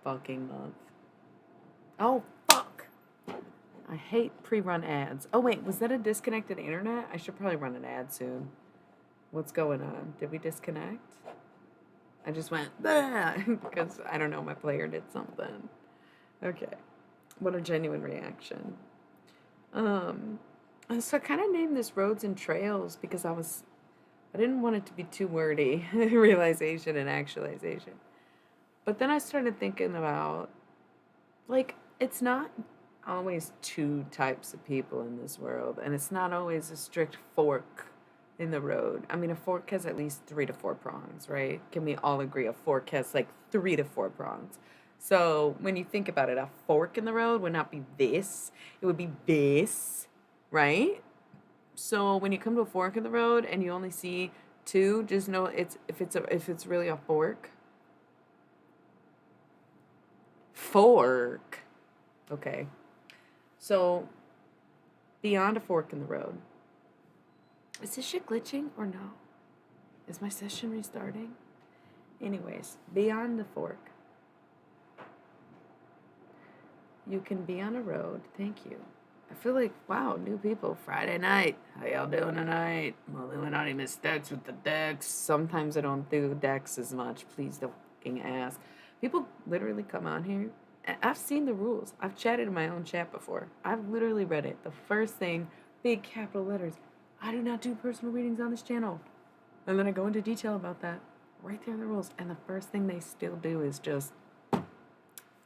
fucking month. Oh, fuck. I hate pre-run ads. Oh, wait, was that a disconnected internet? I should probably run an ad soon. What's going on? Did we disconnect? I just went, because I don't know, my player did something. Okay. What a genuine reaction. Um, so I kind of named this Roads and Trails because I didn't want it to be too wordy, realization and actualization. But then I started thinking about, like, it's not always two types of people in this world, and it's not always a strict fork in the road. I mean, a fork has at least 3 to 4 prongs, right? Can we all agree a fork has like 3 to 4 prongs? So when you think about it, a fork in the road would not be this, it would be this, right? So when you come to a fork in the road and you only see two, just know if it's really a fork. Fork. Okay. So beyond a fork in the road. Is this shit glitching or no? Is my session restarting? Anyways, beyond the fork. You can be on a road. Thank you. I feel like, wow, new people. Friday night. How y'all doing tonight? Illuminati Miss Dex with the Dex. Sometimes I don't do Dex as much. Please don't fucking ask. People literally come on here. I've seen the rules. I've chatted in my own chat before. I've literally read it. The first thing, big capital letters. I do not do personal readings on this channel. And then I go into detail about that right there in the rules. And the first thing they still do is just,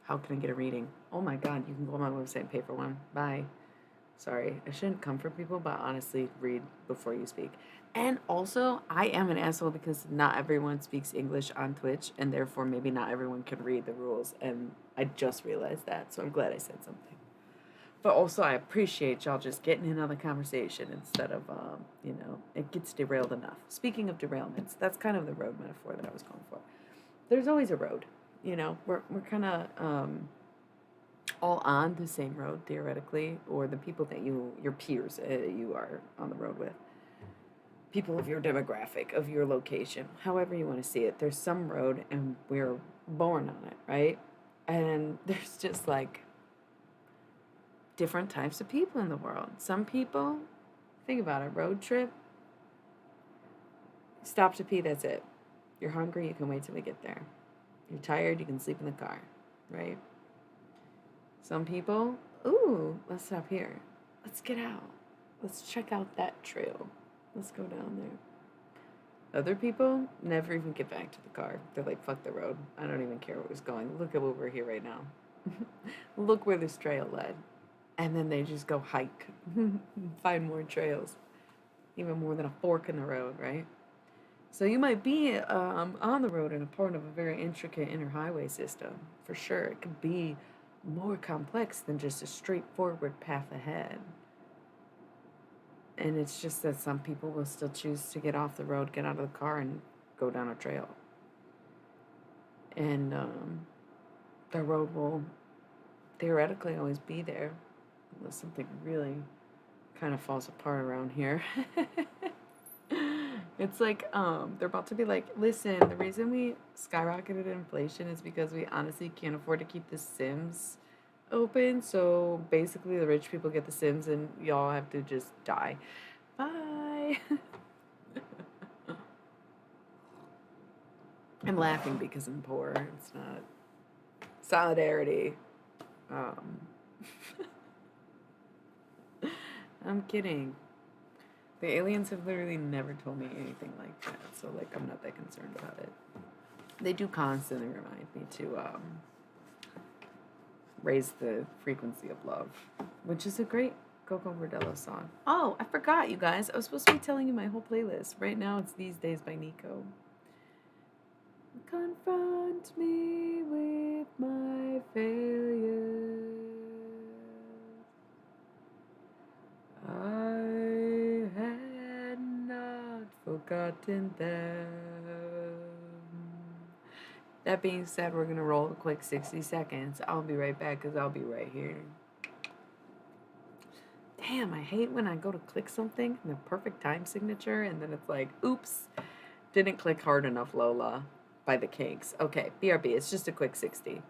how can I get a reading? Oh my God, you can go on my website and pay for one. Bye. Sorry, I shouldn't come for people, but honestly, read before you speak. And also, I am an asshole because not everyone speaks English on Twitch, and therefore maybe not everyone can read the rules. And I just realized that, so I'm glad I said something. But also, I appreciate y'all just getting in on the conversation instead of, it gets derailed enough. Speaking of derailments, that's kind of the road metaphor that I was going for. There's always a road, we're kind of all on the same road theoretically, or the people that your peers you are on the road with, people of your demographic, of your location, however you want to see it. There's some road, and we're born on it, right? And there's just like different types of people in the world. Some people, think about it, road trip, stop to pee, that's it. You're hungry, you can wait till we get there. You're tired, you can sleep in the car, right? Some people, ooh, let's stop here. Let's get out. Let's check out that trail. Let's go down there. Other people never even get back to the car. They're like, fuck the road. I don't even care where it's going. Look at what we're here right now. Look where this trail led. And then they just go hike, find more trails. Even more than a fork in the road, right? So you might be on the road and a part of a very intricate inner highway system. For sure, it could be more complex than just a straightforward path ahead. And it's just that some people will still choose to get off the road, get out of the car, and go down a trail. And the road will theoretically always be there, unless something really kind of falls apart around here. It's like they're about to be like, listen, the reason we skyrocketed inflation is because we honestly can't afford to keep the Sims open. So basically, the rich people get the Sims, and y'all have to just die. Bye. I'm laughing because I'm poor. It's not solidarity. Um, I'm kidding. The aliens have literally never told me anything like that, so like I'm not that concerned about it. They do constantly remind me to raise the frequency of love, which is a great Coco Verdello song. Oh, I forgot, you guys. I was supposed to be telling you my whole playlist. Right now, it's These Days by Nico. Confront me with my failures. I had not forgotten them. That being said, we're going to roll a quick 60 seconds. I'll be right back because I'll be right here. Damn, I hate when I go to click something in the perfect time signature and then it's like, oops, didn't click hard enough, Lola, by the Kinks. Okay, BRB, it's just a quick 60.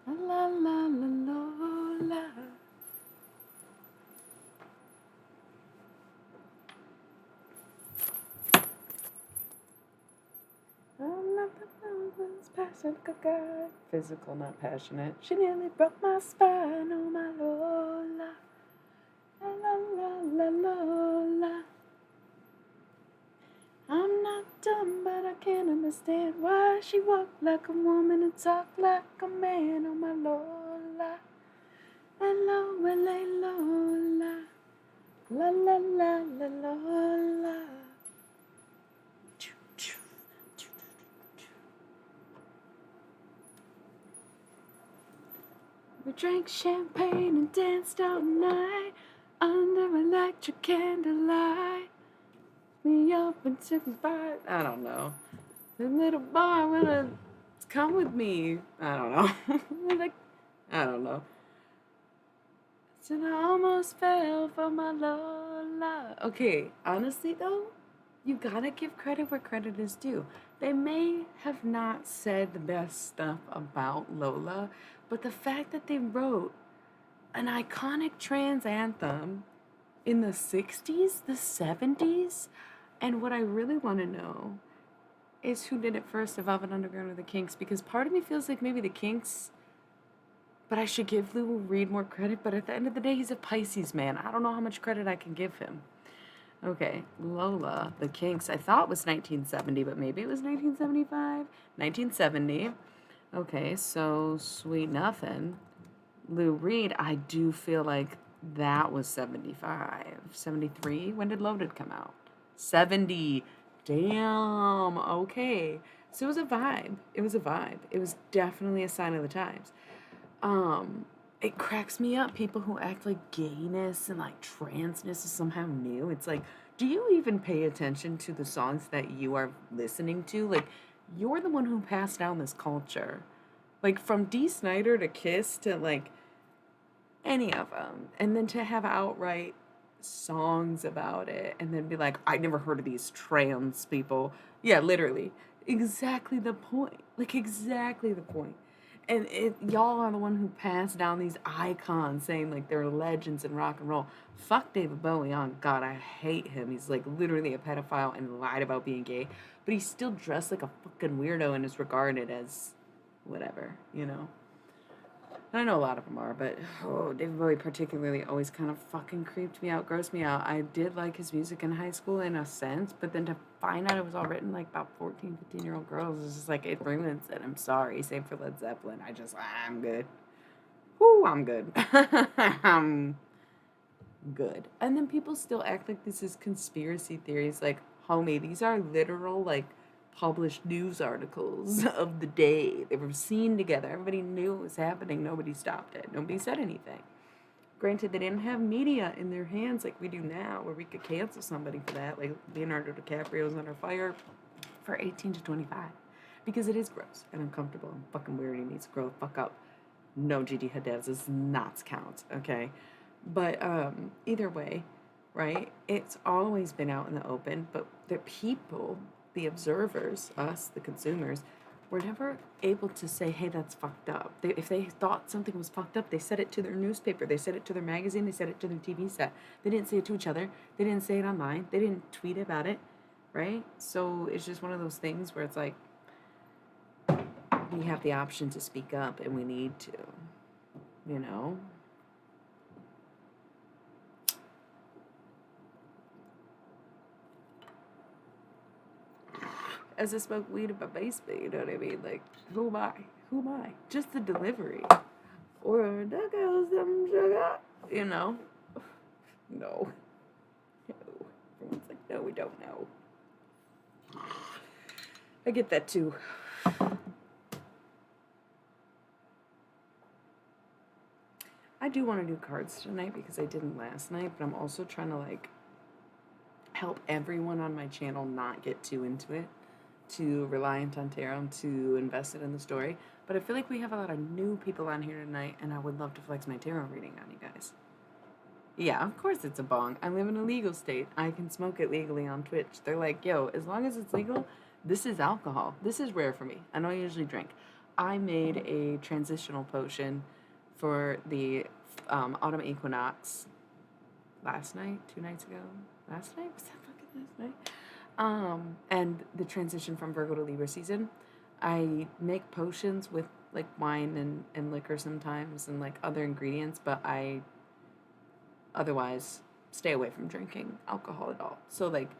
La la la la la. I'm not the most passionate guy. Physical, not passionate. She nearly broke my spine. Oh my Lola. La la la la la. I'm not dumb, but I can't understand why she walked like a woman and talked like a man. Oh my Lola. Hello, Lola. La la la la la. We drank champagne and danced all night under electric candlelight. Me up and took a bite. I don't know. The little boy wanna come with me. I don't know. Like, I don't know. So I almost fell for my Lola. Okay, honestly though, you gotta give credit where credit is due. They may have not said the best stuff about Lola, but the fact that they wrote an iconic trans anthem in the 60s, the 70s, and what I really want to know is who did it first, the Velvet Underground or the Kinks, because part of me feels like maybe the Kinks, but I should give Lou Reed more credit, but at the end of the day, he's a Pisces man. I don't know how much credit I can give him. Okay, Lola, the Kinks, I thought was 1970, but maybe it was 1975? 1970. Okay, so Sweet Nothing. Lou Reed, I do feel like that was 75. 73? When did Loaded come out? 70. Damn. Okay. So it was a vibe. It was a vibe. It was definitely a sign of the times. It cracks me up, people who act like gayness and like transness is somehow new. It's like, do you even pay attention to the songs that you are listening to? Like, you're the one who passed down this culture. Like, from Dee Snider to Kiss to like any of them. And then to have outright songs about it and then be like, I never heard of these trans people. Yeah, literally. Exactly the point. Like, exactly the point. And y'all are the one who passed down these icons saying like they're legends in rock and roll. Fuck David Bowie. On God, I hate him. He's like literally a pedophile and lied about being gay, but he's still dressed like a fucking weirdo and is regarded as whatever, you know. I know a lot of them are, but David Bowie particularly always kind of fucking creeped me out, grossed me out. I did like his music in high school in a sense, but then to find out it was all written like about 14, 15-year-old girls is just like, it ruins it. I'm sorry. Same for Led Zeppelin. I'm good. Whoo, I'm good. I'm good. And then people still act like this is conspiracy theories. Like, homie, these are literal, like, published news articles of the day. They were seen together. Everybody knew it was happening. Nobody stopped it. Nobody said anything. Granted, they didn't have media in their hands like we do now, where we could cancel somebody for that. Like Leonardo DiCaprio's under fire for 18 to 25. Because it is gross and uncomfortable and fucking weird. He needs to grow the fuck up. No, Gigi Hadid does not count, okay? But either way, right? It's always been out in the open, but the people, the observers, us, the consumers, were never able to say, hey, that's fucked up. If they thought something was fucked up, they said it to their newspaper, they said it to their magazine, they said it to their TV set. They didn't say it to each other, they didn't say it online, they didn't tweet about it, right? So it's just one of those things where it's like, we have the option to speak up and we need to, you know? As I smoke weed in my basement, you know what I mean? Like, who am I? Who am I? Just the delivery. Or there goes some sugar. You know? No. No. Everyone's like, no, we don't know. I get that too. I do want to do cards tonight because I didn't last night, but I'm also trying to like help everyone on my channel not get too into it, to reliant on tarot, to invest it in the story. But I feel like we have a lot of new people on here tonight, and I would love to flex my tarot reading on you guys. Yeah, of course it's a bong. I live in a legal state. I can smoke it legally on Twitch. They're like, yo, as long as it's legal, this is alcohol. This is rare for me. I don't usually drink. I made a transitional potion for the autumn equinox last night, 2 nights ago. Last night? Was that fucking last night? And the transition from Virgo to Libra season. I make potions with like wine and liquor sometimes and like other ingredients, but I otherwise stay away from drinking alcohol at all. So like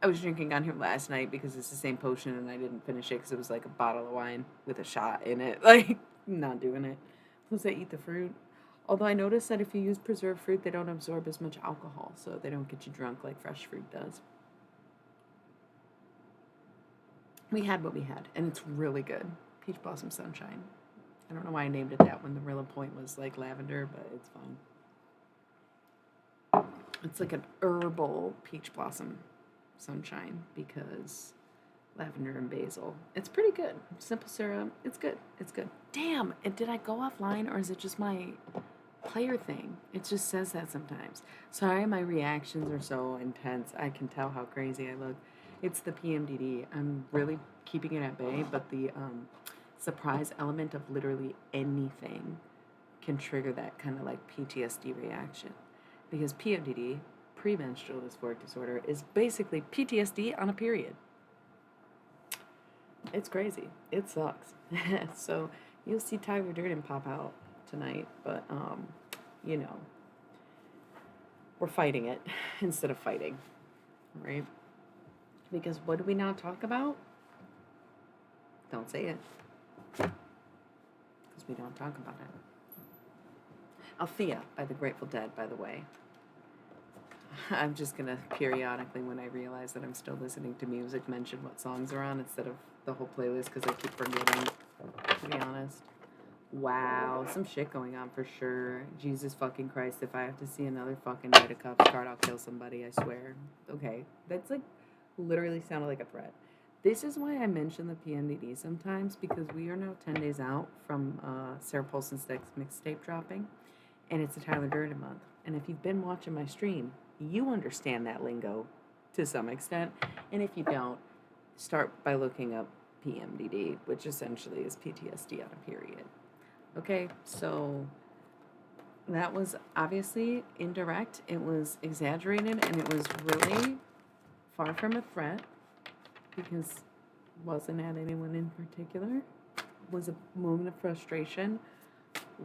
I was drinking on here last night because it's the same potion and I didn't finish it because it was like a bottle of wine with a shot in it. Like, not doing it. Plus, I eat the fruit. Although I noticed that if you use preserved fruit, they don't absorb as much alcohol, so they don't get you drunk like fresh fruit does. We had what we had, and it's really good. Peach Blossom Sunshine. I don't know why I named it that when the real point was like lavender, but it's fine. It's like an herbal peach blossom sunshine because lavender and basil. It's pretty good. Simple syrup. It's good. It's good. Damn, and did I go offline or is it just my player thing? It just says that sometimes. Sorry, my reactions are so intense. I can tell how crazy I look. It's the PMDD. I'm really keeping it at bay, but the surprise element of literally anything can trigger that kind of like PTSD reaction. Because PMDD, premenstrual dysphoric disorder, is basically PTSD on a period. It's crazy. It sucks. So you'll see Tyler Durden pop out tonight, but you know, we're fighting it instead of fighting, right? Because what do we now talk about? Don't say it. Because we don't talk about it. Althea by the Grateful Dead, by the way. I'm just gonna periodically, when I realize that I'm still listening to music, mention what songs are on instead of the whole playlist because I keep forgetting, to be honest. Wow, some shit going on for sure. Jesus fucking Christ, if I have to see another fucking Knight of Cups card, I'll kill somebody, I swear. Okay, that's like literally sounded like a threat. This is why I mention the PMDD sometimes because we are now 10 days out from Sarah Paulson's next mixtape dropping, and it's a Tyler Durden month. And if you've been watching my stream, you understand that lingo to some extent. And if you don't, start by looking up PMDD, which essentially is PTSD on a period. Okay, so that was obviously indirect, it was exaggerated, and it was really far from a threat because it wasn't at anyone in particular. It was a moment of frustration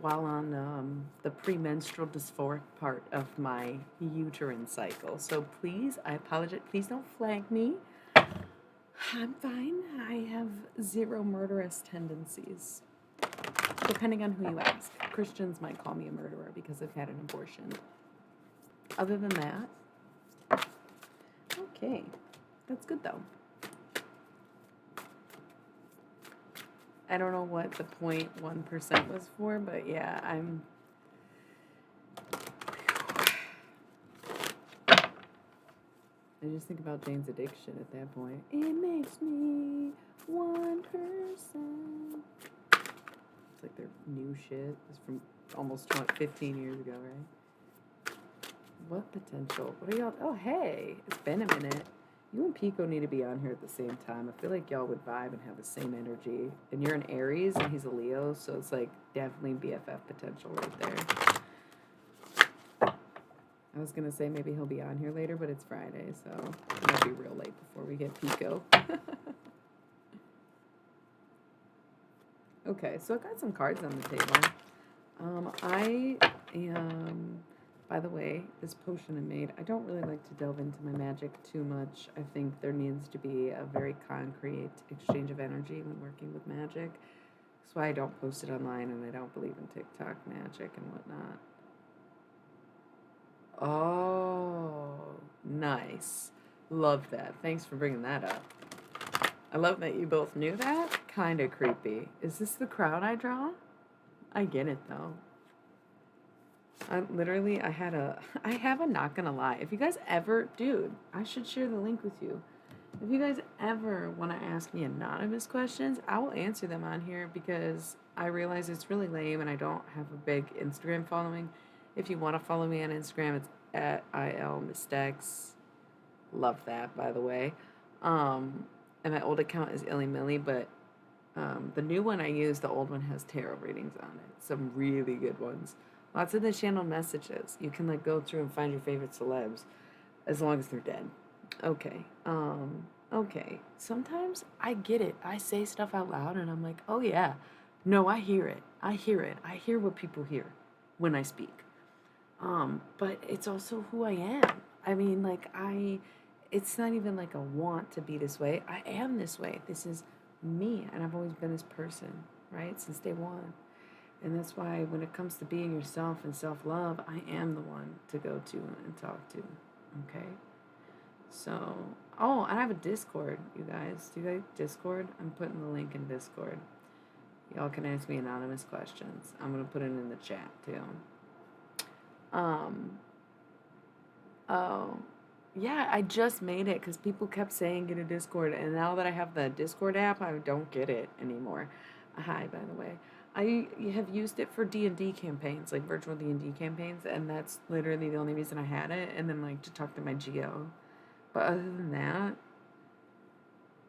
while on the premenstrual dysphoric part of my uterine cycle. So please, I apologize. Please don't flag me. I'm fine. I have zero murderous tendencies. Depending on who you ask. Christians might call me a murderer because I've had an abortion. Other than that, okay. That's good though. I don't know what the 0.1% was for, but yeah, I just think about Jane's addiction at that point. It makes me 1%. It's like their new shit. It's from almost 15 years ago, right? What potential? What are y'all? Oh, hey, it's been a minute. You and Pico need to be on here at the same time. I feel like y'all would vibe and have the same energy. And you're an Aries and he's a Leo, so it's like definitely BFF potential right there. I was gonna say maybe he'll be on here later, but it's Friday, so it might be real late before we get Pico. Okay, so I got some cards on the table. I am, by the way, this potion I made, I don't really like to delve into my magic too much. I think there needs to be a very concrete exchange of energy when working with magic. That's why I don't post it online and I don't believe in TikTok magic and whatnot. Oh, nice. Love that. Thanks for bringing that up. I love that you both knew that. Kind of creepy. Is this the crowd I draw? I get it though. I have a not gonna lie. If you guys ever, dude, I should share the link with you. If you guys ever want to ask me anonymous questions, I will answer them on here because I realize it's really lame and I don't have a big Instagram following. If you want to follow me on Instagram, it's at ILMistex. Love that, by the way. And my old account is Illy Millie, but The new one I use, the old one has tarot readings on it. Some really good ones. Lots of the channel messages. You can like go through and find your favorite celebs as long as they're dead. Okay. Okay. Sometimes I get it. I say stuff out loud and I'm like, "Oh yeah. No, I hear it. I hear it. I hear what people hear when I speak." But it's also who I am. I mean, like it's not even like a want to be this way. I am this way. This is me, and I've always been this person, right? Since day one. And that's why when it comes to being yourself and self-love, I am the one to go to and talk to. Okay? So, oh, and I have a Discord, you guys. Do you like Discord? I'm putting the link in Discord. Y'all can ask me anonymous questions. I'm going to put it in the chat too. Um, oh, yeah, I just made it because people kept saying get a Discord, and now that I have the Discord app, I don't get it anymore. Hi, by the way. I have used it for D&D campaigns, like virtual D&D campaigns, and that's literally the only reason I had it, and then like to talk to my GO. But other than that,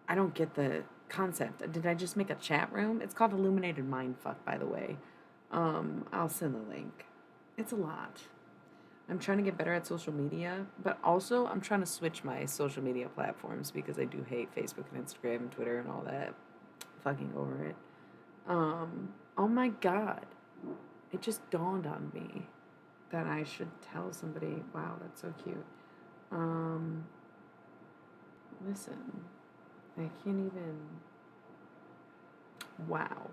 I don't get the concept. Did I just make a chat room? It's called Illuminated Mindfuck, by the way. I'll send the link. It's a lot. I'm trying to get better at social media, but also I'm trying to switch my social media platforms because I do hate Facebook and Instagram and Twitter and all that. Fucking over it. Oh my god. It just dawned on me that I should tell somebody, wow, that's so cute. Listen, I can't even, wow.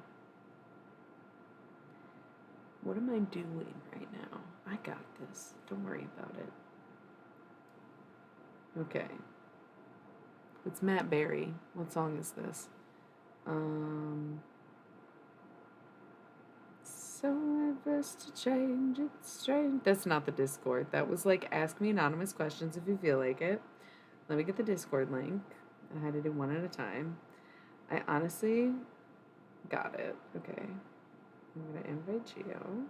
What am I doing right now? I got this. Don't worry about it. Okay. It's Matt Berry. What song is this? So adverse to change, it's strange. That's not the Discord. That was like, ask me anonymous questions if you feel like it. Let me get the Discord link. I had to do one at a time. I honestly got it. Okay. I'm going to invite Gio.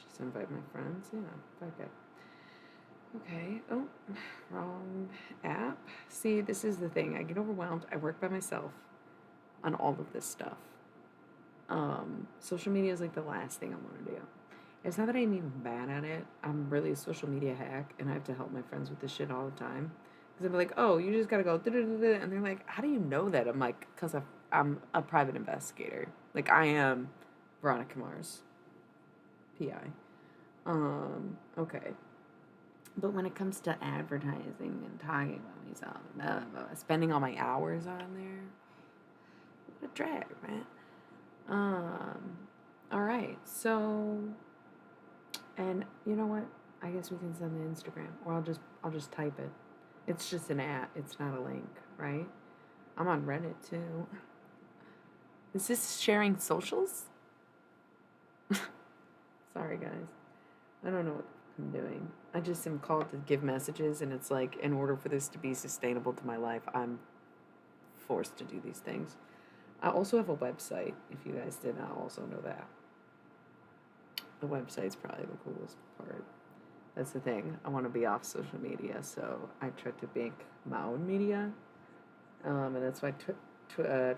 Just invite my friends. Yeah, fuck it. Okay. Oh, wrong app. See, this is the thing. I get overwhelmed. I work by myself on all of this stuff. Social media is like the last thing I want to do. It's not that I'm even bad at it. I'm really a social media hack, and I have to help my friends with this shit all the time. Because I'm like, oh, you just gotta go, da-da-da-da. And they're like, how do you know that? I'm like, because I'm a private investigator. Like, I am Veronica Mars, PI. Okay. But when it comes to advertising and talking about myself, spending all my hours on there, what a drag, man. All right. So, and you know what? I guess we can send the Instagram, or I'll just type it. It's just an at. It's not a link, right? I'm on Reddit too. Is this sharing socials? Sorry, guys. I don't know what I'm doing. I just am called to give messages, and it's like, in order for this to be sustainable to my life, I'm forced to do these things. I also have a website. If you guys did not also know that. The website's probably the coolest part. That's the thing. I want to be off social media, so I try to make my own media. And that's why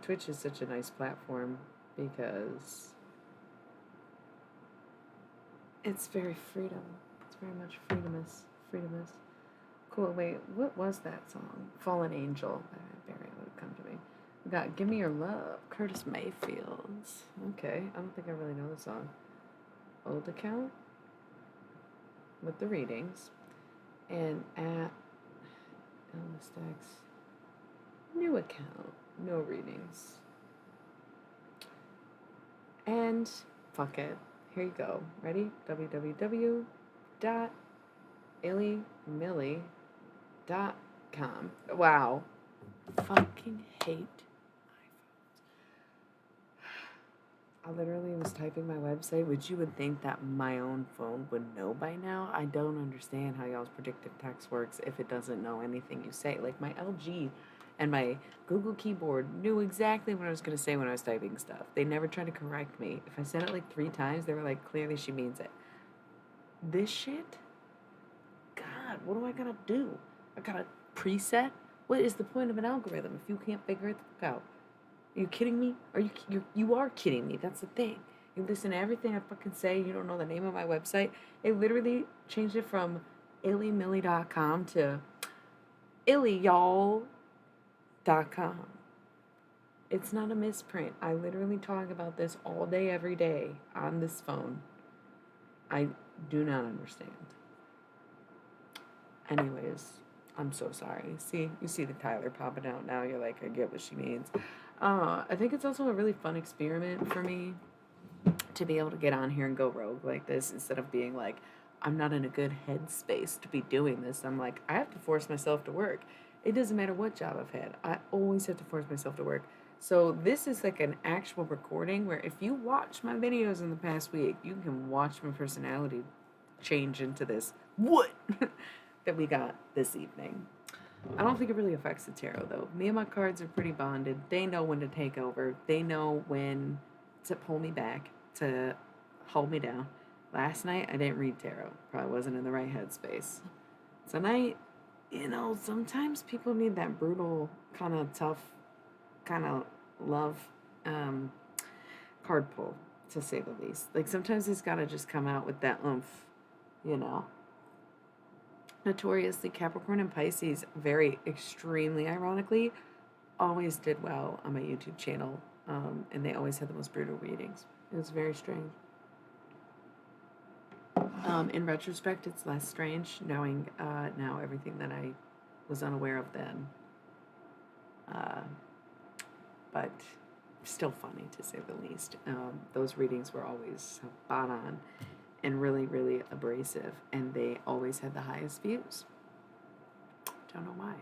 Twitch is such a nice platform, because it's very freedom. It's very much freedomous. Freedomous. Cool. Wait, what was that song? Fallen Angel by Barry would come to me. We got Give Me Your Love, Curtis Mayfield's. Okay, I don't think I really know the song. Old account with the readings. And at Listex, new account, no readings. And fuck it. Here you go. Ready? www.illymilly.com. Wow. Fucking hate iPhones. I literally was typing my website, which you would think that my own phone would know by now. I don't understand how y'all's predictive text works if it doesn't know anything you say. Like, my LG and my Google keyboard knew exactly what I was going to say when I was typing stuff. They never tried to correct me. If I said it like 3 times, they were like, clearly she means it. This shit? God, what do I gotta do? I gotta preset? What is the point of an algorithm if you can't figure it out? Are you kidding me? You are kidding me. That's the thing. You listen to everything I fucking say. You don't know the name of my website. They literally changed it from illymilly.com to illyyall.com. It's not a misprint. I literally talk about this all day, every day on this phone. I do not understand. Anyways, I'm so sorry. See, you see the Tyler popping out now. You're like, I get what she means. I think it's also a really fun experiment for me to be able to get on here and go rogue like this instead of being like, I'm not in a good headspace to be doing this. I'm like, I have to force myself to work. It doesn't matter what job I've had. I always have to force myself to work. So this is like an actual recording where if you watch my videos in the past week, you can watch my personality change into this what that we got this evening. I don't think it really affects the tarot though. Me and my cards are pretty bonded. They know when to take over. They know when to pull me back, to hold me down. Last night I didn't read tarot. Probably wasn't in the right headspace. Tonight, sometimes people need that brutal, kind of tough, kind of love um, card pull, to say the least. Like sometimes it's gotta just come out with that oomph, you know. Notoriously, Capricorn and Pisces, very extremely ironically, always did well on my YouTube channel, and they always had the most brutal readings. It was very strange. In retrospect, it's less strange knowing now everything that I was unaware of then. But still funny to say the least. Those readings were always spot on and really, really abrasive, and they always had the highest views. Don't know why.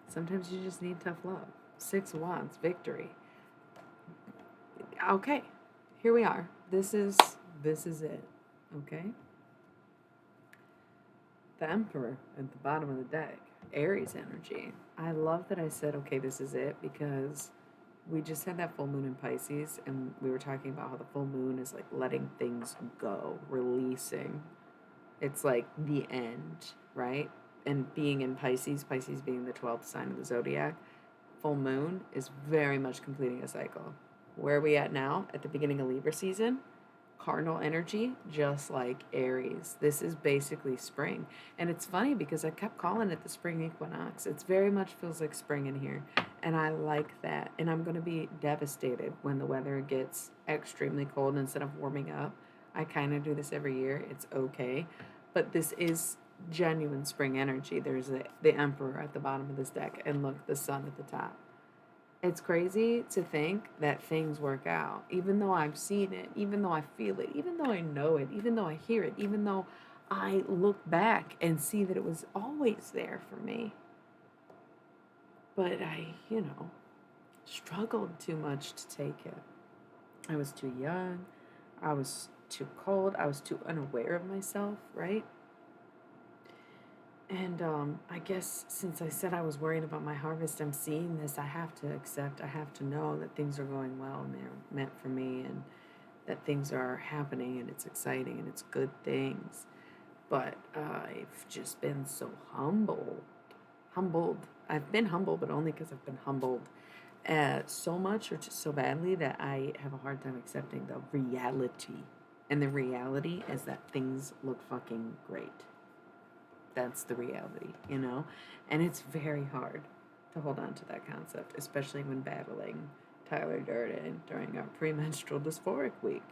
Sometimes you just need tough love. 6 of Wands, victory. Okay, here we are. This is it. Okay. The Emperor at the bottom of the deck, Aries energy. I love that I said, okay, this is it, because we just had that full moon in Pisces, and we were talking about how the full moon is like letting things go, releasing. It's like the end, right? And being in Pisces, Pisces being the 12th sign of the zodiac, full moon is very much completing a cycle. Where are we at now? At the beginning of Libra season? Cardinal energy, just like Aries. This is basically spring. And it's funny because I kept calling it the spring equinox. It very much feels like spring in here. And I like that. And I'm going to be devastated when the weather gets extremely cold instead of warming up. I kind of do this every year. It's okay. But this is genuine spring energy. There's the Emperor at the bottom of this deck. And look, the sun at the top. It's crazy to think that things work out, even though I've seen it, even though I feel it, even though I know it, even though I hear it, even though I look back and see that it was always there for me. But I, struggled too much to take it. I was too young. I was too cold. I was too unaware of myself, right? And I guess since I said I was worried about my harvest, I'm seeing this. I have to accept, I have to know that things are going well and they're meant for me, and that things are happening and it's exciting and it's good things. But I've just been so humbled. I've been humbled, but only because I've been humbled so much or just so badly that I have a hard time accepting the reality. And the reality is that things look fucking great. That's the reality, and it's very hard to hold on to that concept, especially when battling Tyler Durden during our premenstrual dysphoric week.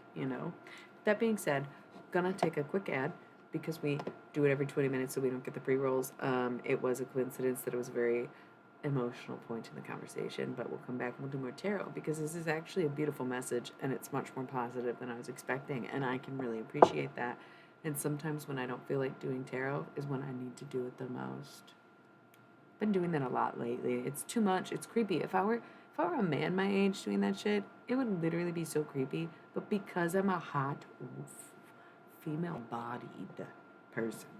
That being said, gonna take a quick ad because we do it every 20 minutes so we don't get the pre-rolls. It was a coincidence that it was a very emotional point in the conversation, but we'll come back and we'll do more tarot because this is actually a beautiful message and it's much more positive than I was expecting, and I can really appreciate that. And sometimes when I don't feel like doing tarot is when I need to do it the most. Been doing that a lot lately. It's too much. It's creepy. If I were a man my age doing that shit, it would literally be so creepy. But because I'm a hot, female-bodied person,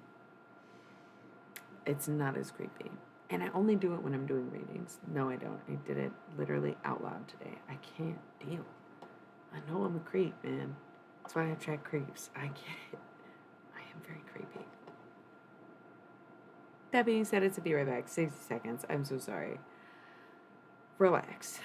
it's not as creepy. And I only do it when I'm doing readings. No, I don't. I did it literally out loud today. I can't deal. I know I'm a creep, man. That's why I attract creeps. I get it. Very creepy. That being said, it's a be right back. 60 seconds. I'm so sorry. Relax.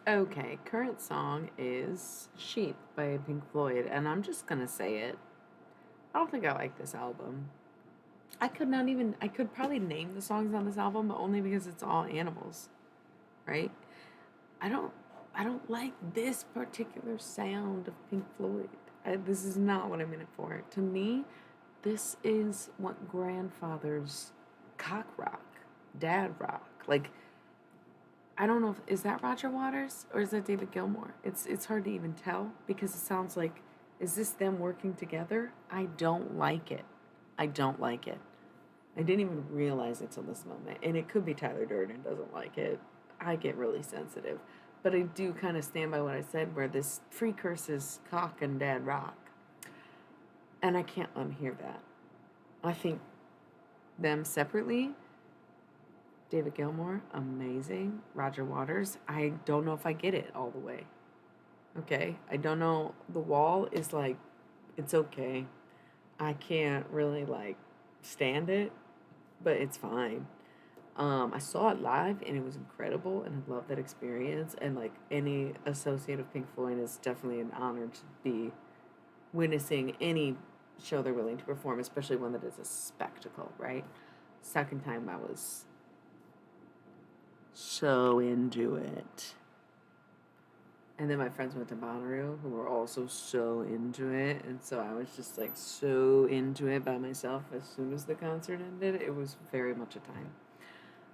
Okay, current song is Sheep by Pink Floyd, and I'm just gonna say it. I don't think I like this album. I could probably name the songs on this album, but only because it's all animals, right? I don't, I don't like this particular sound of Pink Floyd. This is not what I'm in it for. To me, this is what grandfathers cock rock, dad rock. Like, I don't know if is that Roger Waters or is that David Gilmour? It's hard to even tell because it sounds like is this them working together? I don't like it. I don't like it. I didn't even realize it till this moment. And it could be Tyler Durden doesn't like it. I get really sensitive. But I do kind of stand by what I said where this precurses cock and dad rock. And I can't unhear that. I think them separately, David Gilmour, amazing. Roger Waters, I don't know if I get it all the way. Okay? I don't know. The Wall is like, it's okay. I can't really like stand it, but it's fine. I saw it live and it was incredible, and I love that experience. And like any associate of Pink Floyd is definitely an honor to be witnessing any show they're willing to perform, especially one that is a spectacle, right? Second time I was so into it. And then my friends went to Bonnaroo who were also so into it. And so I was just like so into it by myself as soon as the concert ended. It was very much a time.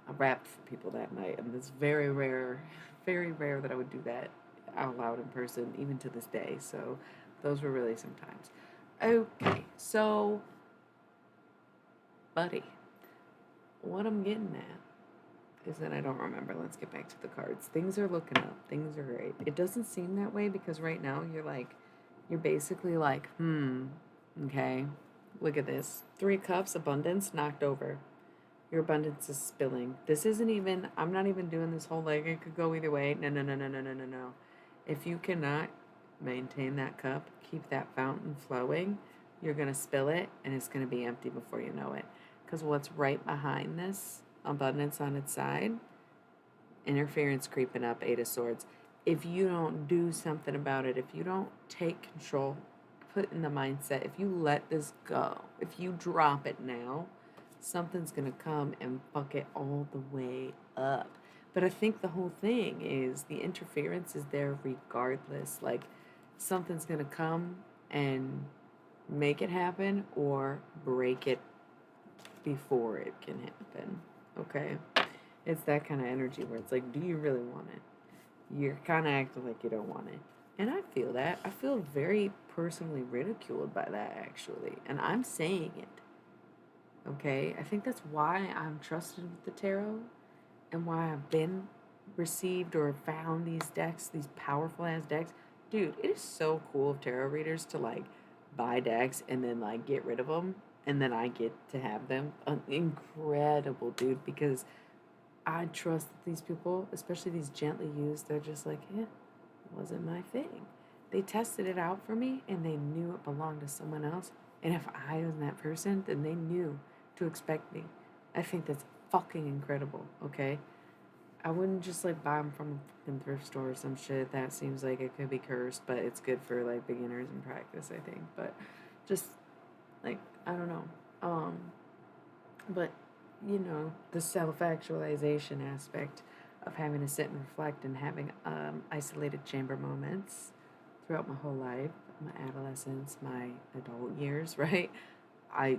I rapped for people that night, and it's very rare that I would do that out loud in person, even to this day. So those were really some times. Okay, so, buddy, what I'm getting at is that I don't remember. Let's get back to the cards. Things are looking up. Things are great. It doesn't seem that way because right now you're basically like, okay, look at this. 3 cups, abundance, knocked over. Your abundance is spilling. This isn't even, I'm not even doing this whole like it could go either way. No, no, no, no, no, no, no, no. If you cannot maintain that cup, keep that fountain flowing, you're going to spill it and it's going to be empty before you know it. Because what's right behind this, abundance on its side, interference creeping up, 8 of Swords. If you don't do something about it, if you don't take control, put in the mindset, if you let this go, if you drop it now, something's going to come and fuck it all the way up. But I think the whole thing is the interference is there regardless. Like something's going to come and make it happen or break it before it can happen. Okay? It's that kind of energy where it's like, do you really want it? You're kind of acting like you don't want it. And I feel that. I feel very personally ridiculed by that, actually. And I'm saying it. Okay? I think that's why I'm trusted with the tarot and why I've been received or found these decks, these powerful ass decks. Dude, it is so cool of tarot readers to like buy decks and then like get rid of them and then I get to have them. Incredible, dude, because I trust that these people, especially these gently used, they're just like, it wasn't my thing. They tested it out for me and they knew it belonged to someone else. And if I was that person, then they knew to expect me. I think that's fucking incredible, okay? I wouldn't just like buy them from a thrift store or some shit. That seems like it could be cursed, but it's good for like beginners in practice, I think. But just like, I don't know. But the self-actualization aspect of having to sit and reflect and having isolated chamber moments throughout my whole life, my adolescence, my adult years, right? I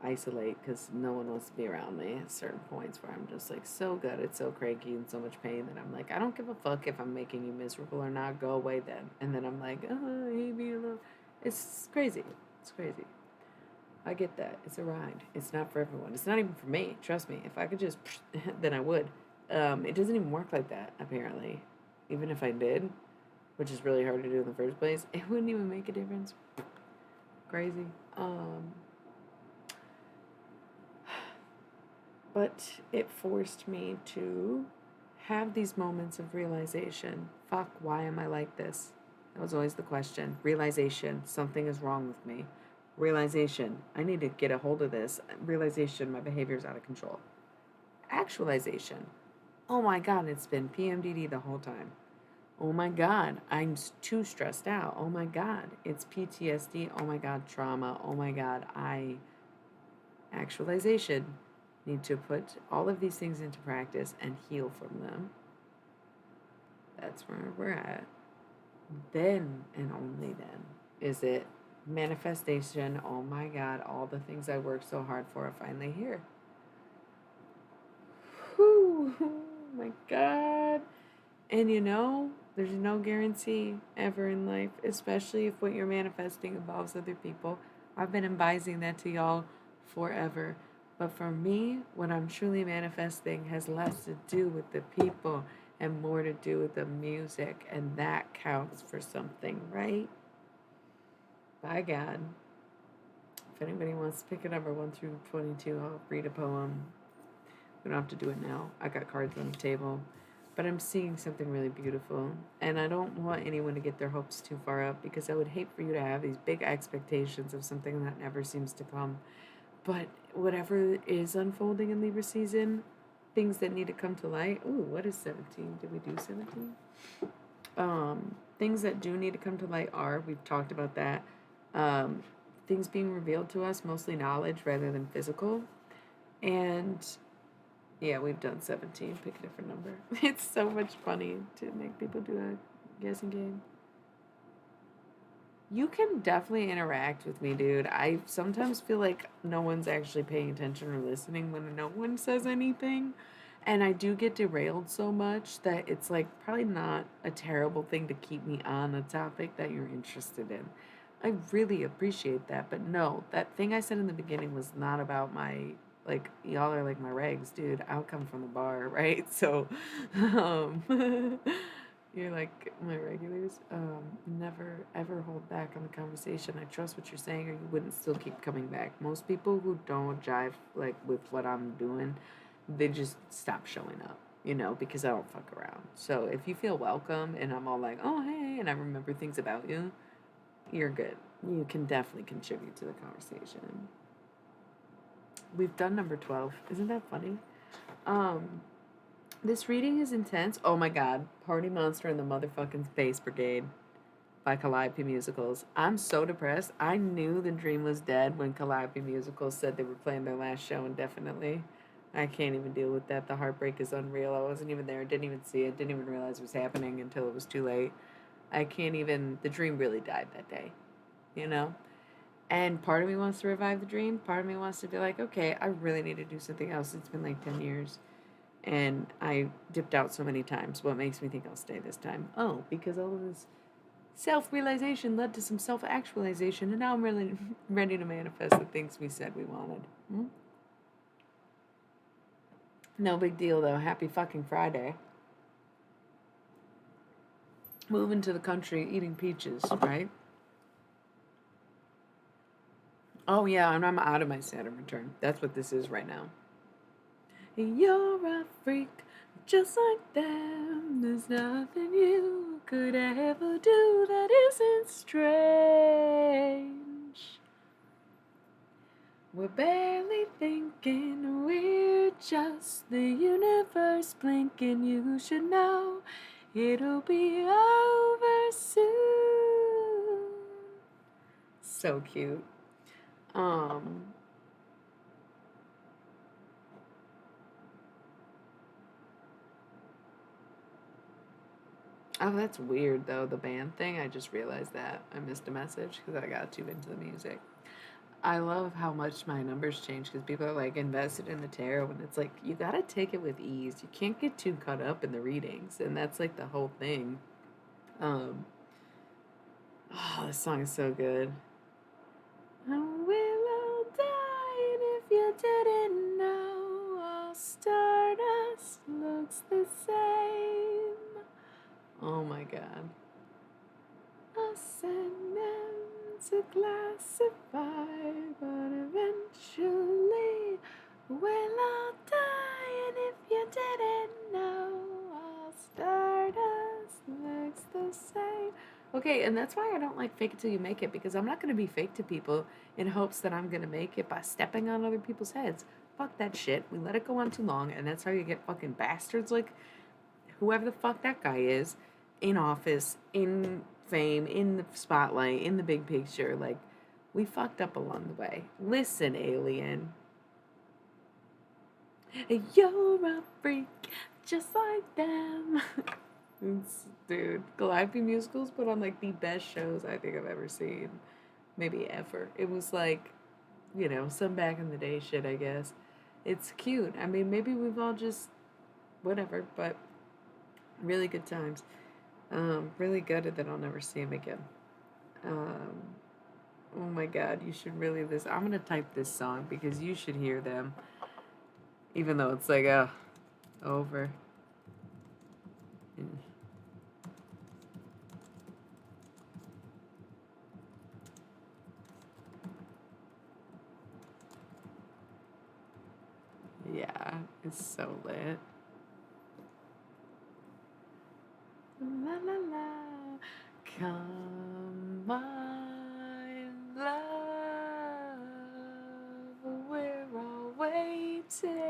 isolate because no one wants to be around me at certain points where I'm just like so good, it's so cranky and so much pain that I'm like, I don't give a fuck if I'm making you miserable or not, go away then. And then I'm like, oh, I hate being alone. It's crazy. It's crazy. I get that. It's a ride. It's not for everyone. It's not even for me. Trust me. If I could just, then I would. It doesn't even work like that, apparently. Even if I did, which is really hard to do in the first place, it wouldn't even make a difference. Crazy. But it forced me to have these moments of realization. Fuck, why am I like this? That was always the question. Realization, something is wrong with me. Realization, I need to get a hold of this. Realization, my behavior is out of control. Actualization, Oh my God, it's been PMDD the whole time. Oh my God, I'm too stressed out. Oh my God, it's PTSD. Oh my God, trauma. Oh my God, actualization. Need to put all of these things into practice and heal from them. That's where we're at. Then and only then is it manifestation. Oh my God, all the things I worked so hard for are finally here. Whew, oh my God. And there's no guarantee ever in life, especially if what you're manifesting involves other people. I've been advising that to y'all forever. But for me, what I'm truly manifesting has less to do with the people and more to do with the music. And that counts for something, right? By God. If anybody wants to pick a number 1 through 22, I'll read a poem. We don't have to do it now. I got cards on the table. But I'm seeing something really beautiful. And I don't want anyone to get their hopes too far up because I would hate for you to have these big expectations of something that never seems to come. But whatever is unfolding in Libra season, things that need to come to light. Ooh, what is 17? Did we do 17? Things that do need to come to light we've talked about that. Things being revealed to us, mostly knowledge rather than physical. And yeah, we've done 17. Pick a different number. It's so much funny to make people do a guessing game. You can definitely interact with me, dude. I sometimes feel like no one's actually paying attention or listening when no one says anything. And I do get derailed so much that it's like probably not a terrible thing to keep me on a topic that you're interested in. I really appreciate that. But no, that thing I said in the beginning was not about y'all are like my regs, dude. I'll come from the bar, right? So, um, you're like my regulars. Never ever hold back on the conversation. I trust what you're saying, or you wouldn't still keep coming back. Most people who don't jive like with what I'm doing, they just stop showing up. Because I don't fuck around. So if you feel welcome and I'm all like, oh hey, and I remember things about you, you're good. You can definitely contribute to the conversation. We've done number 12. Isn't that funny? This reading is intense. Oh my God. Party Monster and the Motherfucking Space Brigade by Calliope Musicals. I'm so depressed. I knew the dream was dead when Calliope Musicals said they were playing their last show indefinitely. I can't even deal with that. The heartbreak is unreal. I wasn't even there. Didn't even see it. Didn't even realize it was happening until it was too late. I can't even. The dream really died that day. And part of me wants to revive the dream. Part of me wants to be like, okay, I really need to do something else. It's been like 10 years. And I dipped out so many times. What makes me think I'll stay this time? Oh, because all of this self-realization led to some self-actualization. And now I'm really ready to manifest the things we said we wanted. No big deal, though. Happy fucking Friday. Moving to the country, eating peaches, right? Oh, yeah, and I'm out of my Saturn return. That's what this is right now. You're a freak, just like them. There's nothing you could ever do that isn't strange. We're barely thinking, we're just the universe blinking. You should know it'll be over soon. So cute. Oh, that's weird though, the band thing. I just realized that. I missed a message because I got too into the music. I love how much my numbers change because people are like invested in the tarot and it's like you gotta take it with ease. You can't get too caught up in the readings, and that's like the whole thing. Oh, this song is so good. I will all die, and if you didn't know, all stardust looks the same. Oh my God. Us and them to classify, but eventually we'll all die, and if you didn't know, all stardust looks the same. Okay, and that's why I don't like fake it till you make it, because I'm not going to be fake to people in hopes that I'm going to make it by stepping on other people's heads. fuck that shit. We let it go on too long, and that's how you get fucking bastards like whoever the fuck that guy is in office, in fame, in the spotlight, in the big picture. Like, we fucked up along the way. Listen, alien. You're a freak, just like them. Dude, Calliope musicals put on like the best shows I think I've ever seen. Maybe ever. It was like, some back in the day shit, I guess. It's cute. I mean, maybe we've all just whatever, but really good times. Really gutted that I'll never see him again. Um, oh my god, you should really listen. I'm gonna type this song because you should hear them, even though it's like, over. And yeah, it's so lit. La la la, come my love, we're all waiting,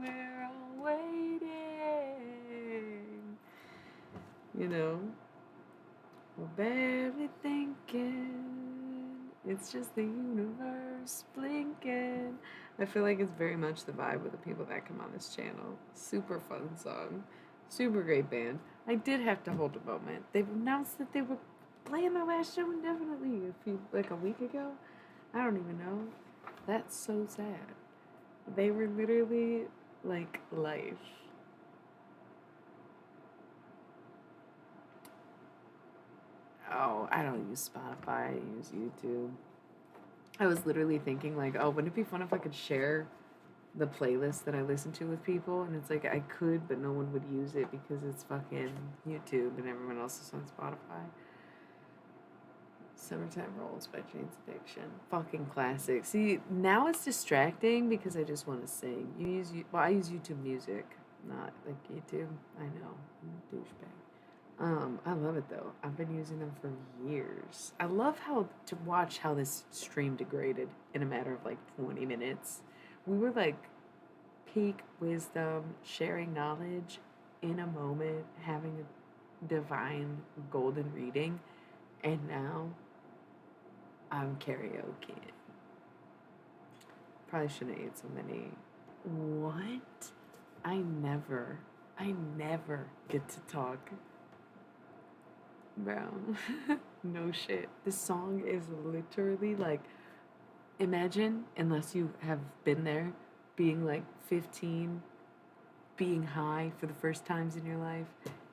we're all waiting. You know, we're barely thinking, it's just the universe blinking. I feel like it's very much the vibe of the people that come on this channel. Super fun song. Super great band. I did have to hold a moment. They've announced that they were playing their last show indefinitely a week ago. I don't even know. That's so sad. They were literally like life. Oh, I don't use Spotify. I use YouTube. I was literally thinking like, oh, wouldn't it be fun if I could share the playlist that I listen to with people? And it's like I could, but no one would use it because it's fucking YouTube and everyone else is on Spotify. Summertime Rolls by Jane's Addiction. Fucking classic. See, now it's distracting because I just want to sing. I use YouTube Music, not like YouTube. I know, I'm a douchebag. I love it though. I've been using them for years. I love how to watch how this stream degraded in a matter of like 20 minutes. We were like peak wisdom, sharing knowledge in a moment, having a divine golden reading, and now I'm karaoke. Probably shouldn't eat so many. What? I never get to talk. Bro, no shit. This song is literally like, imagine, unless you have been there, being like 15, being high for the first times in your life,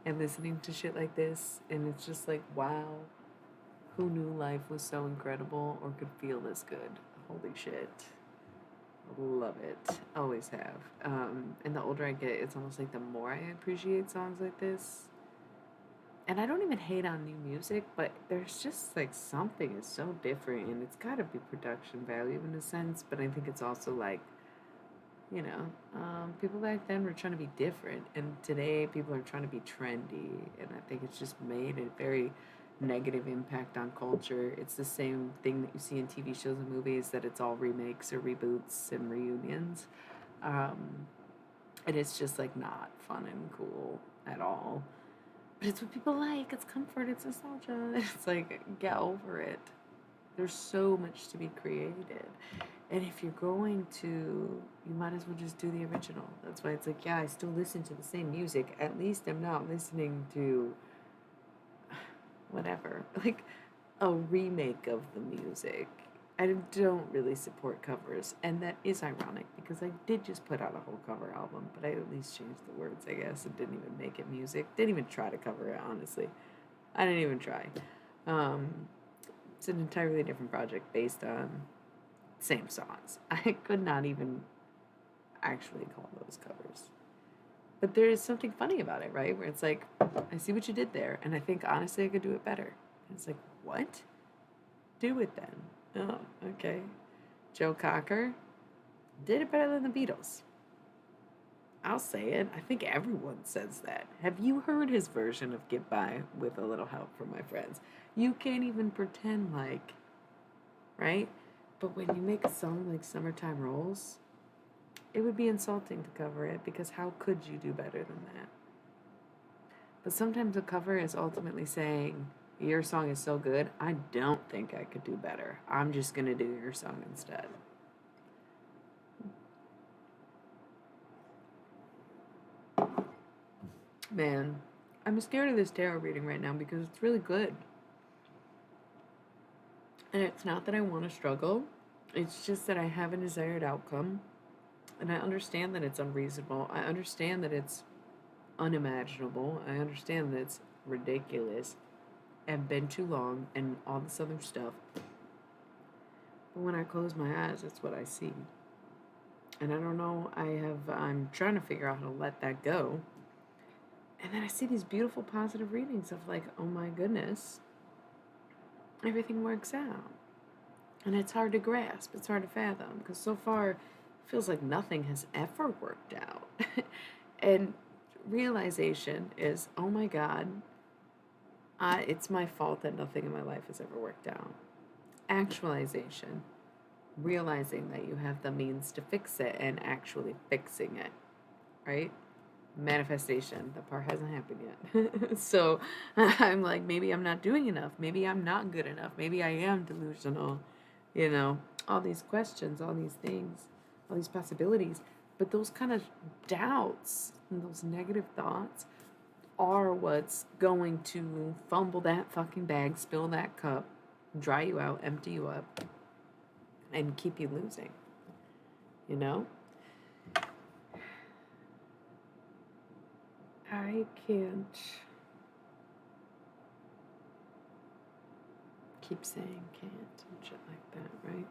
and listening to shit like this, and it's just like, wow, who knew life was so incredible or could feel this good? Holy shit. Love it. Always have. And the older I get, it's almost like the more I appreciate songs like this. And I don't even hate on new music, but there's just like something is so different, and it's got to be production value in a sense. But I think it's also like, people back then were trying to be different, and today people are trying to be trendy, and I think it's just made a very negative impact on culture. It's the same thing that you see in TV shows and movies, that it's all remakes or reboots and reunions. Um, and it's just like not fun and cool at all. But it's what people like. It's comfort. It's nostalgia. It's like, get over it. There's so much to be created. And if you're going to, you might as well just do the original. That's why it's like, yeah, I still listen to the same music. At least I'm not listening to whatever, like a remake of the music. I don't really support covers, and that is ironic because I did just put out a whole cover album, but I at least changed the words, I guess, and didn't even make it music. Didn't even try to cover it, honestly. I didn't even try. Um, it's an entirely different project based on same songs. I could not even actually call those covers. But there is something funny about it, right? Where it's like, I see what you did there, and I think honestly I could do it better. And it's like, what? Do it then. Oh, okay. Joe Cocker did it better than the Beatles. I'll say it. I think everyone says that. Have you heard his version of Get By with a Little Help from My Friends? You can't even pretend like, right? But when you make a song like Summertime Rolls, it would be insulting to cover it because how could you do better than that? But sometimes a cover is ultimately saying, your song is so good, I don't think I could do better. I'm just going to do your song instead. Man, I'm scared of this tarot reading right now because it's really good. And it's not that I want to struggle, it's just that I have a desired outcome. And I understand that it's unreasonable. I understand that it's unimaginable. I understand that it's ridiculous and been too long and all this other stuff. But when I close my eyes, that's what I see. And I don't know, I'm trying to figure out how to let that go. And then I see these beautiful positive readings of like, oh my goodness, everything works out. And it's hard to grasp, it's hard to fathom, because so far it feels like nothing has ever worked out. And realization is, oh my God, it's my fault that nothing in my life has ever worked out. Actualization, realizing that you have the means to fix it and actually fixing it, right? Manifestation, that part hasn't happened yet. So I'm like, maybe I'm not doing enough. Maybe I'm not good enough. Maybe I am delusional. You know, all these questions, all these things, all these possibilities. But those kind of doubts and those negative thoughts are what's going to fumble that fucking bag, spill that cup, dry you out, empty you up, and keep you losing. You know? I can't keep saying can't and shit like that, right?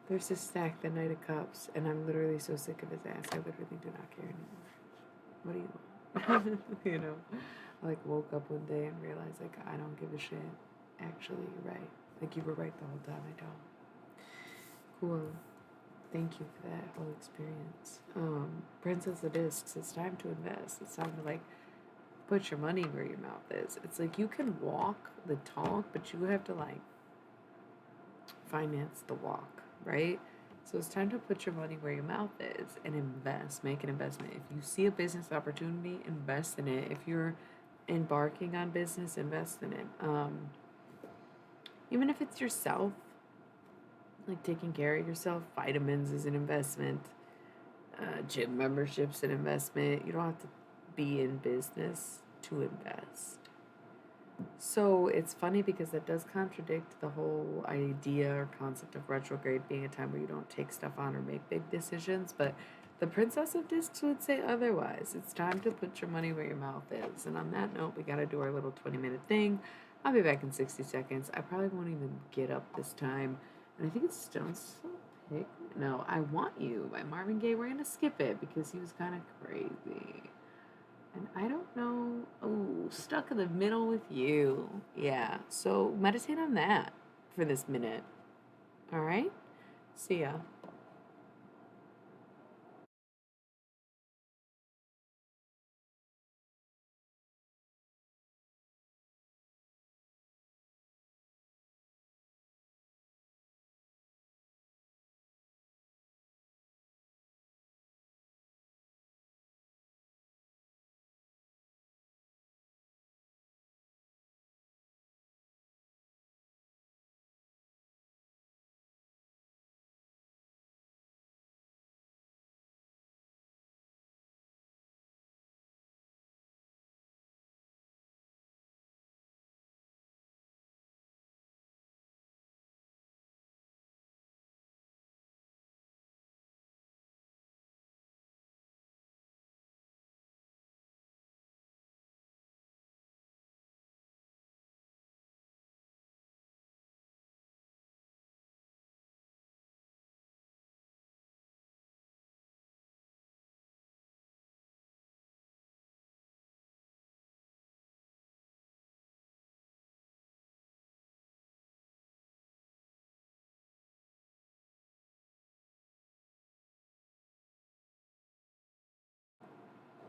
There's this stack, the Knight of Cups, and I'm literally so sick of his ass. I literally do not care anymore. What do you want? You know? I like woke up one day and realized like I don't give a shit. Actually, you're right. Like you were right the whole time. I don't. Cool. Thank you for that whole experience. Princess of Discs, it's time to invest. It's time to like put your money where your mouth is. It's like you can walk the talk, but you have to like finance the walk, right? So it's time to put your money where your mouth is and invest, make an investment. If you see a business opportunity, invest in it. If you're embarking on business, invest in it. Even if it's yourself, like taking care of yourself, vitamins is an investment. Gym membership's an investment. You don't have to be in business to invest. So it's funny because that does contradict the whole idea or concept of retrograde being a time where you don't take stuff on or make big decisions. But the Princess of Discs would say otherwise. It's time to put your money where your mouth is. And on that note, we got to do our little 20-minute thing. I'll be back in 60 seconds. I probably won't even get up this time. And I think it's Stone Soul Pig. No, I Want You by Marvin Gaye. We're going to skip it because he was kind of crazy. And I don't know. Oh, Stuck in the Middle with You. Yeah. So meditate on that for this minute. All right? See ya.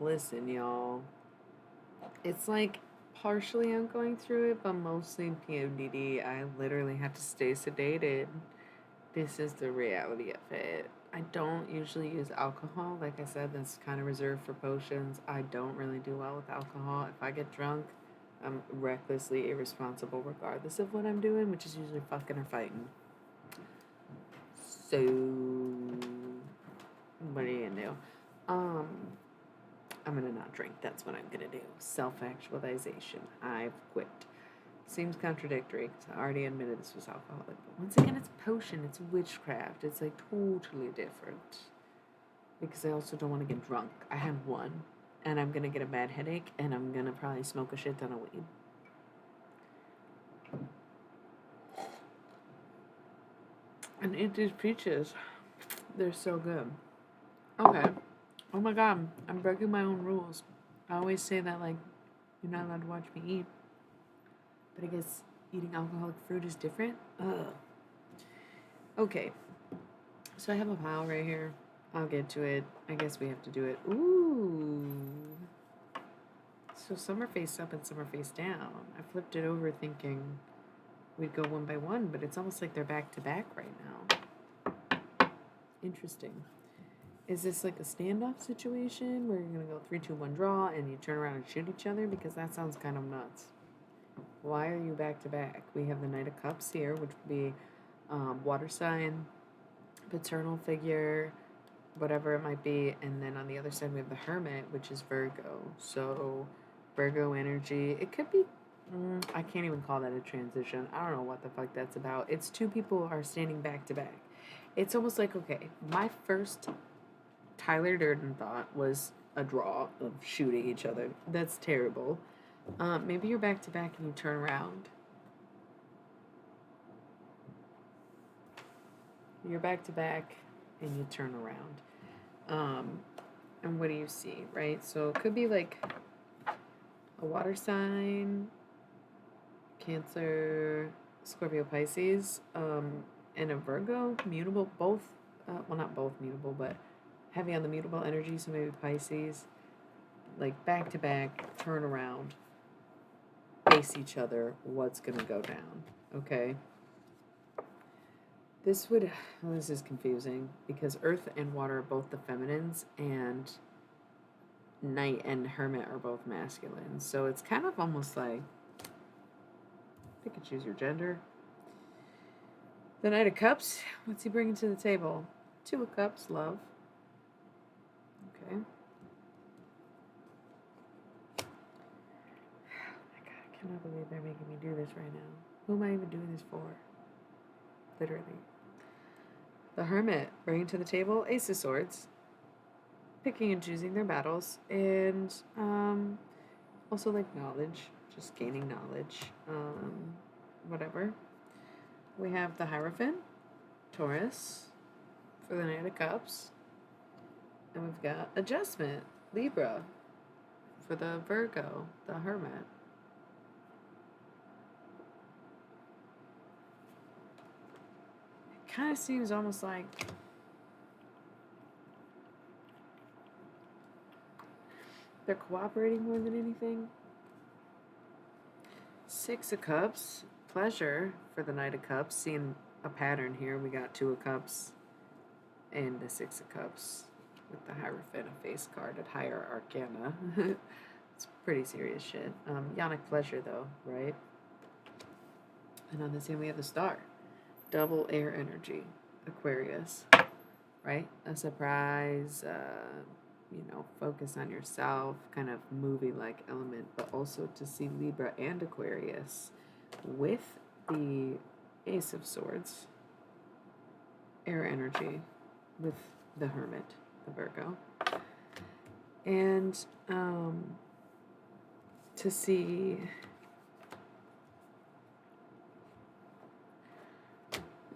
Listen, y'all. It's like partially I'm going through it, but mostly in PMDD. I literally had to stay sedated This is the reality of it. I don't usually use alcohol. Like I said, that's kind of reserved for potions. I don't really do well with alcohol. If I get drunk, I'm recklessly irresponsible regardless of what I'm doing, which is usually fucking or fighting. So, what are you gonna do? Um, I'm gonna not drink. That's what I'm gonna do. Self actualization. I've quit. Seems contradictory because I already admitted this was alcoholic. But once again, it's potion, it's witchcraft. It's like totally different. Because I also don't want to get drunk. I had one, and I'm gonna get a bad headache, and I'm gonna probably smoke a shit ton of weed. And eat these peaches. They're so good. Okay. Oh my god, I'm breaking my own rules. I always say that, like, you're not allowed to watch me eat. But I guess eating alcoholic fruit is different. Ugh. Okay. So I have a pile right here. I'll get to it. I guess we have to do it. Ooh. So some are face up and some are face down. I flipped it over thinking we'd go one by one, but it's almost like they're back to back right now. Interesting. Is this like a standoff situation where you're going to go 3, 2, 1 draw and you turn around and shoot each other? Because that sounds kind of nuts. Why are you back to back? We have the Knight of Cups here, which would be water sign, paternal figure, whatever it might be. And then on the other side, we have the Hermit, which is Virgo. So Virgo energy. It could be, I can't even call that a transition. I don't know what the fuck that's about. It's two people are standing back to back. It's almost like, okay, my first Tyler Durden thought was a draw of shooting each other. That's terrible. Maybe you're back to back and you turn around. You're back to back and you turn around. And what do you see, right? So it could be like a water sign, Cancer, Scorpio, Pisces, and a Virgo, mutable, both, well, not both mutable, but heavy on the mutable energy, so maybe Pisces, like back to back, turn around, face each other, what's gonna go down, okay? This is confusing because Earth and Water are both the feminines, and Knight and Hermit are both masculines. So it's kind of almost like, pick and choose your gender. The Knight of Cups, what's he bringing to the table? 2 of Cups, love. Okay. Oh my god, I cannot believe they're making me do this right now. Who am I even doing this for? Literally. The Hermit, bringing to the table Ace of Swords, picking and choosing their battles, and also like knowledge, just gaining knowledge, whatever. We have the Hierophant, Taurus, for the Knight of Cups, and we've got Adjustment, Libra, for the Virgo, the Hermit. It kind of seems almost like they're cooperating more than anything. 6 of Cups, pleasure for the Knight of Cups. Seeing a pattern here, we got 2 of Cups and the 6 of Cups with the Hierophant, a face card at Higher Arcana. It's pretty serious shit. Yonic pleasure though, right? And on this end we have the Star. Double air energy, Aquarius, right? A surprise, focus on yourself, kind of movie-like element, but also to see Libra and Aquarius with the Ace of Swords, air energy, with the Hermit, the Virgo, and to see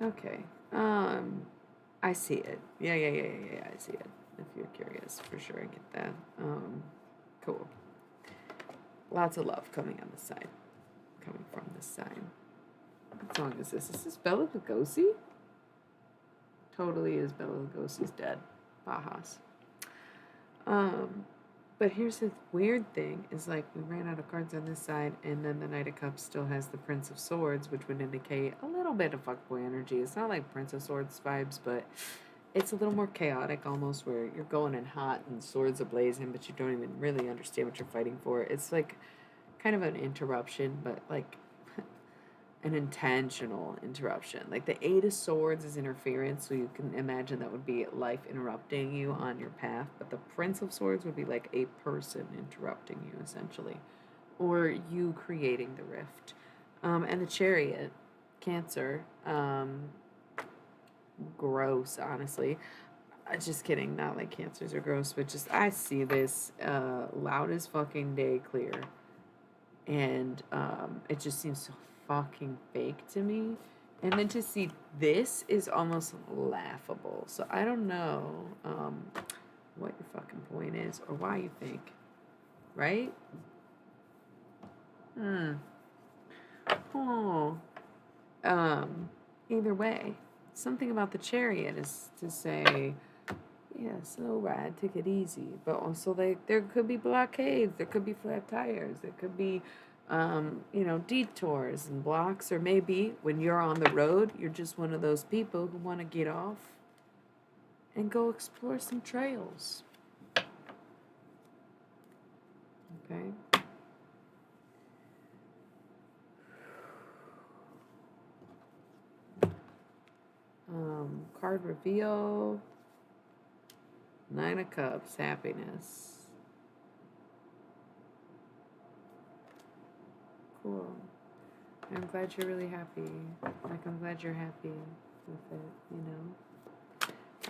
okay, I see it. Yeah, I see it. If you're curious, for sure, I get that. Cool. Lots of love coming on this side. Coming from this side. What song is this? Is this Bela Lugosi? Totally is Bela Lugosi's dead. Bajas. But But here's the weird thing is like we ran out of cards on this side, and then the Knight of Cups still has the Prince of Swords, which would indicate a little bit of fuckboy energy. It's not like Prince of Swords vibes, but it's a little more chaotic almost, where you're going in hot and swords ablazing, but you don't even really understand what you're fighting for. It's like kind of an interruption, but like an intentional interruption. Like the Eight of Swords is interference, so you can imagine that would be life interrupting you on your path. But the Prince of Swords would be like a person interrupting you, essentially, or you creating the rift. And the Chariot, Cancer, gross, honestly. Just kidding, not like cancers are gross, but just I see this loud as fucking day clear, and it just seems so fucking fake to me. And then to see this is almost laughable. So I don't know what your fucking point is or why you think, right? Oh. Either way, something about the Chariot is to say, yeah, slow ride, take it easy. But also, there could be blockades, there could be flat tires, there could be, detours and blocks, or maybe when you're on the road, you're just one of those people who want to get off and go explore some trails. Okay. Card reveal. Nine of Cups, happiness. Cool. I'm glad you're really happy. Like, I'm glad you're happy with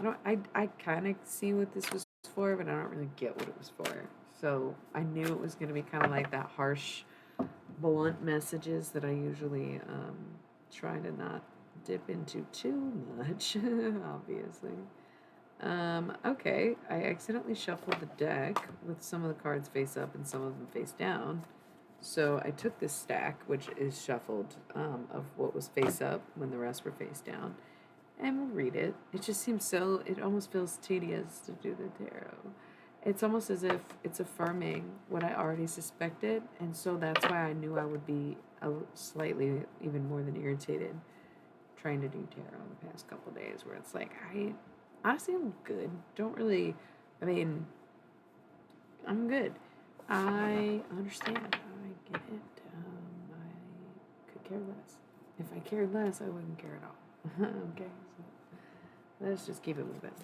it, I kind of see what this was for, but I don't really get what it was for. So I knew it was going to be kind of like that harsh, blunt messages that I usually try to not dip into too much, obviously. Okay, I accidentally shuffled the deck with some of the cards face up and some of them face down. So I took this stack, which is shuffled, of what was face up when the rest were face down, and we'll read it. It just seems it almost feels tedious to do the tarot. It's almost as if it's affirming what I already suspected, and so that's why I knew I would be slightly even more than irritated trying to do tarot the past couple days, where it's like, honestly, I'm good. I'm good. I understand. I get it. I could care less. If I cared less, I wouldn't care at all. Okay, so let's just keep it moving.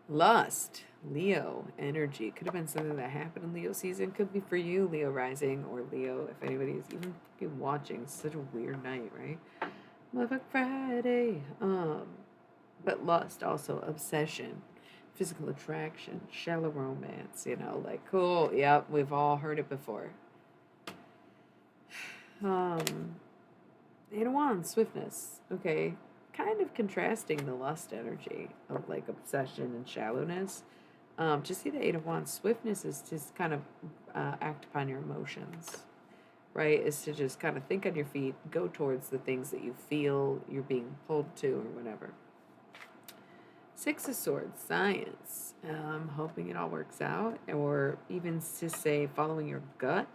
Lust, Leo, energy. Could have been something that happened in Leo season. Could be for you, Leo rising, or Leo, if anybody's even watching. It's such a weird night, right? Motherfucker Friday. But lust, also obsession, physical attraction, shallow romance, like, cool, yep, we've all heard it before. Eight of Wands, swiftness, okay, kind of contrasting the lust energy of, like, obsession and shallowness. To see the Eight of Wands, swiftness is just kind of act upon your emotions, right? Is to just kind of think on your feet, go towards the things that you feel you're being pulled to or whatever. Six of Swords, science, hoping it all works out, or even to say following your gut,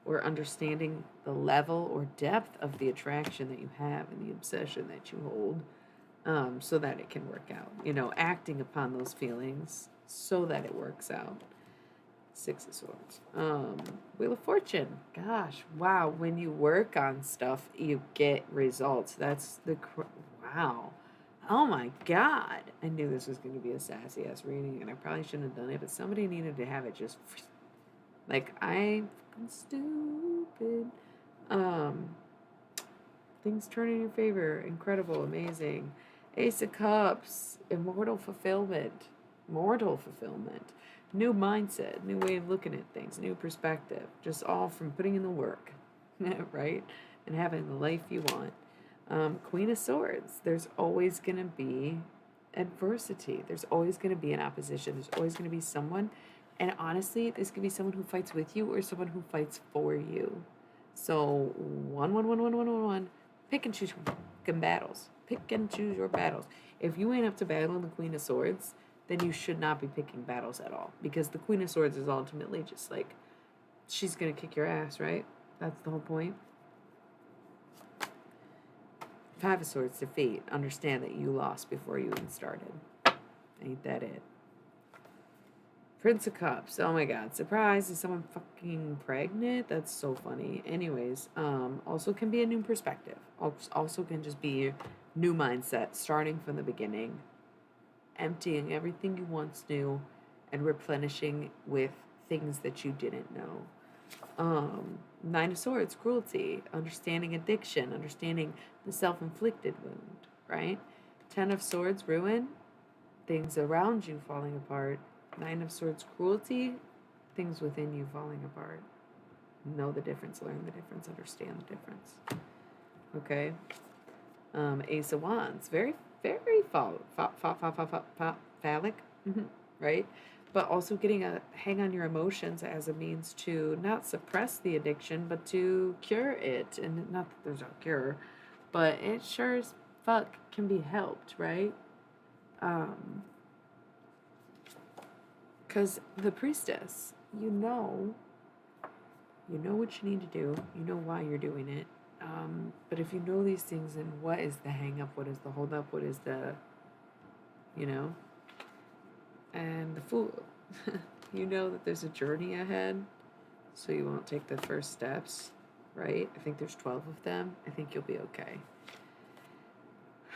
or understanding the level or depth of the attraction that you have and the obsession that you hold, so that it can work out. Acting upon those feelings so that it works out. Six of Swords. Wheel of Fortune. Gosh, wow. When you work on stuff, you get results. That's wow. Oh my God. I knew this was going to be a sassy ass reading, and I probably shouldn't have done it, but somebody needed to have it just like, I'm stupid. Things turn in your favor. Incredible, amazing. Ace of Cups. Immortal fulfillment. Mortal fulfillment. New mindset, new way of looking at things, new perspective. Just all from putting in the work, right? And having the life you want. Queen of Swords. There's always going to be adversity. There's always going to be an opposition. There's always going to be someone. And honestly, this could be someone who fights with you or someone who fights for you. So, one. Pick and choose your fucking battles. Pick and choose your battles. If you ain't up to battle the Queen of Swords, then you should not be picking battles at all. Because the Queen of Swords is ultimately just like, she's going to kick your ass, right? That's the whole point. Five of Swords, defeat. Understand that you lost before you even started. Ain't that it? Prince of Cups. Oh my god. Surprise. Is someone fucking pregnant? That's so funny. Anyways, also can be a new perspective. Also can just be a new mindset, starting from the beginning, emptying everything you once knew and replenishing with things that you didn't know. Nine of Swords, cruelty, understanding addiction, understanding the self-inflicted wound, right? Ten of Swords, ruin, things around you falling apart. Nine of Swords, cruelty, things within you falling apart. Know the difference, learn the difference, understand the difference. Okay. Ace of Wands, very, very phallic, right? But also getting a hang on your emotions as a means to not suppress the addiction, but to cure it. And not that there's a cure, but it sure as fuck can be helped, right? Because the Priestess, you know what you need to do. You know why you're doing it. But if you know these things, then what is the hang up? What is the hold up? What is the, you know? And the Fool. You know that there's a journey ahead, so you won't take the first steps, right? I think there's 12 of them. I think you'll be okay. Oh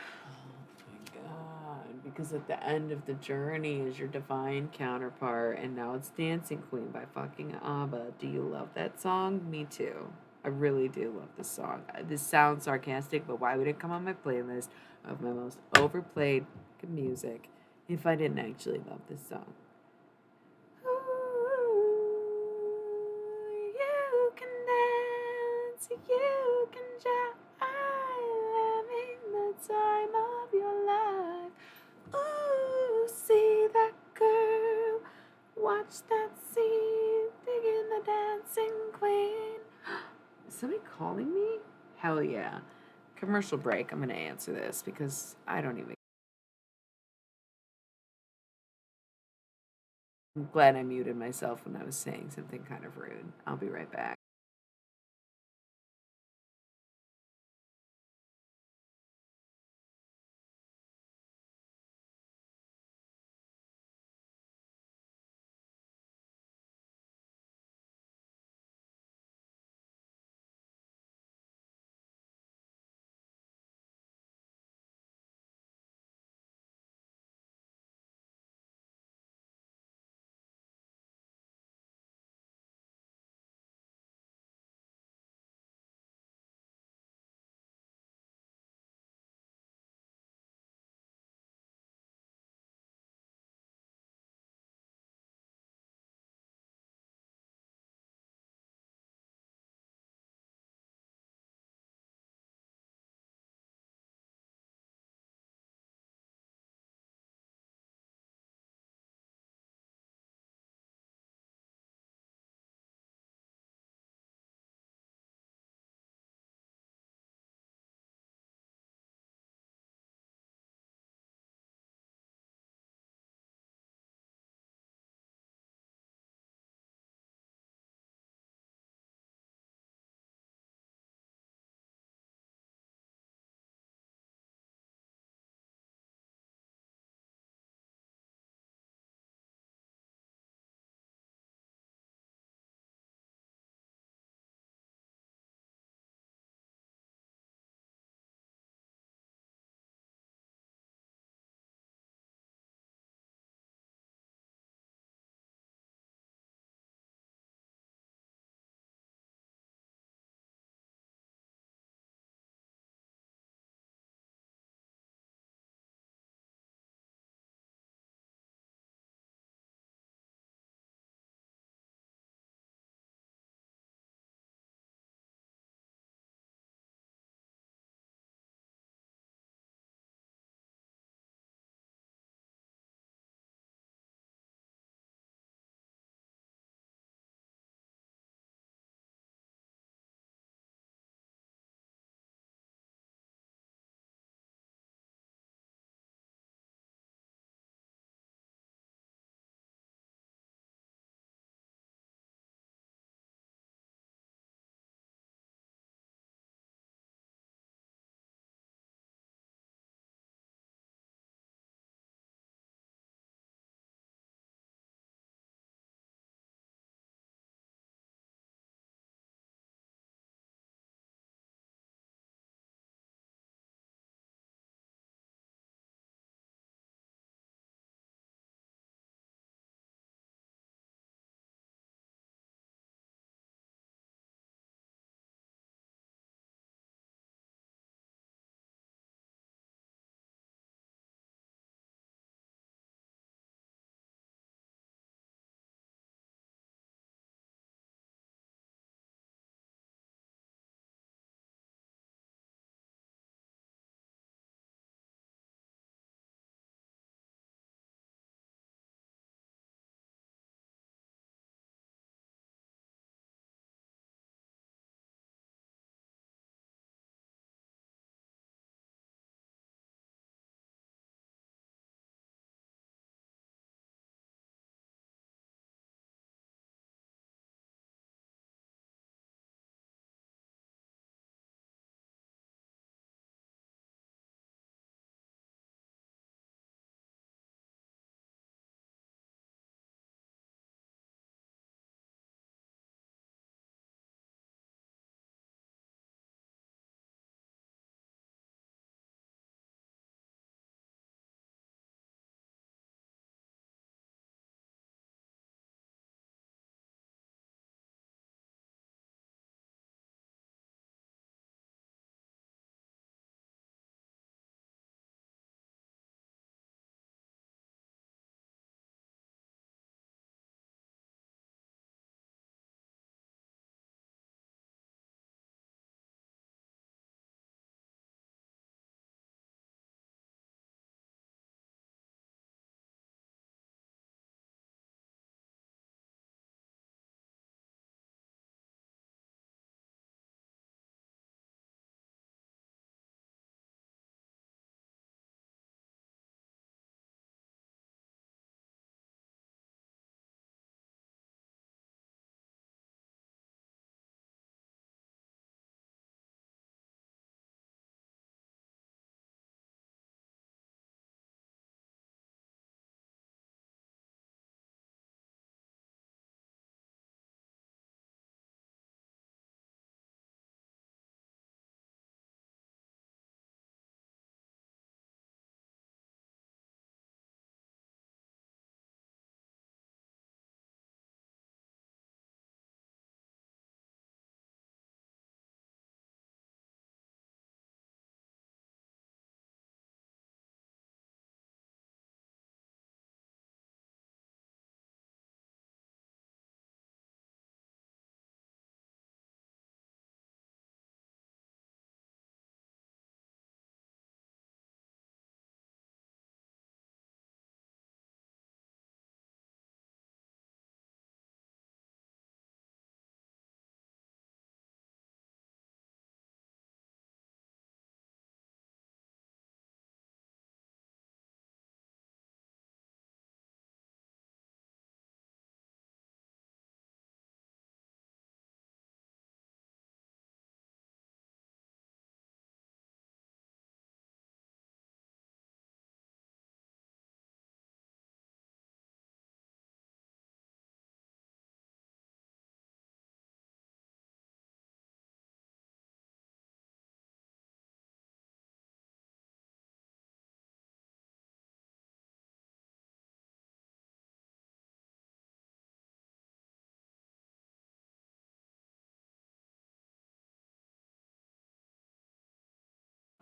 my god. Because at the end of the journey is your divine counterpart, and now it's Dancing Queen by fucking ABBA. Do you love that song? Me too. I really do love this song. This sounds sarcastic, but why would it come on my playlist of my most overplayed music if I didn't actually love this song? You can dance, you can jive, having the time of your life. Ooh, see that girl, watch that scene, digging the dancing queen. Is somebody calling me? Hell yeah. Commercial break. I'm going to answer this because I don't even. I'm glad I muted myself when I was saying something kind of rude. I'll be right back.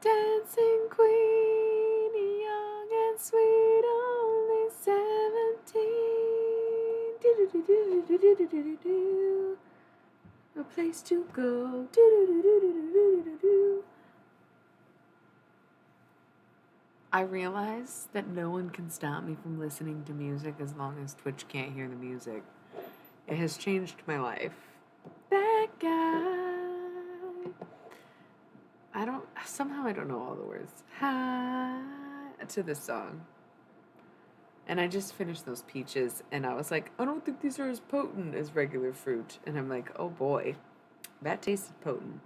dancing queen, young and sweet, only 17. Do-do-do-do-do-do-do-do-do. A place to go. Do-do-do-do-do-do-do-do. I realize that no one can stop me from listening to music as long as Twitch can't hear the music. It has changed my life. That guy. I don't know all the words. Hi to this song. And I just finished those peaches and I was like, I don't think these are as potent as regular fruit. And I'm like, oh boy, that tasted potent.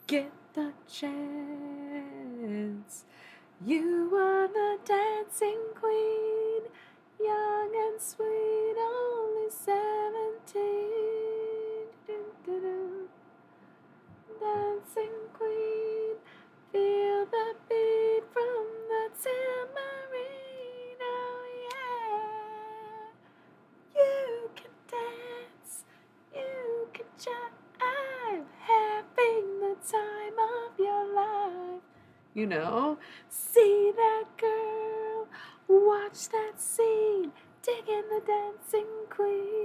Get the chance. You are the dancing queen, young and sweet, only 17. Do-do-do. Dancing queen, feel the beat from the tambourine, oh yeah. You can dance, you can jive, having the time of your life. You know, see that girl, watch that scene, digging the dancing queen.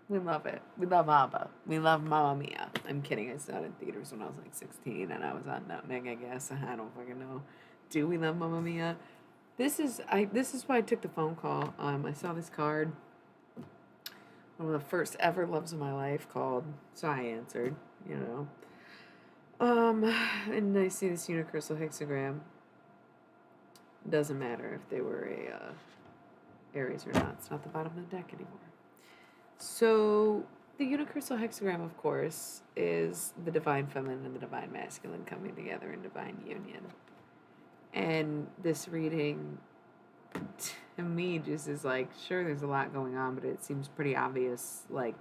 We love it. We love ABBA. We love Mamma Mia. I'm kidding. I saw it in theaters when I was like 16 and I was on Nutmeg, I guess. I don't fucking know. Do we love Mamma Mia? This is why I took the phone call. I saw this card. One of the first ever loves of my life called. So I answered, you know. And I see this universal hexagram. Doesn't matter if they were a Aries or not. It's not the bottom of the deck anymore. So the universal hexagram, of course, is the divine feminine and the divine masculine coming together in divine union. And this reading, to me, just is like, sure, there's a lot going on, but it seems pretty obvious, like,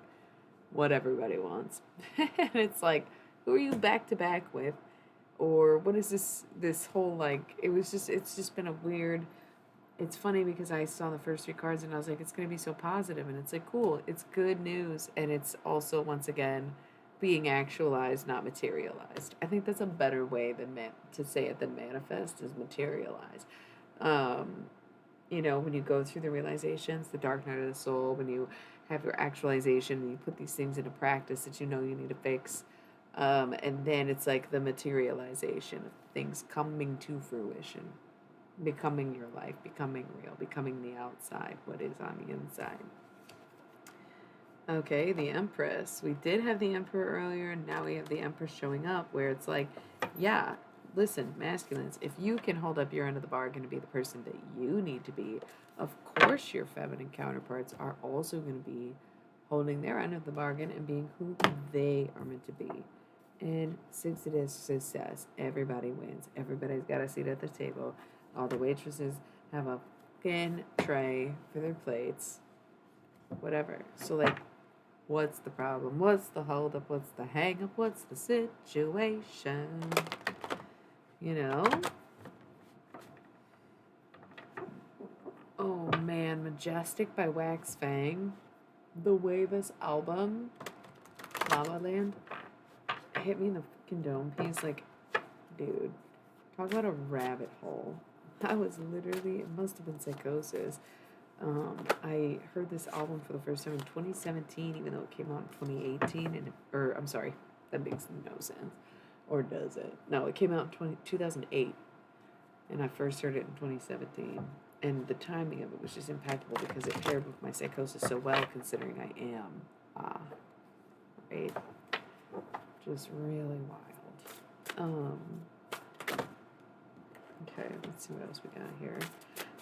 what everybody wants. And it's like, who are you back to back with? Or what is this whole, like, it's just been a weird, it's funny because I saw the first 3 cards and I was like, it's going to be so positive. And it's like, cool, it's good news. And it's also, once again, being actualized, not materialized. I think that's a better way to say it than manifest, is materialize. You know, when you go through the realizations, the dark night of the soul, when you have your actualization and you put these things into practice that you know you need to fix. And then it's like the materialization of things coming to fruition, becoming your life, becoming real, becoming the outside, what is on the inside. Okay, the Empress. We did have the Emperor earlier, and now we have the Empress showing up, where it's like, yeah, listen, masculines, if you can hold up your end of the bargain to be the person that you need to be, of course your feminine counterparts are also going to be holding their end of the bargain and being who they are meant to be. And since it is success, everybody wins. Everybody's got a seat at the table. All the waitresses have a fucking tray for their plates. Whatever. So, like, what's the problem? What's the holdup? What's the hang up? What's the situation? You know? Oh man, Majestic by Wax Fang. The way this album, La La Land, hit me in the fucking dome piece. Like, dude, talk about a rabbit hole. I was literally, it must have been psychosis. I heard this album for the first time in 2017, even though it came out in 2018, I'm sorry, that makes no sense. Or does it? No, it came out in 2008, and I first heard it in 2017. And the timing of it was just impeccable because it paired with my psychosis so well, considering I am, right? Just really wild. Okay, let's see what else we got here.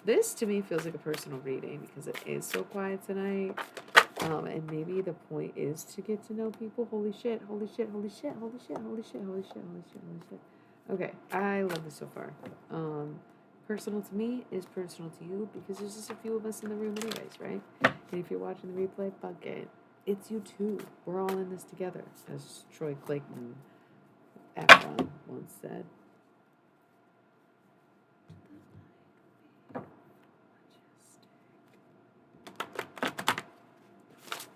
This, to me, feels like a personal reading because it is so quiet tonight. And maybe the point is to get to know people. Holy shit, holy shit, holy shit, holy shit, holy shit, holy shit, holy shit, holy shit. Okay, I love this so far. Personal to me is personal to you because there's just a few of us in the room anyways, right? And if you're watching the replay, fuck it. It's you too. We're all in this together, as Troy Clayton Efron once said.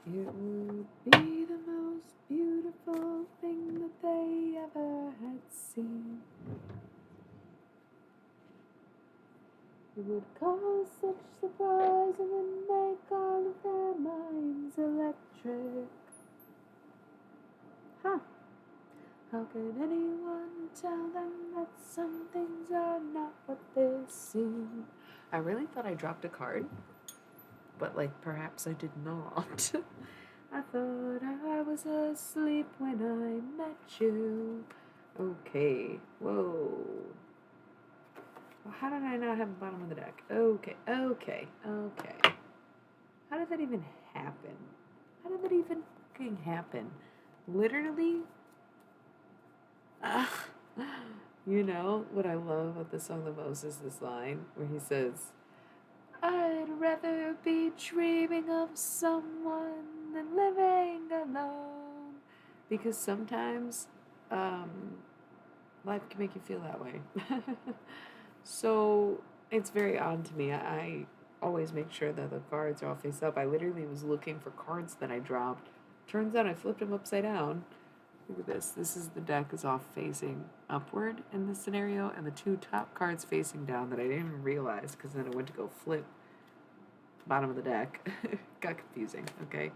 It would be the most beautiful thing that they ever had seen. would cause such surprise and then make all of their minds electric. Huh. How could anyone tell them that some things are not what they seem? I really thought I dropped a card, but like perhaps I did not. I thought I was asleep when I met you. Okay, whoa. Well, how did I not have the bottom of the deck? Okay. How did that even happen? How did that even fucking happen? Literally, you know what I love about the song the most is this line where he says, I'd rather be dreaming of someone than living alone. Because sometimes life can make you feel that way. So it's very odd to me. I always make sure that the cards are all face up. I literally was looking for cards that I dropped. Turns out I flipped them upside down. Look at this. This is the deck is off facing upward in this scenario, and the two top cards facing down that I didn't even realize because then I went to go flip bottom of the deck. Got confusing, okay?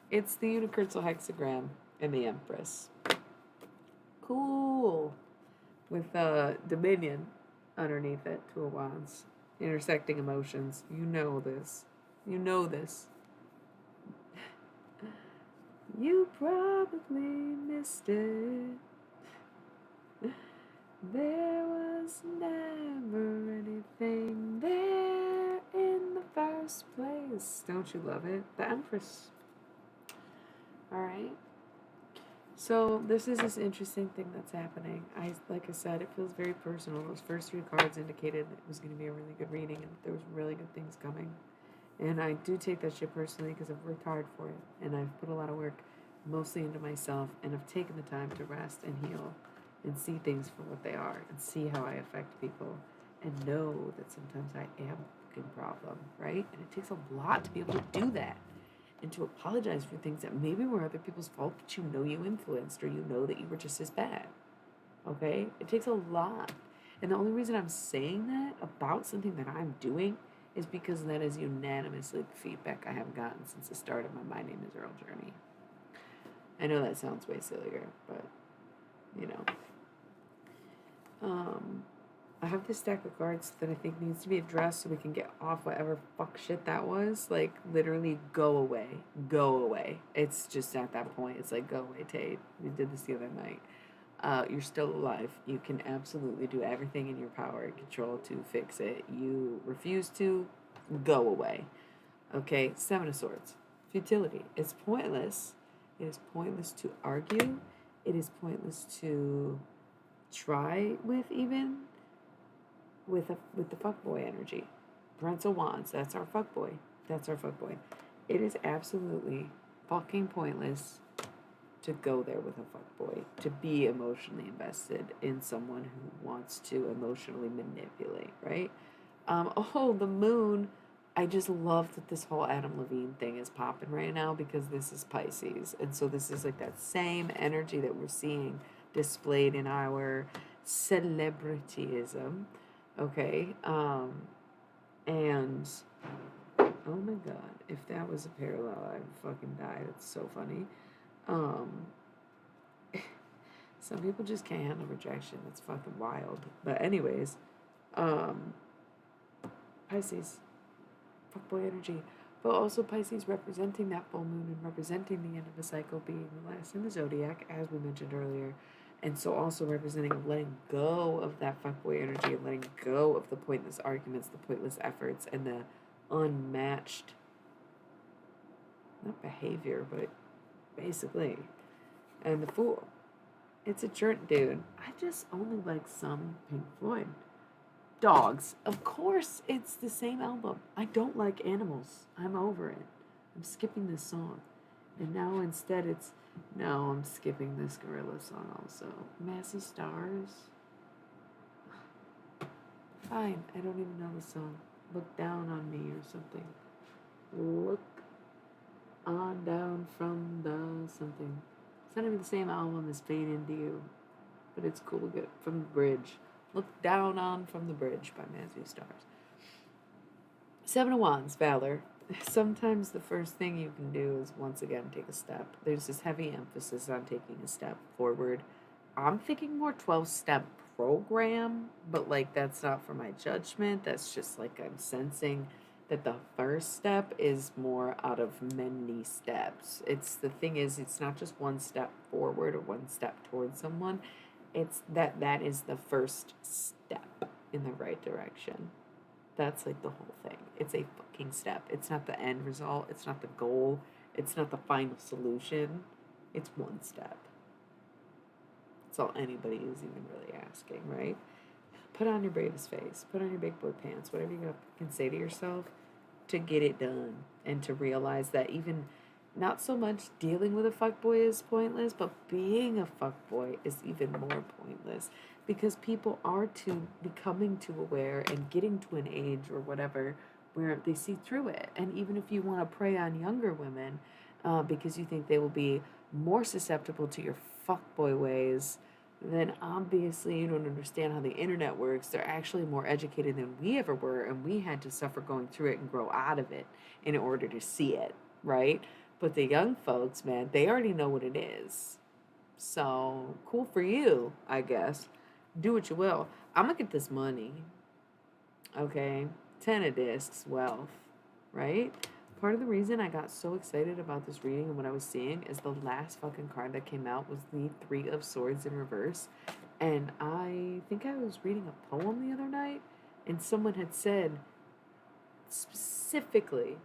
It's the Unicursal Hexagram and the Empress. Cool. With Dominion underneath it, Two of Wands. Intersecting emotions. You know this. You know this. You probably missed it. There was never anything there in the first place. Don't you love it? The Empress. Alright. So this is this interesting thing that's happening. Like I said, it feels very personal. Those first three cards indicated it was going to be a really good reading and there was really good things coming. And I do take that shit personally because I've worked hard for it. And I've put a lot of work mostly into myself. And I've taken the time to rest and heal and see things for what they are. And see how I affect people. And know that sometimes I am a fucking problem, right? And it takes a lot to be able to do that. And to apologize for things that maybe were other people's fault, but you know you influenced. Or you know that you were just as bad. Okay? It takes a lot. And the only reason I'm saying that about something that I'm doing is because that is unanimously the feedback I have gotten since the start of my Name is Earl journey. I know that sounds way sillier, but, you know. I have this stack of cards that I think needs to be addressed so we can get off whatever fuck shit that was. Like, literally, go away. Go away. It's just at that point, it's like, go away, Tate. We did this the other night. You're still alive. You can absolutely do everything in your power and control to fix it. You refuse to, go away. Okay, Seven of Swords. Futility. It's pointless. It is pointless to argue. It is pointless to try with even with the fuckboy energy. Prince of Wands. That's our fuckboy. That's our fuckboy. It is absolutely fucking pointless to go there with a fuckboy, to be emotionally invested in someone who wants to emotionally manipulate, right? The moon. I just love that this whole Adam Levine thing is popping right now because this is Pisces. And so this is like that same energy that we're seeing displayed in our celebrityism. Okay? And oh my god, if that was a parallel, I'd fucking die. It's so funny. Some people just can't handle rejection. It's fucking wild. But anyways, Pisces, fuckboy energy, but also Pisces representing that full moon and representing the end of a cycle, being the last in the zodiac, as we mentioned earlier, and so also representing letting go of that fuckboy energy and letting go of the pointless arguments, the pointless efforts, and the unmatched, not behavior, but basically, and the Fool. It's a jerk, dude. I just only like some Pink Floyd. Dogs. Of course, it's the same album. I don't like animals. I'm over it. I'm skipping this song. And now instead it's, no, I'm skipping this gorilla song also. Massey Stars. Fine, I don't even know the song. Look down on me or something. Look on down from the something. It's not even the same album as Fade Into You, but it's cool to get from the bridge. Look down on from the bridge by Massey Stars. Seven of Wands, Valor. Sometimes the first thing you can do is once again take a step. There's this heavy emphasis on taking a step forward. I'm thinking more 12-step program, but like that's not for my judgment. That's just like I'm sensing that the first step is more out of many steps. It's the thing is it's not just one step forward or one step towards someone. It's that is the first step in the right direction. That's like the whole thing. It's a fucking step. It's not the end result. It's not the goal. It's not the final solution. It's one step. That's all anybody is even really asking, right? Put on your bravest face. Put on your big boy pants. Whatever you can say to yourself to get it done and to realize that even not so much dealing with a fuckboy is pointless, but being a fuckboy is even more pointless because people are becoming too aware and getting to an age or whatever where they see through it. And even if you want to prey on younger women because you think they will be more susceptible to your fuckboy ways, then obviously you don't understand how the internet works. They're actually more educated than we ever were, and we had to suffer going through it and grow out of it in order to see it, right? But the young folks, man, they already know what it is. So cool for you, I guess. Do what you will. I'm gonna get this money. Okay. 10 of discs, wealth, right? Part of the reason I got so excited about this reading and what I was seeing is the last fucking card that came out was the 3 of Swords in reverse. And I think I was reading a poem the other night, and someone had said specifically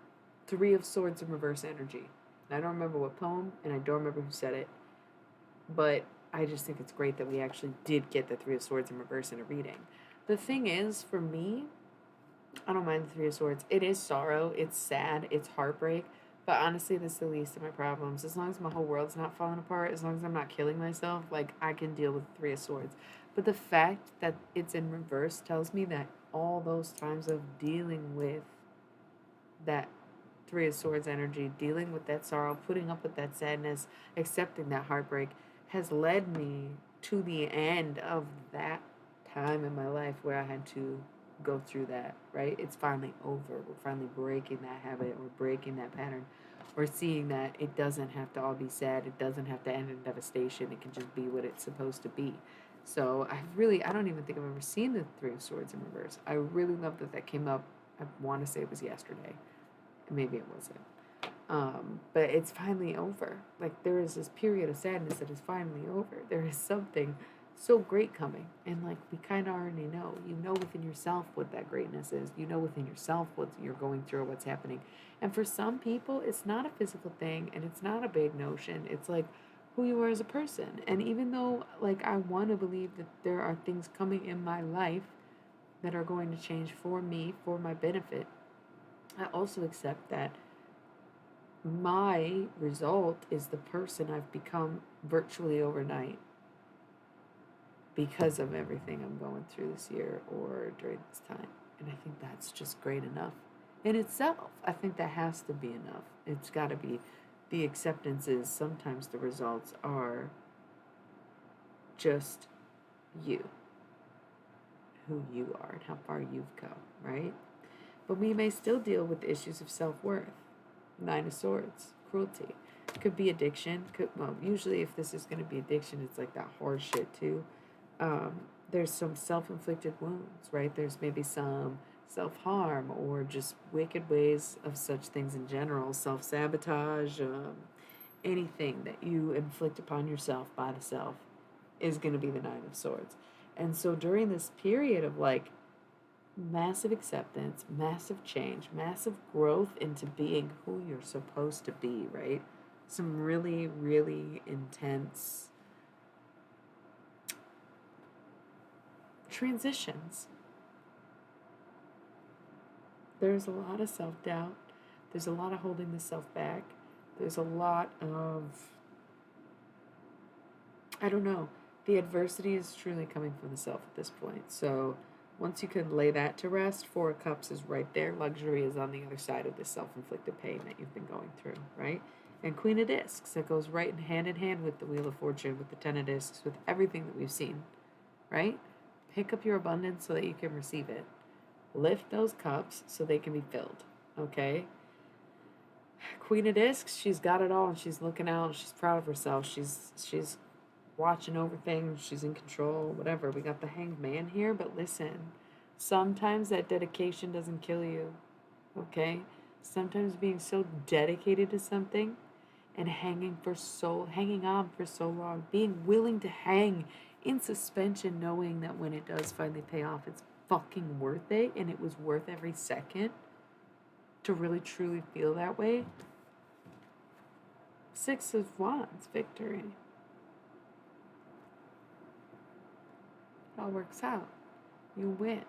3 of Swords in reverse energy. I don't remember what poem, and I don't remember who said it, but I just think it's great that we actually did get the 3 of Swords in reverse in a reading. The thing is, for me, I don't mind the 3 of Swords. It is sorrow, it's sad, it's heartbreak, but honestly, that's the least of my problems. As long as my whole world's not falling apart, as long as I'm not killing myself, like, I can deal with the 3 of Swords. But the fact that it's in reverse tells me that all those times of dealing with that 3 of Swords energy, dealing with that sorrow, putting up with that sadness, accepting that heartbreak has led me to the end of that time in my life where I had to go through that, right? It's finally over. We're finally breaking that habit. We're breaking that pattern. We're seeing that it doesn't have to all be sad. It doesn't have to end in devastation. It can just be what it's supposed to be. So I don't even think I've ever seen the 3 of Swords in reverse. I really love that that came up. I want to say it was yesterday. Maybe it wasn't. But it's finally over. Like, there is this period of sadness that is finally over. There is something so great coming. And, like, we kind of already know. You know within yourself what that greatness is. You know within yourself what you're going through or what's happening. And for some people, it's not a physical thing and it's not a big notion. It's, like, who you are as a person. And even though, like, I want to believe that there are things coming in my life that are going to change for me, for my benefit, I also accept that my result is the person I've become virtually overnight because of everything I'm going through this year or during this time. And I think that's just great enough in itself. I think that has to be enough. It's got to be. The acceptance is sometimes the results are just you, who you are, and how far you've come, right? But we may still deal with issues of self-worth. 9 of Swords, cruelty. Could be addiction. Usually if this is going to be addiction, it's like that hard shit too. There's some self-inflicted wounds, right? There's maybe some self-harm or just wicked ways of such things in general. Self-sabotage, anything that you inflict upon yourself by the self is going to be the 9 of Swords. And so during this period of like massive acceptance, massive change, massive growth into being who you're supposed to be, right? Some really, really intense transitions. There's a lot of self-doubt. There's a lot of holding the self back. There's a lot of, I don't know, the adversity is truly coming from the self at this point. So once you can lay that to rest, 4 of Cups is right there. Luxury is on the other side of this self-inflicted pain that you've been going through, right? And Queen of Discs, that goes right in hand with the Wheel of Fortune, with the 10 of Discs, with everything that we've seen, right? Pick up your abundance so that you can receive it. lift those cups so they can be filled. Okay? Queen of Discs, she's got it all and she's looking out, she's proud of herself. She's watching over things, she's in control, whatever. We got the Hanged Man here, but listen, sometimes that dedication doesn't kill you. Okay? Sometimes being so dedicated to something and hanging on for so long, being willing to hang in suspension, knowing that when it does finally pay off, it's fucking worth it, and it was worth every second to really truly feel that way. Six of Wands, victory. It all works out. You win.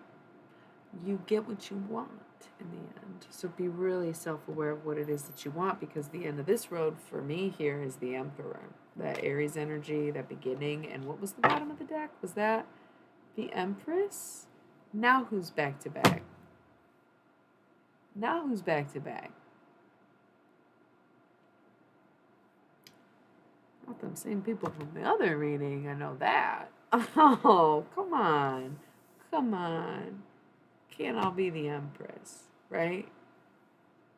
You get what you want in the end. So be really self-aware of what it is that you want, because the end of this road for me here is the Emperor. That Aries energy, that beginning. And what was the bottom of the deck? Was that the Empress? Now who's back to back? Now who's back to back? Not them same people from the other reading, I know that. Oh, come on. Come on. Can't all be the Empress, right?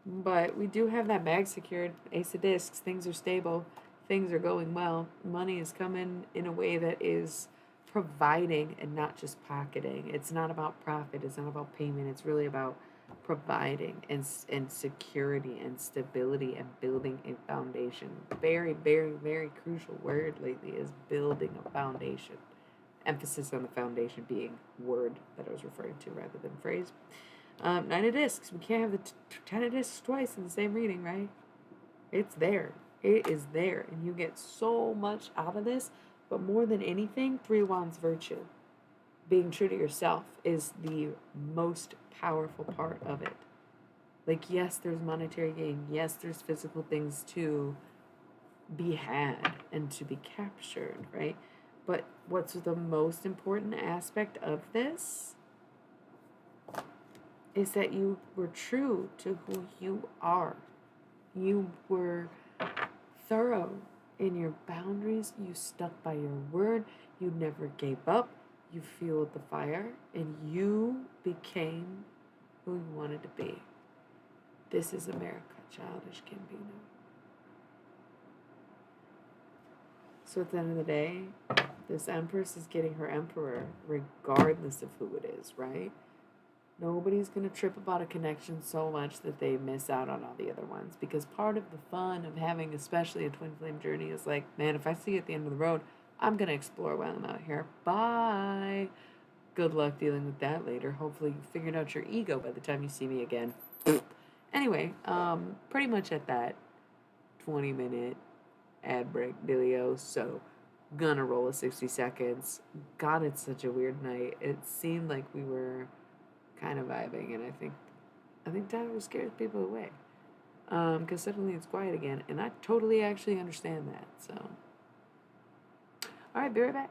But we do have that bag secured. Ace of Discs, things are stable, things are going well. Money is coming in a way that is providing and not just pocketing. It's not about profit, it's not about payment, it's really about providing and security and stability and building a foundation. Very, very, very crucial word lately is building a foundation. Emphasis on the foundation being word that I was referring to rather than phrase. Nine of Discs. We can't have the Ten of Discs twice in the same reading, right? It's there. It is there. And you get so much out of this. But more than anything, Three of Wands virtue. Being true to yourself is the most powerful part of it. Like, yes, there's monetary gain. Yes, there's physical things to be had and to be captured, right? But what's the most important aspect of this is that you were true to who you are. You were thorough in your boundaries. You stuck by your word. You never gave up. You fueled the fire, and you became who you wanted to be. This is America, Childish Gambino. So at the end of the day, this Empress is getting her Emperor regardless of who it is, right? Nobody's going to trip about a connection so much that they miss out on all the other ones. Because part of the fun of having, especially a twin flame journey, is like, man, if I see you at the end of the road, I'm going to explore while I'm out here. Bye. Good luck dealing with that later. Hopefully you figured out your ego by the time you see me again. Anyway, pretty much at that 20-minute ad break dealio. So, gonna roll a 60 seconds. God, it's such a weird night. It seemed like we were kind of vibing, and I think Tyler scares people away. Because suddenly it's quiet again, and I totally actually understand that. So, all right, be right back.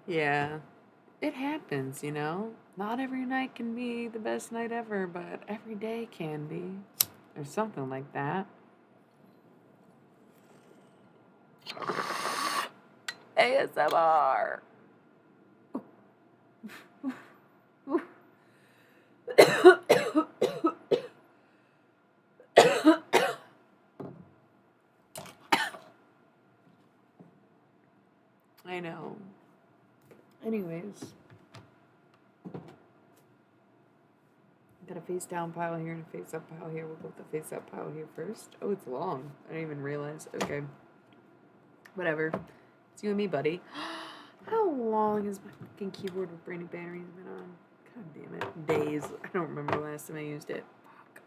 Yeah. It happens, you know? Not every night can be the best night ever, but every day can be. Or something like that. ASMR. I know. Anyways, got a face down pile here and a face up pile here. We'll go with the face up pile here first. Oh, it's long. I didn't even realize. Okay. Whatever. It's you and me, buddy. How long has my fucking keyboard with brand new batteries been on? God damn it. Days. I don't remember the last time I used it. Fuck.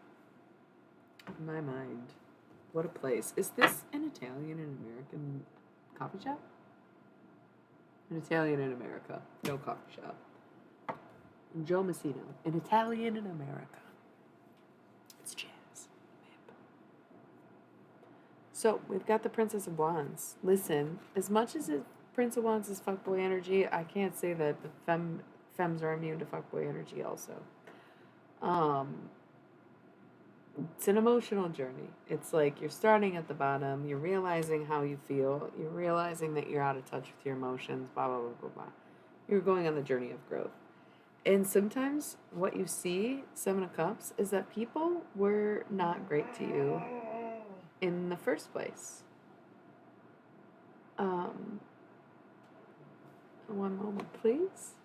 My mind. What a place. Is this an Italian and American coffee shop? An Italian in America. No coffee shop. Joe Messino. An Italian in America. It's jazz. So, we've got the Princess of Wands. Listen, as much as Prince of Wands is fuckboy energy, I can't say that the femmes are immune to fuckboy energy also. Um, it's an emotional journey. It's like you're starting at the bottom, you're realizing how you feel, you're realizing that you're out of touch with your emotions, blah, blah, blah, blah, blah. You're going on the journey of growth. And sometimes what you see, Seven of Cups, is that people were not great to you in the first place. Um, One moment, please.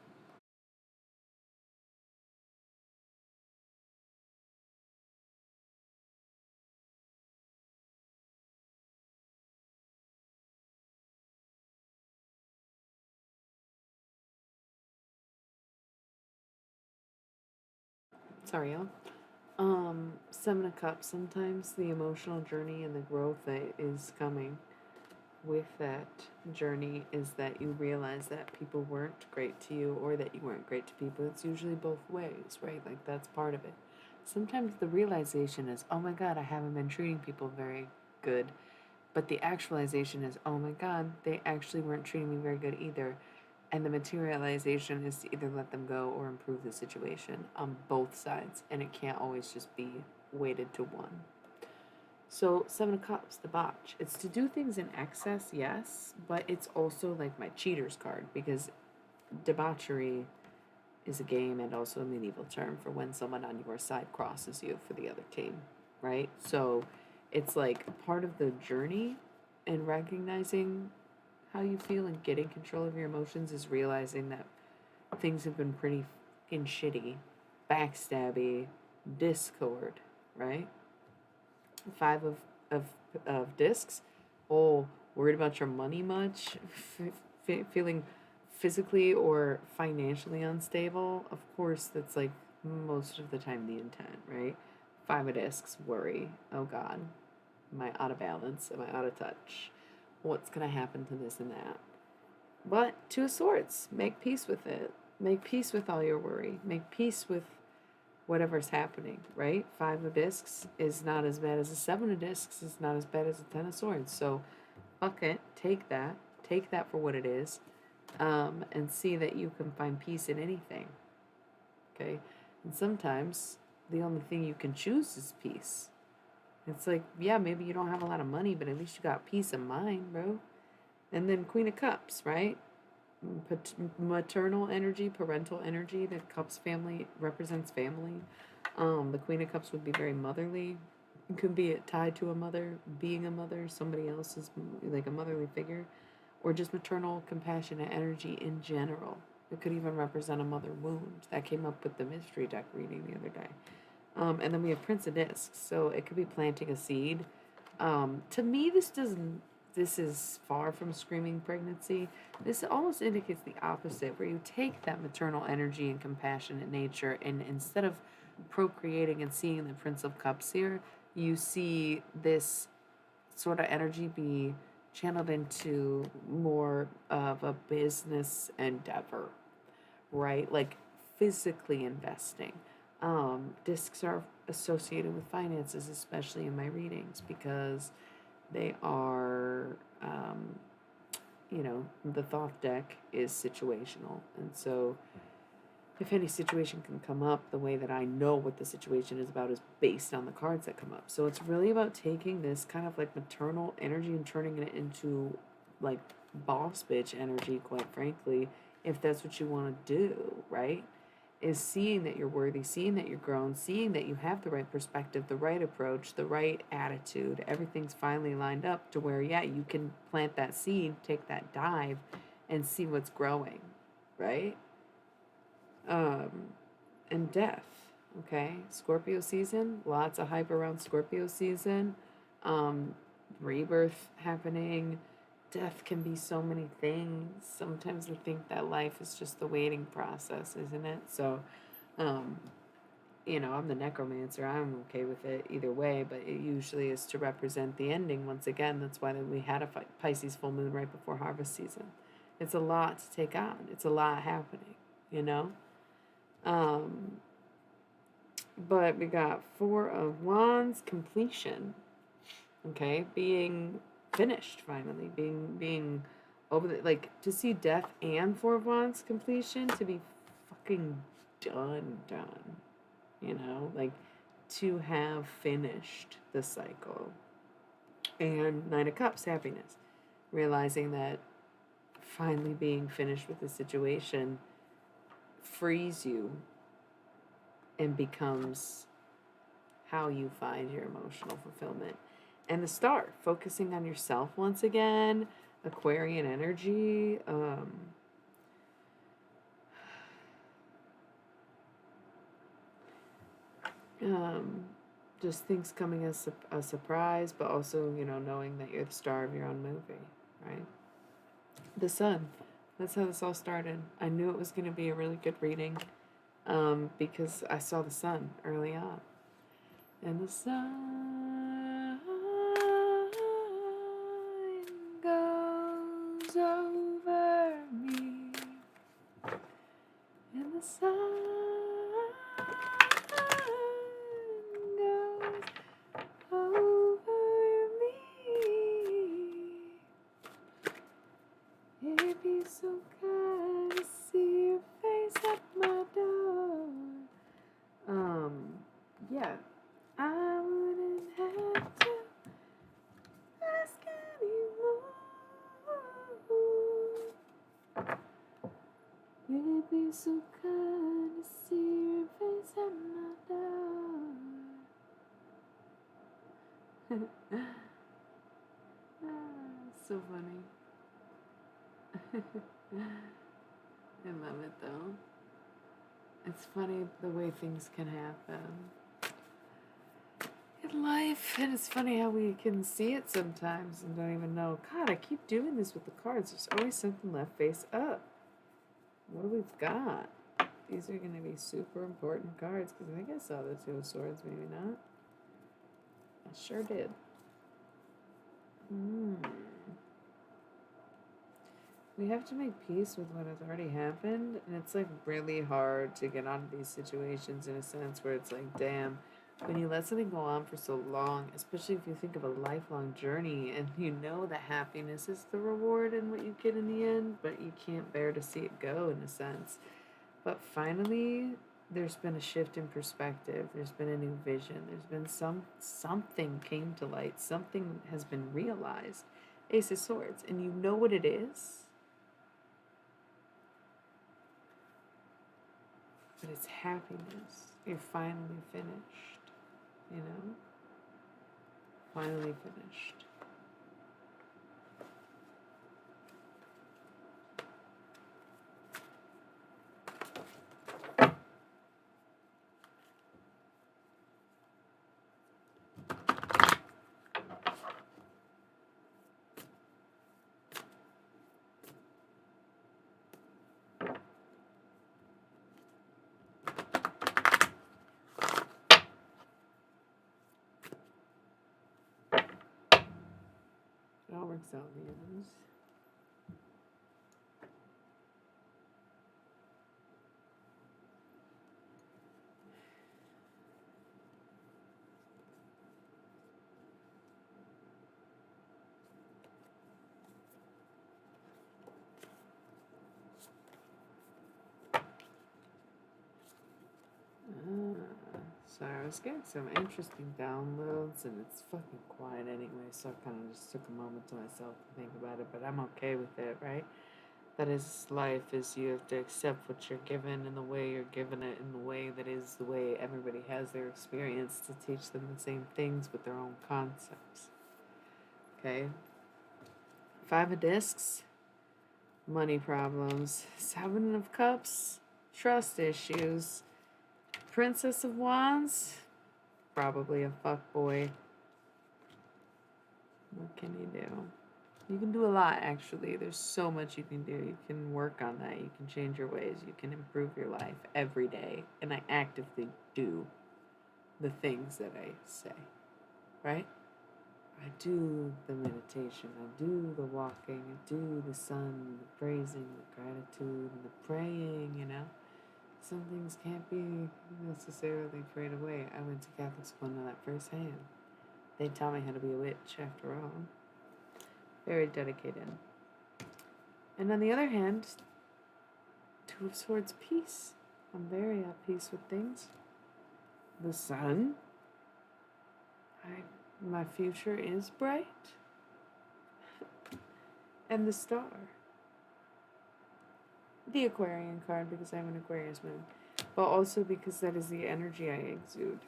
Sorry, y'all. Seven of Cups. Sometimes the emotional journey and the growth that is coming with that journey is that you realize that people weren't great to you or that you weren't great to people. It's usually both ways, right? Like that's part of it. Sometimes the realization is, oh my God, I haven't been treating people very good. But the actualization is, oh my God, they actually weren't treating me very good either. And the materialization is to either let them go or improve the situation on both sides. And it can't always just be weighted to one. So, Seven of Cups, the botch. It's to do things in excess, yes, but it's also like my cheater's card because debauchery is a game and also a medieval term for when someone on your side crosses you for the other team, right? So, it's like part of the journey and recognizing how you feel and getting control of your emotions is realizing that things have been pretty fucking shitty, backstabby, discord, right? Five of of discs. Oh, worried about your money much? Feeling physically or financially unstable? Of course, that's like most of the time the intent, right? Five of discs, worry. Oh God, am I out of balance? Am I out of touch? What's gonna happen to this and that? But Two of Swords, make peace with it. Make peace with all your worry. Make peace with whatever's happening, right? Five of discs is not as bad as a seven of discs. It's not as bad as a ten of swords. So, fuck it. Take that. Take that for what it is, and see that you can find peace in anything. Okay, and sometimes the only thing you can choose is peace. It's like, yeah, maybe you don't have a lot of money, but at least you got peace of mind, bro. And then Queen of Cups, right? Maternal energy, parental energy. The Cups family represents family. The Queen of Cups would be very motherly. It could be tied to a mother, being a mother, somebody else's, like a motherly figure, or just maternal, compassionate energy in general. It could even represent a mother wound. That came up with the mystery deck reading the other day. And then we have Prince of Discs, so it could be planting a seed. To me, this doesn't. This is far from screaming pregnancy. This almost indicates the opposite, where you take that maternal energy and compassionate nature, and instead of procreating and seeing the Prince of Cups here, you see this sort of energy be channeled into more of a business endeavor, right? Like physically investing. Discs are associated with finances, especially in my readings, because they are the Thoth deck is situational. And so if any situation can come up, the way that I know what the situation is about is based on the cards that come up. So it's really about taking this kind of like maternal energy and turning it into like boss bitch energy, quite frankly, if that's what you want to do, right? Is seeing that you're worthy, seeing that you're grown, seeing that you have the right perspective, the right approach, the right attitude. Everything's finally lined up to where, yeah, you can plant that seed, take that dive, and see what's growing, right? Um, and death. Okay, Scorpio season, lots of hype around Scorpio season. Um, Rebirth happening. Death can be so many things. Sometimes we think that life is just the waiting process, isn't it? So, um, I'm the necromancer. I'm okay with it either way, but it usually is to represent the ending. Once again, that's why we had a Pisces full moon right before harvest season. It's a lot to take on. It's a lot happening, you know? Um, but we got Four of Wands, completion. Okay, being finished finally, being over the, like, to see Death and Four of Wands completion, to be fucking done. Like to have finished the cycle. And Nine of Cups, happiness, realizing that finally being finished with the situation frees you and becomes how you find your emotional fulfillment. And the Star, focusing on yourself once again, Aquarian energy. Just things coming as a surprise, but also, knowing that you're the star of your own movie, right? The Sun. That's how this all started. I knew it was going to be a really good reading because I saw the sun early on. And the sun goes over me. And the sun goes over me. It'd be so good to see your face at my door. Yeah. I wouldn't have to ask anymore. It'd be so good to see your face at my door. So funny. I love it though. It's funny the way things can happen in life, and it's funny how we can see it sometimes and don't even know. God, I keep doing this with the cards. There's always something left face up. What do we've got? These are going to be super important cards because I think I saw the Two of Swords, maybe not. I sure did. We have to make peace with what has already happened, and it's like really hard to get out of these situations in a sense where it's like, damn, when you let something go on for so long, especially if you think of a lifelong journey and you know that happiness is the reward and what you get in the end, but you can't bear to see it go in a sense. But finally, there's been a shift in perspective. There's been a new vision. There's been something came to light. Something has been realized. Ace of Swords, and you know what it is. But it's happiness. You're finally finished. Finally finished. It all works out in the end. Sorry, I was getting some interesting downloads, and it's fucking quiet anyway, so I kind of just took a moment to myself to think about it, but I'm okay with it, right? That is life, is you have to accept what you're given and the way you're given it, in the way that is the way everybody has their experience, to teach them the same things with their own concepts. Okay? Five of Discs, money problems. Seven of Cups, trust issues. Princess of Wands, probably a fuckboy. What can you do? You can do a lot, actually. There's so much you can do. You can work on that. You can change your ways. You can improve your life every day. And I actively do the things that I say, right? I do the meditation. I do the walking. I do the sun, the praising, the gratitude, and the praying, you know? Some things can't be necessarily prayed away. I went to Catholic school and know that firsthand. They taught me how to be a witch, after all. Very dedicated. And on the other hand, Two of Swords, peace. I'm very at peace with things. The sun. My future is bright. And the star. The Aquarian card, because I have an Aquarius moon. But also because that is the energy I exude.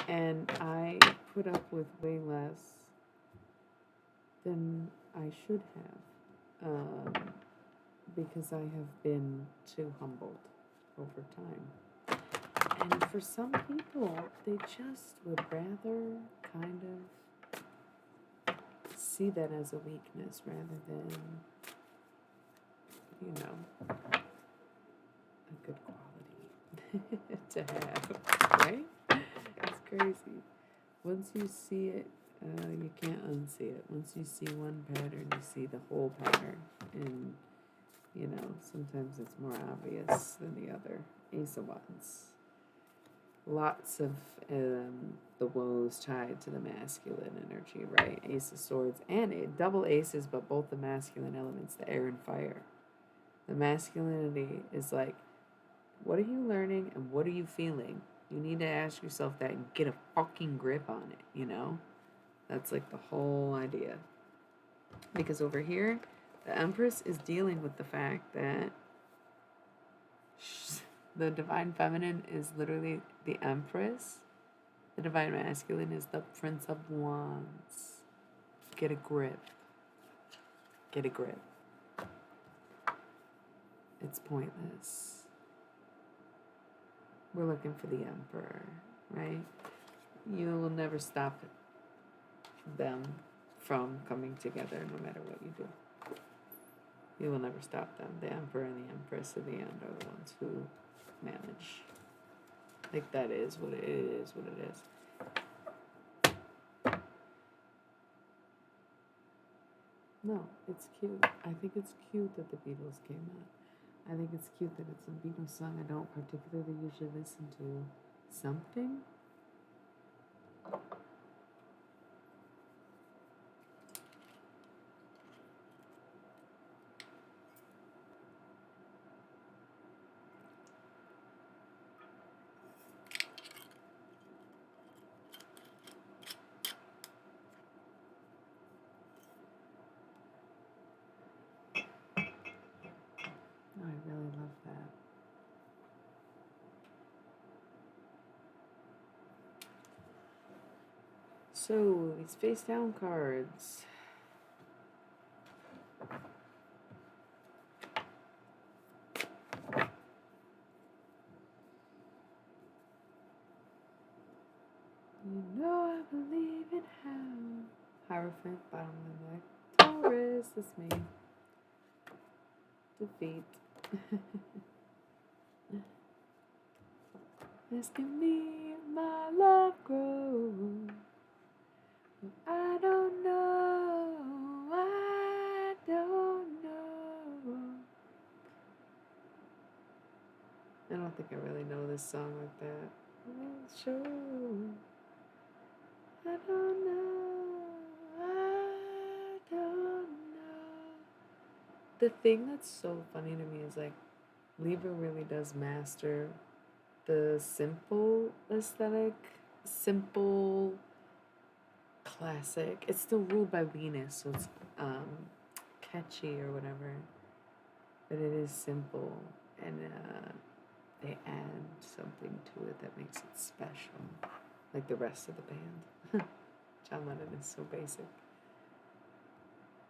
And I put up with way less than I should have. Because I have been too humbled over time. And for some people, they just would rather kind of see that as a weakness rather than, you know, a good quality to have, right? It's crazy. Once you see it, you can't unsee it. Once you see one pattern, you see the whole pattern. And, you know, sometimes it's more obvious than the other. Ace of Wands. Lots of the woes tied to the masculine energy, right? Ace of Swords and double aces, but both the masculine elements, the air and fire. The masculinity is like, what are you learning and what are you feeling? You need to ask yourself that and get a fucking grip on it, you know? That's like the whole idea. Because over here, the Empress is dealing with the fact that the Divine Feminine is literally the Empress. The Divine Masculine is the Prince of Wands. Get a grip. Get a grip. It's pointless. We're looking for the Emperor, right? You will never stop them from coming together no matter what you do. You will never stop them. The Emperor and the Empress at the end are the ones who manage. Like, that is what it is, what it is. No, it's cute. I think it's cute that the Beatles came out. I think it's cute that it's a Beatles song I don't particularly usually listen to. Something? Oh, I really love that. So, these face down cards. You know I believe in how. Hierophant, bottom of the neck. Taurus, that's me. Defeat. Asking me if my love grows. I don't know. I don't know. I don't think I really know this song like that. Sure. I don't know. I don't know. The thing that's so funny to me is, like, Libra really does master the simple aesthetic simple, classic. It's still ruled by Venus, so it's catchy or whatever. But it is simple, and they add something to it that makes it special, like the rest of the band. John Lennon is so basic.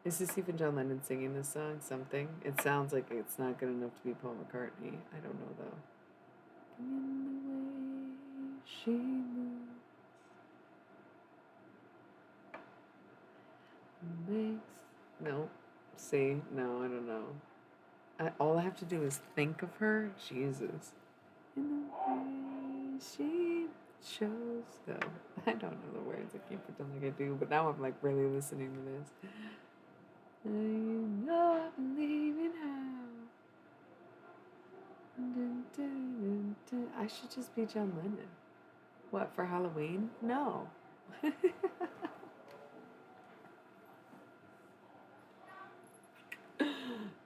Is this even John Lennon singing this song? Something. It sounds like it's not good enough to be Paul McCartney. I don't know though. In the way she moves, makes no. See, no, I don't know. All I have to do is think of her. Jesus. In the way she shows. No, I don't know the words. I can't pretend like I do. But now I'm like really listening to this. You know I believe in how. Dun, dun, dun, dun. I should just be John Lennon. What, for Halloween? No.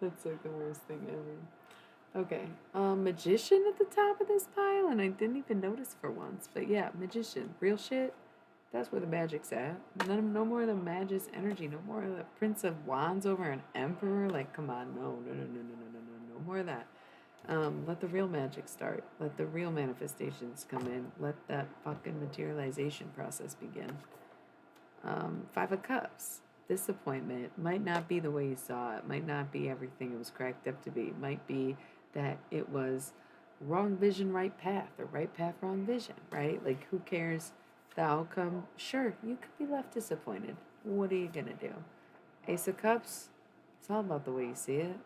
That's like the worst thing ever. Okay. Magician at the top of this pile, and I didn't even notice for once. But yeah, magician. Real shit. That's where the magic's at. No more of the magic's energy. No more of the Prince of Wands over an emperor. Like, come on, no more of that. Let the real magic start. Let the real manifestations come in. Let that fucking materialization process begin. Five of Cups. Disappointment might not be the way you saw it. Might not be everything it was cracked up to be. Might be that it was wrong vision, right path, or right path, wrong vision, right? Like, who cares the outcome? Sure, you could be left disappointed. What are you gonna do? Ace of Cups. It's all about the way you see it.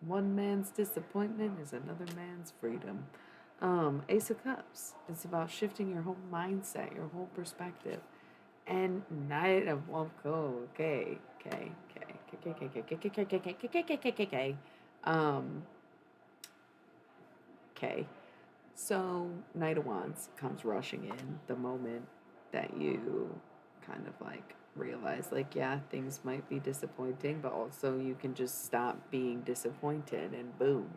One man's disappointment is another man's freedom. Ace of Cups. It's about shifting your whole mindset, your whole perspective. And Knight of Wands. Okay. Okay. So Knight of Wands comes rushing in the moment that you kind of like realize, like, yeah, things might be disappointing, but also you can just stop being disappointed, and boom,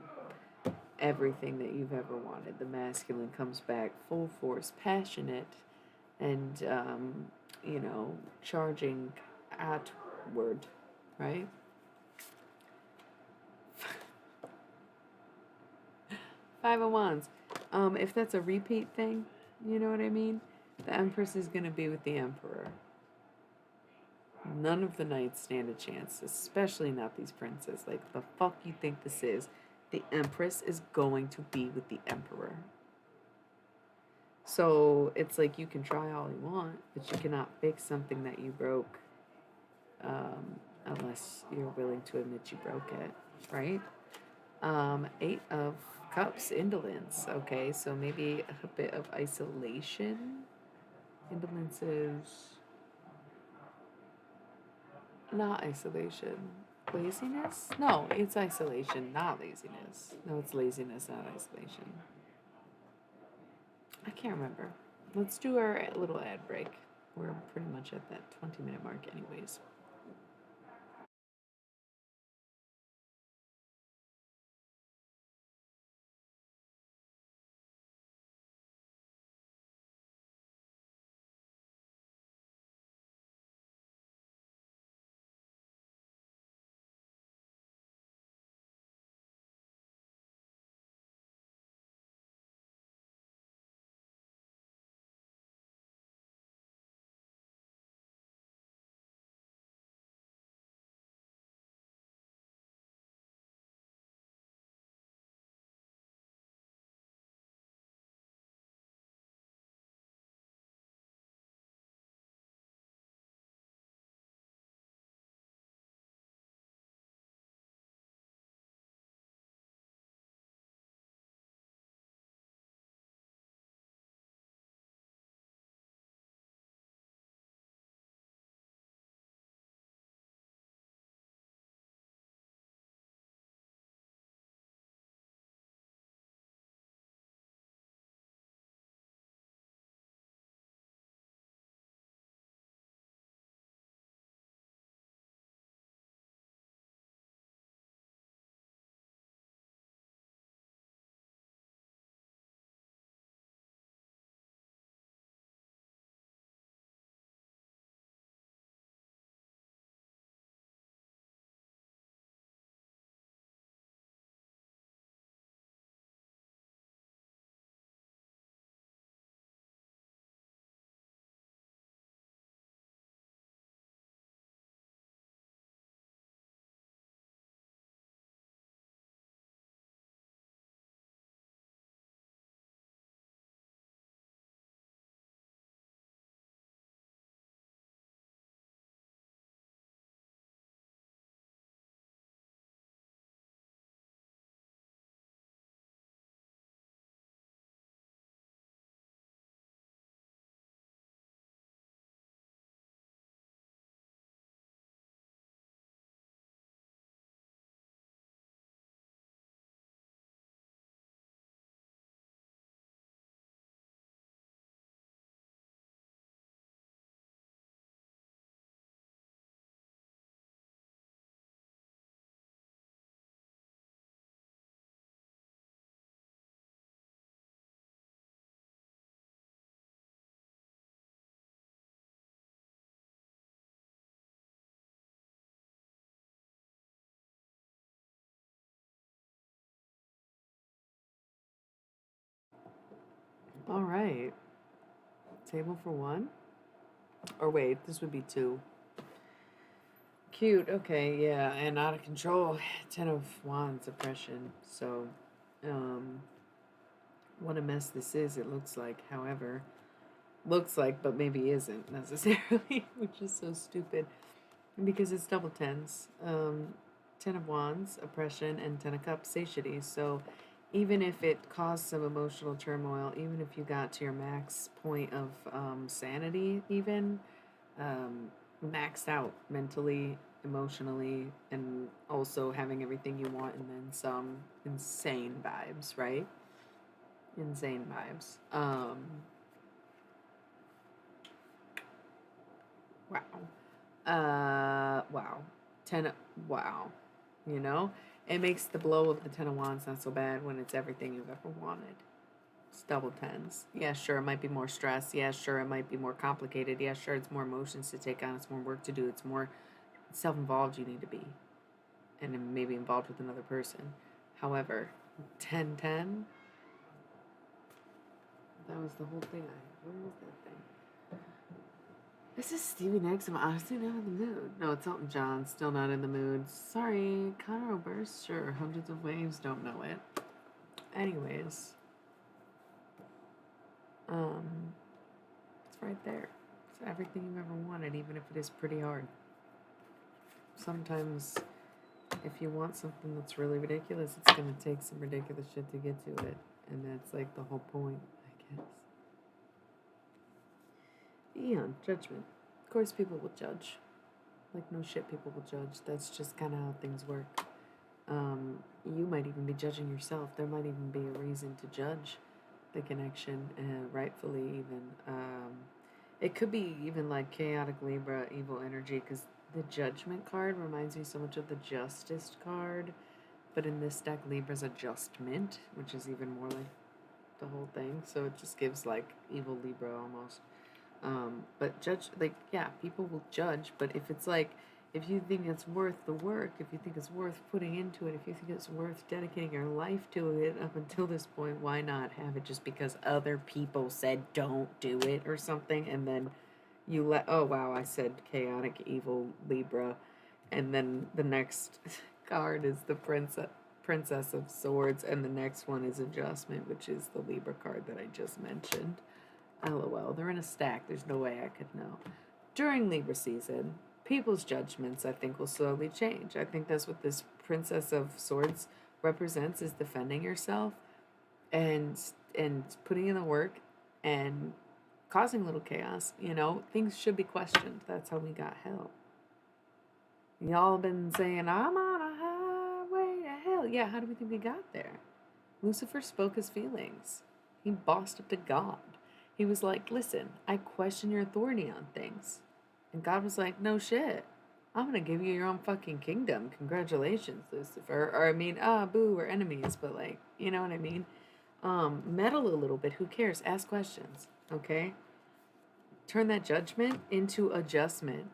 everything that you've ever wanted. The masculine comes back full force, passionate, and charging outward, right? Five of Wands. If that's a repeat thing, you know what I mean? The Empress is gonna be with the Emperor. None of the knights stand a chance, especially not these princes. Like, the fuck you think this is? The Empress is going to be with the Emperor. So it's like you can try all you want, but you cannot fix something that you broke, unless you're willing to admit you broke it, right? Eight of Cups, indolence. Okay, so maybe a bit of isolation. Indolence is not isolation. Laziness? No, it's isolation, not laziness. No, it's laziness, not isolation. I can't remember. Let's do our little ad break. We're pretty much at that 20-minute mark, anyways. All right. Table for one? Or wait, this would be two. Cute. Okay, yeah, and out of control. Ten of Wands, oppression. So, um, what a mess this is, it looks like. However, looks like, but maybe isn't necessarily, which is so stupid because it's double tens. Ten of Wands, oppression, and Ten of Cups, satiety. So, even if it caused some emotional turmoil, even if you got to your max point of sanity, even um, maxed out mentally, emotionally, and also having everything you want, and then some insane vibes, right? Insane vibes. Wow. Wow. Wow. You know? It makes the blow of the Ten of Wands not so bad when it's everything you've ever wanted. It's double tens. Yeah, sure, it might be more stress. Yeah, sure, it might be more complicated. Yeah, sure, it's more emotions to take on. It's more work to do. It's more self involved you need to be. And maybe involved with another person. However, 10-10, that was the whole thing. Where was that thing? This is Stevie Nicks. I'm honestly not in the mood. No, it's Elton John. Still not in the mood. Sorry, Conor Oberst. Sure, Hundreds of Waves. Don't know it. Anyways, um, it's right there. It's everything you've ever wanted, even if it is pretty hard. Sometimes, if you want something that's really ridiculous, it's gonna take some ridiculous shit to get to it, and that's like the whole point, I guess. Eon, judgment. Of course, people will judge. Like, no shit, people will judge. That's just kind of how things work. You might even be judging yourself. There might even be a reason to judge the connection, rightfully, even. It could be even like chaotic Libra, evil energy, because the judgment card reminds me so much of the justice card. But in this deck, Libra's adjustment, which is even more like the whole thing. So it just gives like evil Libra almost. But judge, like, yeah, people will judge, but if it's like, if you think it's worth the work, if you think it's worth putting into it, if you think it's worth dedicating your life to it up until this point, why not have it just because other people said don't do it or something? And then you let, oh wow, I said chaotic evil Libra. And then the next card is the Princess of Swords, and the next one is Adjustment, which is the Libra card that I just mentioned. LOL, they're in a stack. There's no way I could know. During Libra season, people's judgments, I think, will slowly change. I think that's what this Princess of Swords represents, is defending yourself and and putting in the work and causing a little chaos. You know, things should be questioned. That's how we got hell. Y'all been saying, I'm on a highway to hell. Yeah, how do we think we got there? Lucifer spoke his feelings. He bossed up to God. He was like, listen, I question your authority on things. And God was like, no shit. I'm going to give you your own fucking kingdom. Congratulations, Lucifer. Or, I mean, boo, we're enemies, but like, you know what I mean? Meddle a little bit. Who cares? Ask questions, okay? Turn that judgment into adjustment.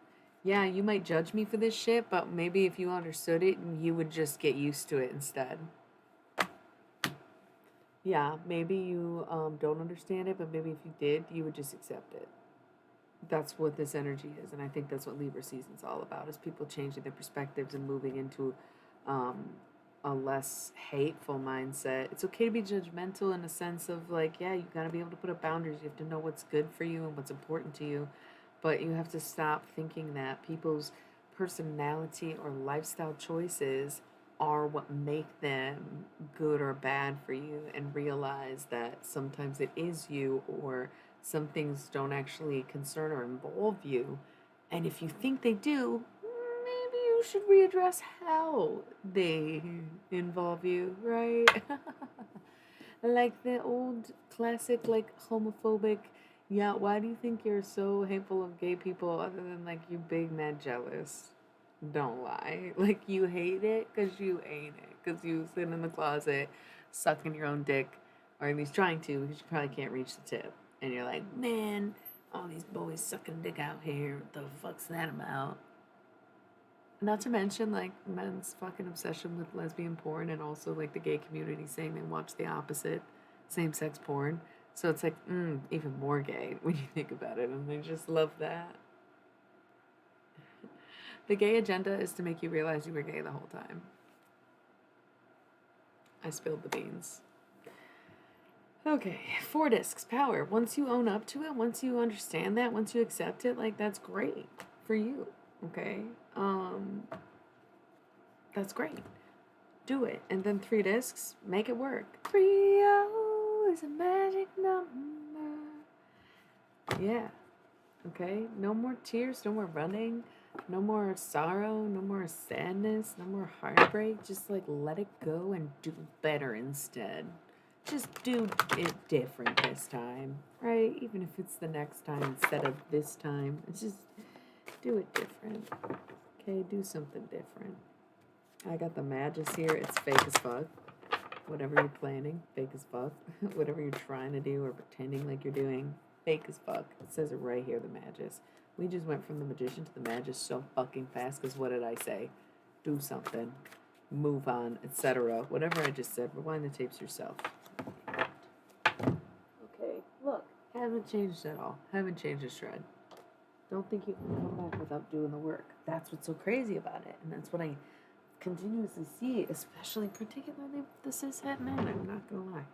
Yeah, you might judge me for this shit, but maybe if you understood it, you would just get used to it instead. Yeah, maybe you don't understand it, but maybe if you did, you would just accept it. That's what this energy is, and I think that's what Libra season's all about: is people changing their perspectives and moving into um, a less hateful mindset. It's okay to be judgmental in a sense of like, yeah, you got to be able to put up boundaries. You have to know what's good for you and what's important to you, but you have to stop thinking that people's personality or lifestyle choices are what make them good or bad for you, and realize that sometimes it is you, or some things don't actually concern or involve you. And if you think they do, maybe you should readdress how they involve you, right? Like the old classic, like homophobic, yeah, why do you think you're so hateful of gay people other than like you big mad jealous? Don't lie. Like you hate it because you ain't it. Because you sit in the closet sucking your own dick, or at least trying to, because you probably can't reach the tip. And you're like, man, all these boys sucking dick out here. What the fuck's that about? Not to mention, like, men's fucking obsession with lesbian porn, and also, like, the gay community saying they watch the opposite, same sex porn. So it's like, even more gay when you think about it. And I just love that. The gay agenda is to make you realize you were gay the whole time. I spilled the beans. Okay, 4 discs, power. Once you own up to it, once you understand that, once you accept it, like, that's great for you. Okay? That's great. Do it. And then 3 discs, make it work. 3 is a magic number. Yeah. Okay? No more tears, no more running, no more sorrow, no more sadness, no more heartbreak. Just like let it go and do better instead. Just do it different this time, right? Even if it's the next time instead of this time. It's just do it different. Okay, do something different. I got the Magus here. It's fake as fuck. Whatever you're planning, fake as fuck. Whatever you're trying to do or pretending like you're doing, fake as fuck. It says it right here, the Magus. We just went from the Magician to the Magus so fucking fast, because what did I say? Do something. Move on, etc. Whatever I just said, rewind the tapes yourself. Okay, look. Haven't changed at all. Haven't changed a shred. Don't think you can come back without doing the work. That's what's so crazy about it. And that's what I continuously see, especially particularly with the cishet men, I'm not gonna lie.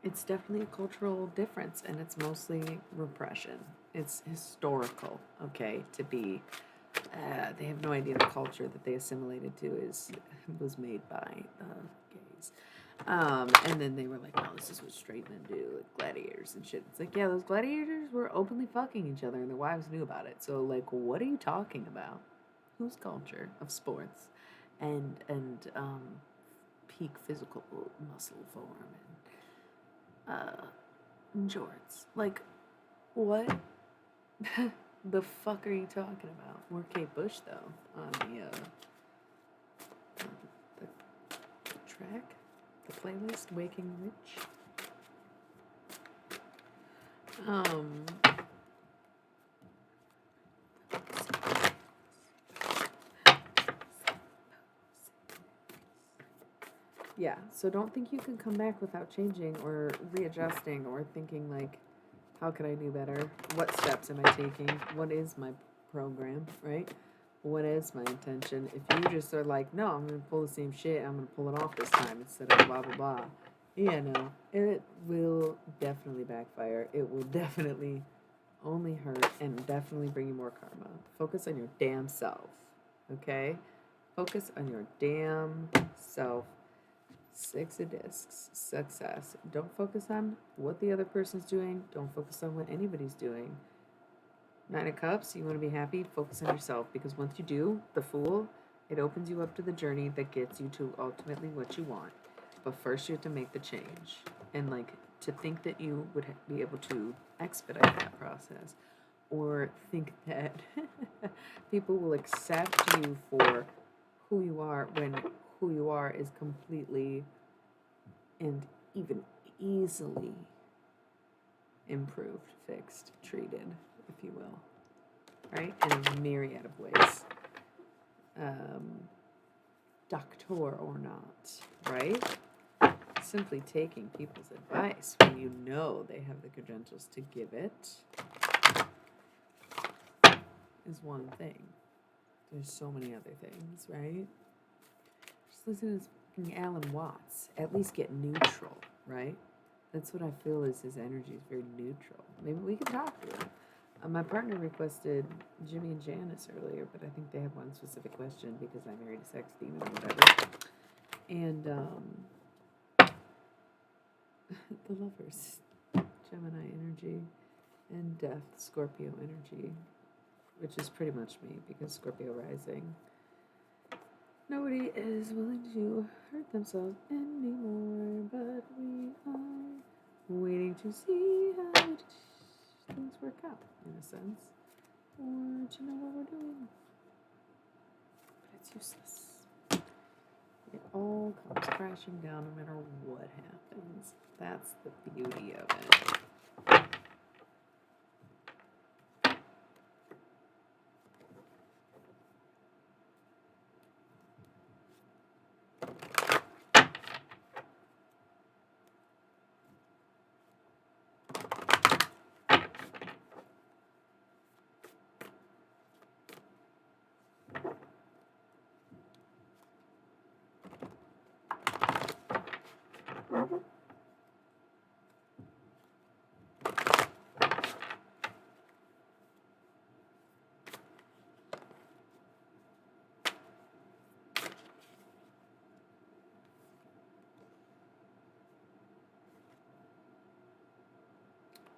It's definitely a cultural difference, and it's mostly repression. It's historical, okay, to be they have no idea the culture that they assimilated to was made by gays. And then they were like, no, this is what straight men do, like gladiators and shit. It's like, yeah, those gladiators were openly fucking each other and their wives knew about it. So like, what are you talking about? Whose culture of sports and peak physical muscle form and jorts? Like, what the fuck are you talking about? We're Kate Bush though on the track, the playlist, Waking Rich. Yeah, so don't think you can come back without changing or readjusting or thinking like, how can I do better? What steps am I taking? What is my program, right? What is my intention? If you just are like, no, I'm going to pull the same shit, I'm going to pull it off this time instead of blah, blah, blah. Yeah, no, it will definitely backfire. It will definitely only hurt and definitely bring you more karma. Focus on your damn self, okay? Focus on your damn self. 6 of discs, success. Don't focus on what the other person's doing. Don't focus on what anybody's doing. 9 of Cups, you want to be happy, focus on yourself, because once you do, the Fool, it opens you up to the journey that gets you to ultimately what you want. But first you have to make the change. And like, to think that you would be able to expedite that process, or think that people will accept you for who you are when who you are is completely and even easily improved, fixed, treated, if you will, right? In a myriad of ways. Doctor or not, right? Simply taking people's advice when you know they have the credentials to give it is one thing. There's so many other things, right? Just listen to fucking Alan Watts. At least get neutral, right? That's what I feel is his energy is very neutral. Maybe we can talk to him. My partner requested Jimmy and Janice earlier, but I think they have one specific question because I married a sex demon or whatever. And the lovers, Gemini energy, and death, Scorpio energy, which is pretty much me because Scorpio rising. Nobody is willing to hurt themselves anymore, but we are waiting to see how things work out, in a sense, or to know what we're doing. But it's useless. It all comes crashing down no matter what happens. That's the beauty of it.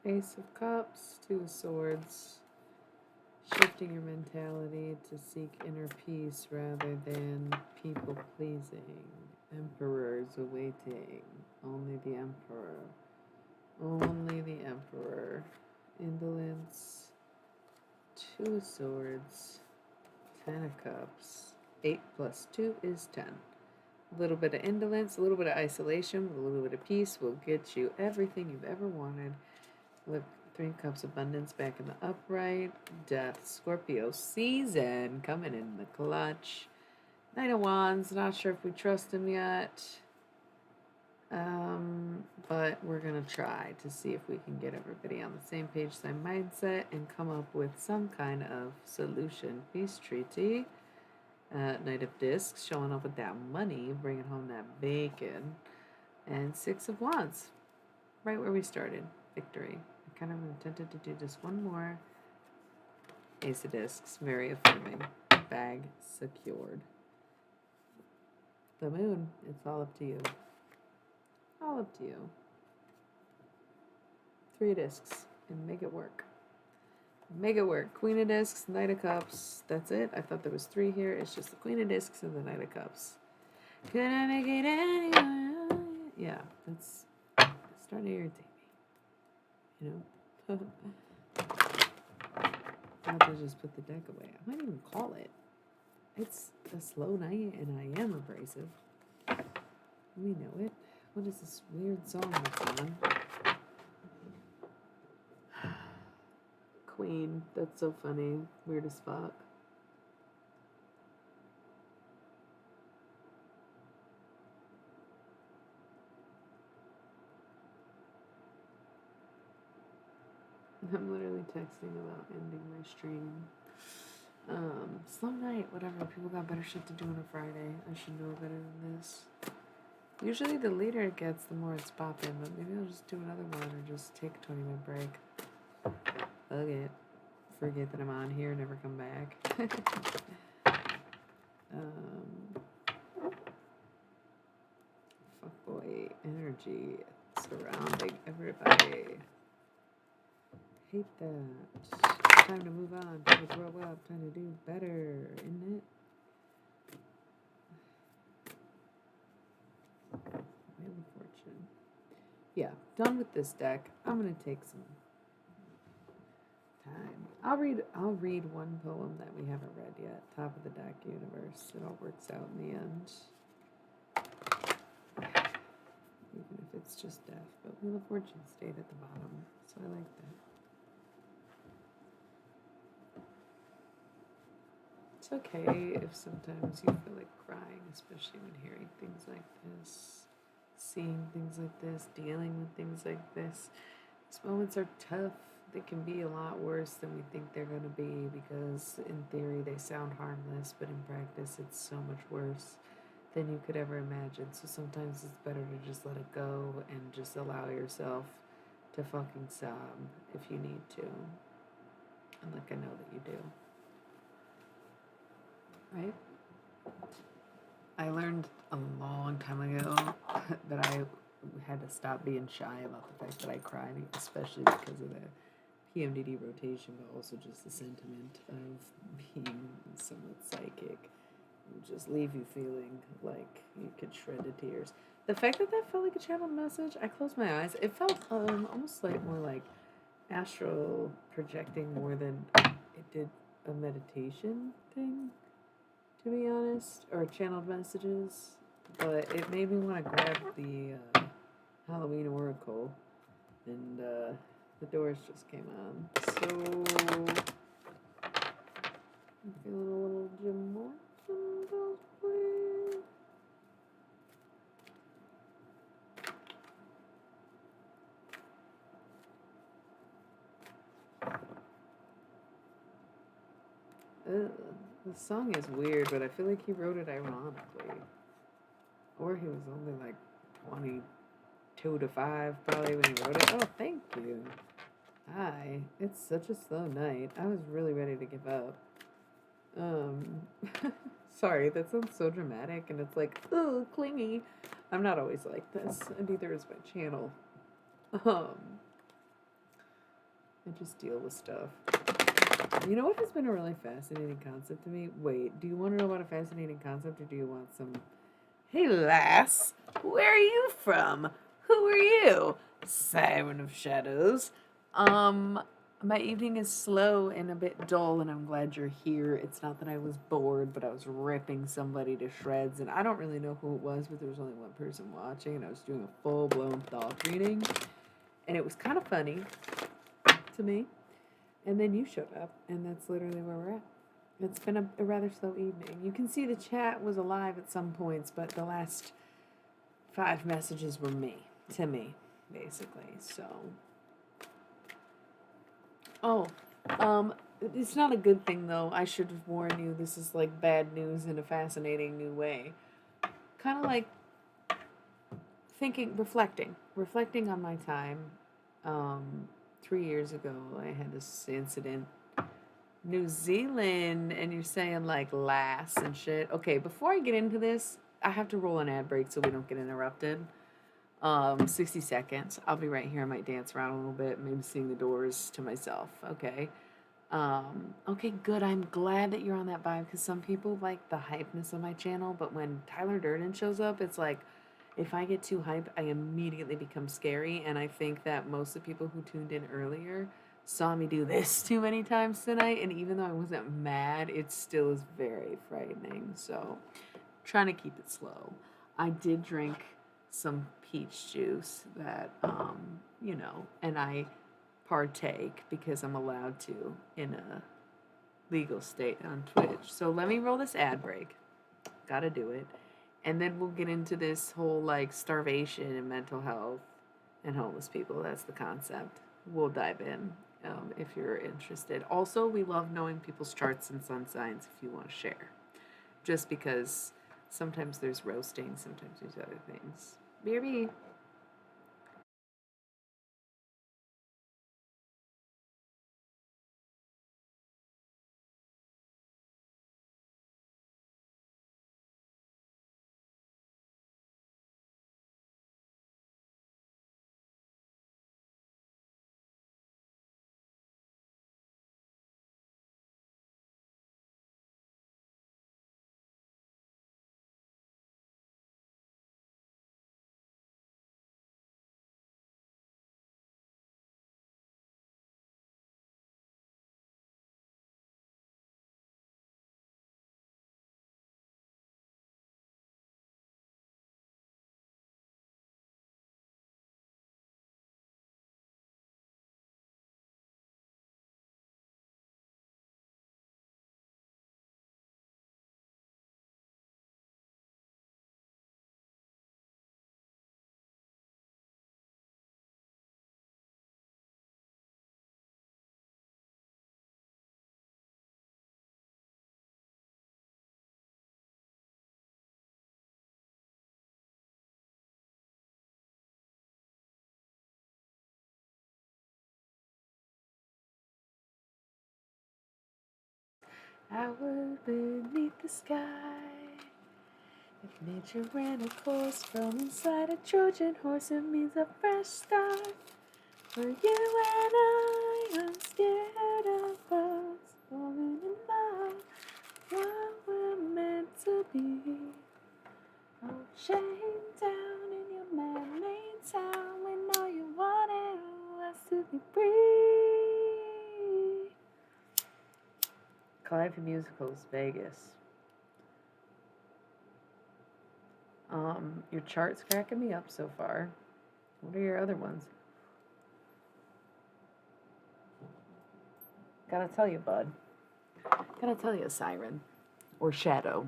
Ace of Cups, Two of Swords. Shifting your mentality to seek inner peace rather than people pleasing. Emperors awaiting. Only the Emperor. Only the Emperor. Indolence. Two of Swords. 10 of Cups. 8 plus 2 is 10. A little bit of indolence, a little bit of isolation, a little bit of peace will get you everything you've ever wanted. Look, 3 Cups abundance back in the upright. Death, Scorpio season coming in the clutch. Knight of Wands, not sure if we trust him yet. But we're going to try to see if we can get everybody on the same page, same mindset, and come up with some kind of solution. Peace treaty. Knight of Discs, showing up with that money, bringing home that bacon. And 6 of Wands, right where we started. Victory. I kind of intended to do just one more. Ace of Discs, very affirming. Bag secured. The moon, it's all up to you. All up to you. 3 discs, and make it work. Make it work. Queen of Discs, Knight of Cups. That's it. I thought there was 3 here. It's just the Queen of Discs and the Knight of Cups. Could I make it anywhere? Yeah, that's starting to irritate me. You know? I have to just put the deck away. I might even call it. It's a slow night, and I am abrasive. We know it. What is this weird song that's on? Queen. That's so funny. Weird as fuck. I'm literally texting about ending my stream. Slow night, whatever. People got better shit to do on a Friday. I should know better than this. Usually the later it gets, the more it's popping, but maybe I'll just do another one or just take a 20-minute break. Okay. Forget that I'm on here, never come back. Fuckboy energy surrounding everybody. Hate that. Time to move on, time to grow up, time to do better, isn't it? Wheel of Fortune. Yeah, done with this deck. I'm gonna take some time. I'll read one poem that we haven't read yet. Top of the deck universe. It all works out in the end. Even if it's just death. But Wheel of Fortune stayed at the bottom. So I like that. It's okay if sometimes you feel like crying, especially when hearing things like this, seeing things like this, dealing with things like this. These moments are tough. They can be a lot worse than we think they're going to be because, in theory, they sound harmless, but in practice, it's so much worse than you could ever imagine. So sometimes it's better to just let it go and just allow yourself to fucking sob if you need to. And like I know that you do. Right? I learned a long time ago that I had to stop being shy about the fact that I cry, especially because of the PMDD rotation, but also just the sentiment of being somewhat psychic. It just leave you feeling like you could shred to tears. The fact that felt like a channeled message, I closed my eyes. It felt almost like more like astral projecting more than it did a meditation thing, to be honest, or channeled messages. But it made me want to grab the Halloween Oracle, and the doors just came on. So I'm feeling a little Jim Morrison cosplay. The song is weird, but I feel like he wrote it ironically. Or he was only like 22 to 5 probably when he wrote it. Oh, thank you. Hi. It's such a slow night. I was really ready to give up. Sorry, that sounds so dramatic and it's like, oh, clingy. I'm not always like this, and neither is my channel. I just deal with stuff. You know what has been a really fascinating concept to me? Wait, do you want to know about a fascinating concept or do you want some? Hey, lass, where are you from? Who are you? Siren of Shadows. Um, my evening is slow and a bit dull, and I'm glad you're here. It's not that I was bored, but I was ripping somebody to shreds, and I don't really know who it was, but there was only one person watching, and I was doing a full blown thought reading, and it was kind of funny to me. And then you showed up, and that's literally where we're at. It's been a rather slow evening. You can see the chat was alive at some points, but the last 5 messages were to me, basically. So, oh, it's not a good thing though. I should have warned you. This is like bad news in a fascinating new way. Kind of like reflecting on my time. 3 years ago, I had this incident. New Zealand, and you're saying like lass and shit. Okay, before I get into this, I have to roll an ad break so we don't get interrupted. 60 seconds. I'll be right here. I might dance around a little bit, maybe sing the Doors to myself. Okay. Okay, good. I'm glad that you're on that vibe because some people like the hypeness of my channel, but when Tyler Durden shows up, it's like if I get too hyped, I immediately become scary. And I think that most of the people who tuned in earlier saw me do this too many times tonight. And even though I wasn't mad, it still is very frightening. So, trying to keep it slow. I did drink some peach juice that, and I partake because I'm allowed to in a legal state on Twitch. So let me roll this ad break. Gotta do it. And then we'll get into this whole like starvation and mental health and homeless people. That's the concept. We'll dive in if you're interested. Also, we love knowing people's charts and sun signs if you want to share. Just because sometimes there's roasting, sometimes there's other things. BRB. I would beneath the sky if nature ran a course from inside a Trojan horse. It means a fresh start for you and I. I'm scared of us falling in love. What we're meant to be. Oh, shame down in your man-made town when all you wanted was to be free. Clive Musicals, Vegas. Your chart's cracking me up so far. What are your other ones? Gotta tell you, bud. Gotta tell you, Siren. Or Shadow.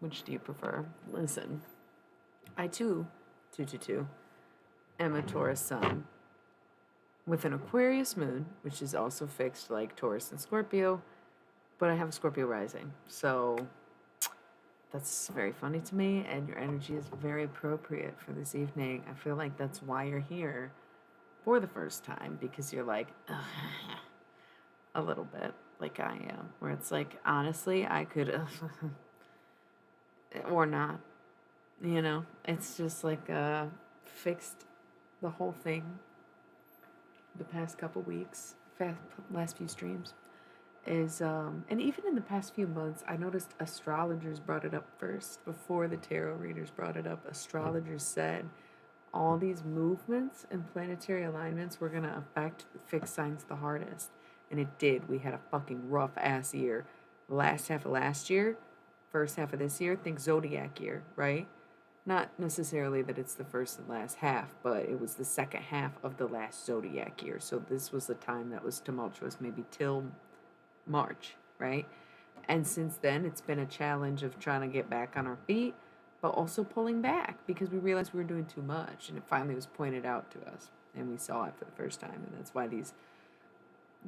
Which do you prefer? Listen. I too, 222, am a Taurus sun with an Aquarius moon, which is also fixed like Taurus and Scorpio, but I have a Scorpio rising. So that's very funny to me, and your energy is very appropriate for this evening. I feel like that's why you're here for the first time, because you're like, a little bit like I am, where it's like, honestly, I could, or not, it's just like fixed the whole thing the past couple weeks. last few streams is and even in the past few months I noticed astrologers brought it up first before the tarot readers brought it up. Astrologers said all these movements and planetary alignments were going to affect fixed signs the hardest, and it did. We had a fucking rough ass year. Last half of last year, first half of this year, think zodiac year, right? Not necessarily that it's the first and last half, but it was the second half of the last zodiac year. So this was a time that was tumultuous, maybe till March, right? And since then, it's been a challenge of trying to get back on our feet, but also pulling back because we realized we were doing too much. And it finally was pointed out to us, and we saw it for the first time. And that's why these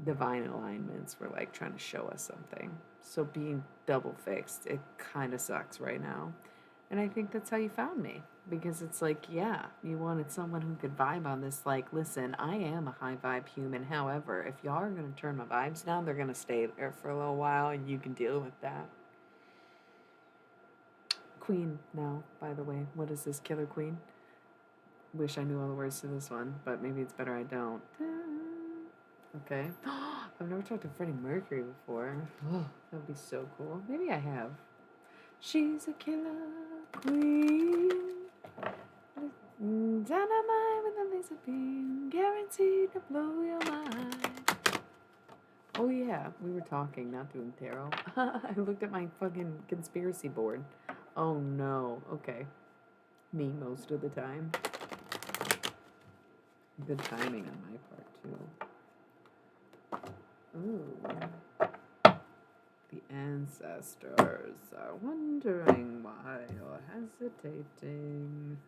divine alignments were like trying to show us something. So being double fixed, it kind of sucks right now. And I think that's how you found me. Because it's like, yeah, you wanted someone who could vibe on this. Like, listen, I am a high vibe human. However, if y'all are going to turn my vibes down, they're going to stay there for a little while, and you can deal with that. Queen now, by the way. What is this, Killer Queen? Wish I knew all the words to this one, but maybe it's better I don't. Okay. I've never talked to Freddie Mercury before. Oh, that would be so cool. Maybe I have. She's a killer queen. Dynamite with a laser beam, guaranteed to blow your mind. Oh yeah, we were talking, not doing tarot. I looked at my fucking conspiracy board. Oh no, okay. Me most of the time. Good timing on my part too. Ooh. The ancestors are wondering why you're hesitating.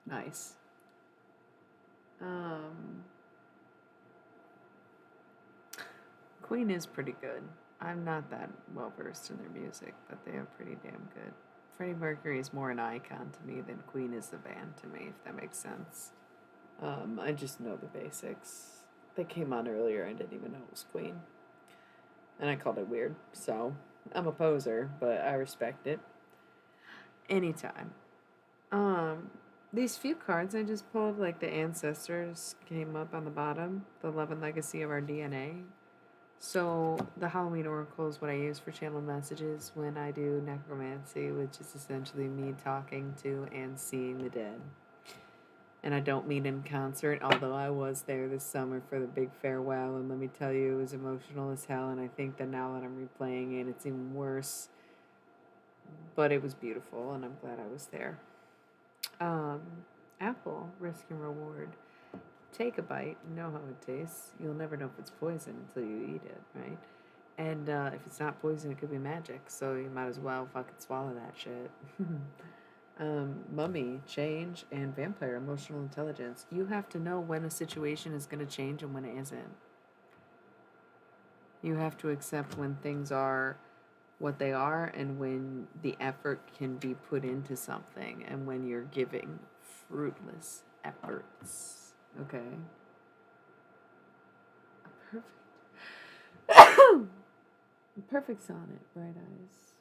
Nice. Queen is pretty good. I'm not that well versed in their music, but they are pretty damn good. Freddie Mercury is more an icon to me than Queen is the band to me, if that makes sense. I just know the basics. They came on earlier, I didn't even know it was Queen. And I called it weird, so I'm a poser, but I respect it. Anytime. These few cards I just pulled, like the ancestors came up on the bottom, the love and legacy of our DNA. So the Halloween Oracle is what I use for channeling messages when I do necromancy, which is essentially me talking to and seeing the dead. And I don't mean in concert, although I was there this summer for the big farewell, and let me tell you, it was emotional as hell, and I think that now that I'm replaying it, it's even worse. But it was beautiful, and I'm glad I was there. Apple, risk and reward. Take a bite, know how it tastes. You'll never know if it's poison until you eat it, right? And if it's not poison, it could be magic, so you might as well fucking swallow that shit. Mummy, change, and vampire, emotional intelligence. You have to know when a situation is going to change and when it isn't. You have to accept when things are what they are and when the effort can be put into something and when you're giving fruitless efforts. Okay? Perfect. Perfect sonnet, bright eyes.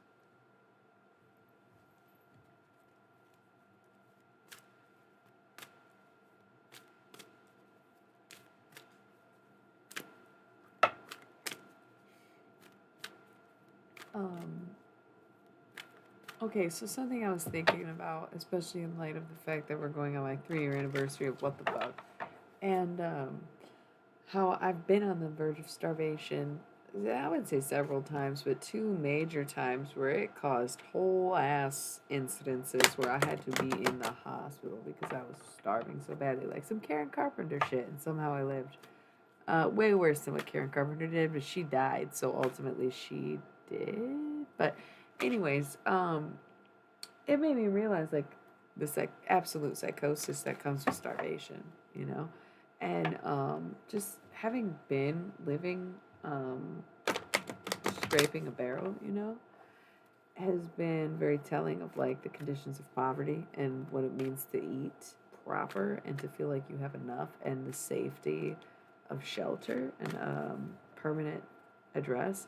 Okay, so something I was thinking about, especially in light of the fact that we're going on my 3-year anniversary of What the Fuck, and how I've been on the verge of starvation, I would say several times, but 2 major times where it caused whole ass incidences where I had to be in the hospital because I was starving so badly, like some Karen Carpenter shit, and somehow I lived. Way worse than what Karen Carpenter did, but she died, so ultimately she did. But anyways, it made me realize like the absolute psychosis that comes with starvation, you know, and just having been living scraping a barrel, you know, has been very telling of like the conditions of poverty and what it means to eat proper and to feel like you have enough and the safety of shelter and permanent address.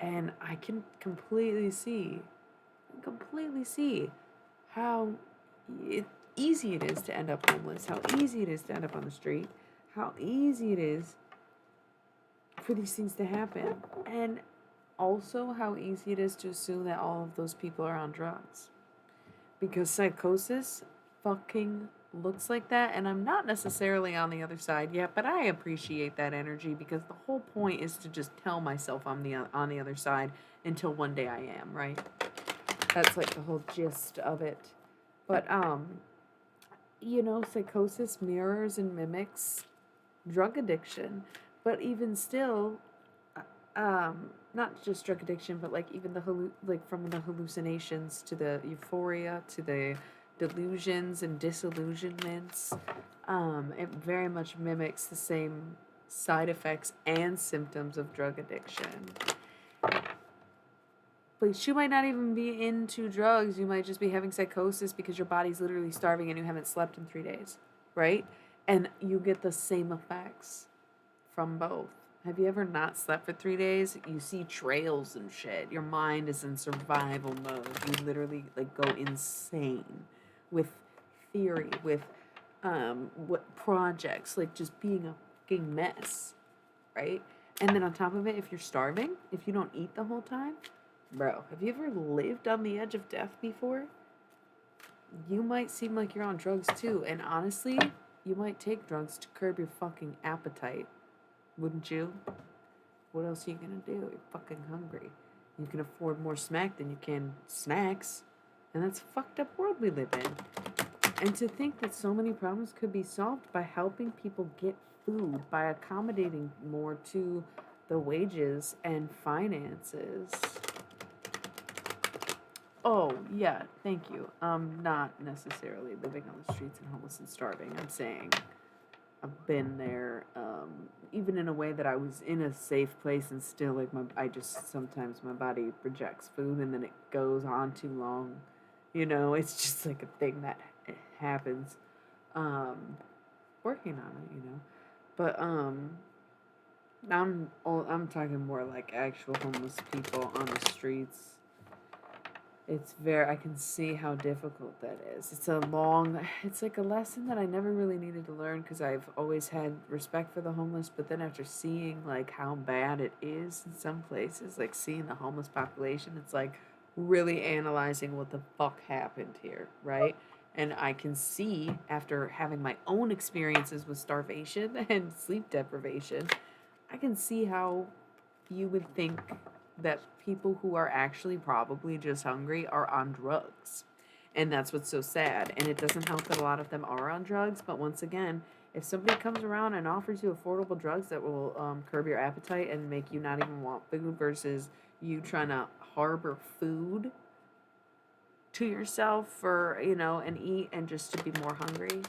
And I can completely see can completely see how it, easy it is to end up homeless, how easy it is to end up on the street, how easy it is for these things to happen, and also how easy it is to assume that all of those people are on drugs. Because psychosis fucking looks like that, and I'm not necessarily on the other side yet, but I appreciate that energy because the whole point is to just tell myself I'm on the other side until one day I am, right? That's like the whole gist of it. But psychosis mirrors and mimics drug addiction, but even still, not just drug addiction, but like even like from the hallucinations to the euphoria to the delusions and disillusionments, it very much mimics the same side effects and symptoms of drug addiction. But you might not even be into drugs. You might just be having psychosis because your body's literally starving and you haven't slept in 3 days, right? And you get the same effects from both. Have you ever not slept for 3 days? You see trails and shit. Your mind is in survival mode. You literally like go insane with theory, with what projects, like just being a fucking mess, right? And then on top of it, if you're starving, if you don't eat the whole time, bro, have you ever lived on the edge of death before? You might seem like you're on drugs too. And honestly, you might take drugs to curb your fucking appetite. Wouldn't you? What else are you gonna do? You're fucking hungry. You can afford more smack than you can snacks. And that's a fucked up world we live in. And to think that so many problems could be solved by helping people get food, by accommodating more to the wages and finances. Oh, yeah, thank you. Not necessarily living on the streets and homeless and starving. I'm saying I've been there, even in a way that I was in a safe place and still like sometimes my body rejects food and then it goes on too long. It's just like a thing that happens. Um, Working on it. But I'm talking more like actual homeless people on the streets. I can see how difficult that is. It's like a lesson that I never really needed to learn because I've always had respect for the homeless. But then after seeing like how bad it is in some places, like seeing the homeless population, it's like really analyzing what the fuck happened here, right? And I can see after having my own experiences with starvation and sleep deprivation, I can see how you would think that people who are actually probably just hungry are on drugs. And that's what's so sad. And it doesn't help that a lot of them are on drugs. But once again, if somebody comes around and offers you affordable drugs that will curb your appetite and make you not even want food versus you trying to harbor food to yourself and eat and just to be more hungry,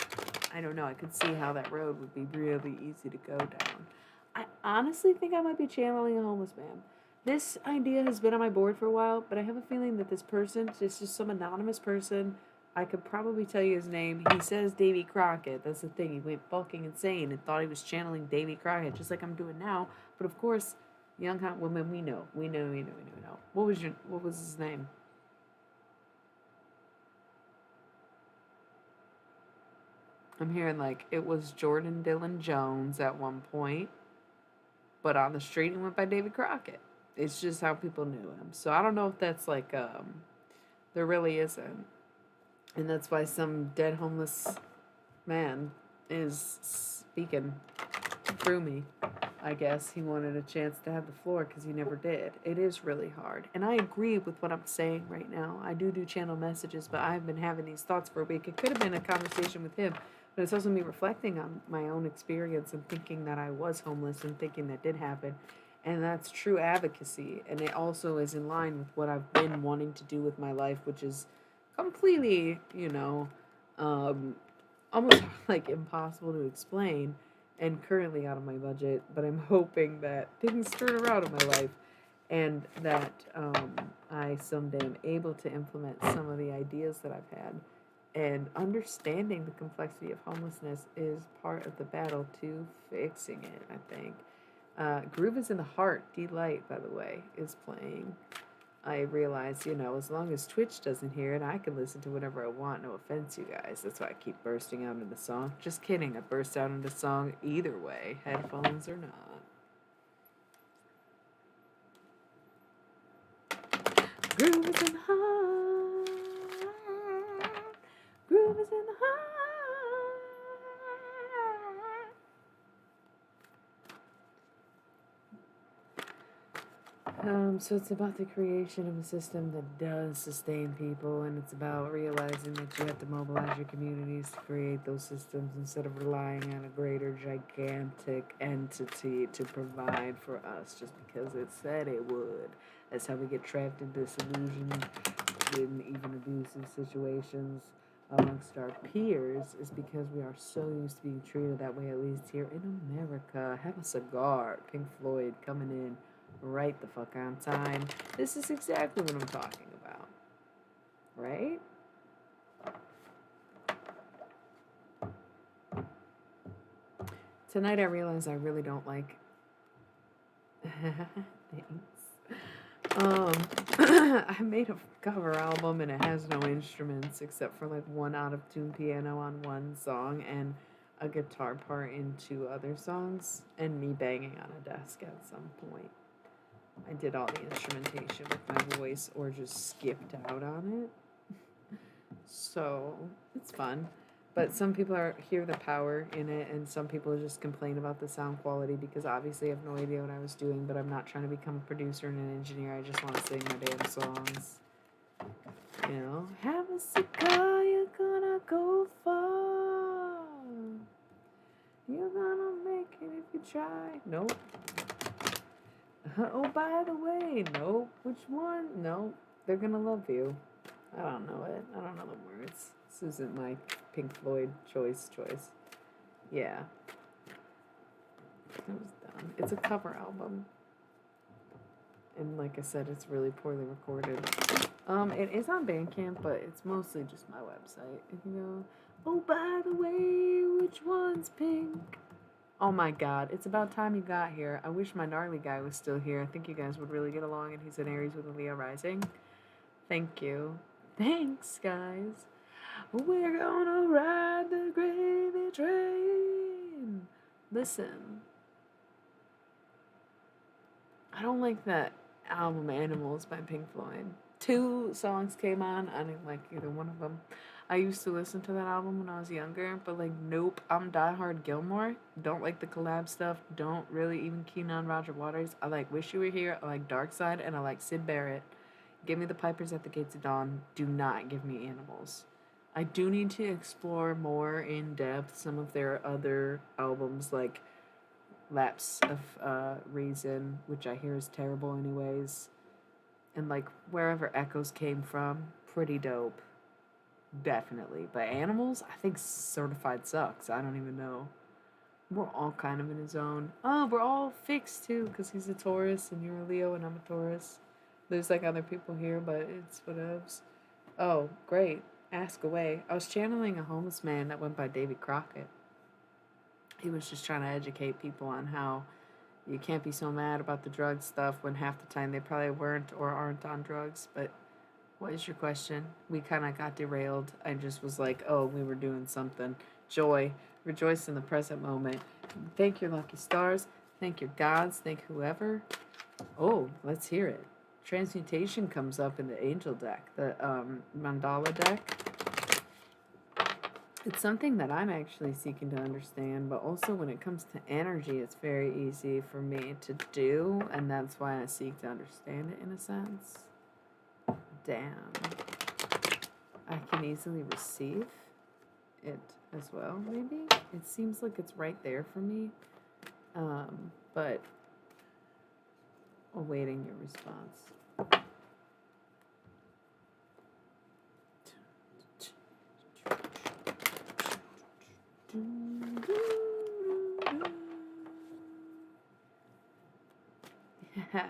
I don't know. I could see how that road would be really easy to go down. I honestly think I might be channeling a homeless man. This idea has been on my board for a while, but I have a feeling that this person, just some anonymous person, I could probably tell you his name. He says Davy Crockett. That's the thing. He went fucking insane and thought he was channeling Davy Crockett, just like I'm doing now. But of course, young hot women, we know. What was his name? I'm hearing like it was Jordan Dylan Jones at one point, but on the street he went by David Crockett. It's just how people knew him. So I don't know if that's like there really isn't. And that's why some dead homeless man is speaking through me. I guess he wanted a chance to have the floor because he never did. It is really hard. And I agree with what I'm saying right now. I do channel messages, but I've been having these thoughts for a week. It could have been a conversation with him, but it's also me reflecting on my own experience and thinking that I was homeless and thinking that did happen. And that's true advocacy. And it also is in line with what I've been wanting to do with my life, which is completely, almost like impossible to explain and currently out of my budget, but I'm hoping that things turn around in my life and that I someday am able to implement some of the ideas that I've had. And understanding the complexity of homelessness is part of the battle to fixing it, I think. Groove is in the Heart, Delight, by the way, is playing. I realize, as long as Twitch doesn't hear it, I can listen to whatever I want. No offense, you guys. That's why I keep bursting out into song. Just kidding. I burst out into song either way, headphones or not. Groove is in the heart. Groove is in the heart. So it's about the creation of a system that does sustain people, and it's about realizing that you have to mobilize your communities to create those systems instead of relying on a greater, gigantic entity to provide for us just because it said it would. That's how we get trapped in disillusion in even abusive situations amongst our peers, is because we are so used to being treated that way, at least here in America. Have a cigar. Pink Floyd coming in right the fuck on time. This is exactly what I'm talking about. Right? Tonight I realize I really don't like... Thanks. I made a cover album and it has no instruments except for like one out-of-tune piano on one song and a guitar part in 2 other songs and me banging on a desk at some point. I did all the instrumentation with my voice or just skipped out on it. So it's fun. But some people hear the power in it, and some people just complain about the sound quality because obviously I have no idea what I was doing, but I'm not trying to become a producer and an engineer. I just want to sing my damn songs. Have a cigar, you're gonna go far. You're gonna make it if you try. Nope. Oh, by the way, nope. Which one? Nope. They're gonna love you. I don't know it. I don't know the words. This isn't my Pink Floyd choice. Yeah. That was dumb. It's a cover album. And like I said, it's really poorly recorded. It is on Bandcamp, but it's mostly just my website. If you go, oh, by the way, which one's pink? Oh my god, it's about time you got here. I wish my gnarly guy was still here. I think you guys would really get along, and he's an Aries with a Leo rising. Thank you. Thanks, guys. We're gonna ride the gravy train. Listen, I don't like that album Animals by Pink Floyd. 2 songs came on. I didn't like either one of them. I used to listen to that album when I was younger, but like, nope, I'm diehard Gilmore. Don't like the collab stuff. Don't really even keen on Roger Waters. I like Wish You Were Here. I like Dark Side, and I like Syd Barrett. Give me the Pipers at the Gates of Dawn. Do not give me Animals. I do need to explore more in depth some of their other albums, like Lapse of Reason, which I hear is terrible anyways, and like Wherever Echoes Came From, pretty dope. Definitely. But Animals, I think Certified sucks. I don't even know. We're all kind of in a zone. Oh, we're all fixed too, because he's a Taurus and you're a Leo and I'm a Taurus. There's like other people here, but it's whatevs. Oh, great. Ask away. I was channeling a homeless man that went by Davy Crockett. He was just trying to educate people on how you can't be so mad about the drug stuff when half the time they probably weren't or aren't on drugs. But what is your question? We kind of got derailed. I just was like, oh, we were doing something. Joy. Rejoice in the present moment. Thank your lucky stars. Thank your gods. Thank whoever. Oh, let's hear it. Transmutation comes up in the angel deck, the mandala deck. It's something that I'm actually seeking to understand, but also when it comes to energy, it's very easy for me to do, and that's why I seek to understand it in a sense. Damn. I can easily receive it as well, maybe? It seems like it's right there for me, but awaiting your response. Yeah.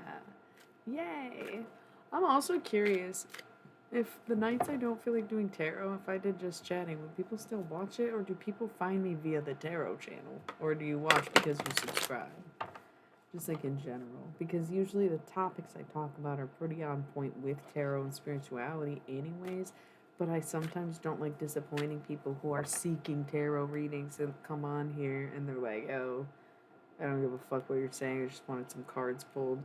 Yay. I'm also curious if the nights I don't feel like doing tarot, if I did just chatting, would people still watch it, or do people find me via the tarot channel? Or do you watch because you subscribe? just like in general, because usually the topics I talk about are pretty on point with tarot and spirituality, anyways. But I sometimes don't like disappointing people who are seeking tarot readings and come on here and they're like, oh, I don't give a fuck what you're saying, I just wanted some cards pulled.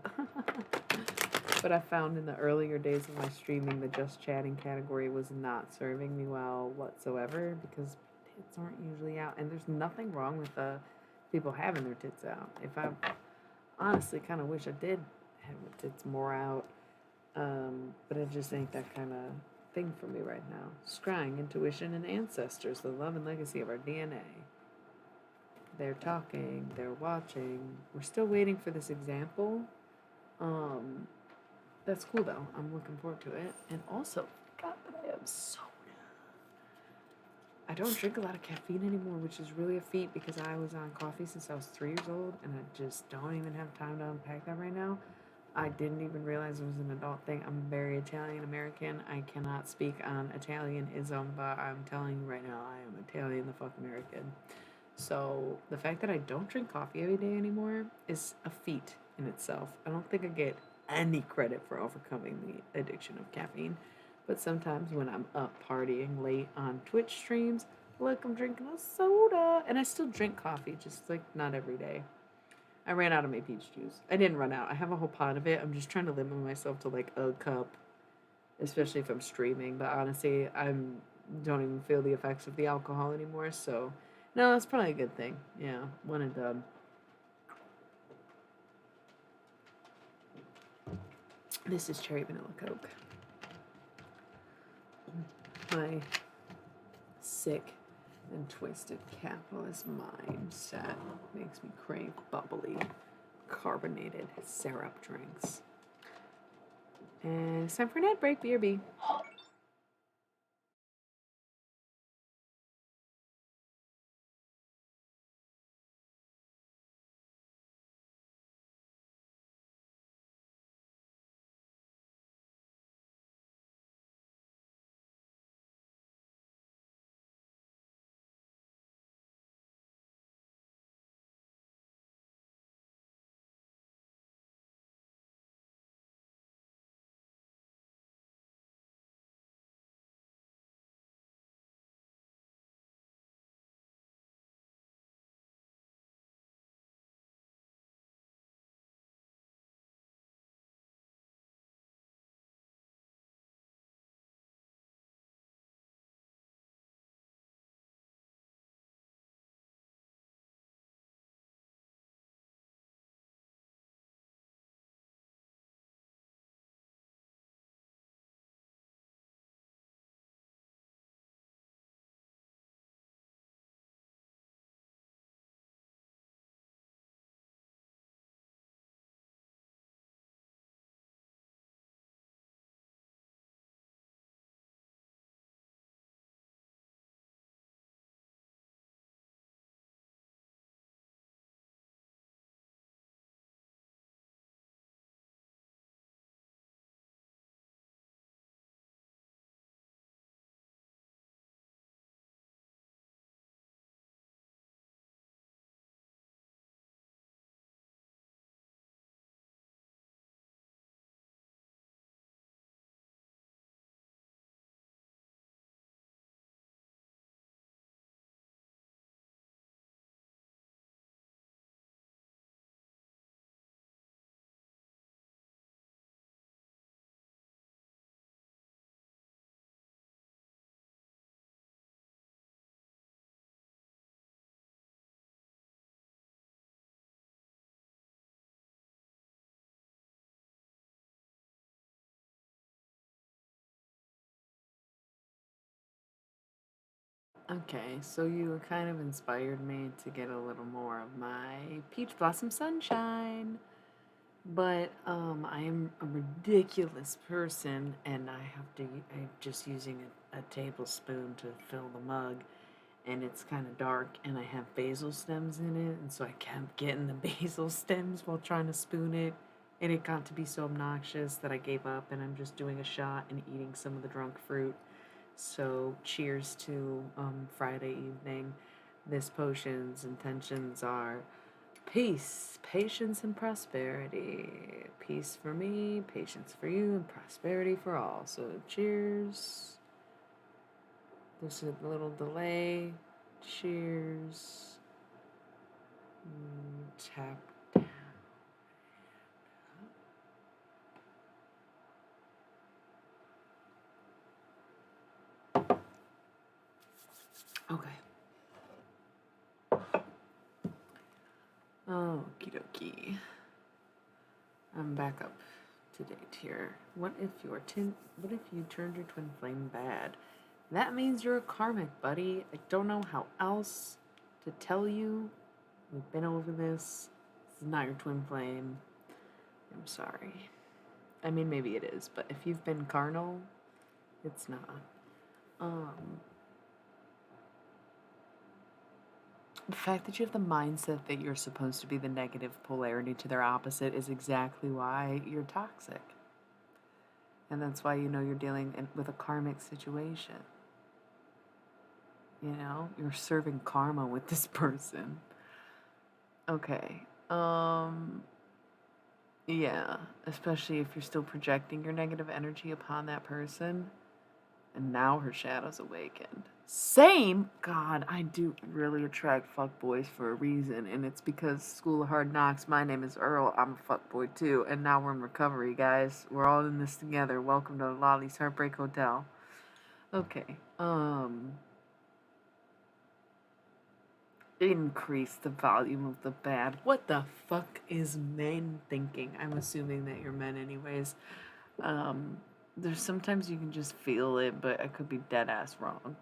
But I found in the earlier days of my streaming, the just chatting category was not serving me well whatsoever because tits aren't usually out. And there's nothing wrong with people having their tits out. If I honestly kind of wish I did have my tits more out, but it just ain't that kind of thing for me right now. Scrying, intuition, and ancestors, the love and legacy of our DNA. They're talking, they're watching. We're still waiting for this example. That's cool though. I'm looking forward to it. And also, God, that I have soda. I don't drink a lot of caffeine anymore, which is really a feat because I was on coffee since I was 3 years old, and I just don't even have time to unpack that right now. I didn't even realize it was an adult thing. I'm very Italian American. I cannot speak on Italianism, but I'm telling you right now, I am Italian the fuck American. So the fact that I don't drink coffee every day anymore is a feat in itself. I don't think I get any credit for overcoming the addiction of caffeine. But sometimes when I'm up partying late on Twitch streams, look, I'm drinking a soda. And I still drink coffee, just like not every day. I ran out of my peach juice. I didn't run out. I have a whole pot of it. I'm just trying to limit myself to like a cup, especially if I'm streaming. But honestly, I don't even feel the effects of the alcohol anymore. So, no, that's probably a good thing. Yeah, one and done. This is cherry vanilla Coke. My sick and twisted capitalist mindset makes me crave bubbly, carbonated syrup drinks. And it's time for an ad break, BRB. Okay, so you kind of inspired me to get a little more of my peach blossom sunshine. But I am a ridiculous person, and I'm just using a tablespoon to fill the mug, and it's kind of dark, and I have basil stems in it, and so I kept getting the basil stems while trying to spoon it, and it got to be so obnoxious that I gave up, and I'm just doing a shot and eating some of the drunk fruit. So cheers to Friday evening. This potion's intentions are Peace, patience, and prosperity. Peace for me, patience for you, and prosperity for all. So, cheers. There's a little delay. Cheers. Tap down. Okay. Okie dokie. I'm back up to date here. What if you turned your twin flame bad? That means you're a karmic, buddy. I don't know how else to tell you. We've been over this. This is not your twin flame. I'm sorry. I mean, maybe it is, but if you've been carnal, it's not. The fact that you have the mindset that you're supposed to be the negative polarity to their opposite is exactly why you're toxic. And that's why you know you're dealing with a karmic situation. You know, you're serving karma with this person. Okay. Yeah, especially if you're still projecting your negative energy upon that person. And now her shadow's awakened. Same! God, I do really attract fuckboys for a reason, and it's because School of Hard Knocks, my name is Earl, I'm a fuckboy too, and now we're in recovery, guys. We're all in this together. Welcome to Lolly's Heartbreak Hotel. Okay, increase the volume of the bad. What the fuck is men thinking? I'm assuming that you're men anyways. There's sometimes you can just feel it, but I could be dead ass wrong.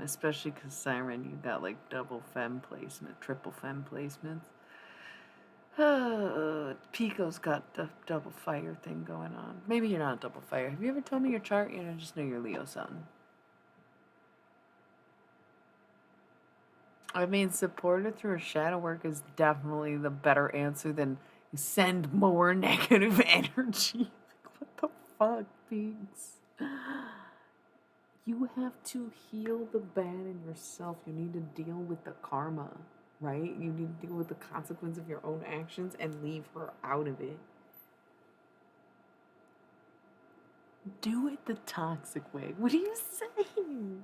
Especially because Siren, you got like double fem placement, triple fem placements. Pico's got the double fire thing going on. Maybe you're not a double fire. Have you ever told me your chart? You know, just know you're Leo sun. I mean, supported through a shadow work is definitely the better answer than send more negative energy. What the fuck, pigs? You have to heal the bad in yourself. You need to deal with the karma, right? You need to deal with the consequence of your own actions and leave her out of it. Do it the toxic way. What are you saying?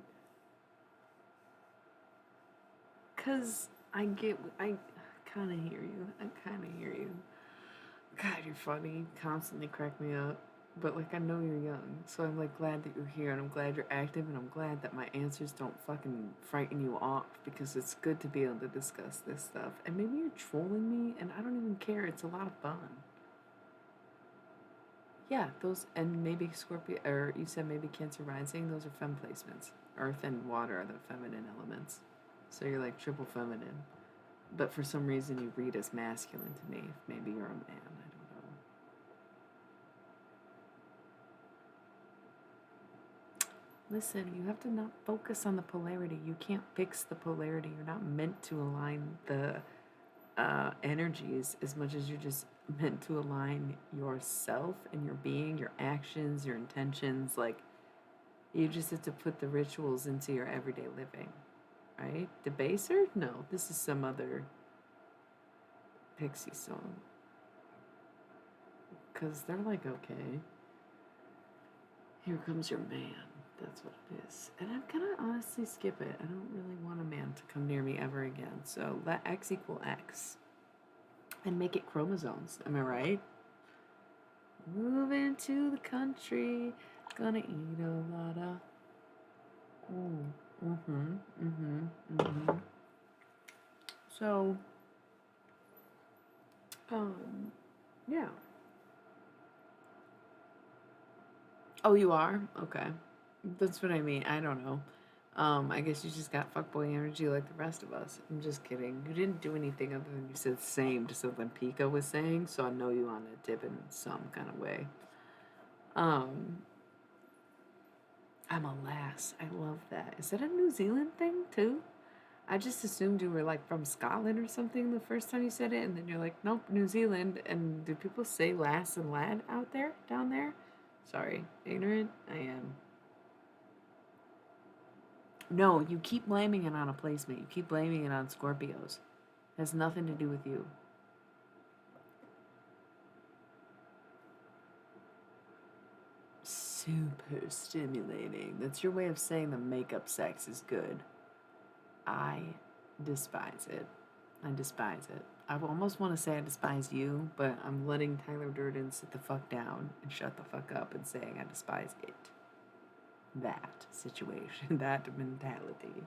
Because I kind of hear you. God, you're funny. You constantly crack me up. But, like, I know you're young, so I'm, like, glad that you're here, and I'm glad you're active, and I'm glad that my answers don't fucking frighten you off, because it's good to be able to discuss this stuff. And maybe you're trolling me, and I don't even care. It's a lot of fun. Yeah, those, and maybe Scorpio, or you said maybe Cancer rising, those are fem placements. Earth and water are the feminine elements. So you're, like, triple feminine. But for some reason you read as masculine to me. Maybe you're a man. I don't know. Listen, you have to not focus on the polarity. You can't fix the polarity. You're not meant to align the energies as much as you're just meant to align yourself and your being, your actions, your intentions. Like, you just have to put the rituals into your everyday living, right? Debaser? No, this is some other Pixie song. Because they're like, okay, here comes your man. That's what it is. And I'm gonna honestly skip it. I don't really want a man to come near me ever again. So let X equal X. And make it chromosomes. Am I right? Moving to the country. Gonna eat a lot of. So, yeah. Oh, you are? Okay. That's what I mean. I don't know. I guess you just got fuckboy energy like the rest of us. I'm just kidding. You didn't do anything other than you said same to something Pika was saying, so I know you on a dip in some kind of way. I'm a lass. I love that. Is that a New Zealand thing too? I just assumed you were like from Scotland or something the first time you said it, and then you're like, nope, New Zealand. And do people say lass and lad out there, down there? Sorry, ignorant I am. No, you keep blaming it on a placement. You keep blaming it on Scorpios. It has nothing to do with you. super stimulating. That's your way of saying the makeup sex is good. I despise it. I despise it. I almost want to say I despise you, but I'm letting Tyler Durden sit the fuck down and shut the fuck up and saying I despise it. That situation, that mentality.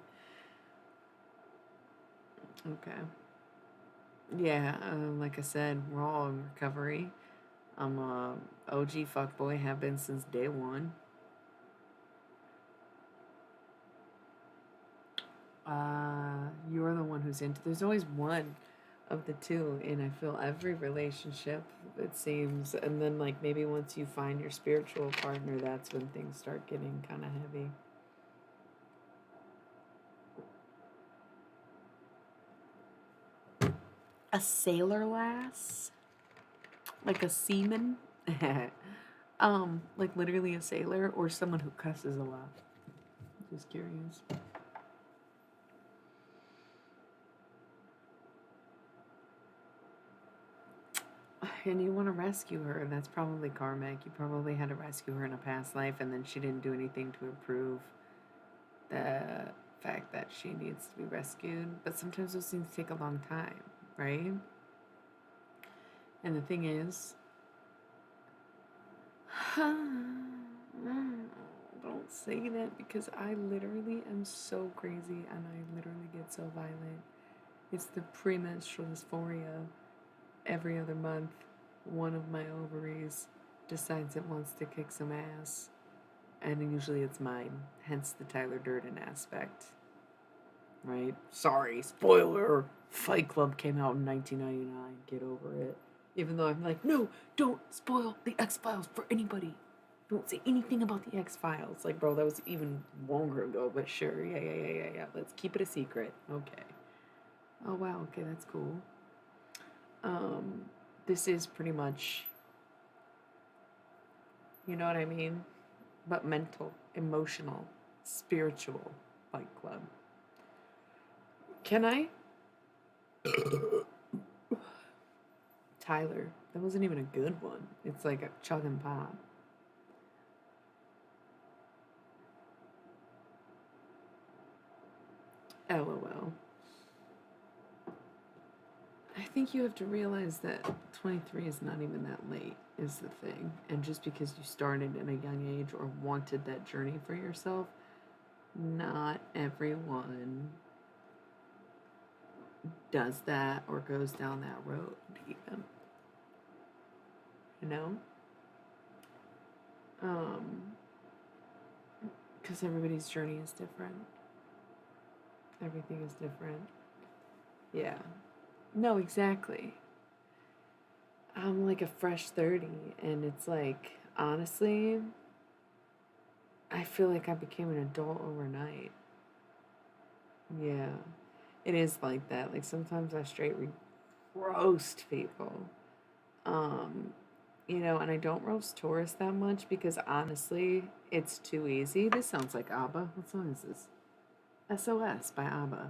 Okay. Yeah, like I said, we're all in recovery. I'm a OG fuckboy, have been since day one. You're the one who's into. There's always one of the two in I feel every relationship, it seems, and then like maybe once you find your spiritual partner, that's when things start getting kind of heavy. A sailor lass, like a seaman, like literally a sailor or someone who cusses a lot. Just curious. And you want to rescue her, and that's probably karmic. You probably had to rescue her in a past life, and then she didn't do anything to improve the fact that she needs to be rescued. But sometimes those things take a long time, right? And the thing is, don't say that because I literally am so crazy and I literally get so violent. It's the premenstrual dysphoria. Every other month, one of my ovaries decides it wants to kick some ass. And usually it's mine, hence the Tyler Durden aspect. Right? Sorry, spoiler! Fight Club came out in 1999. Get over it. Even though I'm like, no, don't spoil the X-Files for anybody. Don't say anything about the X-Files. Like, bro, that was even longer ago, but sure. Yeah. Let's keep it a secret. Okay. Oh, wow. Okay, that's cool. This is pretty much, you know what I mean? But mental, emotional, spiritual Fight Club. Can I? Tyler, that wasn't even a good one. It's like a chug and pop. LOL. I think you have to realize that 23 is not even that late, is the thing. And just because you started at a young age or wanted that journey for yourself, not everyone does that or goes down that road, even. You know? Because everybody's journey is different. Everything is different. Yeah. No, exactly. I'm like a fresh 30, and it's like, honestly, I feel like I became an adult overnight. Yeah. It is like that. Like sometimes I straight roast people. Um, and I don't roast tourists that much because honestly, it's too easy. This sounds like ABBA. What song is this? SOS by ABBA.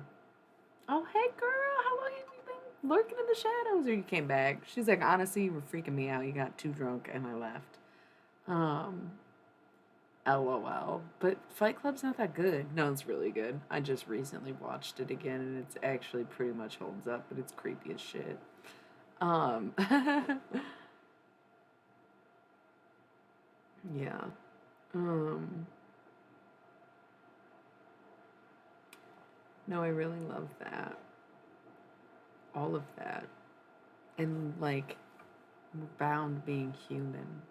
Oh, hey girl, how long have you been lurking in the shadows? Or you came back? She's like, honestly, you were freaking me out. You got too drunk and I left. Um, LOL. But Fight Club's not that good. No, it's really good. I just recently watched it again and it's actually pretty much holds up, but it's creepy as shit. Um, yeah. Um, no, I really love that. All of that. And like, bound being human.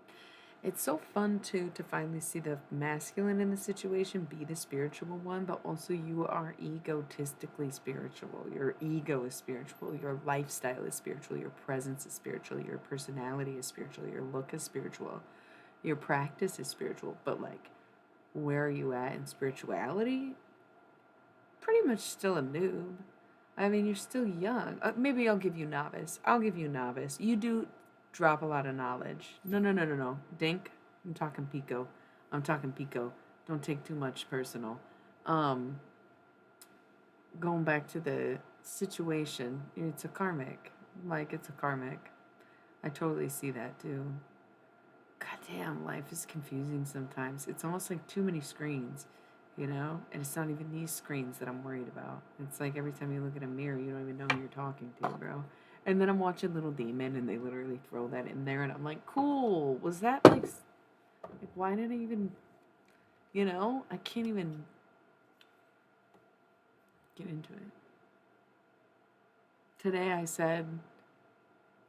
It's so fun too to finally see the masculine in the situation be the spiritual one, but also you are egotistically spiritual. Your ego is spiritual. Your lifestyle is spiritual. Your presence is spiritual. Your personality is spiritual. Your look is spiritual. Your practice is spiritual. But like, where are you at in spirituality? Pretty much still a noob. I mean, you're still young. Maybe I'll give you novice. I'll give you novice. You do drop a lot of knowledge. No. Dink. I'm talking Pico. I'm talking Pico. Don't take too much personal. Um, Going back to the situation, it's a karmic. Like, it's a karmic. I totally see that too. God damn, life is confusing sometimes. It's almost like too many screens, you know? And it's not even these screens that I'm worried about. It's like every time you look at a mirror, you don't even know who you're talking to, bro. And then I'm watching Little Demon, and they literally throw that in there, and I'm like, cool. Was that like why did I even, you know? I can't even get into it. Today I said,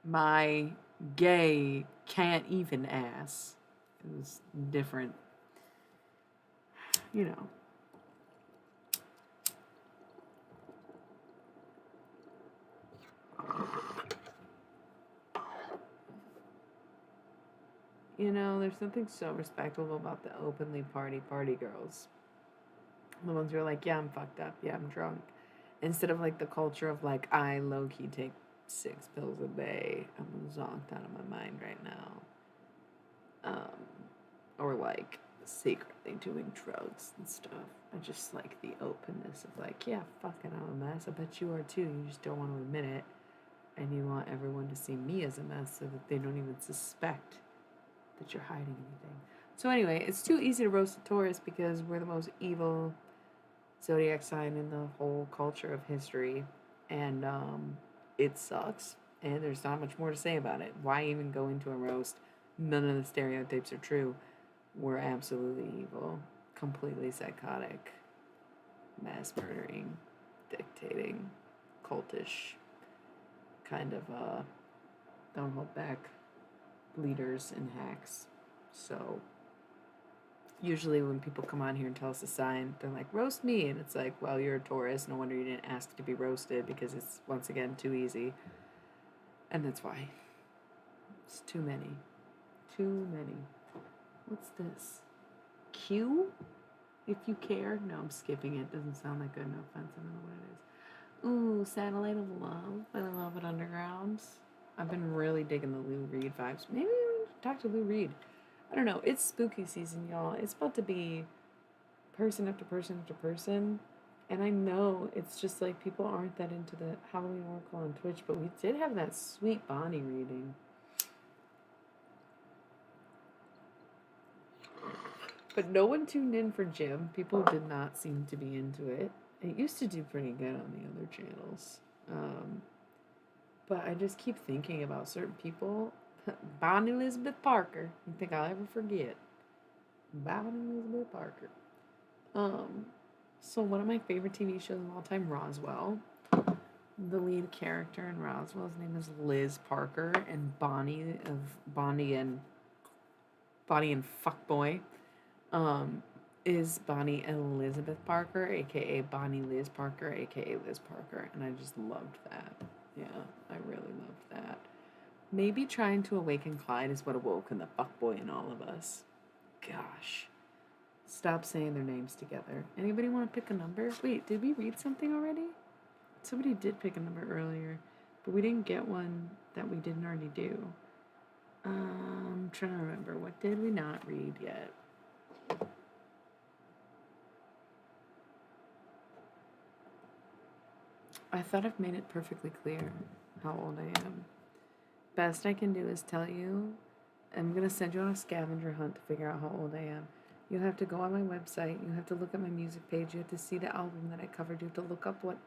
my gay can't even ass. It was different, you know. You know, there's something so respectable about the openly party girls. The ones who are like, yeah, I'm fucked up. Yeah, I'm drunk. Instead of like the culture of like, I low key take 6 pills a day. I'm zonked out of my mind right now. Or like secretly doing drugs and stuff. I just like the openness of like, yeah, fucking I'm a mess. I bet you are too. You just don't want to admit it. And you want everyone to see me as a mess so that they don't even suspect that you're hiding anything. So anyway, it's too easy to roast a Taurus because we're the most evil zodiac sign in the whole culture of history, and it sucks. And there's not much more to say about it. Why even go into a roast? None of the stereotypes are true. We're absolutely evil, completely psychotic, mass murdering, dictating, cultish, kind of don't hold back leaders and hacks. So usually when people come on here and tell us a sign, they're like, roast me. And it's like, well, you're a Taurus. No wonder you didn't ask to be roasted because it's, once again, too easy. And that's why. It's too many. Too many. What's this? Q? If you care. No, I'm skipping it. Doesn't sound that good. No offense. I don't know what it is. Ooh, Satellite of Love by the Velvet Underground. I've been really digging the Lou Reed vibes. Maybe we should talk to Lou Reed. I don't know. It's spooky season, y'all. It's about to be person after person after person. And I know it's just like people aren't that into the Halloween Oracle on Twitch, but we did have that sweet Bonnie reading. But no one tuned in for Jim. People did not seem to be into it. It used to do pretty good on the other channels. But I just keep thinking about certain people. Bonnie Elizabeth Parker. You think I'll ever forget? Bonnie Elizabeth Parker. So one of my favorite TV shows of all time, Roswell. The lead character in Roswell's name is Liz Parker, and Bonnie and Fuckboy, is Bonnie Elizabeth Parker, aka Bonnie Liz Parker, aka Liz Parker, and I just loved that. Yeah, I really loved that. Maybe trying to awaken Clyde is what awoke in the fuckboy in all of us. Gosh. Stop saying their names together. Anybody want to pick a number? Wait, did we read something already? Somebody did pick a number earlier, but we didn't get one that we didn't already do. I'm trying to remember. What did we not read yet? I thought I've made it perfectly clear how old I am. Best I can do is tell you, I'm going to send you on a scavenger hunt to figure out how old I am. You have to go on my website. You have to look at my music page. You have to see the album that I covered. You have to look up what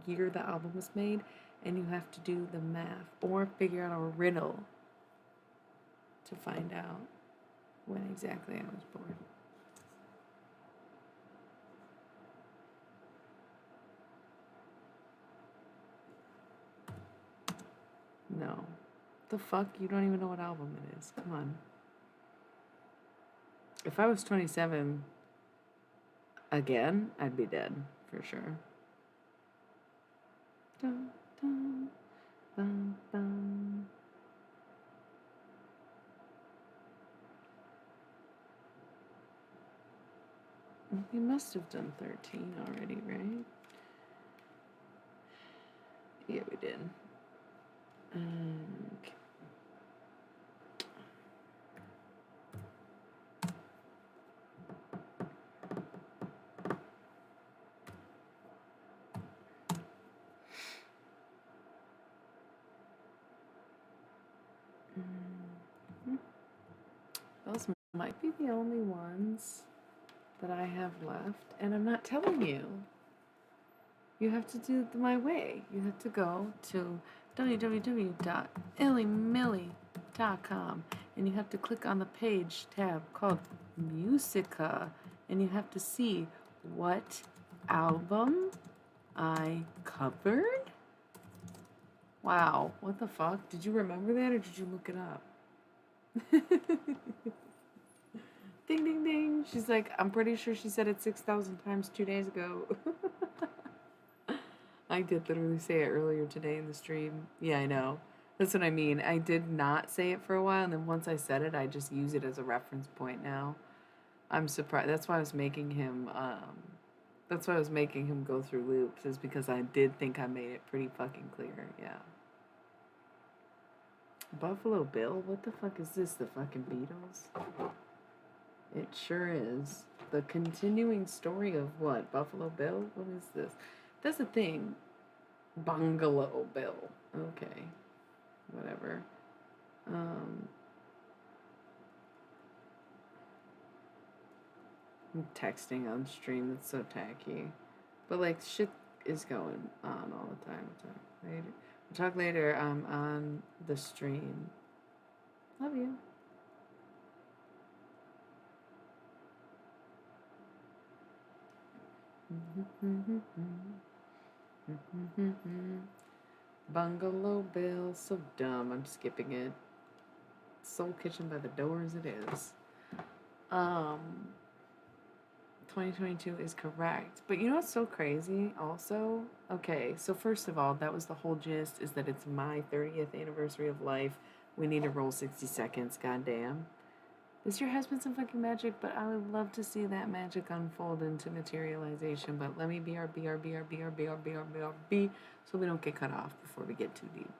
year the album was made, and you have to do the math or figure out a riddle to find out when exactly I was born. No. The fuck? You don't even know what album it is. Come on. If I was 27 again, I'd be dead for sure. Dun, dun, bum, bum. We must have done 13 already, right? Yeah, we did. Okay. That was might be the only ones that I have left, and I'm not telling you. You have to do it my way. You have to go to www.illymilly.com and you have to click on the page tab called Musica and you have to see what album I covered. Wow, what the fuck? Did you remember that or did you look it up? Ding, ding, ding. She's like, I'm pretty sure she said it 6,000 times 2 days ago. I did literally say it earlier today in the stream. Yeah, I know. That's what I mean. I did not say it for a while, and then once I said it, I just use it as a reference point now. I'm surprised. That's why I was making him. That's why I was making him go through loops. Is because I did think I made it pretty fucking clear. Yeah. Buffalo Bill? What the fuck is this? The fucking Beatles? It sure is. The continuing story of what? Buffalo Bill? What is this? That's the thing. Bungalow Bill. Okay. Whatever. I'm texting on stream. That's so tacky. But like shit is going on all the time. We'll talk later on the stream. Love you. Bungalow Bill, so dumb. I'm skipping it. Soul Kitchen by the Doors, it is. 2022 is correct. But you know what's so crazy also? Okay, so first of all, that was the whole gist, is that it's my 30th anniversary of life. We need to roll 60 seconds, goddamn. This year has been some fucking magic, but I would love to see that magic unfold into materialization. But let me BRB, so we don't get cut off before we get too deep.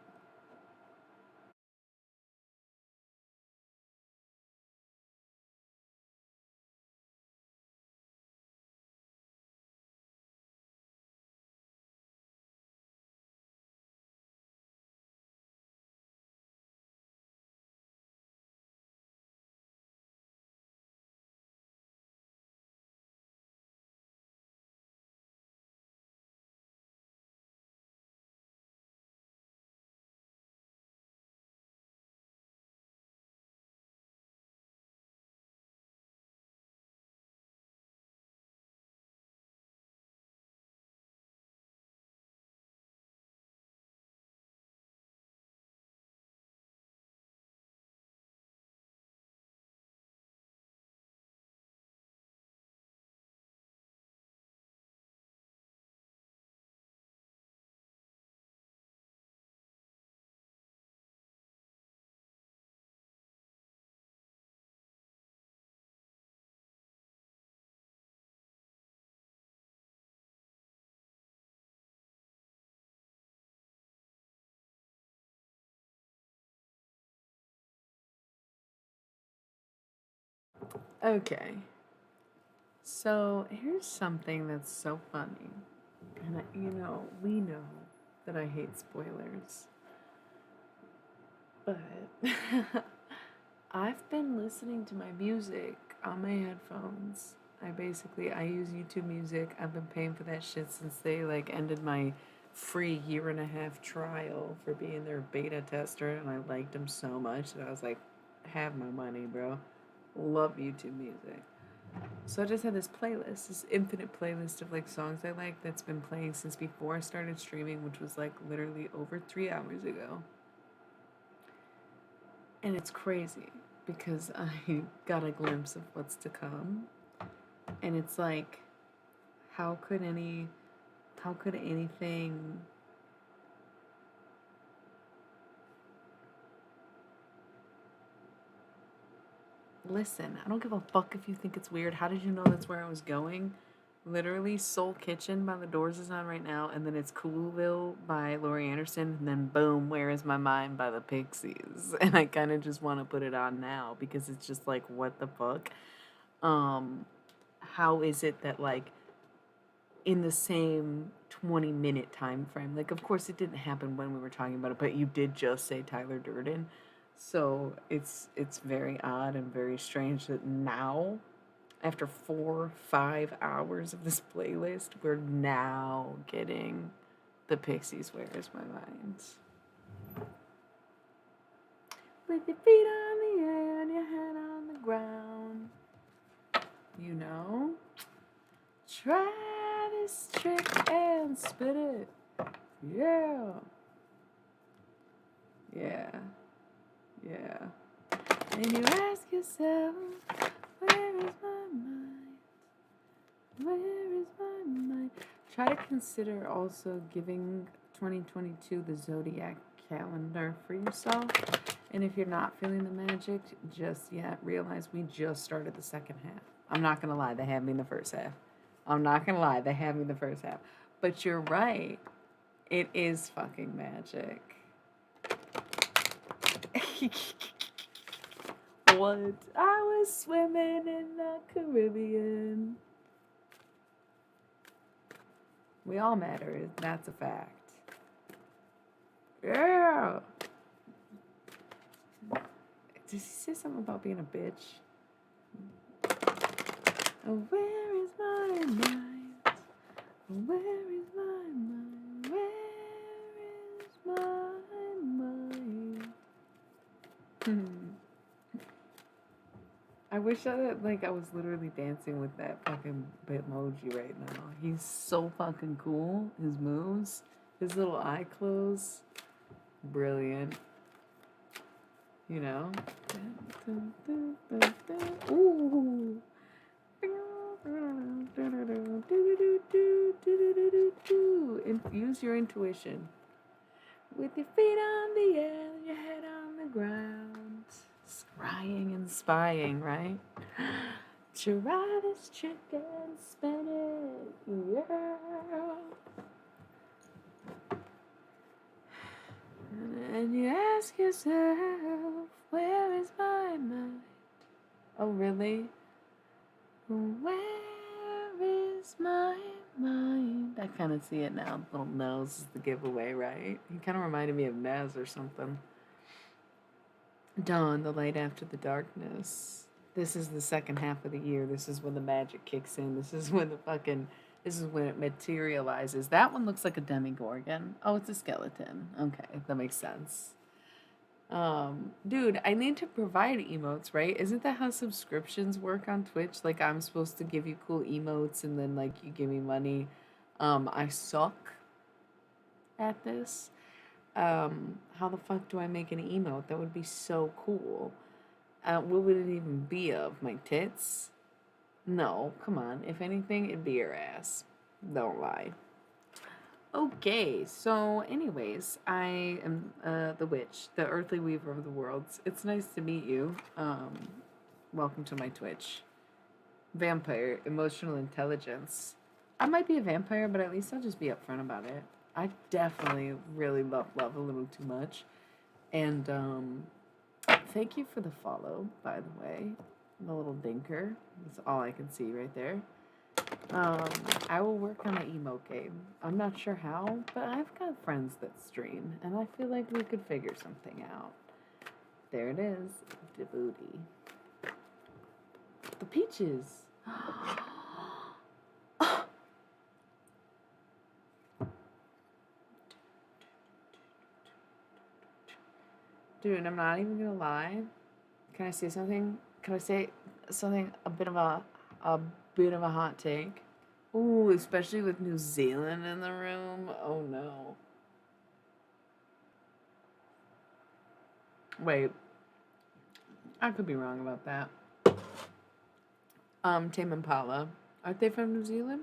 Okay. So here's something that's so funny. And we know that I hate spoilers. But I've been listening to my music on my headphones. I use YouTube Music. I've been paying for that shit since they ended my free 1.5 year trial for being their beta tester, and I liked them so much that I was like, have my money, bro. Love YouTube Music. So I just had this playlist, this infinite playlist of songs I like that's been playing since before I started streaming, which was literally over 3 hours ago. And it's crazy because I got a glimpse of what's to come. And it's how could anything listen, I don't give a fuck if you think it's weird. How did you know that's where I was going? Literally, Soul Kitchen by The Doors is on right now, and then it's Coolville by Laurie Anderson, and then boom, Where Is My Mind by the Pixies. And I kind of just want to put it on now because it's just what the fuck? How is it that in the same 20-minute time frame, of course it didn't happen when we were talking about it, but you did just say Tyler Durden. So it's very odd and very strange that now, after 4 5 hours of this playlist, we're now getting the Pixies' "Where Is My Mind." With your feet on the air and your head on the ground. You know? Try this trick and spit it. Yeah. Yeah. Yeah. And you ask yourself, where is my mind? Where is my mind? Try to consider also giving 2022 the zodiac calendar for yourself. And if you're not feeling the magic just yet, realize we just started the second half. I'm not going to lie, they had me in the first half. I'm not going to lie, they had me in the first half. But you're right. It is fucking magic. What? I was swimming in the Caribbean. We all matter. That's a fact. Yeah. Did he say something about being a bitch? Oh, where is my mind? Where is my mind? Where is my mind? I wish I was literally dancing with that fucking Bitmoji right now. He's so fucking cool. His moves, his little eye close, brilliant. You know? Ooh. Use your intuition. With your feet on the air and your head on the ground. Scrying and spying, right? Try this trick and spin it, yeah. And you ask yourself, where is my mind? Oh, really? Where is my mind? I kind of see it now. Little nose is the giveaway, right? He kind of reminded me of Nez or something. Dawn, the light after the darkness. This is the second half of the year. This is when the magic kicks in. This is when it materializes. That one looks like a demigorgon. Oh, it's a skeleton. Okay, that makes sense. Dude, I need to provide emotes, right? Isn't that how subscriptions work on Twitch? Like, I'm supposed to give you cool emotes and then, like, you give me money. I suck at this. How the fuck do I make an emote? That would be so cool. What would it even be of? My tits? No, come on. If anything, it'd be your ass. Don't lie. Okay, so anyways, I am the witch, the earthly weaver of the worlds. It's nice to meet you. Welcome to my Twitch. Vampire, emotional intelligence. I might be a vampire, but at least I'll just be upfront about it. I definitely really love a little too much. And thank you for the follow, by the way. The little dinker. That's all I can see right there. I will work on an emote game. I'm not sure how, but I've got friends that stream, and I feel like we could figure something out. There it is, the booty. The peaches. Dude, I'm not even gonna lie. Can I say something? Can I say something? A bit of a hot take. Ooh, especially with New Zealand in the room. Oh no. Wait. I could be wrong about that. Tame Impala. Aren't they from New Zealand?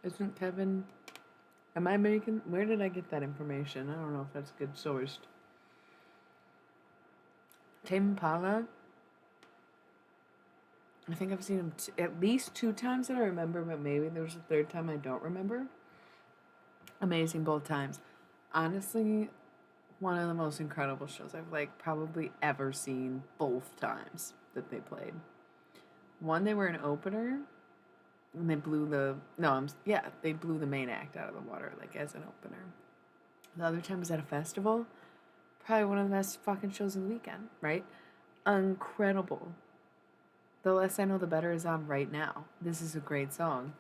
Isn't Kevin... Am I American? Where did I get that information? I don't know if that's good sourced. Tame Impala. I think I've seen him at least 2 times that I remember, but maybe there was a third time I don't remember. Amazing both times. Honestly, one of the most incredible shows I've probably ever seen both times that they played. One, they were an opener, and they blew they blew the main act out of the water as an opener. The other time was at a festival. Probably one of the best fucking shows of the weekend, right? Incredible. The Less I Know the Better is on right now. This is a great song.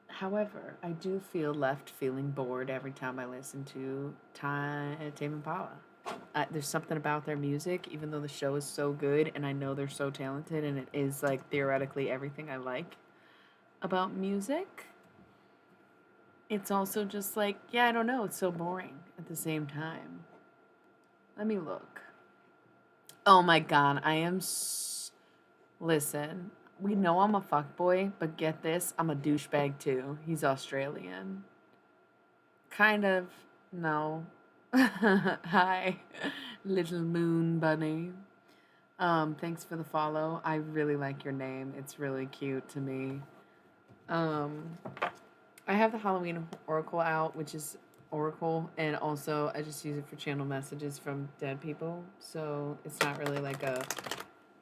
However, I do feel left feeling bored every time I listen to Tame Impala. There's something about their music, even though the show is so good and I know they're so talented and it is like theoretically everything I like about music. It's also just like, yeah, I don't know, it's so boring at the same time. Let me look. Oh my god, listen, we know I'm a fuckboy, but get this, I'm a douchebag too. He's Australian. Kind of. No. Hi, little moon bunny. Thanks for the follow. I really like your name. It's really cute to me. Um, I have the Halloween Oracle out, which is Oracle, and also I just use it for channel messages from dead people. So it's not really like a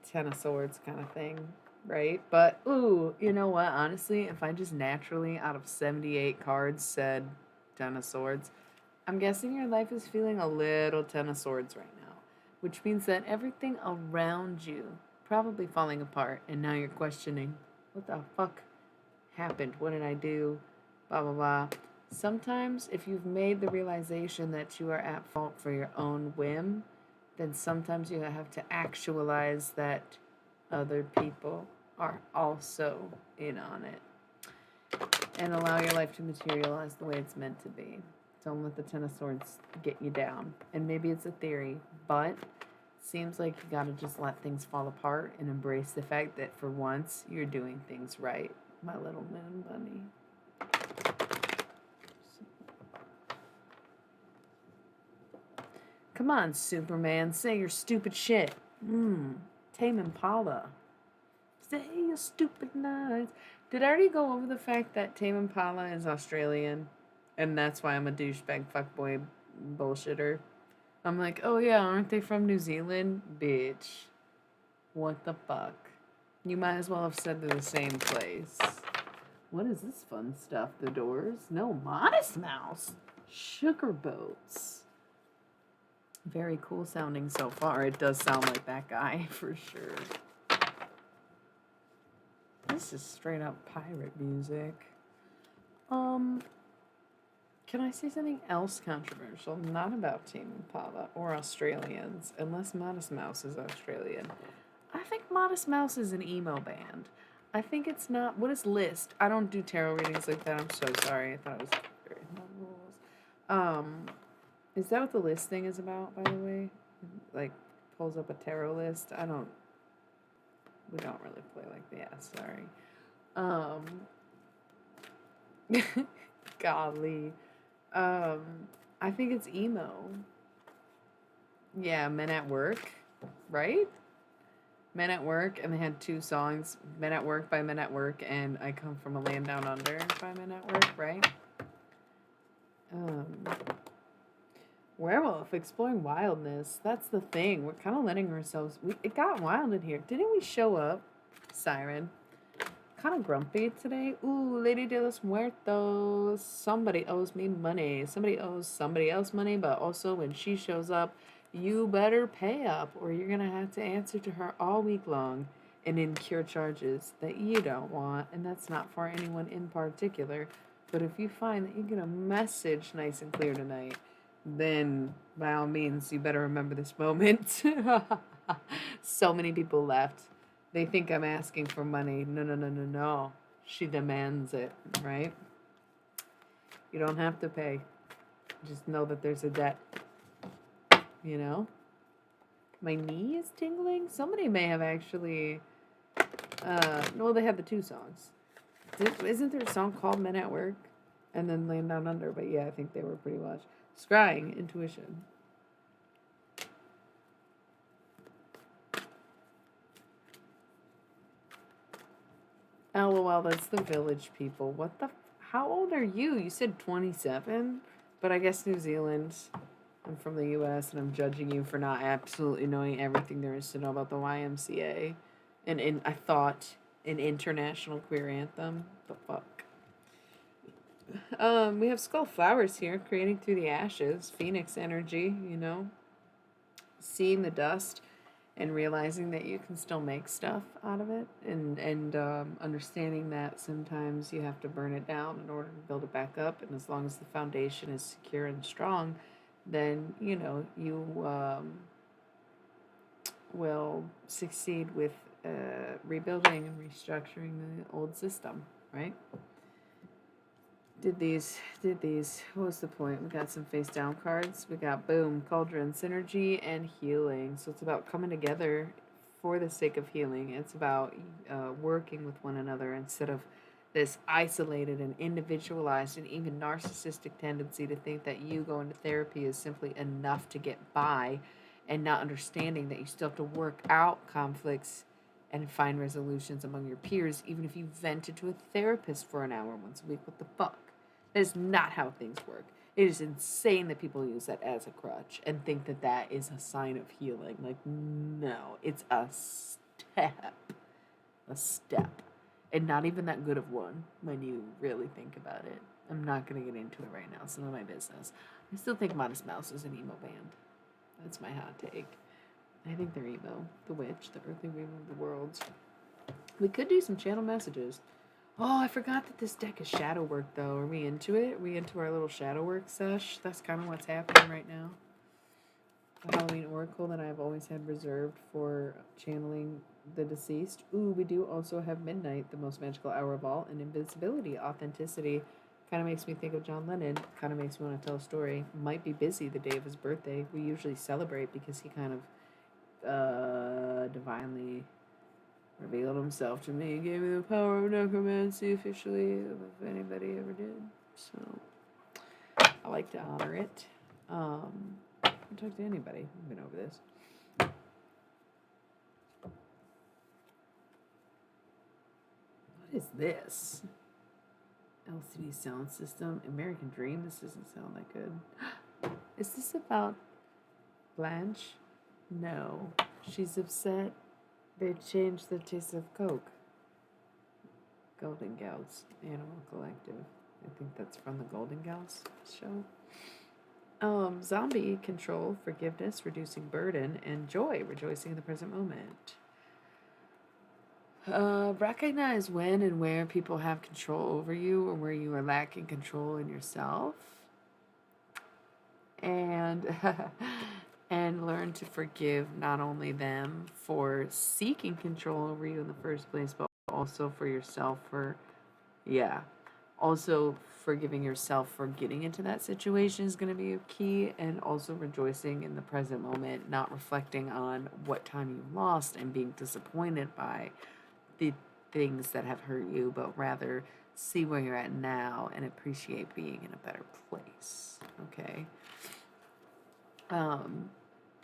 Ten of Swords kind of thing, right? But ooh, you know what? Honestly, if I just naturally out of 78 cards said Ten of Swords, I'm guessing your life is feeling a little Ten of Swords right now, which means that everything around you probably falling apart, and now you're questioning, what the fuck happened? What did I do? Blah blah blah. Sometimes, if you've made the realization that you are at fault for your own whim, then sometimes you have to actualize that other people are also in on it and allow your life to materialize the way it's meant to be. Don't let the Ten of Swords get you down. And maybe it's a theory, but it seems like you gotta just let things fall apart and embrace the fact that for once you're doing things right, my little moon bunny. Come on, Superman, say your stupid shit. Tame Impala. Say your stupid lies. Did I already go over the fact that Tame Impala is Australian? And that's why I'm a douchebag fuckboy bullshitter. I'm like, oh yeah, aren't they from New Zealand? Bitch. What the fuck? You might as well have said they're the same place. What is this fun stuff? The Doors? No, Modest Mouse. Sugar Boats. Very cool sounding so far. It does sound like that guy for sure. This is straight up pirate music. Can I say something else controversial? Not about Tame Impala or Australians, unless Modest Mouse is Australian. I think Modest Mouse is an emo band. I think it's not. What is List? I don't do tarot readings like that. I'm so sorry. I thought it was very rules. Is that what the list thing is about, by the way? Like, pulls up a tarot list? We don't really play like that, sorry. Golly. I think it's emo. Yeah, Men at Work, right? Men at Work, and they had two songs, Men at Work by Men at Work and I Come From a Land Down Under by Men at Work, right? Werewolf, exploring wildness. That's the thing. We're kind of letting ourselves... it got wild in here. Didn't we show up? Siren. Kind of grumpy today. Ooh, Lady de los Muertos. Somebody owes me money. Somebody owes somebody else money, but also when she shows up, you better pay up or you're going to have to answer to her all week long and incur charges that you don't want. And that's not for anyone in particular. But if you find that you get a message nice and clear tonight, then by all means, you better remember this moment. So many people left. They think I'm asking for money. No. She demands it, right? You don't have to pay. Just know that there's a debt. You know? My knee is tingling? Somebody may have actually... well, they had the two songs. Isn't there a song called Men at Work? And then Laying Down Under. But yeah, I think they were pretty much... Scrying, intuition. LOL, that's the Village People. What the... How old are you? You said 27? But I guess New Zealand. I'm from the U.S. and I'm judging you for not absolutely knowing everything there is to know about the YMCA. And I thought an international queer anthem. The fuck? We have Skull Flowers here, creating through the ashes. Phoenix energy, you know. seeing the dust and realizing that you can still make stuff out of it, and understanding that sometimes you have to burn it down in order to build it back up, and as long as the foundation is secure and strong, then you will succeed with rebuilding and restructuring the old system, right? Did these. What was the point? We got some face down cards. We got boom, cauldron, synergy, and healing. So it's about coming together for the sake of healing. It's about working with one another instead of this isolated and individualized and even narcissistic tendency to think that you going to therapy is simply enough to get by, and not understanding that you still have to work out conflicts and find resolutions among your peers, even if you vented to a therapist for an hour once a week. What the fuck? That is not how things work. It is insane that people use that as a crutch and think that that is a sign of healing. Like, no, it's a step. A step. And not even that good of one when you really think about it. I'm not going to get into it right now. It's none of my business. I still think Modest Mouse is an emo band. That's my hot take. I think they're emo. The Witch, the Earthly Weaver of the Worlds. We could do some channel messages. Oh, I forgot that this deck is shadow work, though. Are we into it? Are we into our little shadow work sesh? That's kind of what's happening right now. The Halloween Oracle that I've always had reserved for channeling the deceased. Ooh, we do also have Midnight, the most magical hour of all, and Invisibility, authenticity. Kind of makes me think of John Lennon. Kind of makes me want to tell a story. Might be busy the day of his birthday. We usually celebrate because he kind of divinely revealed himself to me, gave me the power of necromancy officially, if anybody ever did. So I like to honor it. I talk to anybody. I've been over this. What is this? LCD sound system. American Dream. This doesn't sound that good. Is this about Blanche? No. She's upset. They changed the taste of Coke. Golden Gals, Animal Collective. I think that's from the Golden Gals show. Zombie control, forgiveness, reducing burden, and joy, rejoicing in the present moment. Recognize when and where people have control over you or where you are lacking control in yourself. And and learn to forgive not only them for seeking control over you in the first place, but also for yourself also forgiving yourself for getting into that situation is going to be a key, and also rejoicing in the present moment, not reflecting on what time you lost and being disappointed by the things that have hurt you, but rather see where you're at now and appreciate being in a better place. Okay.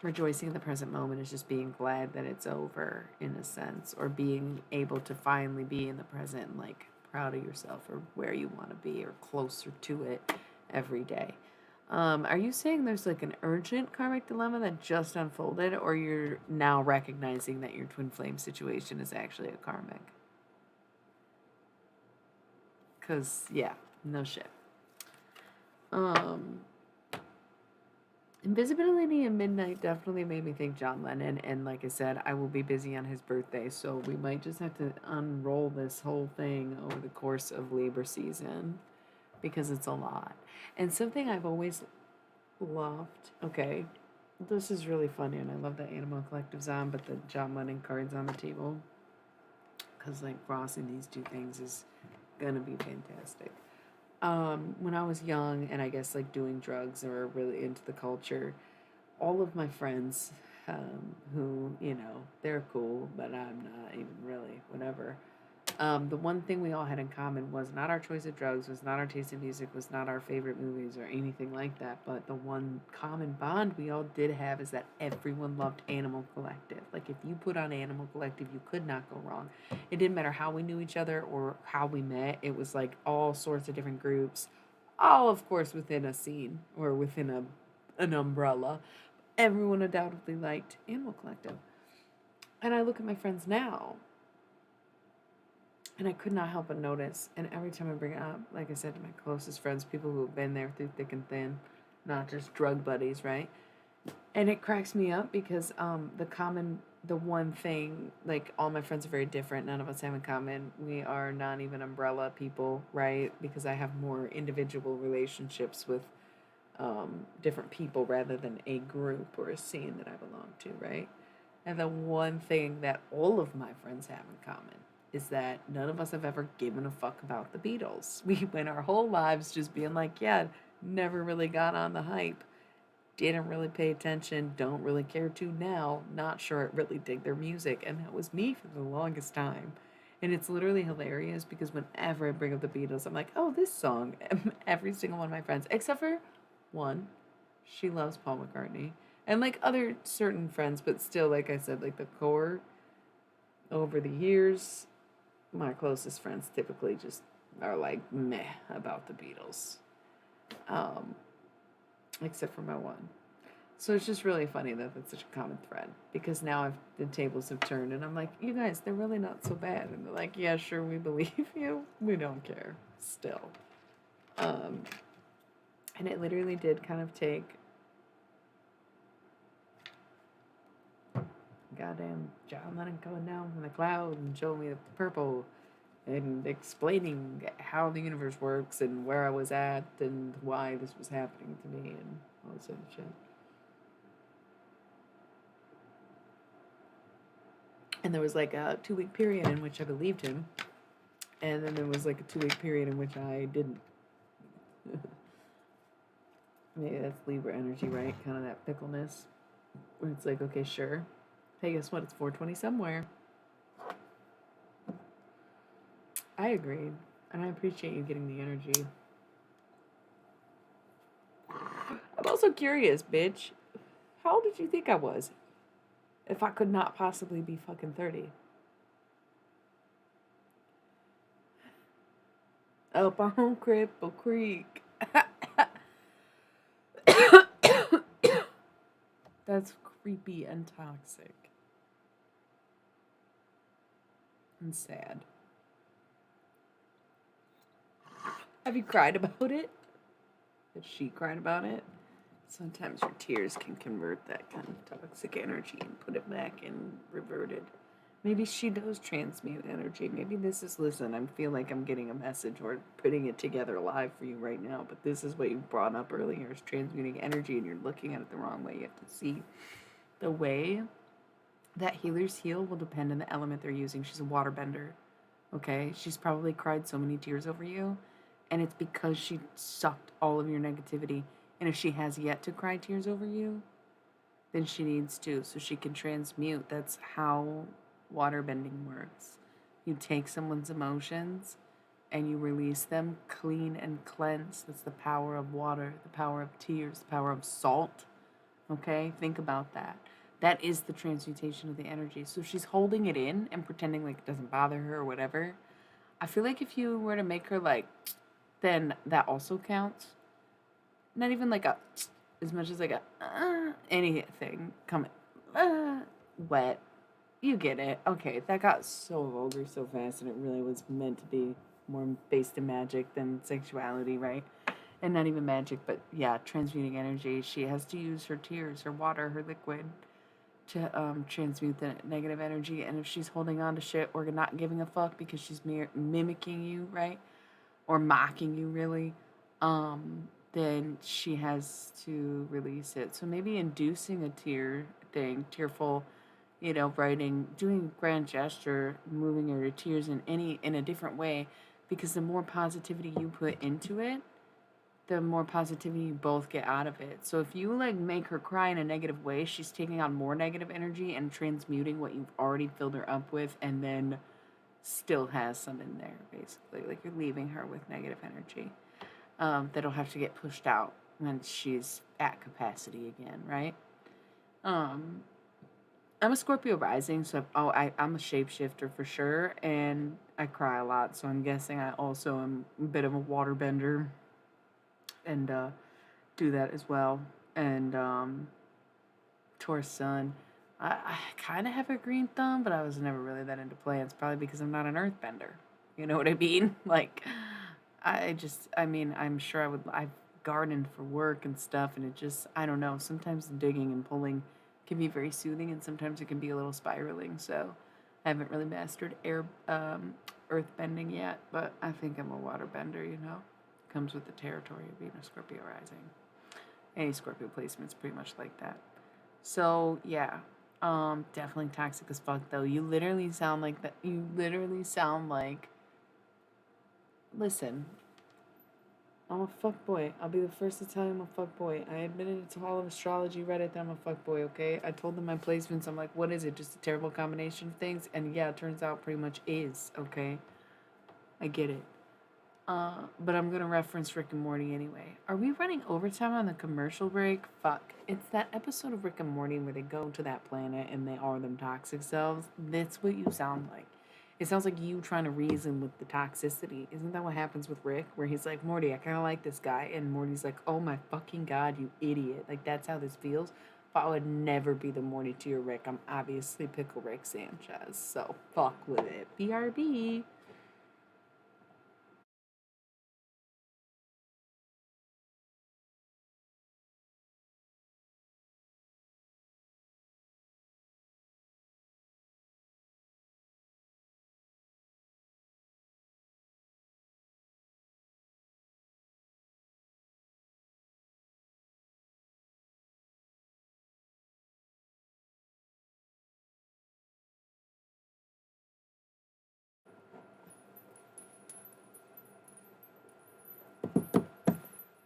Rejoicing in the present moment is just being glad that it's over, in a sense, or being able to finally be in the present and like proud of yourself or where you want to be or closer to it every day. Are you saying there's like an urgent karmic dilemma that just unfolded, or you're now recognizing that your twin flame situation is actually a karmic? Because, yeah, no shit. Invisibility and Midnight definitely made me think John Lennon, and like I said, I will be busy on his birthday, so we might just have to unroll this whole thing over the course of Libra season, because it's a lot. And something I've always loved, okay, this is really funny, and I love that Animal Collective's on, but the John Lennon card's on the table, because like crossing these two things is gonna be fantastic. When I was young and I guess like doing drugs or really into the culture, all of my friends, who, they're cool, but I'm not even really, whatever. The one thing we all had in common was not our choice of drugs, was not our taste in music, was not our favorite movies or anything like that. But the one common bond we all did have is that everyone loved Animal Collective. Like if you put on Animal Collective, you could not go wrong. It didn't matter how we knew each other or how we met. It was like all sorts of different groups, all of course within a scene or within an umbrella. Everyone undoubtedly liked Animal Collective. And I look at my friends now, and I could not help but notice, and every time I bring it up, like I said, to my closest friends, people who have been there through thick and thin, not just drug buddies, right? And it cracks me up because the one thing, like all my friends are very different. None of us have in common. We are not even umbrella people, right? Because I have more individual relationships with different people rather than a group or a scene that I belong to, right? And the one thing that all of my friends have in common is that none of us have ever given a fuck about the Beatles. We went our whole lives just being like, yeah, never really got on the hype, didn't really pay attention, don't really care to now, not sure I really dig their music. And that was me for the longest time. And it's literally hilarious because whenever I bring up the Beatles, I'm like, oh, this song. Every single one of my friends, except for one, she loves Paul McCartney. And like other certain friends, but still, like I said, like the core over the years, my closest friends typically just are like meh about the Beatles. Um, except for my one. So it's just really funny that that's such a common thread because now the tables have turned and I'm like, you guys, they're really not so bad. And they're like, yeah, sure, we believe you. We don't care still. Um, and it literally did kind of take goddamn John Lennon coming down from the clouds and showing me the purple and explaining how the universe works and where I was at and why this was happening to me and all this other shit. And there was like a 2 week period in which I believed him, and then there was like a 2 week period in which I didn't. Maybe that's Libra energy, right? Kind of that pickleness, where it's like, okay, sure. Hey, guess what? It's 420 somewhere. I agreed, and I appreciate you getting the energy. I'm also curious, bitch. How old did you think I was? If I could not possibly be fucking 30. Up on Cripple Creek. That's creepy and toxic. And sad. Have you cried about it? Has she cried about it? Sometimes your tears can convert that kind of toxic energy and put it back and revert it. Maybe she does transmute energy. Maybe this is, listen, I feel like I'm getting a message or putting it together live for you right now, but this is what you brought up earlier is transmuting energy and you're looking at it the wrong way. You have to see the way that healers heal will depend on the element they're using. She's a waterbender, okay? She's probably cried so many tears over you, and it's because she sucked all of your negativity. And if she has yet to cry tears over you, then she needs to, so she can transmute. That's how waterbending works. You take someone's emotions and you release them clean and cleansed. That's the power of water, the power of tears, the power of salt. Okay? Think about that. That is the transmutation of the energy. So if she's holding it in and pretending like it doesn't bother her or whatever, I feel like if you were to make her like, then that also counts. Not even like a, as much as like a, anything coming, wet. You get it. Okay, that got so vulgar so fast, and it really was meant to be more based in magic than sexuality, right? And not even magic, but yeah, transmuting energy. She has to use her tears, her water, her liquid to transmute the negative energy. And if she's holding on to shit or not giving a fuck because she's mimicking you, right? Or mocking you, really, then she has to release it. So maybe inducing a tearful, writing, doing a grand gesture, moving her to tears in a different way, because the more positivity you put into it, the more positivity you both get out of it. So if you like make her cry in a negative way, she's taking on more negative energy and transmuting what you've already filled her up with, and then still has some in there, basically. Like you're leaving her with negative energy that'll have to get pushed out when she's at capacity again, right? Um, I'm a Scorpio rising, so I'm a shapeshifter for sure, and I cry a lot, so I'm guessing I also am a bit of a waterbender and do that as well. And Taurus sun. I kind of have a green thumb, but I was never really that into plants, probably because I'm not an earthbender. You know what I mean? Like, I mean, I'm sure I would. I've gardened for work and stuff, and it just, I don't know, sometimes digging and pulling can be very soothing, and sometimes it can be a little spiraling. So I haven't really mastered earth bending yet, but I think I'm a water bender, you know? Comes with the territory of being a Scorpio rising. Any Scorpio placement's pretty much like that. So yeah, definitely toxic as fuck though. You literally sound like that. You literally sound like. Listen, I'm a fuckboy. I'll be the first to tell you I'm a fuckboy. I admitted it to all of astrology Reddit that I'm a fuckboy, okay? I told them my placements. I'm like, what is it? Just a terrible combination of things? And yeah, it turns out pretty much is, okay? I get it. But I'm gonna reference Rick and Morty anyway. Are we running overtime on the commercial break? Fuck. It's that episode of Rick and Morty where they go to that planet and they are them toxic selves. That's what you sound like. It sounds like you trying to reason with the toxicity. Isn't that what happens with Rick? Where he's like, Morty, I kind of like this guy. And Morty's like, oh my fucking God, you idiot. Like, that's how this feels. But I would never be the Morty to your Rick. I'm obviously Pickle Rick Sanchez. So, fuck with it. BRB.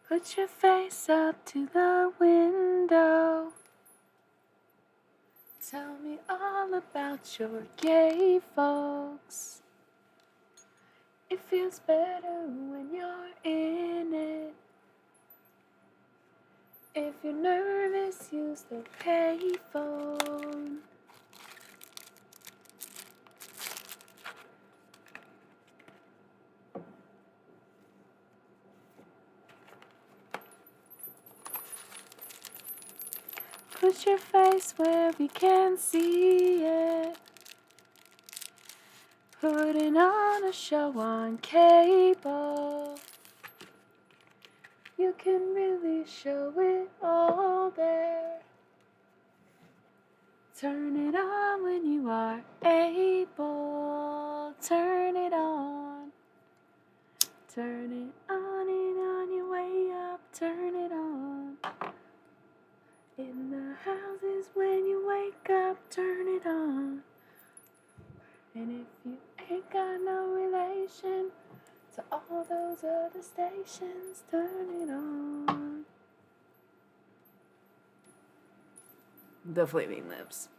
Put your face up to the window. Tell me all about your gay folks. It feels better when you're in it. If you're nervous, use the payphone. Put your face where we can see it. Putting on a show on cable. You can really show it all there. Turn it on when you are able. Turn it on. Turn it on and on your way up. Turn it on. In the houses when you wake up. Turn it on. And if you ain't got no relation to all those other stations, turn it on. The Flaming Lips.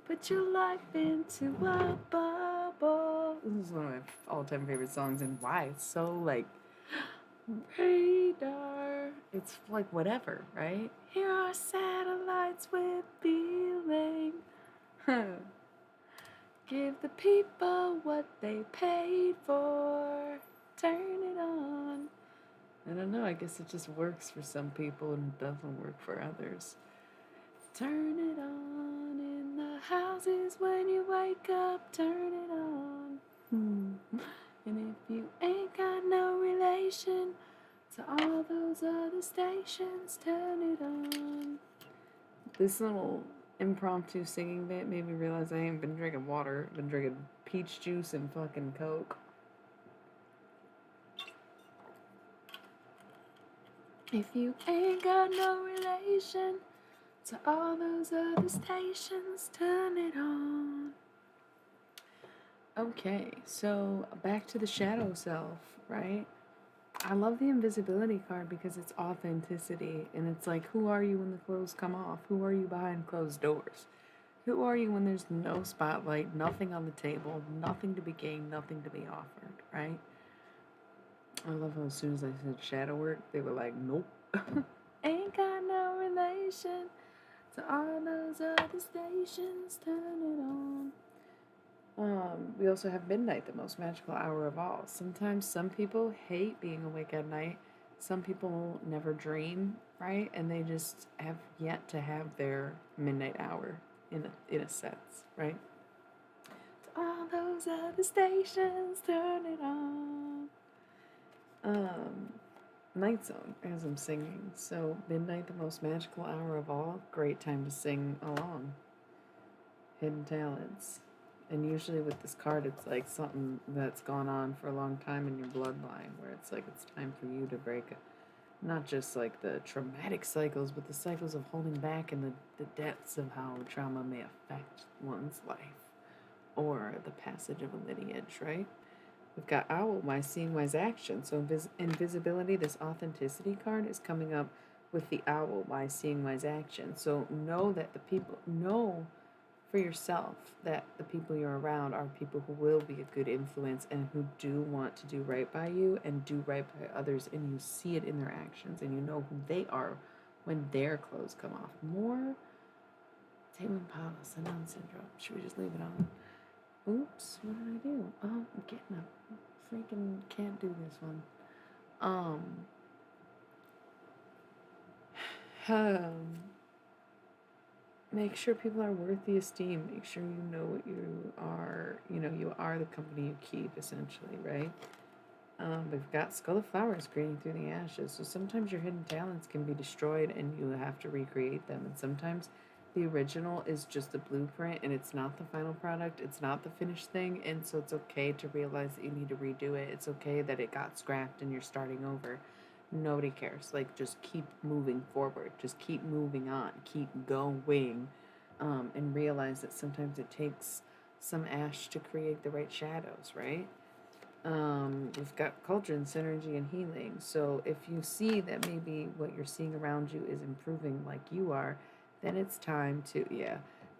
Put your life into a bubble. This is one of my all-time favorite songs, and why? It's so, like, radar. It's, like, whatever, right? Here are satellites with feeling. Give the people what they paid for. Turn it on. I don't know, I guess it just works for some people and it doesn't work for others. Turn it on in the houses when you wake up. Turn it on. And if you ain't got no relation to all those other stations, turn it on. This little impromptu singing bit made me realize I ain't been drinking water. I've been drinking peach juice and fucking Coke. If you ain't got no relation to all those other stations, turn it on. Okay, so back to the shadow self, right? I love the invisibility card because it's authenticity, and it's like, who are you when the clothes come off? Who are you behind closed doors? Who are you when there's no spotlight, nothing on the table, nothing to be gained, nothing to be offered, right? I love how as soon as I said shadow work, they were like, nope. Ain't got no relation to all those other stations, turn it on. We also have midnight, the most magical hour of all. Sometimes some people hate being awake at night. Some people never dream, right? And they just have yet to have their midnight hour in a sense, right? all those other stations, turn it on. Night Zone as I'm singing. So midnight, the most magical hour of all. Great time to sing along. Hidden talents. And usually with this card, it's like something that's gone on for a long time in your bloodline, where it's like it's time for you to break it. Not just like the traumatic cycles, but the cycles of holding back and the depths of how trauma may affect one's life or the passage of a lineage, right? We've got Owl, Wise Seeing, Wise Action. So invisibility, this authenticity card is coming up with the Owl, Wise Seeing, Wise Action. So know for yourself that the people you're around are people who will be a good influence and who do want to do right by you and do right by others, and you see it in their actions and you know who they are when their clothes come off. More Tame Impala, Sundown Syndrome. Should we just leave it on? Oops, what did I do? Oh, I'm getting a freaking can't do this one. Make sure people are worth the esteem. Make sure you know what you are. You are the company you keep, essentially, right? We've got Skull of Flowers greening through the ashes. So sometimes your hidden talents can be destroyed and you have to recreate them. And sometimes the original is just the blueprint and it's not the final product. It's not the finished thing. And so it's okay to realize that you need to redo it. It's okay that it got scrapped and you're starting over. Nobody cares. Like, just keep moving forward. Just keep moving on. Keep going. And realize that sometimes it takes some ash to create the right shadows, right? We've got cauldron, synergy, and healing. So if you see that maybe what you're seeing around you is improving like you are, then it's time to,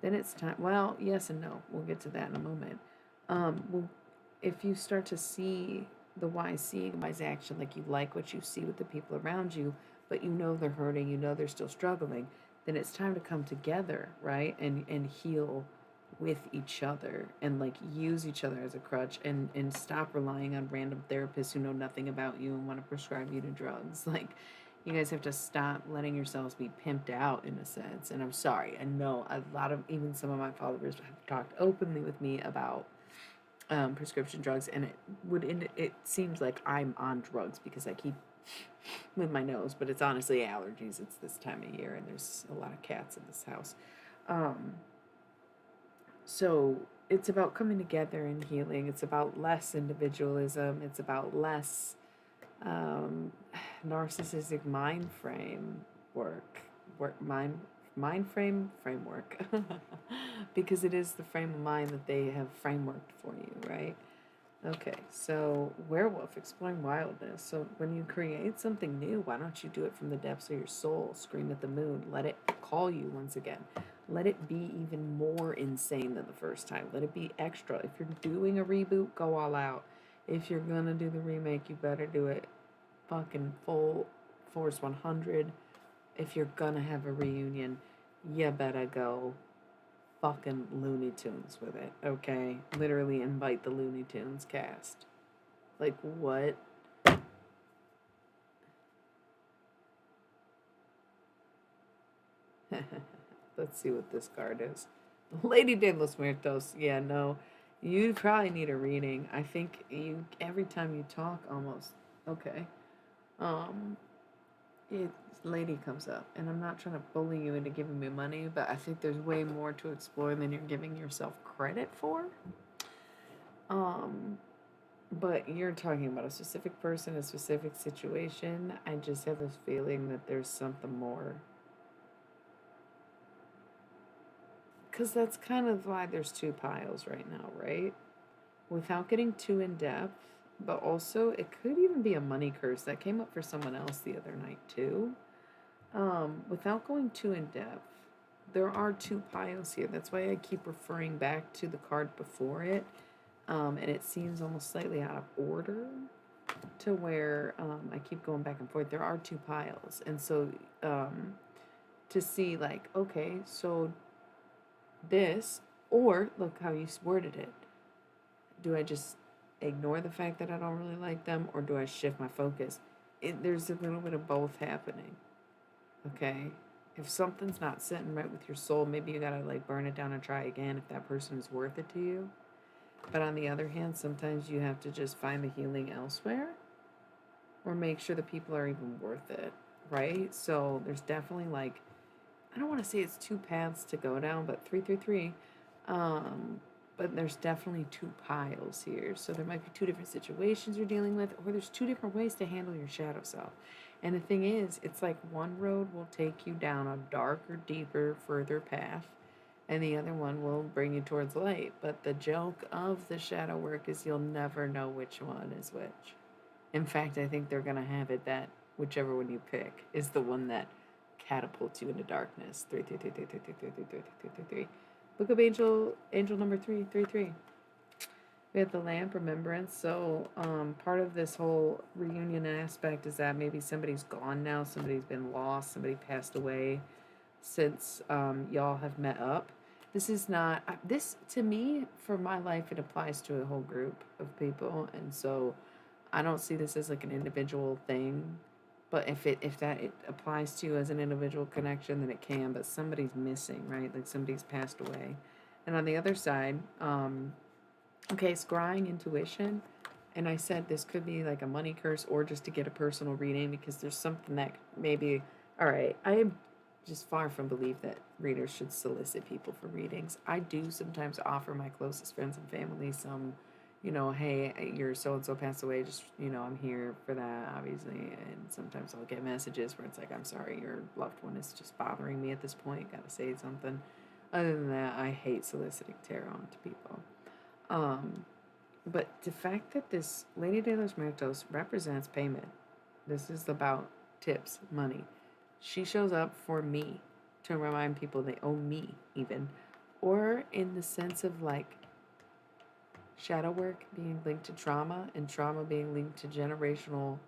then it's time. Well, yes and no. We'll get to that in a moment. Well, if you start to see the wise seeing, wise action, like you like what you see with the people around you, but you know they're hurting, you know they're still struggling, then it's time to come together, right? And heal with each other and like use each other as a crutch and stop relying on random therapists who know nothing about you and want to prescribe you to drugs. Like, you guys have to stop letting yourselves be pimped out in a sense. And I'm sorry, I know a lot of, even some of my followers have talked openly with me about prescription drugs, and it seems like I'm on drugs because I keep with my nose, but it's honestly allergies. It's this time of year and there's a lot of cats in this house. um so it's about coming together and healing. It's about less individualism. It's about less um, narcissistic mind frame mind frame framework, because it is the frame of mind that they have frameworked for you, right? Okay, so werewolf, exploring wildness. So when you create something new, why don't you do it from the depths of your soul? Scream at the moon. Let it call you once again. Let it be even more insane than the first time. Let it be extra. If you're doing a reboot, go all out. If you're gonna do the remake, you better do it fucking full force 100. If you're gonna have a reunion, you better go fucking Looney Tunes with it, okay? Literally invite the Looney Tunes cast. Like, what? Let's see what this card is. Lady de los Muertos. Yeah, no. You probably need a reading. I think you, every time you talk, almost. Okay. Um, it, lady comes up, and I'm not trying to bully you into giving me money, but I think there's way more to explore than you're giving yourself credit for. Um, but you're talking about a specific person, a specific situation. I just have this feeling that there's something more. Because that's kind of why there's two piles right now, right? Without getting too in depth, but also it could even be a money curse that came up for someone else the other night, too. Without going too in depth, there are two piles here. That's why I keep referring back to the card before it. And it seems almost slightly out of order to where I keep going back and forth. There are two piles. And so to see, like, okay, so this, or look how you worded it. Do I just ignore the fact that I don't really like them, or do I shift my focus? There's a little bit of both happening. Okay? If something's not sitting right with your soul, maybe you gotta like burn it down and try again if that person is worth it to you. But on the other hand, sometimes you have to just find the healing elsewhere or make sure the people are even worth it, right? So there's definitely like, I don't want to say it's two paths to go down, but three through three. Um, but there's definitely two piles here. So there might be two different situations you're dealing with, or there's two different ways to handle your shadow self. And the thing is, it's like one road will take you down a darker, deeper, further path, and the other one will bring you towards light. But the joke of the shadow work is you'll never know which one is which. In fact, I think they're gonna have it that whichever one you pick is the one that catapults you into darkness. 33333333333. Book of Angel number 333. We have the lamp, remembrance. So part of this whole reunion aspect is that maybe somebody's gone now, somebody's been lost, somebody passed away since y'all have met up. This is not this to me for my life. It applies to a whole group of people, and so I don't see this as like an individual thing. But if it applies to you as an individual connection, then it can. But somebody's missing, right? Like somebody's passed away. And on the other side, okay, scrying intuition. And I said this could be like a money curse or just to get a personal reading because there's something that maybe. All right, I am just far from believe that readers should solicit people for readings. I do sometimes offer my closest friends and family some, hey, your so and so passed away. Just, I'm here for that, obviously. And sometimes I'll get messages where it's like, I'm sorry, your loved one is just bothering me at this point. Got to say something. Other than that, I hate soliciting tarot onto people. Um, but the fact that this Lady de los Muertos represents payment, this is about tips, money. She shows up for me to remind people they owe me, even. Or in the sense of like shadow work being linked to trauma and trauma being linked to generational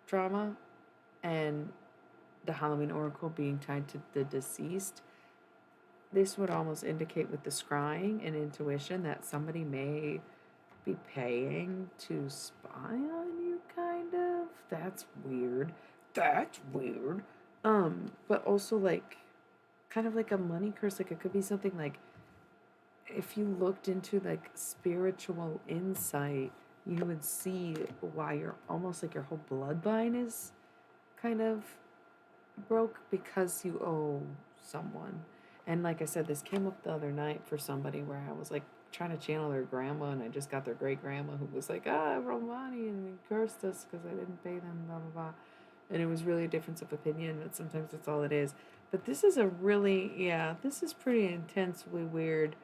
trauma and the Halloween Oracle being tied to the deceased. This would almost indicate with the scrying and intuition that somebody may be paying to spy on you, kind of. That's weird. That's weird. But also like kind of like a money curse. Like it could be something like if you looked into like spiritual insight, you would see why you're almost like your whole bloodline is kind of broke because you owe someone. And like I said, this came up the other night for somebody where I was like trying to channel their grandma, and I just got their great grandma who was like, Romani, and we cursed us because I didn't pay them, blah, blah, blah. And it was really a difference of opinion, but sometimes that's all it is. But this is this is pretty intensely weird.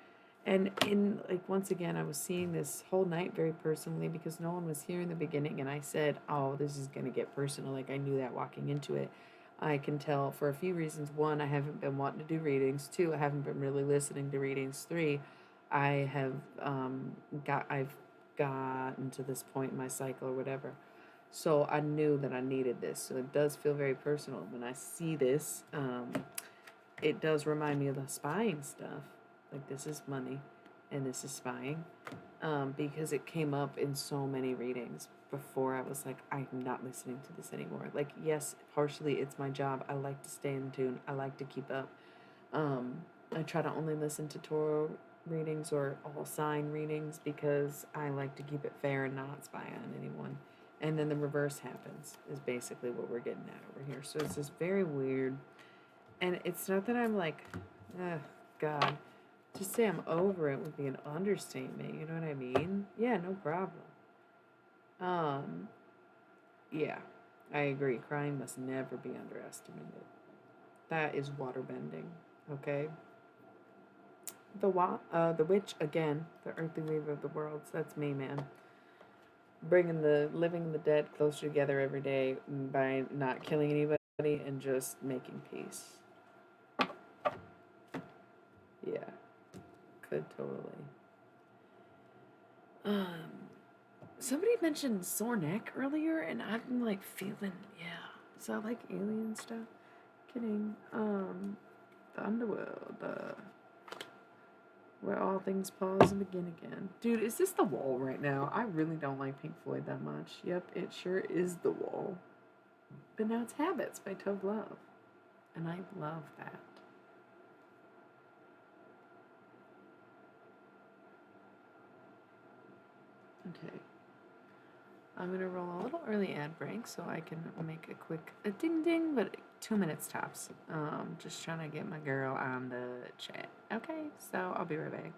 And in, like, once again, I was seeing this whole night very personally because no one was here in the beginning. And I said, oh, this is going to get personal. Like, I knew that walking into it. I can tell for a few reasons. One, I haven't been wanting to do readings. Two, I haven't been really listening to readings. Three, I've gotten to this point in my cycle or whatever. So I knew that I needed this. So it does feel very personal. When I see this, it does remind me of the spying stuff. Like this is money and this is spying. Because it came up in so many readings before I was like, I'm not listening to this anymore. Like, yes, partially it's my job. I like to stay in tune. I like to keep up. I try to only listen to Tarot readings or all sign readings because I like to keep it fair and not spy on anyone. And then the reverse happens is basically what we're getting at over here. So it's just very weird. And it's not that I'm like, God. To say I'm over it would be an understatement, you know what I mean? Yeah, no problem. Um, yeah, I agree. Crying must never be underestimated. That is water bending, okay? The witch again, the earthly weaver of the worlds. That's me, man. Bringing the living and the dead closer together every day by not killing anybody and just making peace. Yeah, could totally. Um, Somebody mentioned sore neck earlier, and I've been like feeling, yeah. Is that like alien stuff? Kidding. The underworld, where all things pause and begin again. Dude, is this The Wall right now? I really don't like Pink Floyd that much. Yep, it sure is The Wall. But now it's Habits by Tove Love. And I love that. Okay. I'm gonna roll a little early ad break so I can make a quick a ding ding, but 2 minutes tops. Just trying to get my girl on the chat. Okay, so I'll be right back.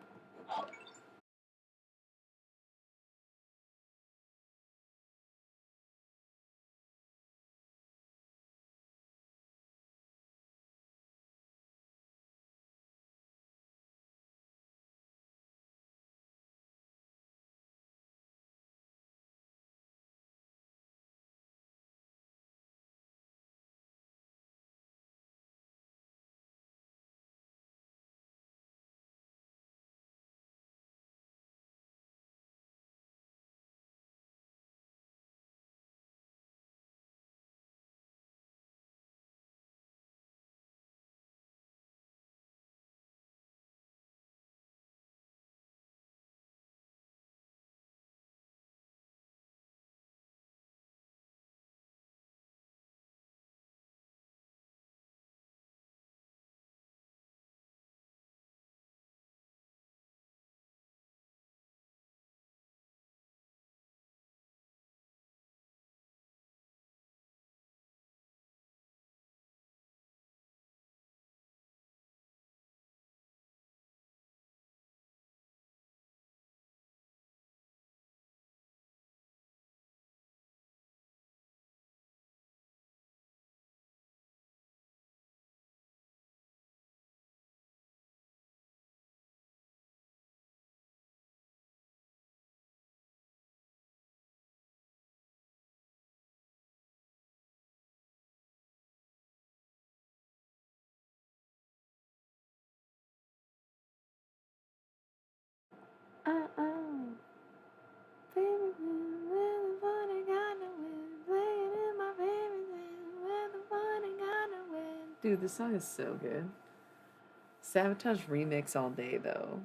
Uh-oh. Baby, really wanna gotta win. Playing in my favorite thing. Where the fun ain't gonna win. Dude, this song is so good. Sabotage remix all day though.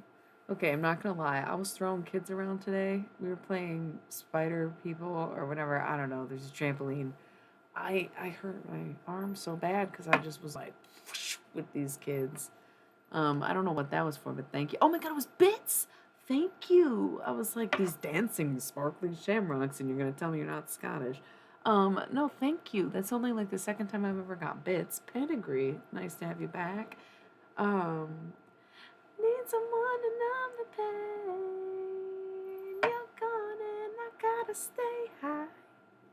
Okay, I'm not gonna lie. I was throwing kids around today. We were playing spider people or whatever. I don't know. There's a trampoline. I hurt my arm so bad because I just was like with these kids. I don't know what that was for, but thank you. Oh my god, it was bits. Thank you. I was like these dancing sparkly shamrocks, and you're gonna tell me you're not Scottish. No, thank you. That's only like the second time I've ever got bits. Pedigree, nice to have you back. Um, Need someone to numb the pain. You're gone and I gotta stay high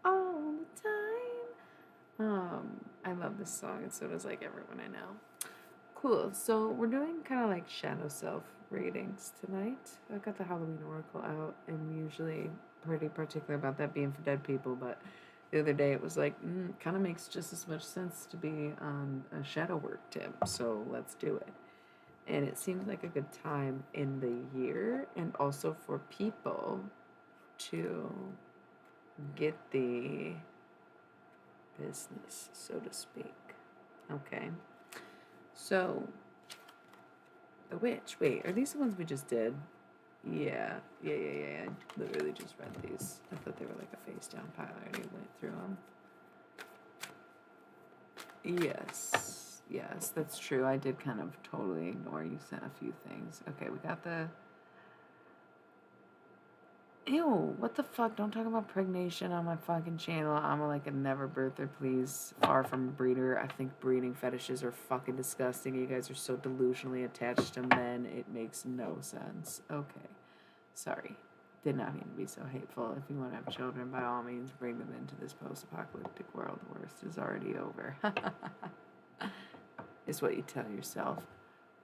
all the time. I love this song, and so does like everyone I know. Cool. So we're doing kind of like shadow self readings tonight. I got the Halloween Oracle out. I'm usually pretty particular about that being for dead people, but the other day it was like, kind of makes just as much sense to be on a shadow work tip. So let's do it. And it seems like a good time in the year and also for people to get the business, so to speak. Okay. So, the witch. Wait, are these the ones we just did? Yeah. I literally just read these. I thought they were like a face down pile. I already went through them. Yes, that's true. I did kind of totally ignore you sent a few things. Okay, we got the. Ew, what the fuck? Don't talk about pregnation on my fucking channel. I'm like a never birther, please. Far from a breeder. I think breeding fetishes are fucking disgusting. You guys are so delusionally attached to men. It makes no sense. Okay. Sorry. Did not mean to be so hateful. If you want to have children, by all means, bring them into this post-apocalyptic world. The worst is already over. Is what you tell yourself.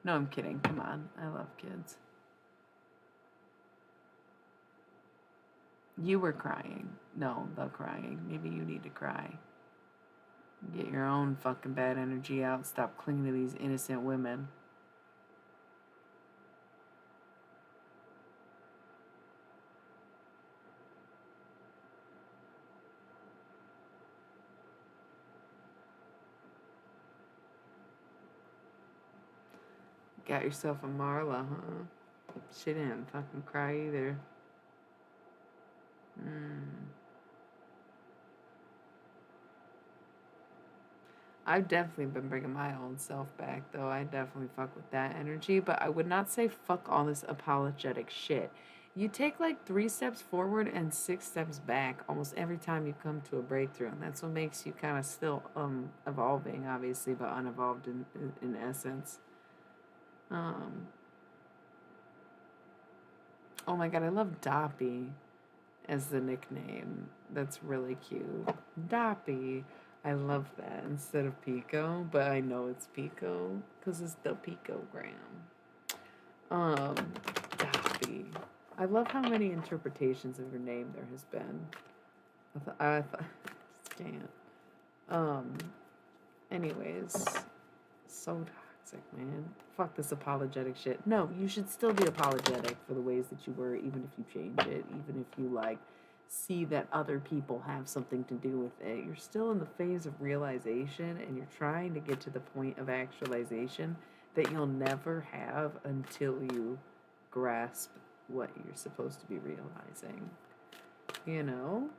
No, I'm kidding. Come on. I love kids. You were crying. No, the crying. Maybe you need to cry. Get your own fucking bad energy out. Stop clinging to these innocent women. Got yourself a Marla, huh? She didn't fucking cry either. I've definitely been bringing my own self back, though. I definitely fuck with that energy, but I would not say fuck all this apologetic shit. You take like 3 steps forward and 6 steps back almost every time you come to a breakthrough, and that's what makes you kind of still evolving, obviously, but unevolved in essence. Um, oh my god, I love Doppy as the nickname. That's really cute. Doppy. I love that instead of Pico, but I know it's Pico because it's the Picogram. Um, Doppy. I love how many interpretations of your name there has been. I just can't. Um, anyways, so toxic, man. Fuck this apologetic shit. No, you should still be apologetic for the ways that you were, even if you change it, even if you like see that other people have something to do with it. You're still in the phase of realization and you're trying to get to the point of actualization that you'll never have until you grasp what you're supposed to be realizing. You know?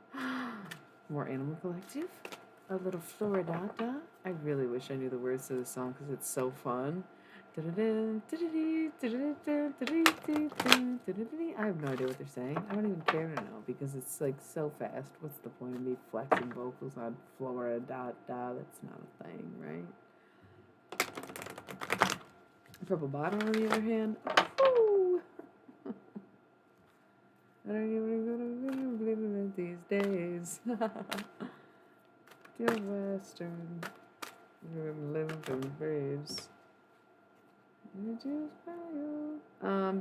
More Animal Collective. A little Floridata. I really wish I knew the words to this song because it's so fun. I have no idea what they're saying. I don't even care to know because it's like so fast. What's the point of me flexing vocals on Floridata? That's not a thing, right? Purple Bottom, on the other hand, woo! I don't even believe in it these days. Dear Western, you're living from graves.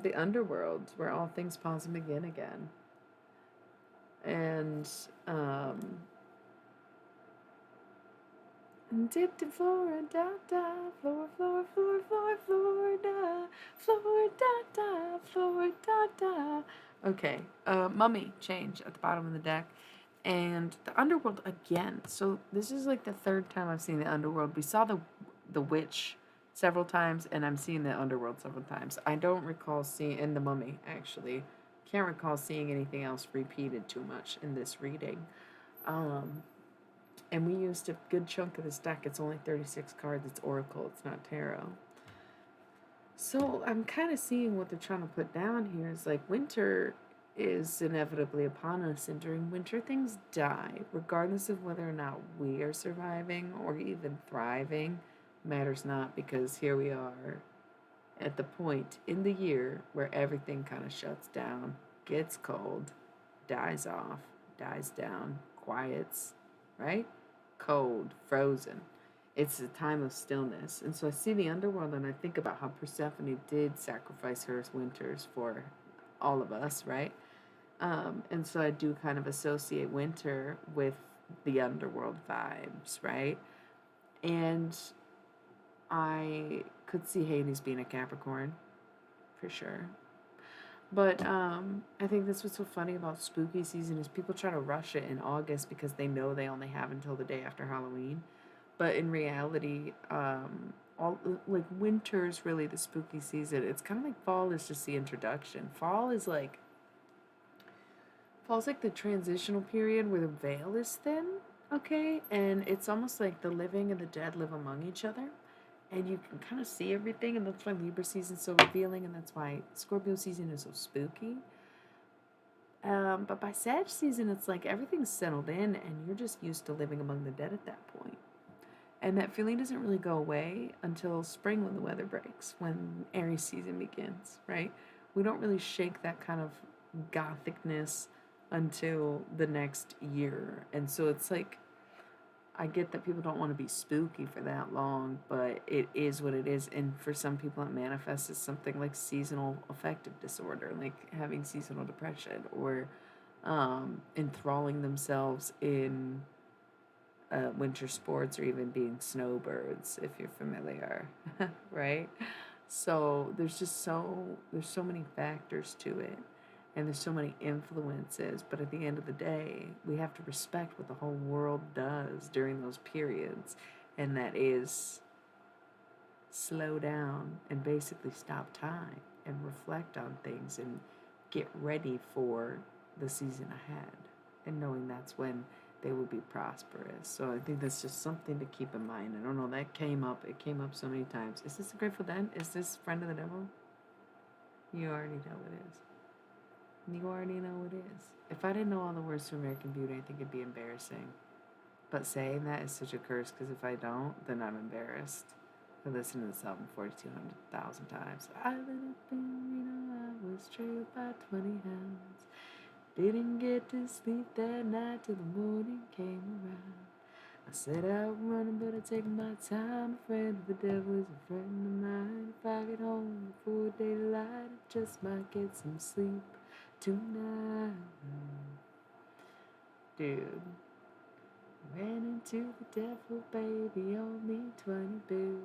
The underworld, where all things pause and begin again. And, dipped in Florida, Florida, Florida. Okay, Mummy change at the bottom of the deck. And the underworld again. So this is like the third time I've seen the underworld. We saw the witch several times, and I'm seeing the underworld several times. I don't recall seeing, and the mummy actually, can't recall seeing anything else repeated too much in this reading. And we used a good chunk of this deck. It's only 36 cards. It's Oracle. It's not Tarot. So I'm kind of seeing what they're trying to put down here is like winter is inevitably upon us, and during winter things die, regardless of whether or not we are surviving or even thriving. Matters not, because here we are at the point in the year where everything kind of shuts down, gets cold, dies off, dies down, quiets, right? Cold, frozen. It's a time of stillness. And so I see the underworld and I think about how Persephone did sacrifice her winters for all of us, right? And so I do kind of associate winter with the underworld vibes, right? And I could see Hades being a Capricorn, for sure. But I think that's what's so funny about spooky season is people try to rush it in August because they know they only have until the day after Halloween. But in reality, all like winter's really the spooky season. It's kind of like fall is just the introduction. Fall's like the transitional period where the veil is thin, okay? And it's almost like the living and the dead live among each other. And you can kind of see everything, and that's why Libra season is so revealing, and that's why Scorpio season is so spooky. But by Sag season, it's like everything's settled in, and you're just used to living among the dead at that point. And that feeling doesn't really go away until spring when the weather breaks, when Aries season begins, right? We don't really shake that kind of gothicness until the next year. And so it's like, I get that people don't want to be spooky for that long, but it is what it is. And for some people, it manifests as something like seasonal affective disorder, like having seasonal depression or enthralling themselves in winter sports or even being snowbirds, if you're familiar, right? So there's so many factors to it, and there's so many influences, but at the end of the day, we have to respect what the whole world does during those periods, and that is slow down and basically stop time and reflect on things and get ready for the season ahead, and knowing that's when they will be prosperous. So I think that's just something to keep in mind. I don't know, that came up. It came up so many times. Is this a Grateful Dead? Is this Friend of the Devil? You already know what it is. You already know what it is. If I didn't know all the words to American Beauty, I think it'd be embarrassing. But saying that is such a curse because if I don't, then I'm embarrassed. I listened to this album 4,200,000 times. I lit up in Reno, I was trailed by 20 hounds. Didn't get to sleep that night till the morning came around. I set out running, but I take my time. A friend of the devil is a friend of mine. If I get home before daylight, I just might get some sleep tonight. Dude, ran into the devil, baby, owe me 20 bills.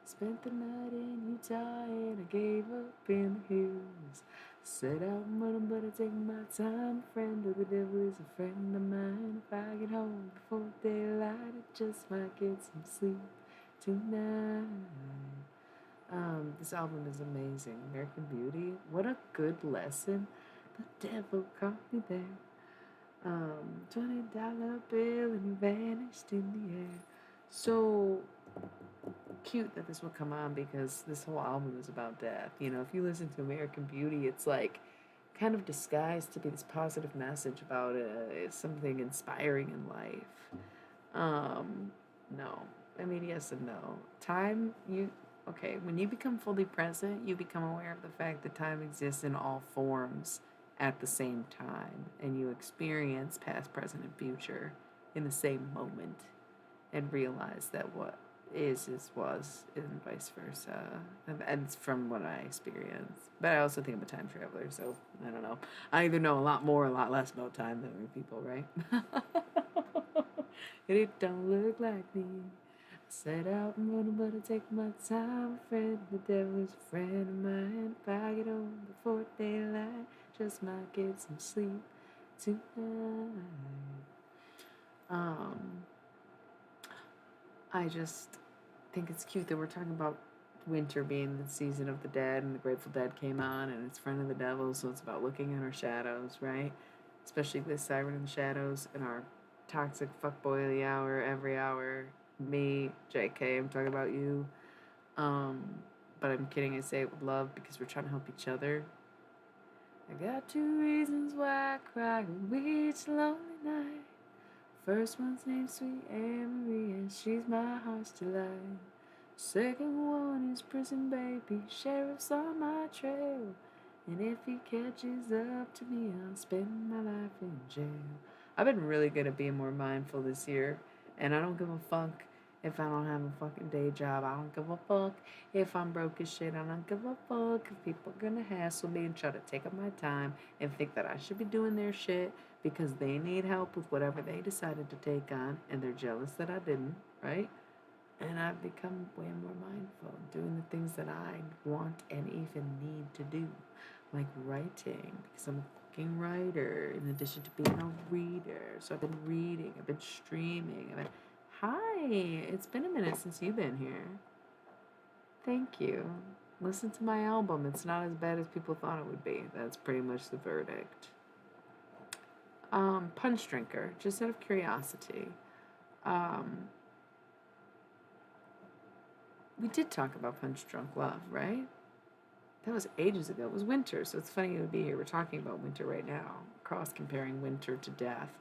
Spent the night in Utah and I gave up in the hills. Set out running, but I take my time. Friend of the devil is a friend of mine. If I get home before daylight, I just might get some sleep tonight. This album is amazing. American Beauty. What a good lesson. The devil caught me there. $20 bill and he vanished in the air. So cute that this would come on because this whole album is about death. You know, if you listen to American Beauty, it's like kind of disguised to be this positive message about something inspiring in life. No. I mean, yes and no. Okay, when you become fully present, you become aware of the fact that time exists in all forms at the same time, and you experience past, present, and future in the same moment and realize that what is was and vice versa. And it's from what I experience. But I also think I'm a time traveler, so I don't know. I either know a lot more or a lot less about time than other people, right? It don't look like me. I set out and run, but I take my time. Friend, the devil is a friend of mine. If I get home before daylight, just might get some sleep tonight. Um, I just think it's cute that we're talking about winter being the season of the dead, and the Grateful Dead came on, and it's Friend of the Devil, so it's about looking at our shadows, right? Especially this Siren in the Shadows and our toxic fuckboy of the hour, every hour. Me, JK, I'm talking about you. Um, but I'm kidding, I say it with love because we're trying to help each other. I got 2 reasons why I cry when each lonely night. First one's named Sweet Anne Marie, and she's my heart's delight. Second one is Prison Baby, sheriff's on my trail. And if he catches up to me, I'll spend my life in jail. I've been really good at being more mindful this year, and I don't give a fuck if I don't have a fucking day job. I don't give a fuck if I'm broke as shit. I don't give a fuck if people are gonna hassle me and try to take up my time and think that I should be doing their shit because they need help with whatever they decided to take on, and they're jealous that I didn't, right? And I've become way more mindful, doing the things that I want and even need to do, like writing, because I'm a fucking writer, in addition to being a reader. So I've been reading, I've been streaming, Hi, it's been a minute since you've been here. Thank you. Listen to my album. It's not as bad as people thought it would be. That's pretty much the verdict. Punch Drinker, just out of curiosity. Um, we did talk about Punch Drunk Love, right? That was ages ago. It was winter, so it's funny you would be here. We're talking about winter right now, cross comparing winter to death,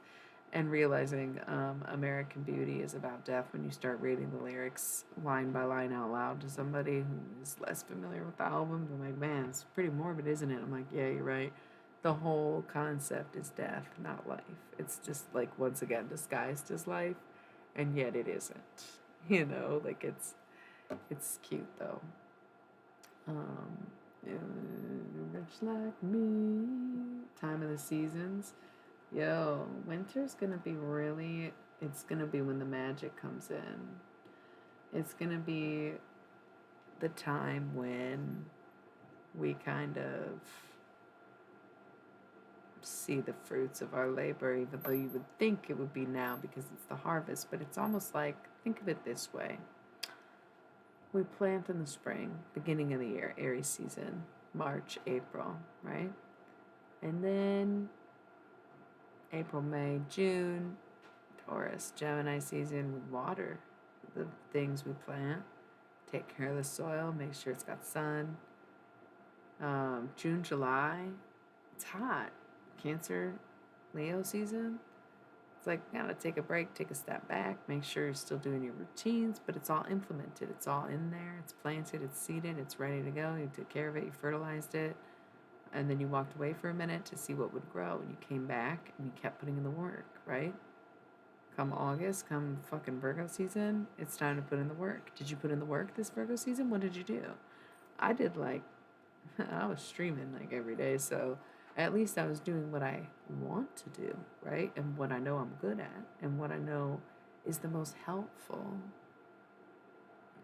and realizing American Beauty is about death when you start reading the lyrics line by line out loud to somebody who is less familiar with the album. I'm like, man, it's pretty morbid, isn't it? I'm like, yeah, you're right. The whole concept is death, not life. It's just like once again disguised as life, and yet it isn't. You know, like it's cute though. Um, Rich like me. Time of the seasons. Yo, winter's gonna be really. It's gonna be when the magic comes in. It's gonna be the time when we kind of see the fruits of our labor, even though you would think it would be now because it's the harvest. But it's almost like, think of it this way. We plant in the spring, beginning of the year, Aries season, March, April, right? And then April, May, June, Taurus, Gemini season, we water the things we plant, take care of the soil, make sure it's got sun. June, July, It's hot. Cancer, Leo season. It's like, gotta take a break, take a step back, make sure you're still doing your routines, but it's all implemented. It's all in there. It's planted, it's seeded, it's ready to go. You took care of it, you fertilized it, and then you walked away for a minute to see what would grow, and you came back and you kept putting in the work, right? Come August, come fucking Virgo season, it's time to put in the work. Did you put in the work this Virgo season? What did you do? I did like, I was streaming like every day, so at least I was doing what I want to do, right? And what I know I'm good at, and what I know is the most helpful.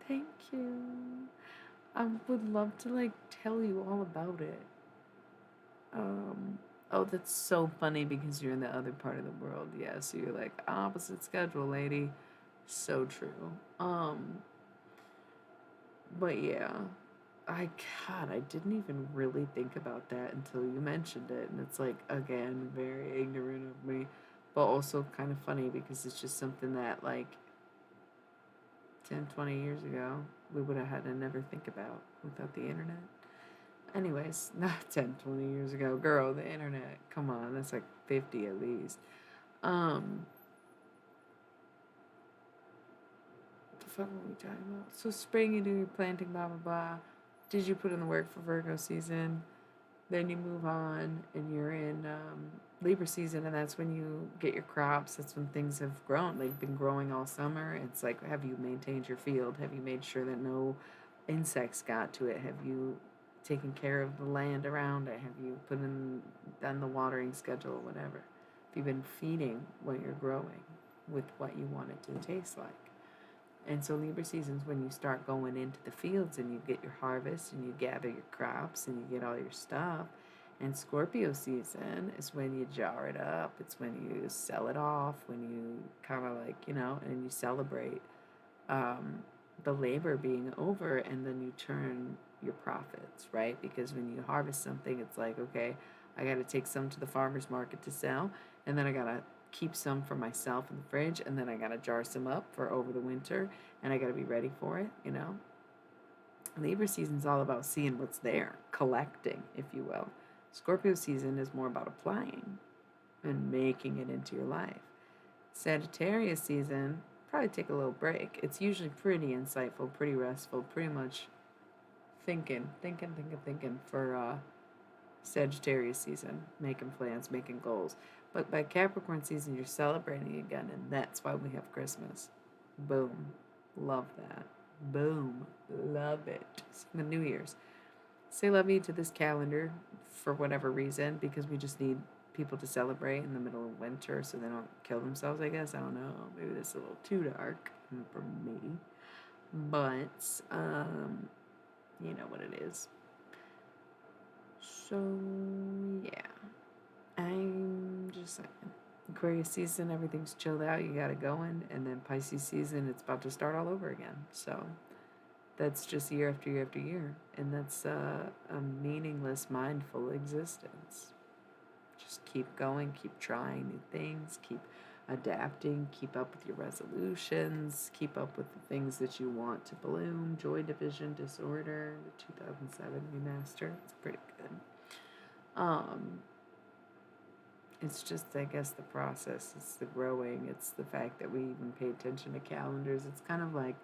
Thank you. I would love to like tell you all about it. Oh, that's so funny because you're in the other part of the world. Yeah, so you're like opposite schedule, lady. So true. But yeah, I God, I didn't even really think about that until you mentioned it, and it's like again very ignorant of me, but also kind of funny because it's just something that like 10, 20 years ago we would have had to never think about without the internet. Anyways, not 10, 20 years ago. Girl, the internet. Come on, that's like 50 at least. Um, what the fuck were we talking about? So spring, you do your planting, blah, blah, blah. Did you put in the work for Virgo season? Then you move on and you're in Libra season, and that's when you get your crops. That's when things have grown. They've been growing all summer. It's like, have you maintained your field? Have you made sure that no insects got to it? Have you taken care of the land around it? Have you done the watering schedule, whatever? Have you been feeding what you're growing with what you want it to taste like? And so Libra season's when you start going into the fields and you get your harvest and you gather your crops and you get all your stuff. And Scorpio season is when you jar it up. It's when you sell it off, when you kind of like, and you celebrate the labor being over, and then you turn your profits, right? Because when you harvest something, it's like, okay, I got to take some to the farmer's market to sell, and then I got to keep some for myself in the fridge, and then I got to jar some up for over the winter, and I got to be ready for it. Libra season's all about seeing what's there, collecting, if you will. Scorpio season is more about applying and making it into your life. Sagittarius season, probably take a little break. It's usually pretty insightful, pretty restful, pretty much thinking for Sagittarius season, making plans, making goals. But by Capricorn season, you're celebrating again, and that's why we have Christmas. Boom. Love that. Boom. Love it. The New Year's. Say love you to this calendar for whatever reason, because we just need people to celebrate in the middle of winter so they don't kill themselves, I guess. I don't know. Maybe this is a little too dark for me. But, you know what it is. So, yeah. I'm just saying. Aquarius season, everything's chilled out. You got it going. And then Pisces season, it's about to start all over again. So, that's just year after year after year. And that's a meaningless, mindful existence. Just keep going, keep trying new things, keep adapting, keep up with your resolutions, keep up with the things that you want to bloom. Joy Division Disorder, the 2007 remaster. It's pretty good. It's just, I guess, the process. It's the growing. It's the fact that we even pay attention to calendars. It's kind of like,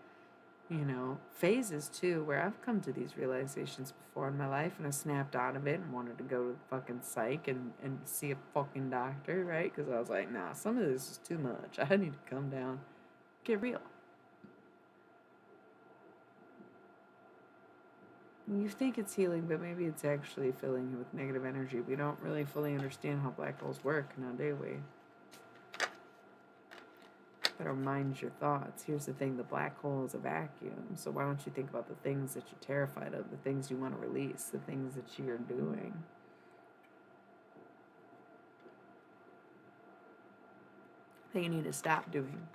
phases too, where I've come to these realizations before in my life and I snapped out of it and wanted to go to the fucking psych and see a fucking doctor, right? Because I was like, nah, some of this is too much. I need to come down, get real. You think it's healing, but maybe it's actually filling you with negative energy. We don't really fully understand how black holes work now, do we? Better mind your thoughts. Here's the thing, the black hole is a vacuum. So why don't you think about the things that you're terrified of, the things you want to release, the things that you're doing? That you need to stop doing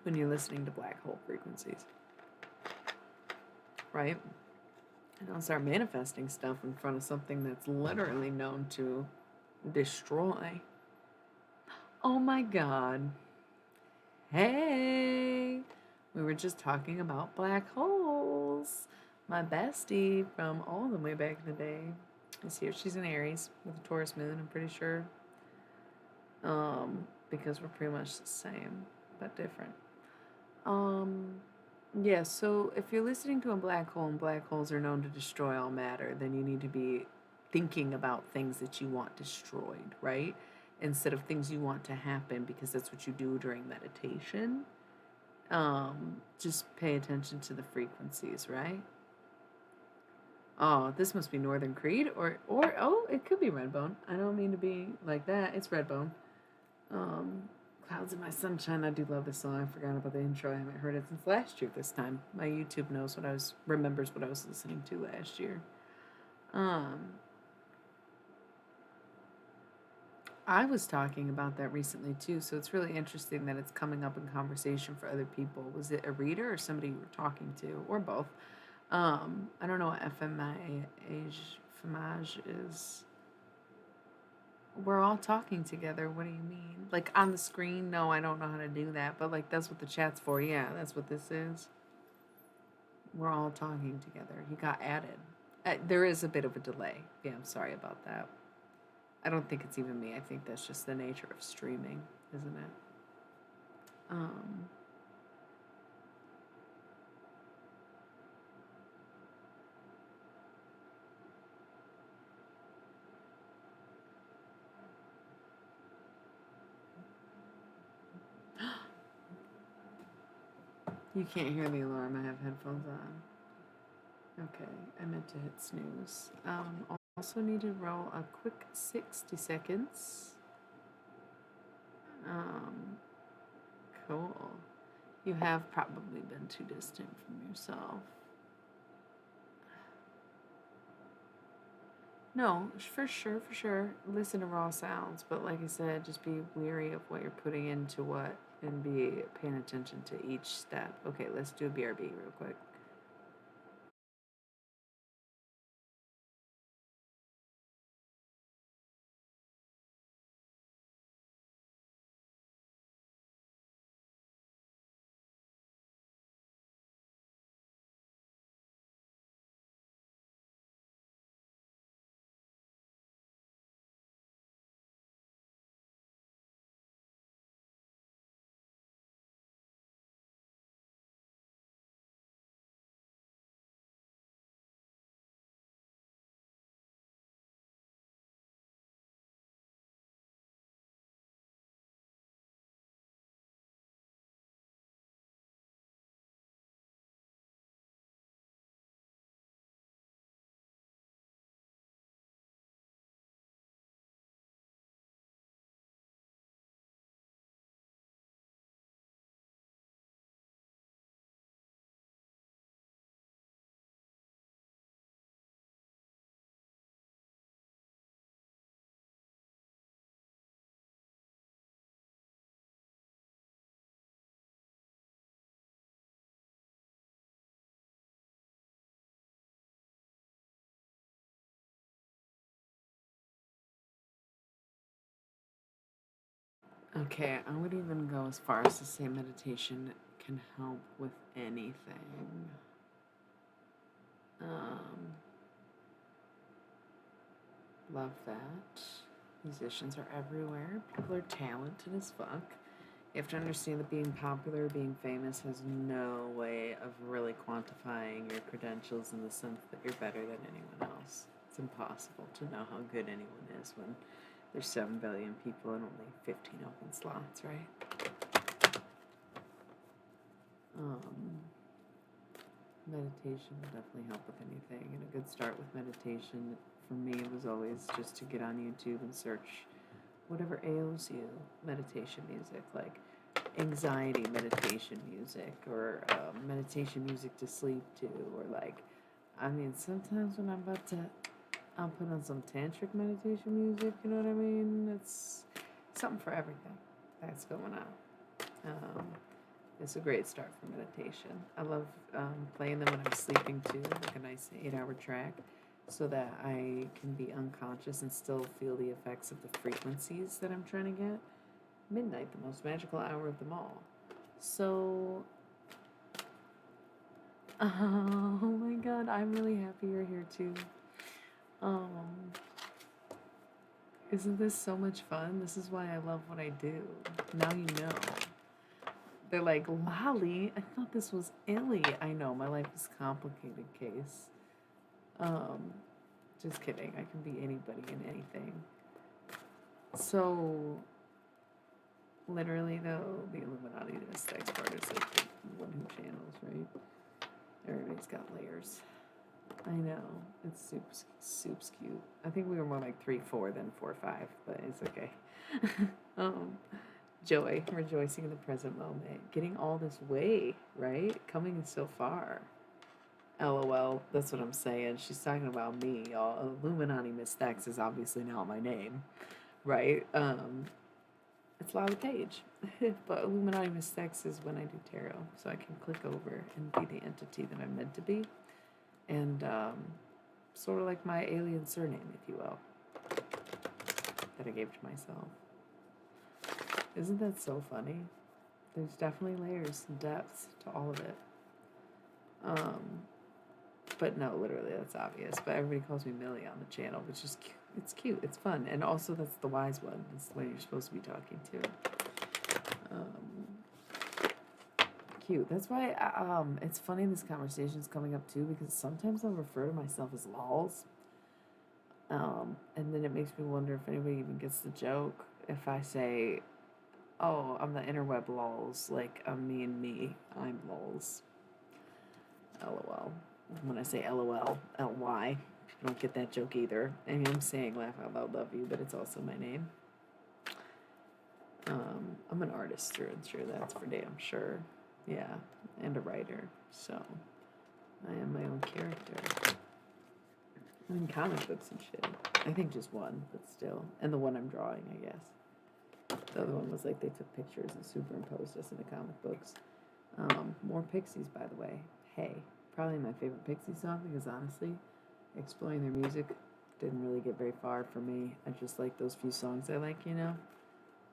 when you're listening to black hole frequencies. Right? And don't start manifesting stuff in front of something that's literally known to destroy. Oh my God. Hey, we were just talking about black holes. My bestie from all the way back in the day. is here. She's in Aries with a Taurus moon, I'm pretty sure. Because we're pretty much the same, but different. Yeah, so if you're listening to a black hole and black holes are known to destroy all matter, then you need to be thinking about things that you want destroyed, right? Instead of things you want to happen, because that's what you do during meditation. Just pay attention to the frequencies, right? Oh, this must be Northern Creed, or oh, it could be Redbone. I don't mean to be like that. It's Redbone. Um, Clouds in My Sunshine. I do love this song. I forgot about the intro. I haven't heard it since last year. This time, my YouTube remembers what I was listening to last year. I was talking about that recently too, so it's really interesting that it's coming up in conversation for other people. Was it a reader or somebody you were talking to, or both? I don't know what FMage is. We're all talking together. What do you mean? Like on the screen? No, I don't know how to do that. But like that's what the chat's for. Yeah, that's what this is. We're all talking together. He got added. There is a bit of a delay. Yeah, I'm sorry about that. I don't think it's even me. I think that's just the nature of streaming, isn't it? Um, you can't hear the alarm. I have headphones on. Okay, I meant to hit snooze. Also need to roll a quick 60 seconds. Um, cool. You have probably been too distant from yourself. No, for sure, for sure. Listen to raw sounds, but like I said, just be wary of what you're putting into what and be paying attention to each step. Okay, let's do a BRB real quick. Okay, I would even go as far as to say meditation can help with anything. Um, Love that. Musicians are everywhere. People are talented as fuck. You have to understand that being popular, being famous, has no way of really quantifying your credentials in the sense that you're better than anyone else. It's impossible to know how good anyone is when there's 7 billion people and only 15 open slots, right? Um, Meditation will definitely help with anything, and a good start with meditation for me was always just to get on YouTube and search whatever ails you meditation music, like anxiety meditation music, or meditation music to sleep to, or like, I mean, sometimes when I'm about to, I'll put on some tantric meditation music, you know what I mean? It's something for everything that's going on. It's a great start for meditation. I love playing them when I'm sleeping too, like a nice 8-hour track, so that I can be unconscious and still feel the effects of the frequencies that I'm trying to get. Midnight, the most magical hour of them all. So, oh my god, I'm really happy you're here too. Um, isn't this so much fun? This is why I love what I do. Now you know. They're like, Lolly? I thought this was Ellie. I know, my life is complicated, Case. Um, just kidding. I can be anybody and anything. So, literally, though, the Illuminati Sex part is like the one who channels, right? Everybody's got layers. I know. It's super cute. I think we were more like 3-4 than 4-5, but it's okay. um, joy, rejoicing in the present moment, getting all this way, right? Coming so far. LOL, that's what I'm saying. She's talking about me, y'all. Illuminati Miss Stacks is obviously not my name, right? It's Lolly Page. But Illuminati Miss Stacks is when I do tarot. So I can click over and be the entity that I'm meant to be. And sort of like my alien surname, if you will, that I gave to myself. Isn't that so funny? There's definitely layers and depths to all of it. But no, literally, that's obvious. But everybody calls me Millie on the channel, which is cute. It's cute. It's fun. And also, that's the wise one. That's the one you're supposed to be talking to. Cute. That's why it's funny this conversation's coming up too, because sometimes I'll refer to myself as lols. And then it makes me wonder if anybody even gets the joke. If I say, oh, I'm the interweb lols, like I'm me and me, I'm lols. LOL. When I say LOL, LY, people don't get that joke either. I mean, I'm saying laugh out loud, love you, but it's also my name. I'm an artist through and through, that's for damn sure. Yeah, and a writer, so I am my own character. I'm in comic books and shit. I think just one, but still. And the one I'm drawing, I guess. The other one was like they took pictures and superimposed us into comic books. More Pixies, by the way. Hey, probably my favorite Pixie song because honestly, exploring their music didn't really get very far for me. I just like those few songs I like, you know?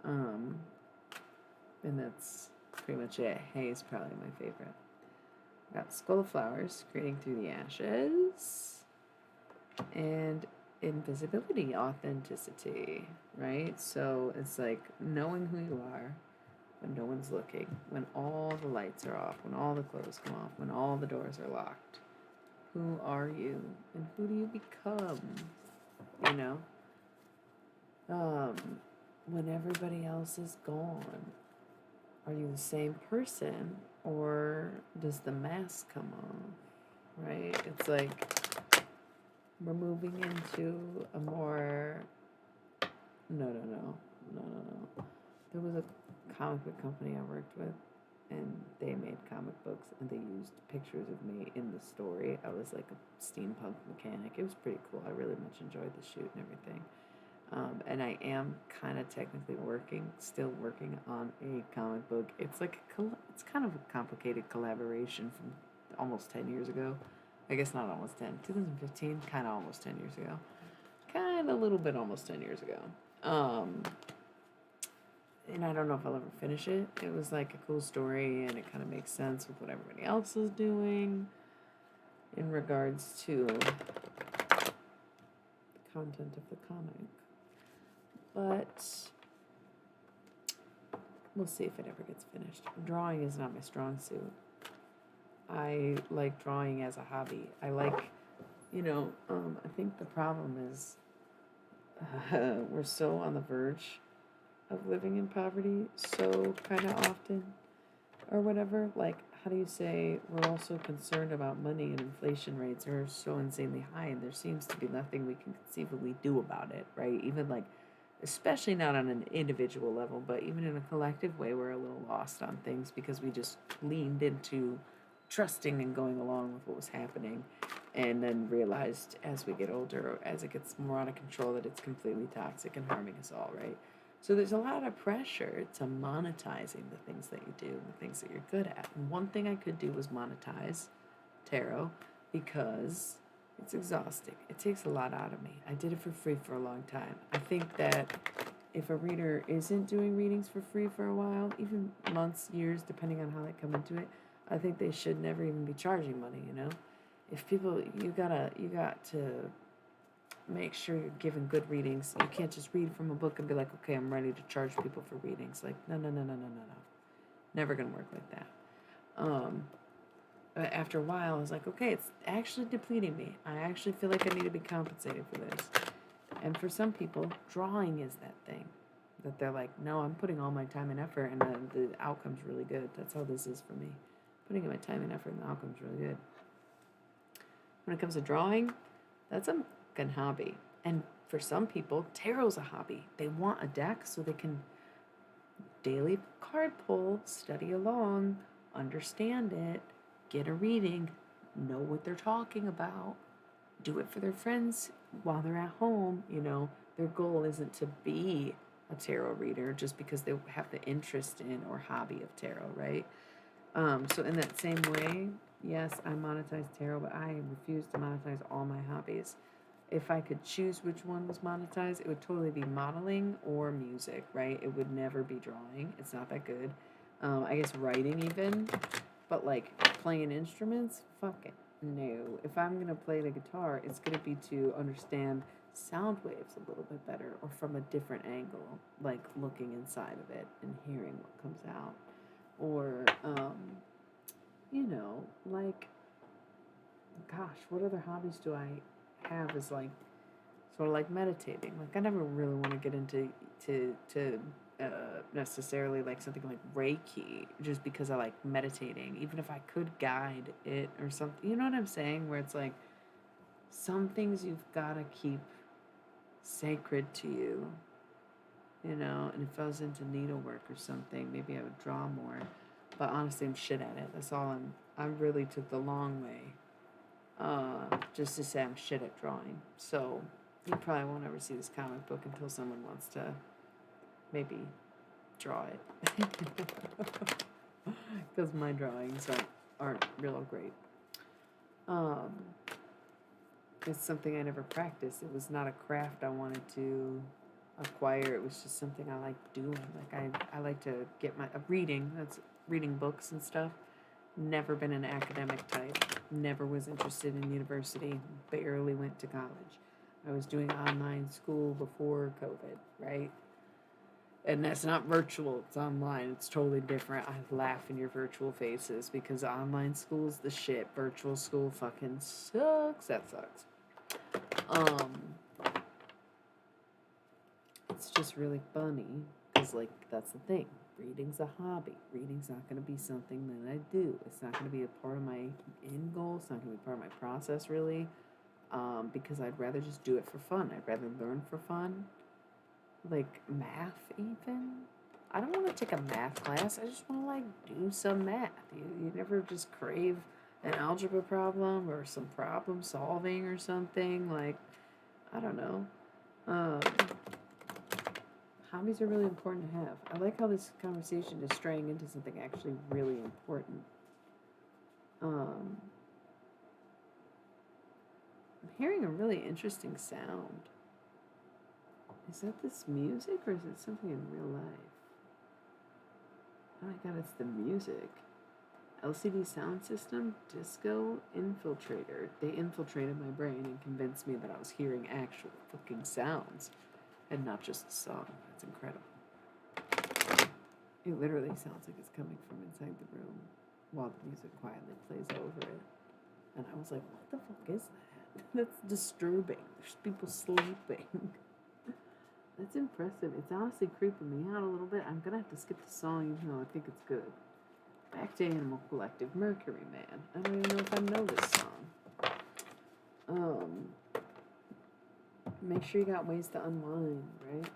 And that's pretty much it. Hey is probably my favorite. Got Skull of Flowers, Creating Through the Ashes, and invisibility, authenticity, right? So it's like knowing who you are when no one's looking, when all the lights are off, when all the clothes come off, when all the doors are locked. Who are you and who do you become? You know? When everybody else is gone, are you the same person or does the mask come off? Right? It's like we're moving into a more no. There was a comic book company I worked with and they made comic books and they used pictures of me in the story. I was like a steampunk mechanic. It was pretty cool. I really much enjoyed the shoot and everything. And I am kind of technically still working on a comic book. It's like it's kind of a complicated collaboration from almost 10 years ago. I guess not almost 10. 2015, kind of almost 10 years ago. Kind of a little bit almost 10 years ago. And I don't know if I'll ever finish it. It was like a cool story and it kind of makes sense with what everybody else is doing in regards to the content of the comic. But we'll see if it ever gets finished. Drawing is not my strong suit. I like drawing as a hobby. I like, I think the problem is we're so on the verge of living in poverty so kind of often or whatever. Like, how do you say we're also concerned about money and inflation rates are so insanely high and there seems to be nothing we can conceivably do about it, right? Even like, especially not on an individual level, but even in a collective way, we're a little lost on things because we just leaned into trusting and going along with what was happening and then realized as we get older, as it gets more out of control, that it's completely toxic and harming us all, right? So there's a lot of pressure to monetizing the things that you do and the things that you're good at. And one thing I could do was monetize tarot because it's exhausting. It takes a lot out of me. I did it for free for a long time. I think that if a reader isn't doing readings for free for a while, even months, years, depending on how they come into it, I think they should never even be charging money, you know? If people, you got to make sure you're giving good readings. You can't just read from a book and be like, okay, I'm ready to charge people for readings. Like, no, no, no, no, no, no, no. Never gonna work like that. But after a while, I was like, okay, it's actually depleting me. I actually feel like I need to be compensated for this. And for some people, drawing is that thing that they're like, no, I'm putting all my time and effort, and the outcome's really good. That's how this is for me. Putting in my time and effort, and the outcome's really good. When it comes to drawing, that's a fucking hobby. And for some people, tarot's a hobby. They want a deck so they can daily card pull, study along, understand it, get a reading, know what they're talking about, do it for their friends while they're at home. Their goal isn't to be a tarot reader just because they have the interest in or hobby of tarot, right? So in that same way, yes, I monetize tarot, but I refuse to monetize all my hobbies. If I could choose which one was monetized, it would totally be modeling or music, right? It would never be drawing. It's not that good. I guess writing even, but like playing instruments, fuck it. No. If I'm going to play the guitar, it's going to be to understand sound waves a little bit better or from a different angle, like looking inside of it and hearing what comes out. Or, like, gosh, what other hobbies do I have is like sort of like meditating. Like I never really want to get into necessarily like something like Reiki just because I like meditating. Even if I could guide it or something, you know what I'm saying? Where it's like some things you've got to keep sacred to you, And if I was into needlework or something, maybe I would draw more. But honestly, I'm shit at it. That's all I really took the long way. Just to say I'm shit at drawing. So you probably won't ever see this comic book until someone wants to maybe draw it. Because my drawings aren't real great. It's something I never practiced. It was not a craft I wanted to acquire. It was just something I like doing. Like I like to get reading. That's reading books and stuff. Never been an academic type. Never was interested in university. Barely went to college. I was doing online school before COVID, right? And that's not virtual, it's online. It's totally different. I laugh in your virtual faces because online school's the shit. Virtual school fucking sucks. That sucks. It's just really funny because, like, that's the thing. Reading's a hobby. Reading's not going to be something that I do. It's not going to be a part of my end goal. It's not going to be part of my process, really, because I'd rather just do it for fun. I'd rather learn for fun. Like, math, even. I don't want to take a math class. I just want to, like, do some math. You never just crave an algebra problem or some problem solving or something. Like, I don't know. Hobbies are really important to have. I like how this conversation is straying into something actually really important. I'm hearing a really interesting sound. Is that this music or is it something in real life? Oh my god, it's the music. LCD sound system, disco infiltrator. They infiltrated my brain and convinced me that I was hearing actual fucking sounds and not just a song. That's incredible. It literally sounds like it's coming from inside the room while the music quietly plays over it. And I was like, what the fuck is that? That's disturbing. There's people sleeping. That's impressive. It's honestly creeping me out a little bit. I'm gonna have to skip the song even though I think it's good. Back to Animal Collective, Mercury Man. I don't even know if I know this song. Make sure you got ways to unwind, right?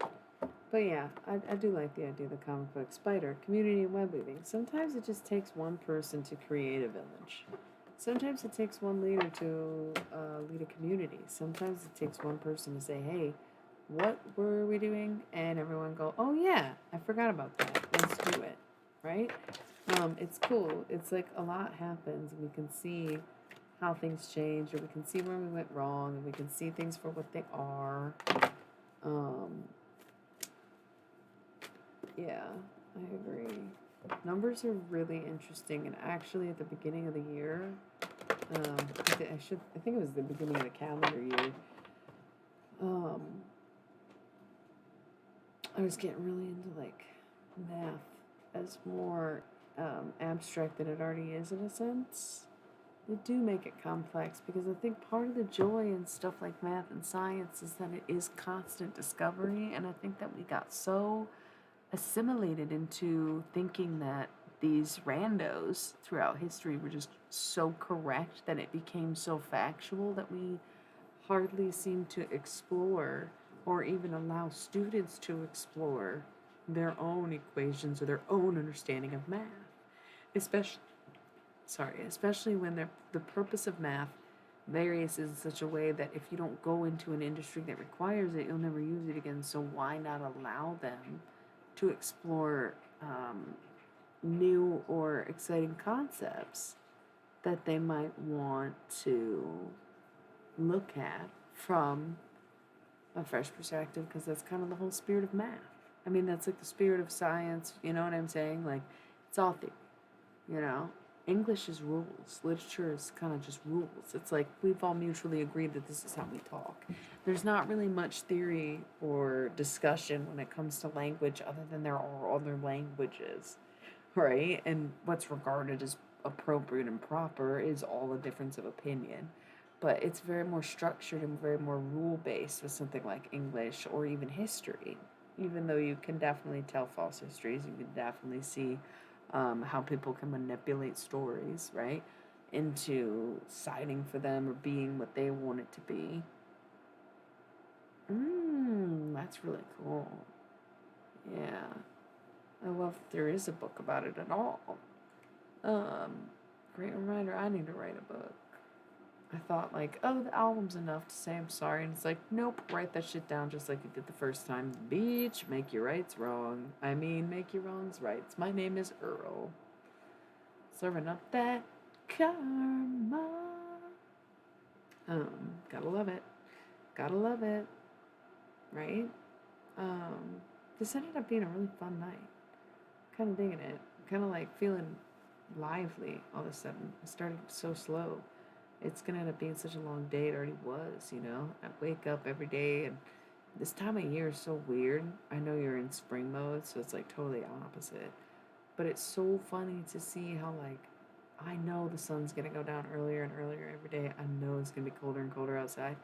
But yeah, I do like the idea of the comic book. Spider, community and web weaving. Sometimes it just takes one person to create a village. Sometimes it takes one leader to lead a community. Sometimes it takes one person to say, hey, what were we doing? And everyone go, oh yeah, I forgot about that. Let's do it, right? It's cool. It's like a lot happens. We can see how things change, or we can see where we went wrong, and we can see things for what they are. Yeah, I agree. Numbers are really interesting, and actually at the beginning of the year, I think it was the beginning of the calendar year, Um, I was getting really into like math as more abstract than it already is in a sense. They do make it complex because I think part of the joy in stuff like math and science is that it is constant discovery, and I think that we got so assimilated into thinking that these randos throughout history were just so correct that it became so factual that we hardly seem to explore or even allow students to explore their own equations or their own understanding of math. Especially when the purpose of math varies in such a way that if you don't go into an industry that requires it, you'll never use it again. So why not allow them to explore new or exciting concepts that they might want to look at from a fresh perspective, because that's kind of the whole spirit of math. I mean, that's like the spirit of science, you know what I'm saying? Like, it's all theory, you know? English is rules. Literature is kind of just rules. It's like we've all mutually agreed that this is how we talk. There's not really much theory or discussion when it comes to language other than there are other languages, right? And what's regarded as appropriate and proper is all a difference of opinion. But it's very more structured and very more rule based with something like English or even history. Even though you can definitely tell false histories, you can definitely see how people can manipulate stories, right, into siding for them or being what they want it to be. That's really cool. Yeah. I love that there is a book about it at all. Great reminder, I need to write a book. I thought like, oh, the album's enough to say I'm sorry, and it's like, nope, write that shit down just like you did the first time. Beach, make your rights wrong. I mean, make your wrongs rights. My name is Earl. Serving up that karma. Gotta love it. Gotta love it. Right? This ended up being a really fun night. Kind of digging it. Kind of like feeling lively all of a sudden. I started so slow. It's gonna end up being such a long day. It already was, you know? I wake up every day, and this time of year is so weird. I know you're in spring mode, so it's like totally opposite. But it's so funny to see how, like, I know the sun's gonna go down earlier and earlier every day. I know it's gonna be colder and colder outside.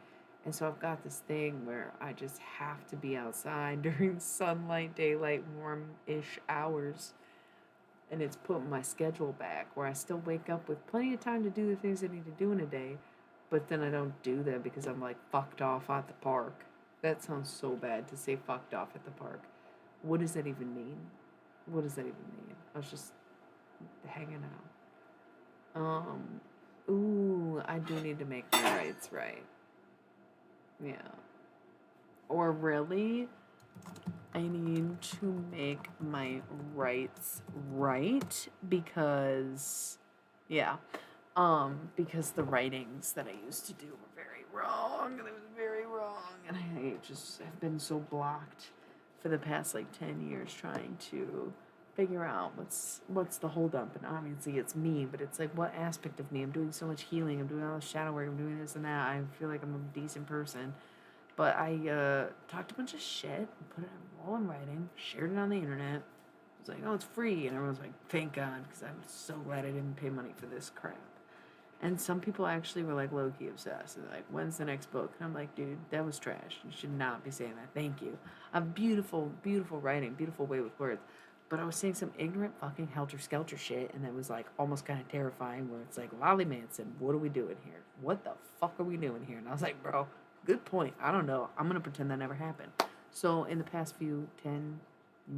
And so I've got this thing where I just have to be outside during sunlight, daylight, warm ish hours. And it's putting my schedule back where I still wake up with plenty of time to do the things I need to do in a day, but then I don't do them because I'm like fucked off at the park. That sounds so bad to say fucked off at the park. What does that even mean? What does that even mean? I was just hanging out. Ooh, I do need to make my rights right. Yeah. Or really, I need to make my rights right because, yeah, because the writings that I used to do were very wrong. They were very wrong, and I just have been so blocked for the past like 10 years trying to figure out what's the holdup. And obviously it's me, but it's like what aspect of me? I'm doing so much healing. I'm doing all this shadow work. I'm doing this and that. I feel like I'm a decent person. But I talked a bunch of shit, put it all in writing, shared it on the internet. I was like, oh, it's free. And everyone's like, thank God, because I'm so glad I didn't pay money for this crap. And some people actually were like low key obsessed. They're like, when's the next book? And I'm like, dude, that was trash. You should not be saying that. Thank you. A beautiful, beautiful writing, beautiful way with words. But I was saying some ignorant fucking helter skelter shit, and that was like almost kind of terrifying. Where it's like, Lolly Manson, what are we doing here? What the fuck are we doing here? And I was like, bro, good point. I don't know. I'm gonna pretend that never happened. So in the past few 10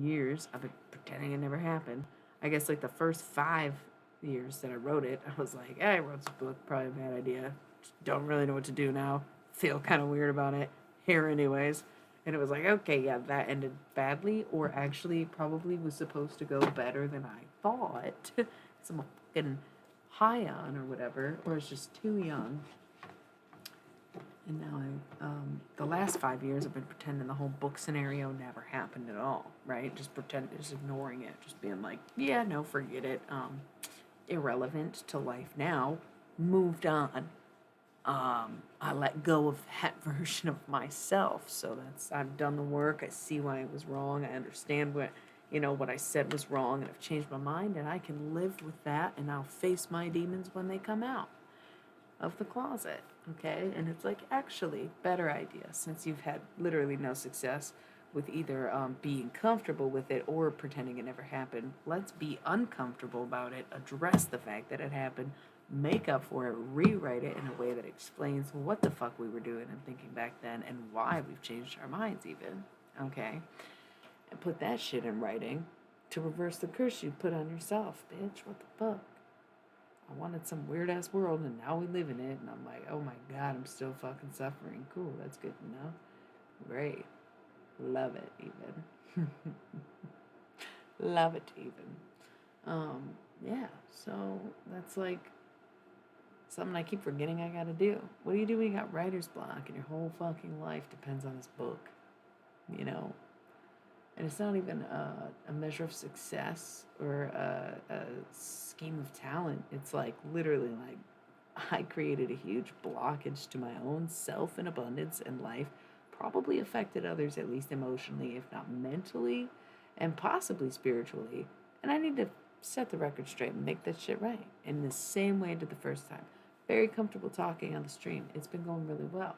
years, I've been pretending it never happened. I guess like the first 5 years that I wrote it, I was like, I wrote this book, probably a bad idea. Just don't really know what to do now. Feel kind of weird about it. Here, anyways. And it was like, okay, yeah, that ended badly, or actually probably was supposed to go better than I thought. Because I'm a fucking high on or whatever, or it's just too young. And now the last 5 years I've been pretending the whole book scenario never happened at all, right? Just ignoring it, just being like, yeah, no, forget it. Irrelevant to life now. Moved on. I let go of that version of myself. So I've done the work. I see why it was wrong. I understand what I said was wrong, and I've changed my mind, and I can live with that, and I'll face my demons when they come out of the closet. Okay. And it's like, actually, better idea, since you've had literally no success with either being comfortable with it or pretending it never happened. Let's be uncomfortable about it, address the fact that it happened, make up for it, rewrite it in a way that explains what the fuck we were doing and thinking back then, and why we've changed our minds, even. Okay. And put that shit in writing to reverse the curse you put on yourself, bitch. What the fuck? I wanted some weird ass world, and now we live in it, and I'm like, oh my god, I'm still fucking suffering. Cool, that's good to know. Great. Love it, even. Love it, even. Yeah, so that's like something I keep forgetting I gotta do. What do you do when you got writer's block and your whole fucking life depends on this book? You know? And it's not even a measure of success or a scheme of talent. It's like literally like I created a huge blockage to my own self and abundance and life, probably affected others at least emotionally, if not mentally, and possibly spiritually. And I need to set the record straight and make that shit right. In the same way I did the first time. Very comfortable talking on the stream. It's been going really well.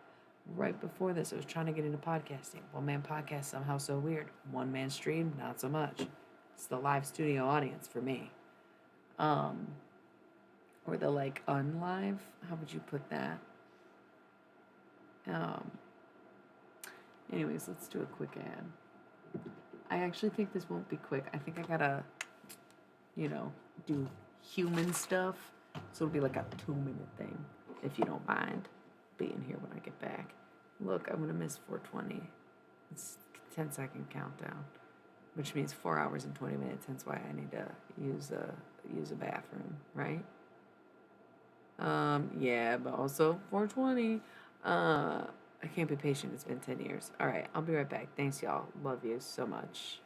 Right before this, I was trying to get into podcasting. One man podcast, somehow so weird. One man stream, not so much. It's the live studio audience for me. Or the like unlive. How would you put that? Um, Anyways, let's do a quick ad. I actually think this won't be quick. I think I gotta, do human stuff. So it'll be like a 2-minute thing, if you don't mind being here when I get back. Look, I'm gonna miss 420. It's 10-second countdown, which means 4 hours and 20 minutes. Hence why I need to use a bathroom, right? Yeah, but also 420. I can't be patient. It's been 10 years. All right, I'll be right back. Thanks, y'all. Love you so much.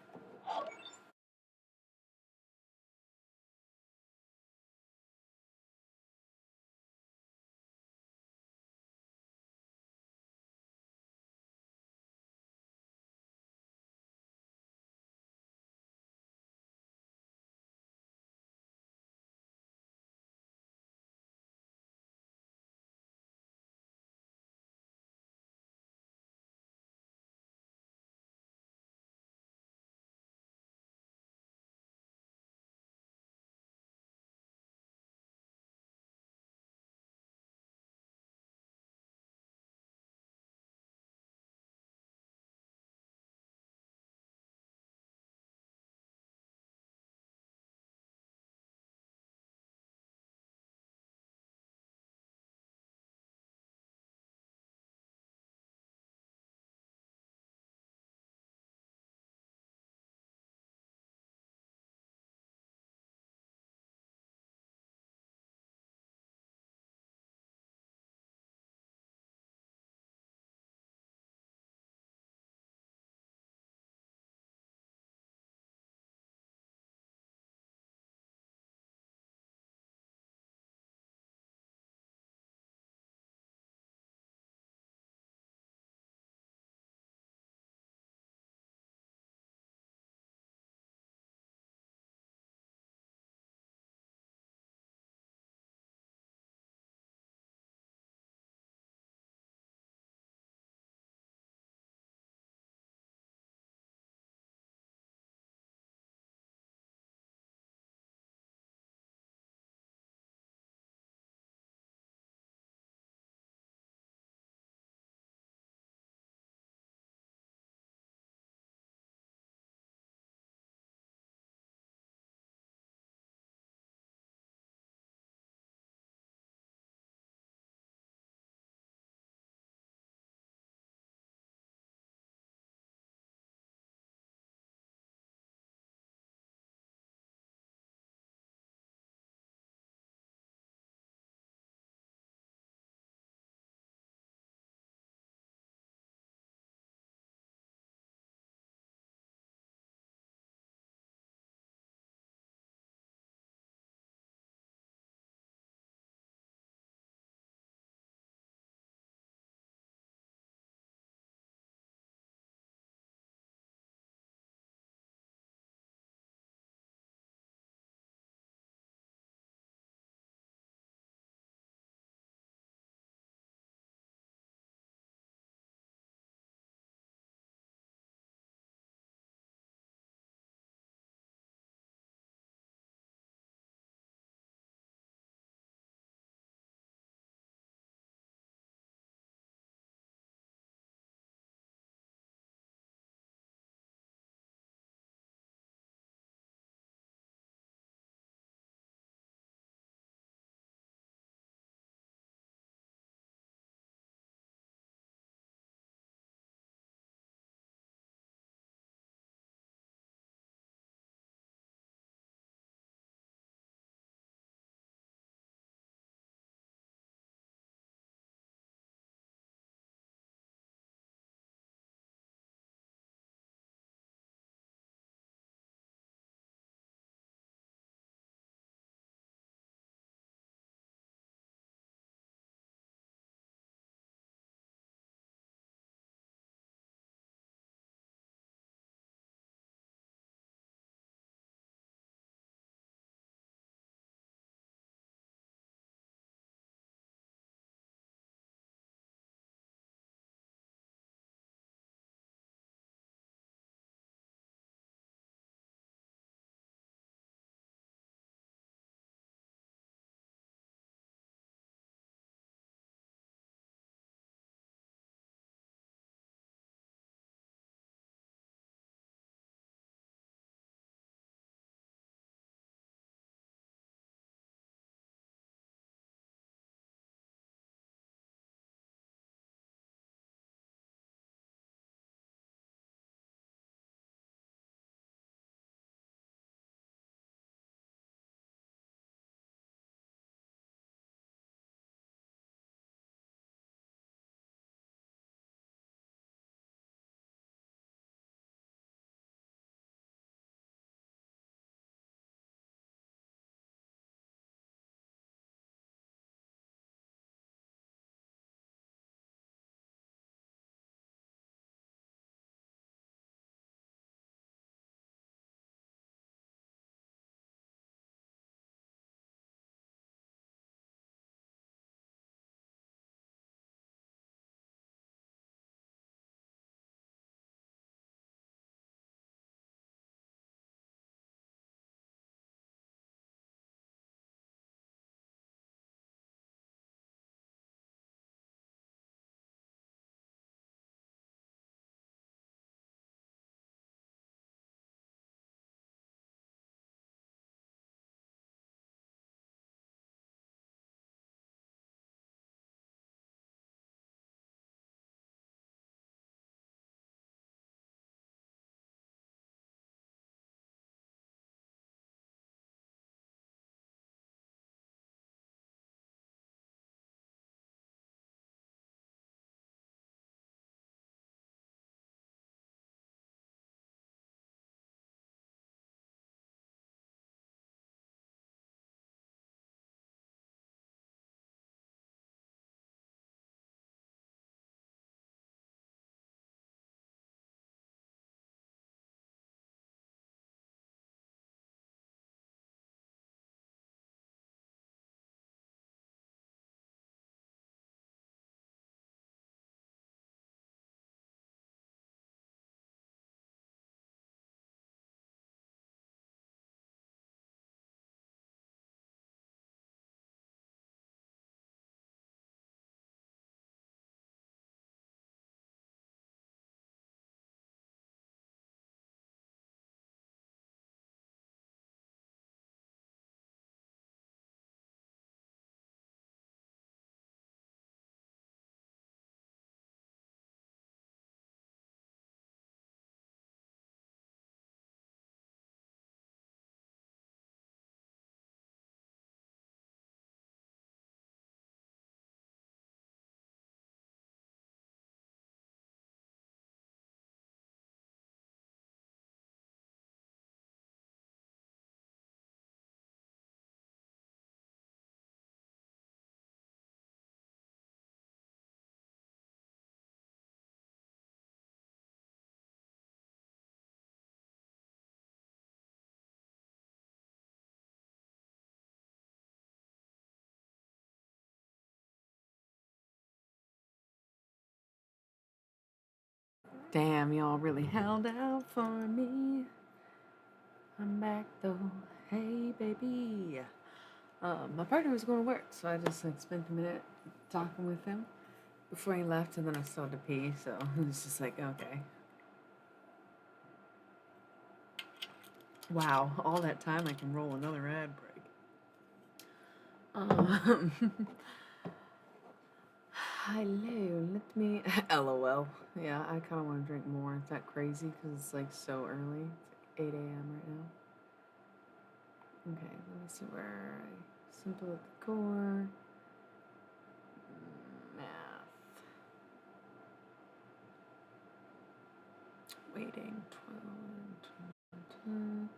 Damn, y'all really held out for me. I'm back though. Hey, baby. My partner was going to work, so I just like spent a minute talking with him before he left, and then I started to pee. So it was just like, okay. Wow, all that time I can roll another ad break. Hello, let me. LOL. Yeah, I kind of want to drink more. Is that crazy? Because it's like so early. It's like 8 a.m. right now. Okay, let me see where I. Simple at the core. Math. Waiting. 12.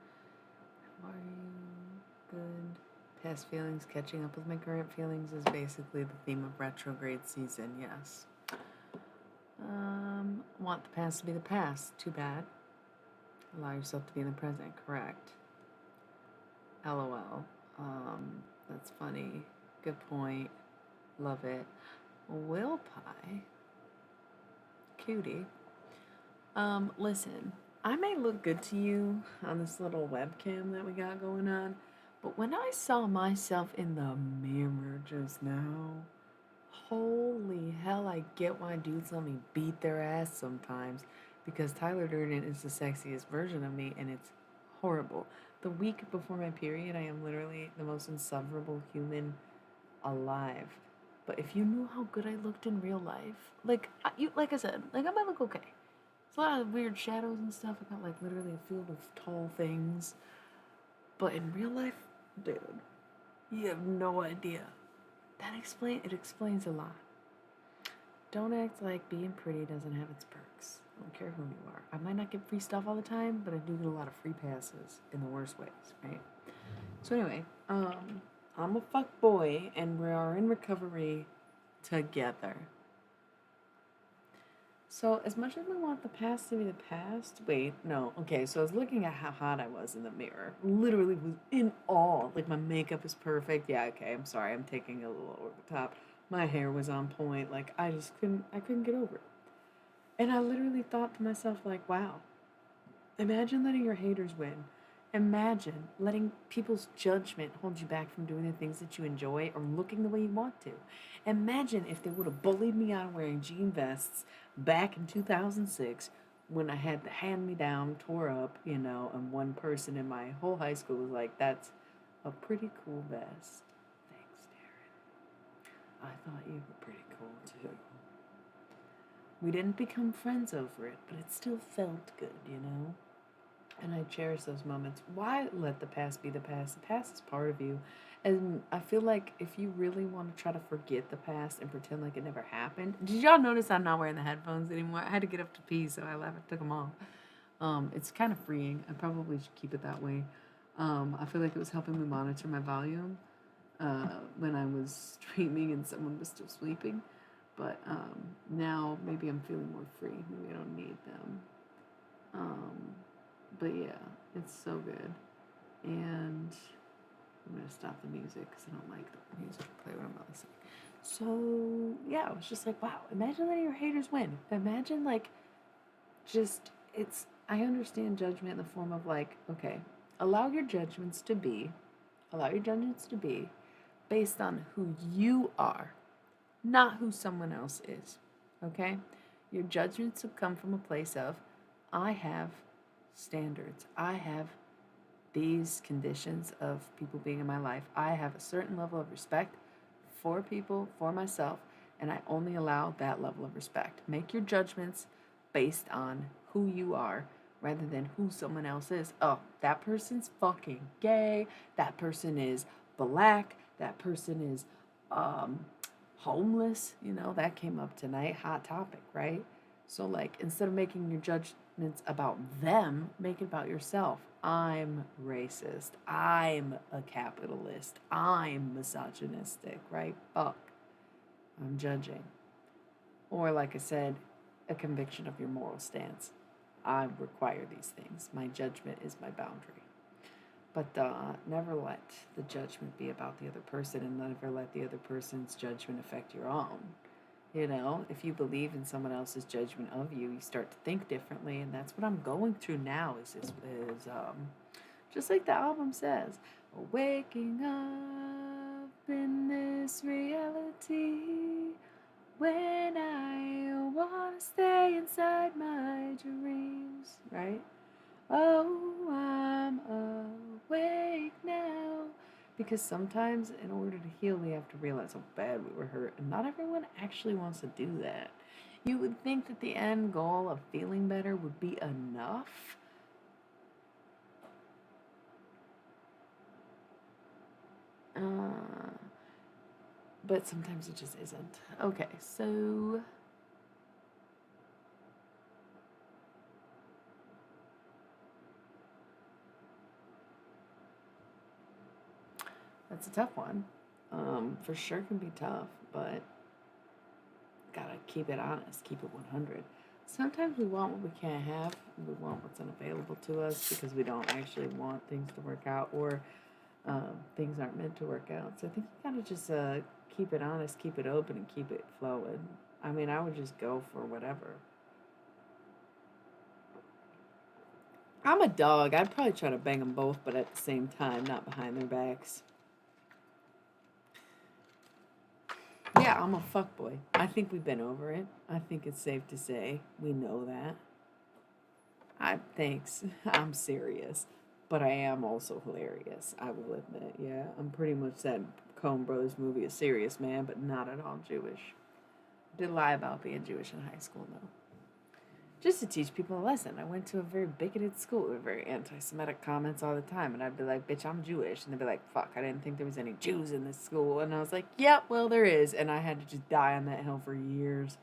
How are you? Good. Past feelings catching up with my current feelings is basically the theme of retrograde season, yes. Want the past to be the past. Too bad. Allow yourself to be in the present, correct. LOL. That's funny. Good point. Love it. Will pie. Cutie. Listen, I may look good to you on this little webcam that we got going on, but when I saw myself in the mirror just now, holy hell, I get why dudes let me beat their ass sometimes because Tyler Durden is the sexiest version of me and it's horrible. The week before my period, I am literally the most insufferable human alive. But if you knew how good I looked in real life, like I said, like I might look okay. It's a lot of weird shadows and stuff. I got like literally a field of tall things. But in real life, dude, you have no idea. It explains a lot. Don't act like being pretty doesn't have its perks. I don't care who you are. I might not get free stuff all the time, but I do get a lot of free passes in the worst ways, right? So anyway, I'm a fuck boy, and we are in recovery together. So as much as we want the past to be the past, wait, no, okay. So I was looking at how hot I was in the mirror. Literally was in awe. Like my makeup is perfect. Yeah, okay. I'm sorry. I'm taking a little over the top. My hair was on point. Like I just couldn't get over it. And I literally thought to myself, like, wow, imagine letting your haters win. Imagine letting people's judgment hold you back from doing the things that you enjoy or looking the way you want to. Imagine if they would have bullied me on wearing jean vests back in 2006 when I had the hand me down tore up, and one person in my whole high school was like, that's a pretty cool vest. Thanks, Darren. I thought you were pretty cool too. We didn't become friends over it, but it still felt good. And I cherish those moments. Why let the past be the past? The past is part of you. And I feel like if you really want to try to forget the past and pretend like it never happened. Did y'all notice I'm not wearing the headphones anymore? I had to get up to pee, so I left. I took them off. It's kind of freeing. I probably should keep it that way. I feel like it was helping me monitor my volume when I was streaming and someone was still sleeping. But now maybe I'm feeling more free. Maybe I don't need them. But yeah, it's so good. And I'm going to stop the music because I don't like the music to play when I'm not listening. So yeah, I was just like, wow, imagine letting your haters win. Imagine I understand judgment in the form of like, okay, allow your judgments to be based on who you are, not who someone else is. Okay? Your judgments have come from a place of, I have standards. I have these conditions of people being in my life. I have a certain level of respect for people, for myself, and I only allow that level of respect. Make your judgments based on who you are rather than who someone else is. Oh, that person's fucking gay. That person is black. That person is homeless. That came up tonight. Hot topic, right? So, like, instead of making your judgments about them, make it about yourself. I'm racist. I'm a capitalist. I'm misogynistic, right? Fuck. I'm judging. Or, like I said, a conviction of your moral stance. I require these things. My judgment is my boundary. But never let the judgment be about the other person, and never let the other person's judgment affect your own. You know, if you believe in someone else's judgment of you, you start to think differently, and that's what I'm going through now. Is just like the album says, waking up in this reality when I wanna stay inside my dreams, right? Oh, I'm awake now. Because sometimes, in order to heal, we have to realize how bad we were hurt, and not everyone actually wants to do that. You would think that the end goal of feeling better would be enough. Uh, but sometimes it just isn't. Okay, so that's a tough one. For sure can be tough, but gotta keep it honest, keep it 100. Sometimes we want what we can't have, we want what's unavailable to us because we don't actually want things to work out, or things aren't meant to work out. So I think you gotta just keep it honest, keep it open, and keep it flowing. I mean, I would just go for whatever. I'm a dog. I'd probably try to bang them both, but at the same time, not behind their backs. Yeah, I'm a fuckboy. I think we've been over it. I think it's safe to say we know that. Thanks. I'm serious, but I am also hilarious. I will admit. Yeah, I'm pretty much that Coen Brothers movie, A Serious Man, but not at all Jewish. Did lie about being Jewish in high school, though. Just to teach people a lesson. I went to a very bigoted school with very anti-Semitic comments all the time, and I'd be like, "Bitch, I'm Jewish," and they'd be like, "Fuck, I didn't think there was any Jews in this school," and I was like, "Yep, well there is," and I had to just die on that hill for years.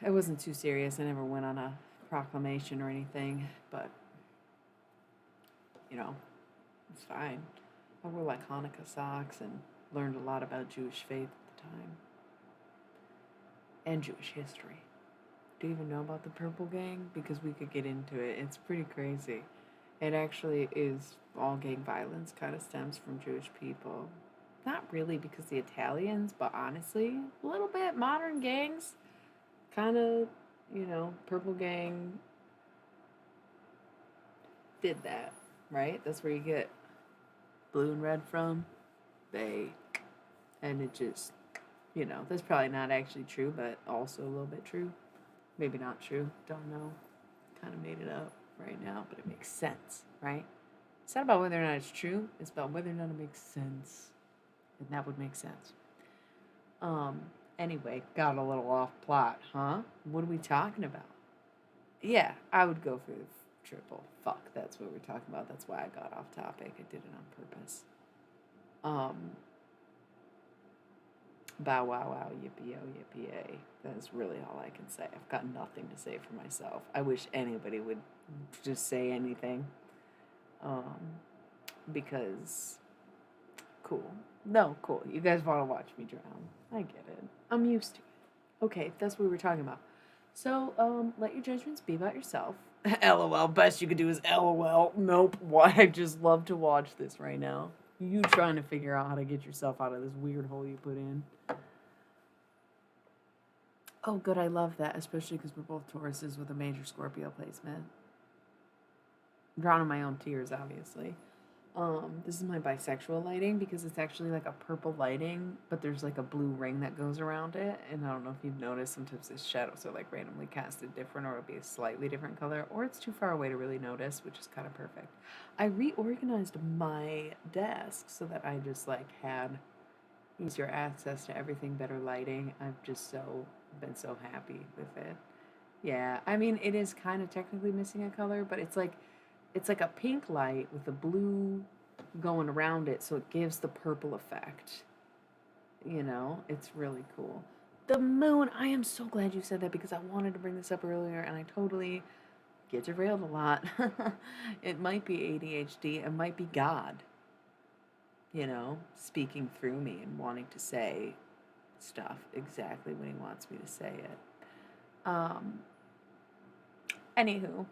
It wasn't too serious. I never went on a proclamation or anything, but you know, it's fine. I wore like Hanukkah socks and learned a lot about Jewish faith at the time and Jewish history. Do you even know about the Purple Gang? Because we could get into it. It's pretty crazy. It actually is all gang violence kind of stems from Jewish people. Not really because the Italians, but honestly, a little bit. Modern gangs kind of, Purple Gang did that, right? That's where you get blue and red from. And it just, that's probably not actually true, but also a little bit true. Maybe not true. Don't know. Kind of made it up right now, but it makes sense, right? It's not about whether or not it's true. It's about whether or not it makes sense. And that would make sense. Um, anyway, got a little off plot, huh? What are we talking about? Yeah, I would go for the triple. Fuck, that's what we're talking about. That's why I got off topic. I did it on purpose. Um, Bow wow wow, yippee oh, yippee yay. That's really all I can say. I've got nothing to say for myself. I wish anybody would just say anything. Um, because cool. No, cool. You guys want to watch me drown. I get it. I'm used to it. Okay, that's what we were talking about. So, let your judgments be about yourself. LOL. Best you could do is LOL. Nope. Why? I just love to watch this right now. You trying to figure out how to get yourself out of this weird hole you put in. Oh, good. I love that, especially because we're both Tauruses with a major Scorpio placement. I'm drowning my own tears, obviously. This is my bisexual lighting because it's actually like a purple lighting, but there's like a blue ring that goes around it. And I don't know if you've noticed, sometimes the shadows are like randomly casted different, or it'll be a slightly different color, or it's too far away to really notice, which is kind of perfect. I reorganized my desk so that I just like had easier access to everything, better lighting. I've just been so happy with it. Yeah, I mean it is kind of technically missing a color, but it's like a pink light with a blue going around it, so it gives the purple effect. It's really cool. The moon. I am so glad you said that because I wanted to bring this up earlier, and I totally get derailed a lot. It might be ADHD. It might be God. Speaking through me and wanting to say stuff exactly when he wants me to say it. Um, Anywho,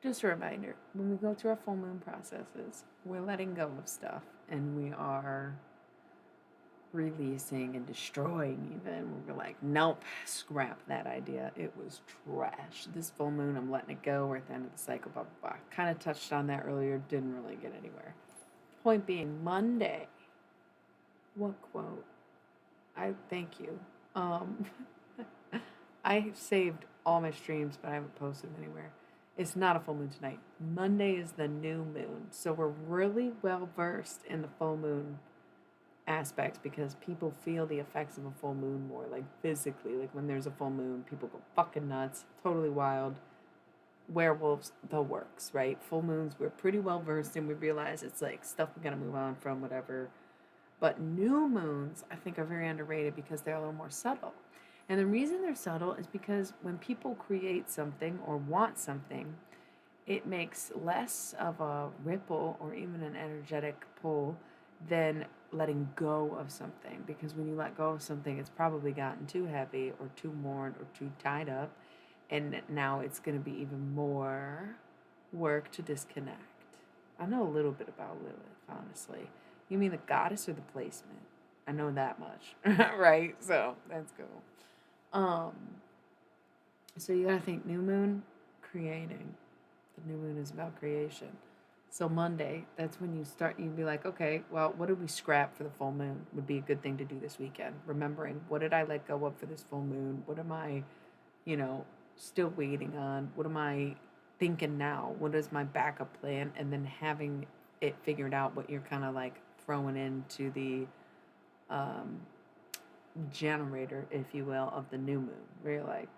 just a reminder, when we go through our full moon processes, we're letting go of stuff, and we're releasing and destroying even. We were like, nope, scrap that idea. It was trash. This full moon, I'm letting it go. We're at the end of the cycle, blah, blah, blah. Kind of touched on that earlier, didn't really get anywhere. Point being, Monday. What quote? I thank you. Um, I saved all my streams, but I haven't posted them anywhere. It's not a full moon tonight. Monday is the new moon. So we're really well versed in the full moon aspects because people feel the effects of a full moon more, like physically. Like when there's a full moon, people go fucking nuts, totally wild. Werewolves, the works, right? Full moons, we're pretty well versed in. We realize it's like stuff we gotta move on from, whatever. But new moons, I think, are very underrated because they're a little more subtle. And the reason they're subtle is because when people create something or want something, it makes less of a ripple or even an energetic pull than letting go of something. Because when you let go of something, it's probably gotten too heavy or too worn or too tied up. And now it's going to be even more work to disconnect. I know a little bit about Lilith, honestly. You mean the goddess or the placement? I know that much, right? So that's cool. So you gotta think new moon, creating. The new moon is about creation. So Monday, that's when you start. You'd be like, okay, well, what did we scrap for the full moon? Would be a good thing to do this weekend. Remembering what did I let go of for this full moon? What am I, still waiting on? What am I thinking now? What is my backup plan? And then having it figured out what you're kind of like throwing into the um, generator, if you will, of the new moon. Where you're like,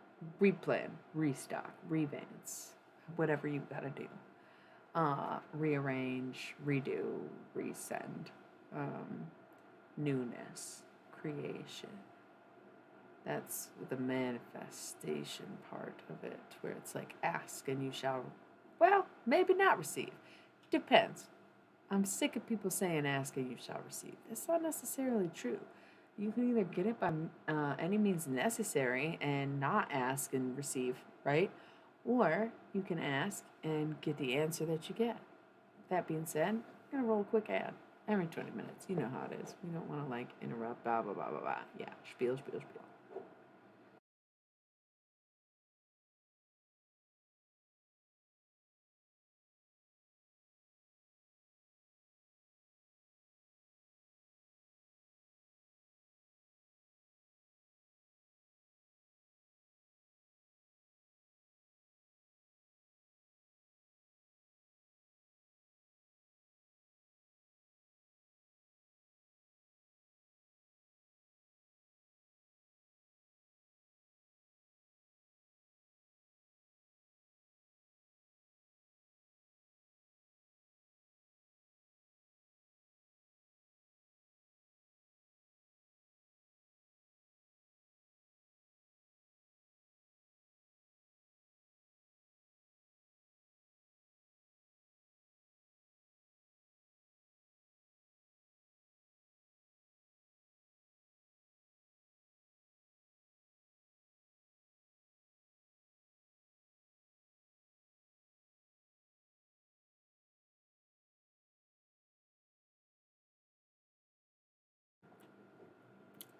replan, restock, revance, whatever you gotta do. Rearrange, redo, resend, newness, creation. That's the manifestation part of it, where it's like, ask and you shall, well, maybe not receive. Depends. I'm sick of people saying ask and you shall receive. That's not necessarily true. You can either get it by any means necessary and not ask and receive, right? Or you can ask and get the answer that you get. That being said, I'm going to roll a quick ad. Every 20 minutes. You know how it is. We don't want to like interrupt, blah, blah, blah, blah, blah. Yeah, spiel, spiel, spiel.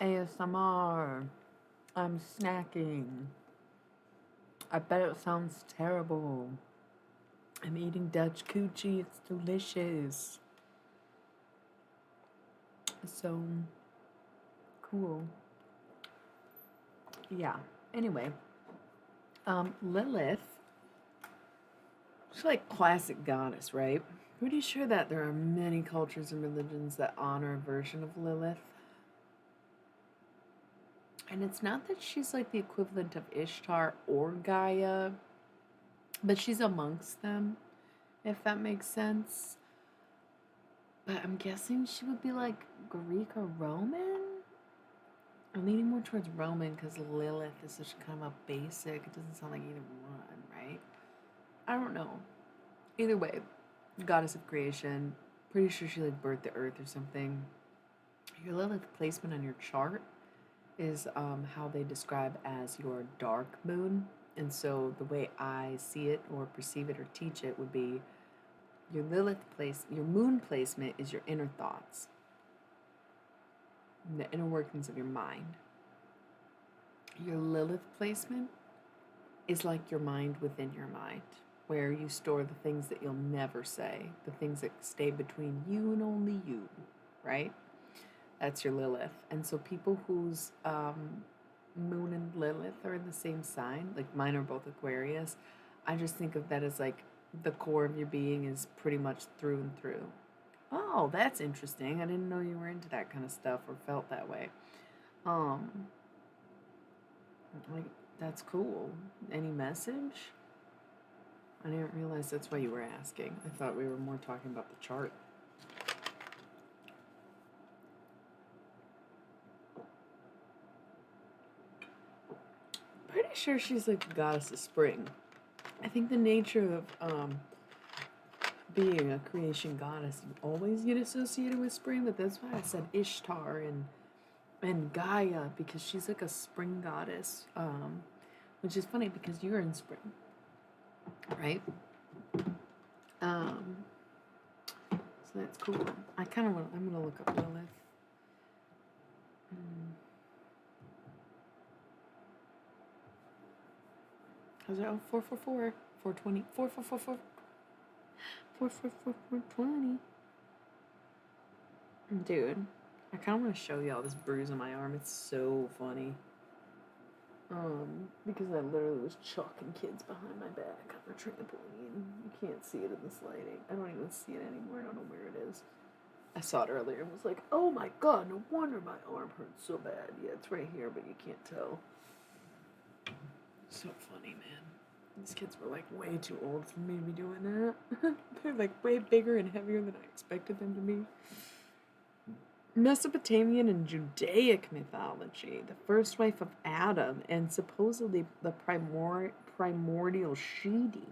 ASMR. I'm snacking. I bet it sounds terrible. I'm eating Dutch coochie. It's delicious. So cool. Yeah. Anyway, Lilith, she's like classic goddess, right? Pretty sure that there are many cultures and religions that honor a version of Lilith. And it's not that she's like the equivalent of Ishtar or Gaia, but she's amongst them, if that makes sense. But I'm guessing she would be like Greek or Roman? I'm leaning more towards Roman because Lilith is such kind of a basic. It doesn't sound like either one, right? I don't know. Either way, goddess of creation. Pretty sure she like birthed the earth or something. Your Lilith placement on your chart is how they describe as your dark moon. And so the way I see it or perceive it or teach it would be your moon placement is your inner thoughts. the inner workings of your mind. Your Lilith placement is like your mind within your mind, where you store the things that you'll never say, the things that stay between you and only you, right? That's your Lilith. And so people whose Moon and Lilith are in the same sign, like mine are both Aquarius, I just think of that as like the core of your being is pretty much through and through. Oh, that's interesting. I didn't know you were into that kind of stuff or felt that way. Um, like that's cool. Any message? I didn't realize that's why you were asking. I thought we were more talking about the chart. Pretty sure she's like the goddess of spring. I think the nature of being a creation goddess, you always get associated with spring, but that's why I said Ishtar and Gaia, because she's like a spring goddess, which is funny because you're in spring, right? So that's cool. I'm gonna look up Lilith. How's it? Oh, 444, 420, 4444, 444, 420. Dude, I kind of want to show y'all this bruise on my arm. It's so funny. Because I literally was chalking kids behind my back on the trampoline. You can't see it in this lighting. I don't even see it anymore. I don't know where it is. I saw it earlier and was like, oh my god, no wonder my arm hurts so bad. Yeah, it's right here, but you can't tell. So funny, man. These kids were like way too old for me to be doing that. They're like way bigger and heavier than I expected them to be. Mesopotamian and Judaic mythology, the first wife of Adam, and supposedly the primordial she-demon.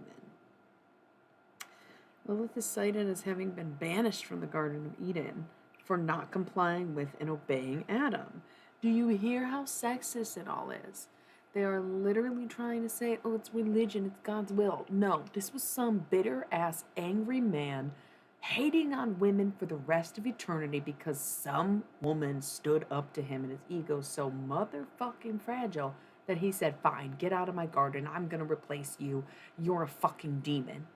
Lilith is cited as having been banished from the Garden of Eden for not complying with and obeying Adam. Do you hear how sexist it all is? They are literally trying to say, oh, it's religion, it's God's will. No, this was some bitter-ass, angry man hating on women for the rest of eternity because some woman stood up to him and his ego so motherfucking fragile that he said, fine, get out of my garden. I'm going to replace you. You're a fucking demon.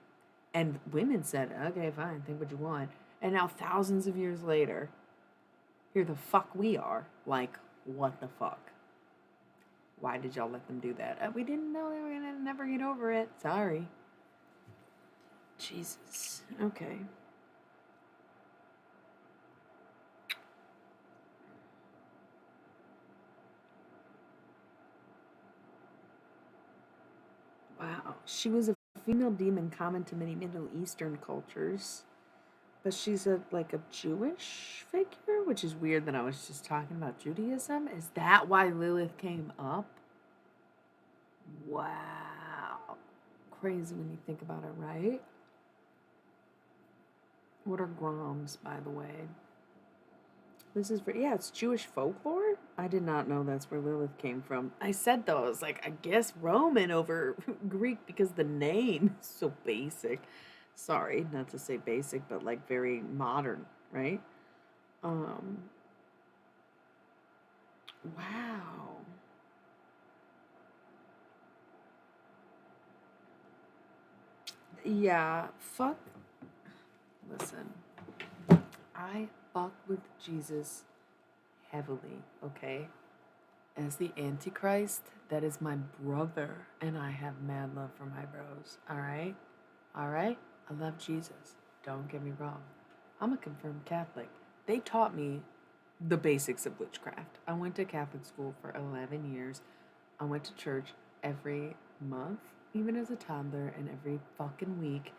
And women said, okay, fine, think what you want. And now thousands of years later, here the fuck we are. Like, what the fuck? Why did y'all let them do that? We didn't know they were going to never get over it. Sorry. Jesus. Okay. Wow. She was a female demon common to many Middle Eastern cultures. But she's like a Jewish figure, which is weird that I was just talking about Judaism. Is that why Lilith came up? Wow. Crazy when you think about it, right? What are Groms, by the way? This is it's Jewish folklore? I did not know that's where Lilith came from. I said though, I was like, I guess Roman over Greek because the name is so basic. Sorry, not to say basic, but like very modern, right? Wow. Yeah, fuck. Listen, I fuck with Jesus heavily, okay? As the Antichrist, that is my brother, and I have mad love for my bros, alright? Alright? I love Jesus. Don't get me wrong. I'm a confirmed Catholic. They taught me the basics of witchcraft. I went to Catholic school for 11 years. I went to church every month, even as a toddler, and every fucking week,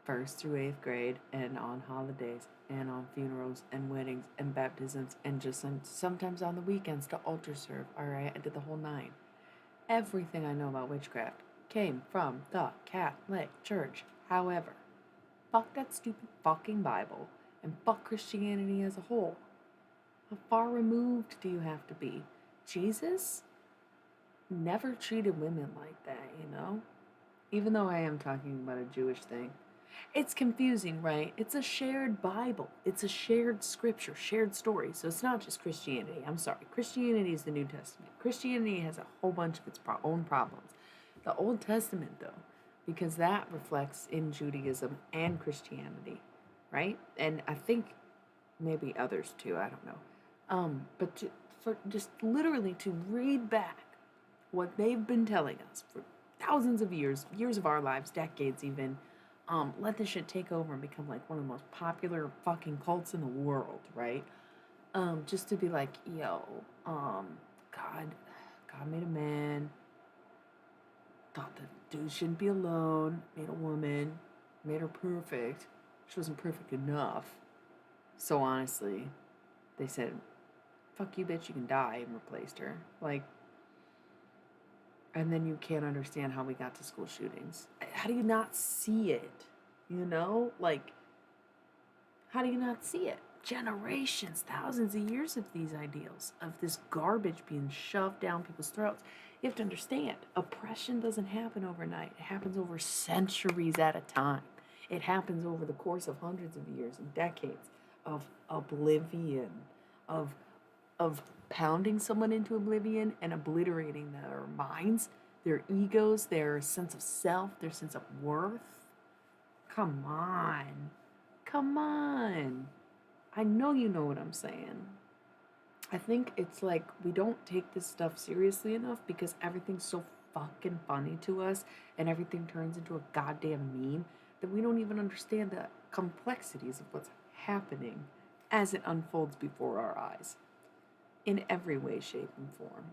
1st through 8th grade, and on holidays, and on funerals, and weddings, and baptisms, and just sometimes on the weekends to altar serve. Alright, I did the whole 9. Everything I know about witchcraft came from the Catholic Church. However, fuck that stupid fucking Bible, and fuck Christianity as a whole. How far removed do you have to be? Jesus never treated women like that, you know? Even though I am talking about a Jewish thing. It's confusing, right? It's a shared Bible. It's a shared scripture, shared story. So it's not just Christianity. I'm sorry. Christianity is the New Testament. Christianity has a whole bunch of its own problems. The Old Testament, though, because that reflects in Judaism and Christianity, right? And I think maybe others too. I don't know. For just literally to read back what they've been telling us for thousands of years, years of our lives, decades even, let this shit take over and become like one of the most popular fucking cults in the world, right? Just to be like, yo, God made a man, thought the dude shouldn't be alone, made a woman, made her perfect. She wasn't perfect enough. So honestly, they said, fuck you, bitch, you can die, and replaced her. Like, and then you can't understand how we got to school shootings. How do you not see it? You know? Like, how do you not see it? Generations, thousands of years of these ideals, of this garbage being shoved down people's throats. You have to understand, oppression doesn't happen overnight. It happens over centuries at a time. It happens over the course of hundreds of years and decades of oblivion, of pounding someone into oblivion and obliterating their minds, their egos, their sense of self, their sense of worth. Come on. Come on. I know you know what I'm saying. I think it's like we don't take this stuff seriously enough because everything's so fucking funny to us and everything turns into a goddamn meme that we don't even understand the complexities of what's happening as it unfolds before our eyes in every way, shape, and form.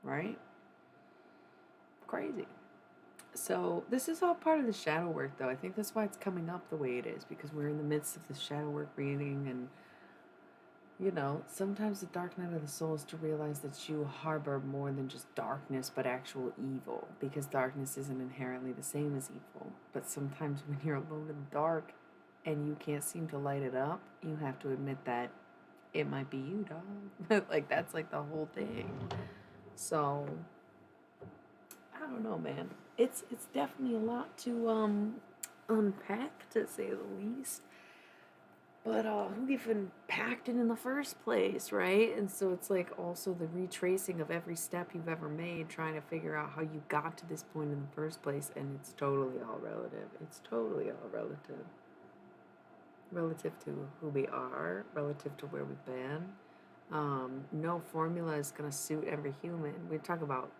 Right? Crazy. So this is all part of the shadow work, though. I think that's why it's coming up the way it is, because we're in the midst of the shadow work reading, and sometimes the dark night of the soul is to realize that you harbor more than just darkness, but actual evil, because darkness isn't inherently the same as evil. But sometimes when you're alone in the dark and you can't seem to light it up, you have to admit that it might be you, dog. Like, that's like the whole thing. So I don't know, man. It's definitely a lot to unpack, to say the least. But who even packed it in the first place, right? And so it's like also the retracing of every step you've ever made, trying to figure out how you got to this point in the first place, and it's totally all relative. It's totally all relative. Relative to who we are, relative to where we've been. No formula is gonna suit every human. We talk about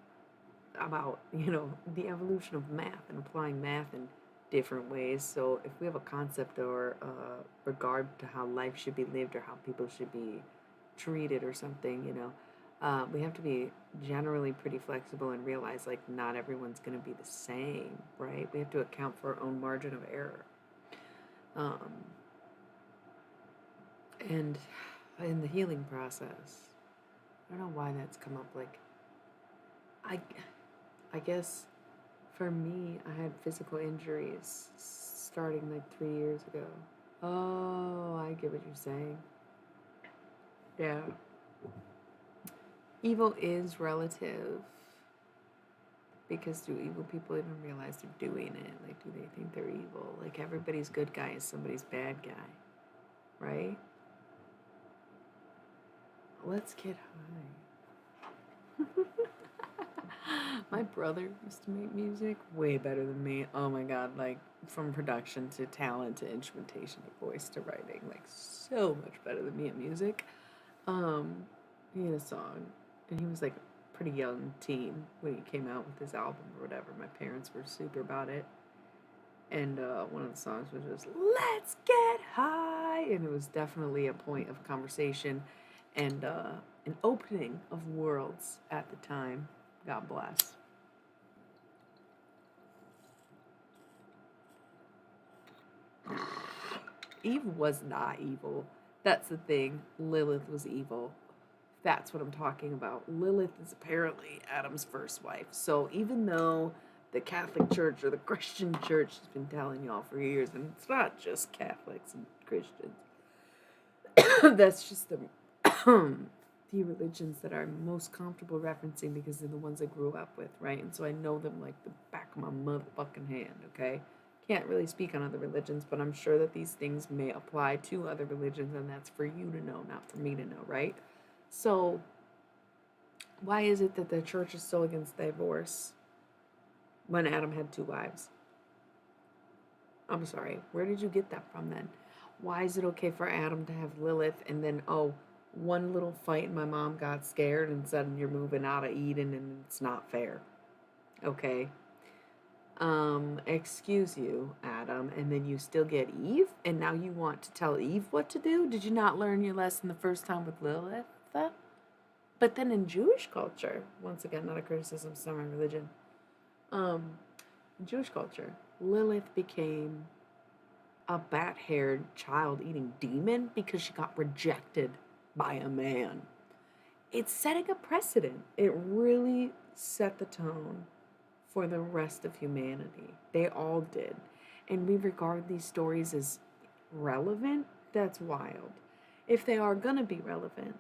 the evolution of math and applying math in different ways. So if we have a concept or regard to how life should be lived or how people should be treated or something, we have to be generally pretty flexible and realize like not everyone's going to be the same, right? We have to account for our own margin of error. And in the healing process, I don't know why that's come up. Like, I guess for me, I had physical injuries starting like 3 years ago. Oh, I get what you're saying. Yeah. Evil is relative. Because do evil people even realize they're doing it? Like, do they think they're evil? Like, everybody's good guy is somebody's bad guy. Right? Let's get high. My brother used to make music way better than me. Oh my god, like from production to talent to instrumentation to voice to writing, like so much better than me at music. He had a song, and he was like a pretty young teen when he came out with his album or whatever. My parents were super about it. And one of the songs was just "Let's Get High," and it was definitely a point of conversation and an opening of worlds at the time. God bless. Eve was not evil. That's the thing. Lilith was evil. That's what I'm talking about. Lilith is apparently Adam's first wife. So even though the Catholic Church or the Christian Church has been telling y'all for years, and it's not just Catholics and Christians, that's just the the religions that I'm most comfortable referencing because they're the ones I grew up with, right? And so I know them like the back of my motherfucking hand, okay? Can't really speak on other religions, but I'm sure that these things may apply to other religions, and that's for you to know, not for me to know, right? So, why is it that the church is so against divorce when Adam had two wives? I'm sorry, where did you get that from then? Why is it okay for Adam to have Lilith and then, oh, one little fight and my mom got scared and said you're moving out of Eden and it's not fair? Okay. Excuse you, Adam, and then you still get Eve, and now you want to tell Eve what to do? Did you not learn your lesson the first time with Lilith? But then in Jewish culture, once again, not a criticism of my religion, in Jewish culture, Lilith became a bat-haired child-eating demon because she got rejected by a man. It's setting a precedent. It really set the tone for the rest of humanity. They all did. And we regard these stories as relevant. That's wild. If they are gonna be relevant,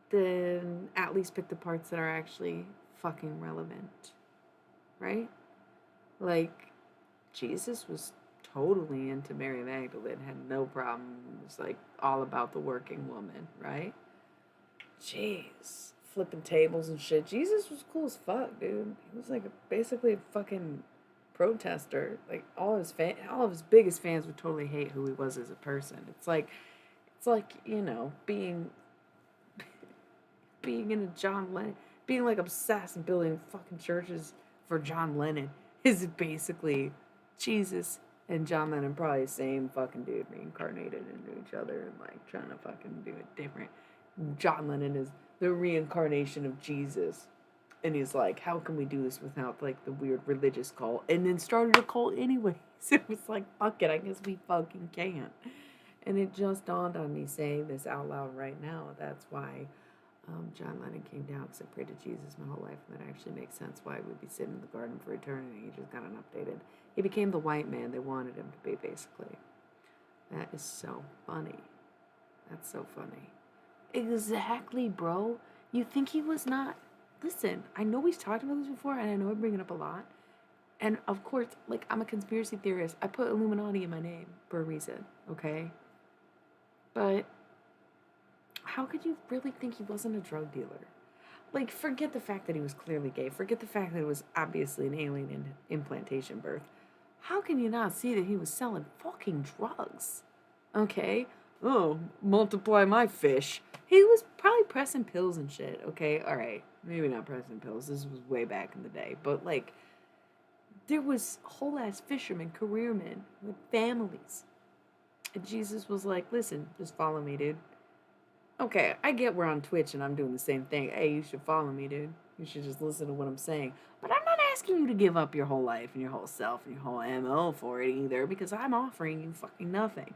then at least pick the parts that are actually fucking relevant. Right? Like, Jesus was totally into Mary Magdalene, had no problem. It was like all about the working woman, right? Jeez. Flipping tables and shit. Jesus was cool as fuck, dude. He was like basically a fucking protester. Like all of his biggest fans would totally hate who he was as a person. It's like, you know, being in a John Lennon, being like obsessed and building fucking churches for John Lennon is basically Jesus and John Lennon probably the same fucking dude reincarnated into each other and like trying to fucking do it different. John Lennon is the reincarnation of Jesus. And he's like, how can we do this without like the weird religious cult? And then started a cult anyways. It was like, fuck it, I guess we fucking can't. And it just dawned on me saying this out loud right now. That's why John Lennon came down because I prayed to Jesus my whole life. And that actually makes sense why we'd be sitting in the garden for eternity. He just got updated. He became the white man they wanted him to be, basically. That is so funny. That's so funny. Exactly, bro. You think he was not? Listen, I know we've talked about this before, and I know I bring it up a lot. And of course, like, I'm a conspiracy theorist. I put Illuminati in my name for a reason, okay? But how could you really think he wasn't a drug dealer? Like, forget the fact that he was clearly gay. Forget the fact that it was obviously an alien implantation birth. How can you not see that he was selling fucking drugs? Okay? Oh, multiply my fish. He was probably pressing pills and shit, okay? Alright, maybe not pressing pills. This was way back in the day. But, like, there was whole ass fishermen, careermen with families. And Jesus was like, listen, just follow me, dude. Okay, I get we're on Twitch and I'm doing the same thing. Hey, you should follow me, dude. You should just listen to what I'm saying. But I'm not asking you to give up your whole life and your whole self and your whole MO for it either, because I'm offering you fucking nothing.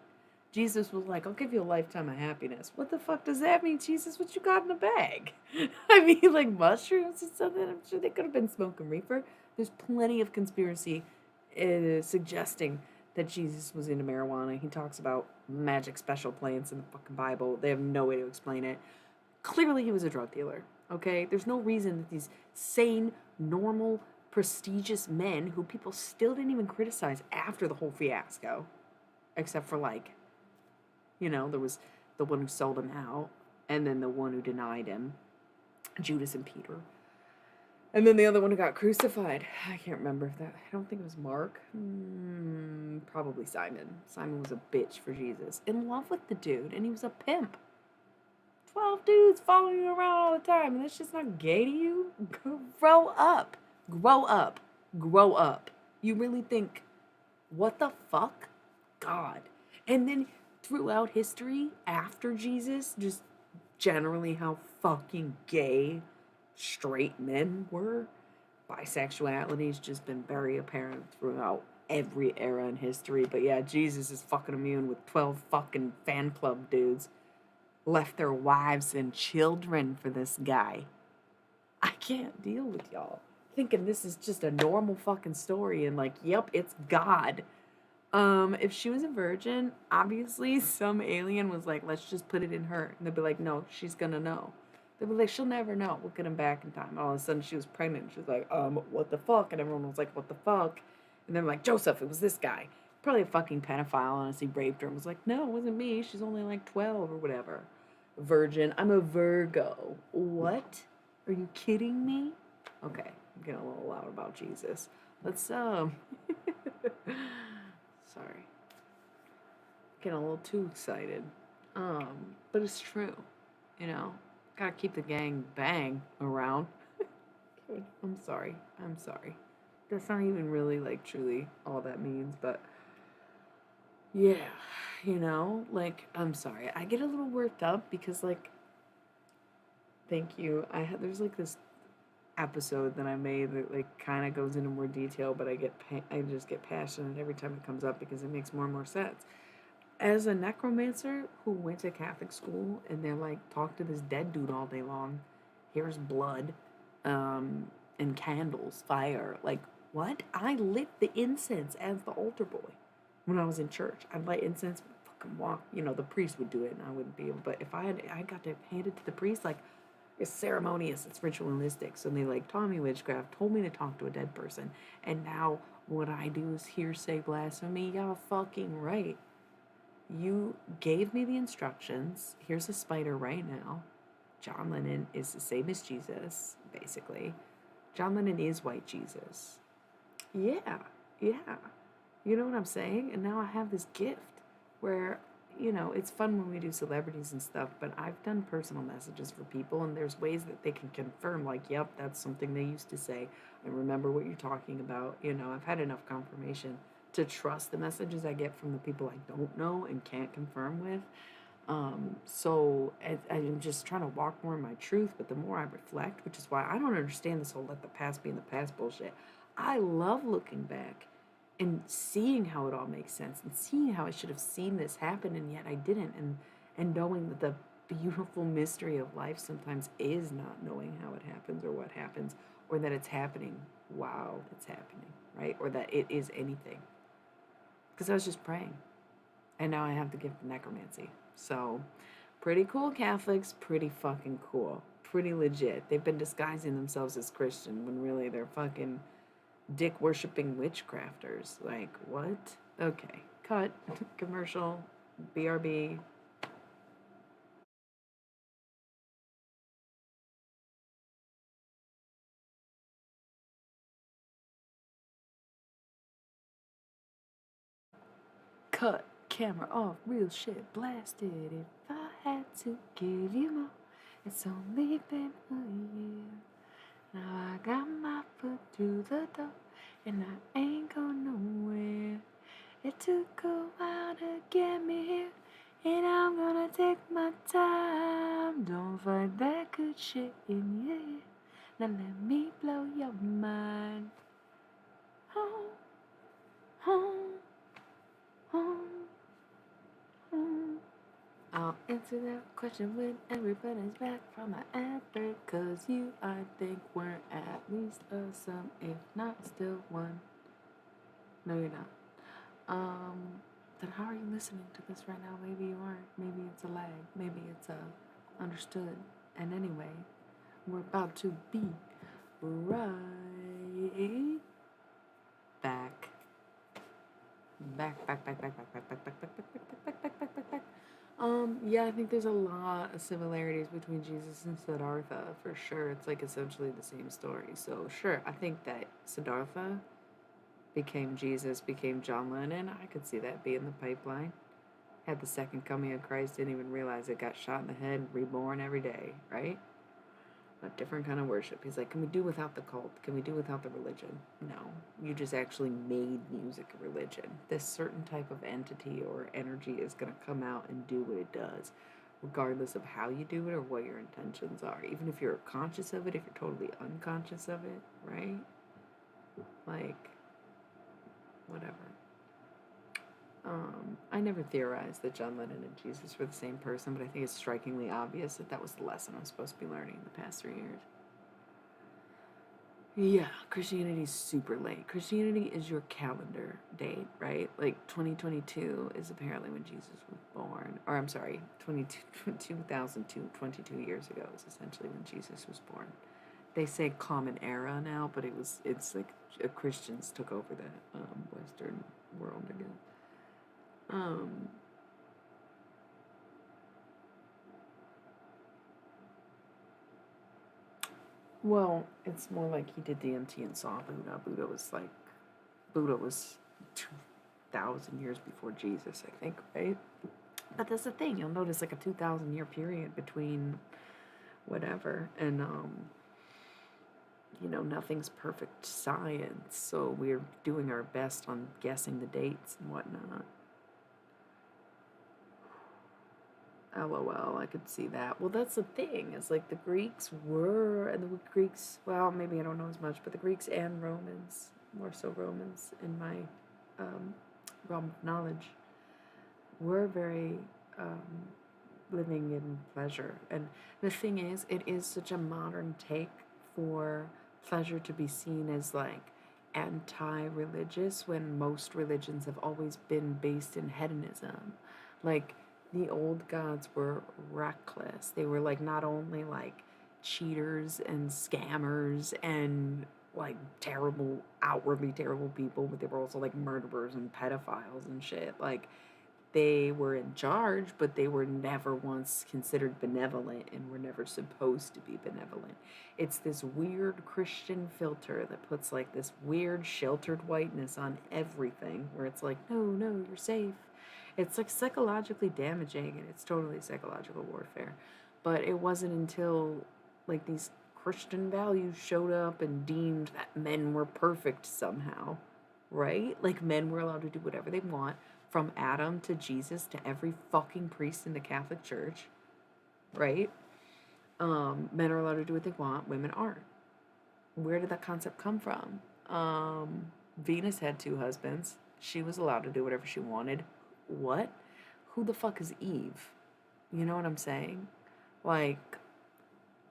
Jesus was like, I'll give you a lifetime of happiness. What the fuck does that mean, Jesus? What you got in the bag? I mean, like mushrooms and something? I'm sure they could have been smoking reefer. There's plenty of conspiracy suggesting that Jesus was into marijuana. He talks about magic special plants in the fucking Bible. They have no way to explain it. Clearly, he was a drug dealer, okay? There's no reason that these sane, normal, prestigious men who people still didn't even criticize after the whole fiasco, except for, like, you know, there was the one who sold him out, and then the one who denied him, Judas and Peter. And then the other one who got crucified. I can't remember if that. I don't think it was Mark. Probably Simon. Simon was a bitch for Jesus. In love with the dude, and he was a pimp. 12 dudes following you around all the time, and that's just not gay to you? Grow up. Grow up. Grow up. You really think, what the fuck? God. And then throughout history, after Jesus, just generally how fucking gay straight men were. Bisexuality's just been very apparent throughout every era in history. But yeah, Jesus is fucking immune with 12 fucking fan club dudes. Left their wives and children for this guy. I can't deal with y'all thinking this is just a normal fucking story and like, yep, it's God. If she was a virgin, obviously some alien was like, let's just put it in her. And they'd be like, no, she's gonna know. They'd be like, she'll never know. We'll get him back in time. All of a sudden she was pregnant. She was like, what the fuck? And everyone was like, what the fuck? And then like, Joseph, it was this guy. Probably a fucking pedophile, honestly, raped her and was like, no, it wasn't me. She's only like 12 or whatever. Virgin. I'm a Virgo. What? Are you kidding me? Okay, I'm getting a little loud about Jesus. Let's, sorry. Getting a little too excited. But it's true. You know, gotta keep the gang bang around. I'm sorry. I'm sorry. That's not even really like truly all that means, but yeah, like I'm sorry. I get a little worked up because like thank you. There's like this episode that I made that like kind of goes into more detail, but I just get passionate every time it comes up because it makes more and more sense. As a necromancer who went to Catholic school and they're like talk to this dead dude all day long, here's blood, and candles, fire. Like what? I lit the incense as the altar boy when I was in church. I'd light incense, fucking walk. The priest would do it, and I wouldn't be able. But if I got to hand it to the priest, like it's ceremonious, it's ritualistic. So they like taught me witchcraft, told me to talk to a dead person, and now what I do is hearsay blasphemy. Y'all fucking right. You gave me the instructions. Here's a spider right now. John Lennon is the same as Jesus, basically. John Lennon is white Jesus. Yeah, yeah. You know what I'm saying? And now I have this gift where, it's fun when we do celebrities and stuff, but I've done personal messages for people, and there's ways that they can confirm, like, yep, that's something they used to say. I remember what you're talking about. I've had enough confirmation to trust the messages I get from the people I don't know and can't confirm with. So I'm just trying to walk more in my truth, but the more I reflect, which is why I don't understand this whole let the past be in the past bullshit. I love looking back and seeing how it all makes sense and seeing how I should have seen this happen and yet I didn't, and knowing that the beautiful mystery of life sometimes is not knowing how it happens or what happens or that it's happening while it's happening, right? Or that it is anything. Because I was just praying. And now I have the gift of necromancy. So, pretty cool Catholics, pretty fucking cool. Pretty legit. They've been disguising themselves as Christian when really they're fucking dick worshipping witchcrafters. Like, what? Okay. Cut. Commercial. BRB. Cut. Camera off. Real shit blasted. If I had to give you more, it's only been a year. Now I got my foot through the door, and I ain't going nowhere. It took a while to get me here, and I'm gonna take my time. Don't fight that good shit in your ear. Now let me blow your mind. Home, home, home, home. I'll answer that question when everybody's back from my ad-break. Cause you, I think, were at least a some, if not still one. No, you're not. Then how are you listening to this right now? Maybe you aren't. Maybe it's a lag. Maybe it's a understood. And anyway, we're about to be right back. Back. Yeah, I think there's a lot of similarities between Jesus and Siddhartha, for sure. It's like essentially the same story. So, sure, I think that Siddhartha became Jesus, became John Lennon. I could see that being the pipeline. Had the second coming of Christ, didn't even realize it, got shot in the head, reborn every day, right? A different kind of worship. He's like, can we do without the cult? Can we do without the religion? No. You just actually made music a religion. This certain type of entity or energy is going to come out and do what it does, regardless of how you do it or what your intentions are. Even if you're conscious of it, if you're totally unconscious of it, right? Like, whatever. I never theorized that John Lennon and Jesus were the same person, but I think it's strikingly obvious that that was the lesson I'm supposed to be learning the past 3 years. Yeah, Christianity is super late. Christianity is your calendar date, right? Like 2022 is apparently when Jesus was born. Or I'm sorry, 2002, 22 years ago is essentially when Jesus was born. They say common era now, but it's like Christians took over the Western world again. Um, well, it's more like he did DMT and saw Buddha. Buddha was 2,000 years before Jesus, I think, right? But that's the thing. You'll notice like a 2,000 year period between whatever, and nothing's perfect science, so we're doing our best on guessing the dates and whatnot. LOL, I could see that. Well, that's the thing, is like the Greeks were, and the Greeks, well, maybe I don't know as much, but the Greeks and Romans, more so Romans in my realm of knowledge, were very living in pleasure. And the thing is, it is such a modern take for pleasure to be seen as like anti-religious when most religions have always been based in hedonism. Like the old gods were reckless. They were like not only like cheaters and scammers and like terrible, outwardly terrible people, but they were also like murderers and pedophiles and shit. Like they were in charge, but they were never once considered benevolent and were never supposed to be benevolent. It's this weird Christian filter that puts like this weird sheltered whiteness on everything, where it's like, no, no, you're safe. It's like psychologically damaging, and it's totally psychological warfare. But it wasn't until like these Christian values showed up and deemed that men were perfect somehow, right? Like men were allowed to do whatever they want, from Adam to Jesus to every fucking priest in the Catholic Church, right? Men are allowed to do what they want, women aren't. Where did that concept come from? Venus had 2 husbands. She was allowed to do whatever she wanted. What? Who the fuck is Eve? You know what I'm saying? Like,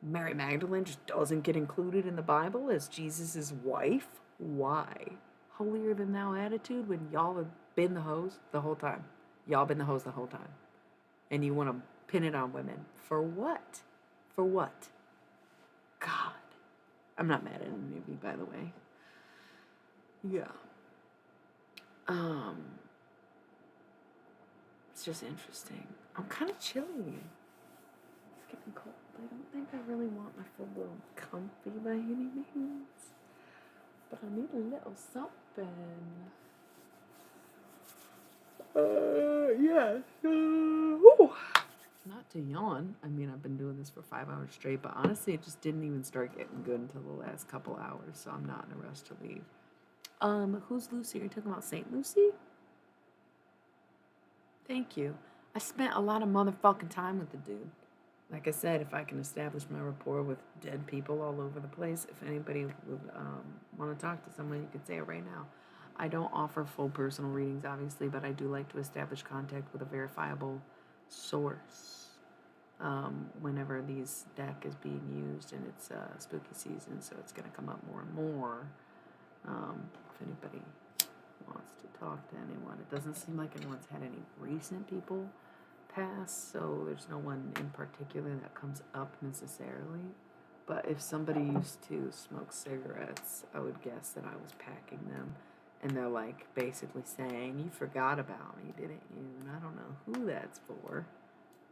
Mary Magdalene just doesn't get included in the Bible as Jesus' wife? Why? Holier than thou attitude when y'all have been the hoes the whole time. Y'all been the hoes the whole time. And you want to pin it on women. For what? For what? God. I'm not mad at any of you, by the way. Yeah. It's just interesting. I'm kind of chilly. It's getting cold. I don't think I really want my full blown comfy by any means. But I need a little something. Yeah. Not to yawn. I mean, I've been doing this for 5 hours straight, but honestly, it just didn't even start getting good until the last couple hours, so I'm not in a rush to leave. Who's Lucy? Are you talking about St. Lucy? Thank you. I spent a lot of motherfucking time with the dude. Like I said, if I can establish my rapport with dead people all over the place, if anybody would want to talk to someone, you could say it right now. I don't offer full personal readings, obviously, but I do like to establish contact with a verifiable source whenever these deck is being used, and it's spooky season, so it's going to come up more and more. If anybody wants to talk to anyone, it doesn't seem like anyone's had any recent people pass, so there's no one in particular that comes up necessarily. But if somebody used to smoke cigarettes, I would guess that I was packing them. And they're like basically saying, you forgot about me, didn't you? And I don't know who that's for,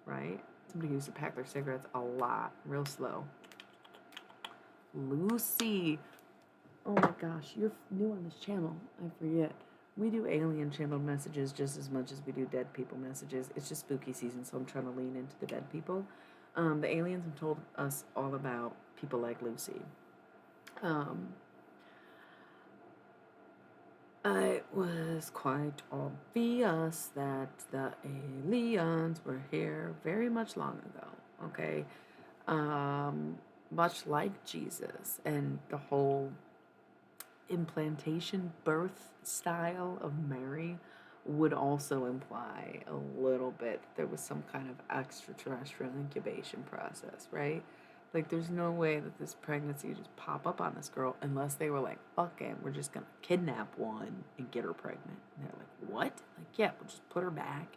right? Somebody used to pack their cigarettes a lot, real slow. Lucy. Oh my gosh, you're new on this channel. I forget. We do alien channeled messages just as much as we do dead people messages. It's just spooky season, so I'm trying to lean into the dead people. The aliens have told us all about people like Lucy. It was quite obvious that the aliens were here very much long ago, okay? Much like Jesus and the whole implantation birth style of Mary would also imply a little bit there was some kind of extraterrestrial incubation process, right? Like, there's no way that this pregnancy would just pop up on this girl unless they were like, fuck it, we're just gonna kidnap one and get her pregnant. And they're like, what? Like, yeah, we'll just put her back.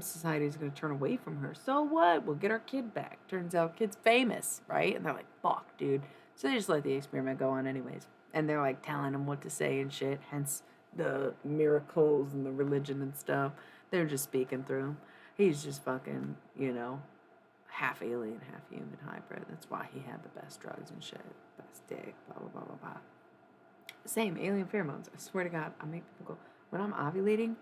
Society's gonna turn away from her. So what? We'll get our kid back. Turns out kid's famous, right? And they're like, fuck, dude. So they just let the experiment go on anyways. And they're like telling them what to say and shit. Hence the miracles and the religion and stuff. They're just speaking through him. He's just fucking, half alien, half human hybrid. That's why he had the best drugs and shit. Best dick, blah, blah, blah, blah, blah. Same, alien pheromones. I swear to God, I make people go, when I'm ovulating,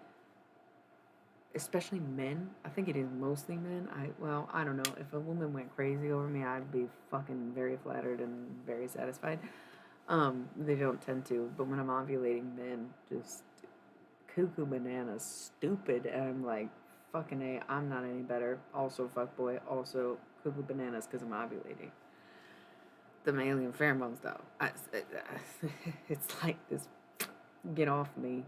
especially men, I think it is mostly men. I don't know. If a woman went crazy over me, I'd be fucking very flattered and very satisfied. They don't tend to, but when I'm ovulating, men just cuckoo bananas, stupid, and I'm like, fucking A, I'm not any better. Also, fuckboy, also cuckoo bananas because I'm ovulating. The alien pheromones, though, it's like this get off me,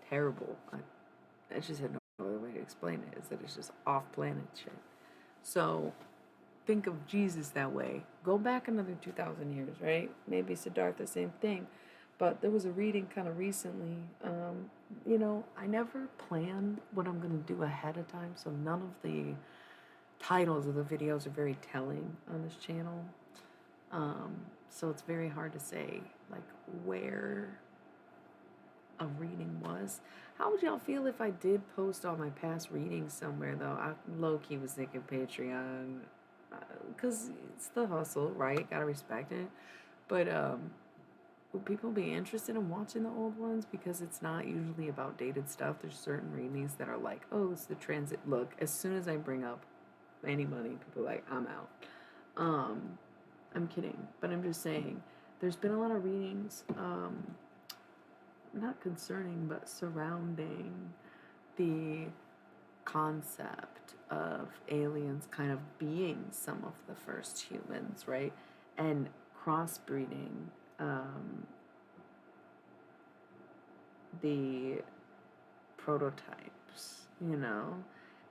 terrible. I just had no other way to explain it, is that it's just off planet shit. So, think of Jesus that way. Go back another 2,000 years, right? Maybe Siddhartha, same thing. But there was a reading kind of recently. I never plan what I'm going to do ahead of time, so none of the titles of the videos are very telling on this channel. So it's very hard to say, like, where a reading was. How would y'all feel if I did post all my past readings somewhere, though? I low-key was thinking Patreon, because it's the hustle, right? Gotta respect it. But, would people be interested in watching the old ones? Because it's not usually about dated stuff. There's certain readings that are like, oh, it's the transit. Look, as soon as I bring up any money, people are like, I'm out. I'm kidding, but I'm just saying, there's been a lot of readings, not concerning, but surrounding the concept of aliens kind of being some of the first humans, right? And crossbreeding the prototypes,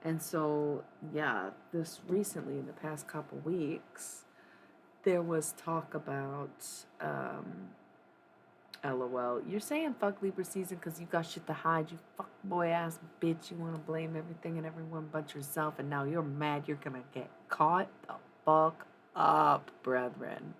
And so, yeah, this recently, in the past couple weeks, there was talk about, LOL, you're saying fuck Libra season because you got shit to hide, you fuck boy ass bitch. You want to blame everything and everyone but yourself, and now you're mad you're gonna get caught the fuck up, brethren.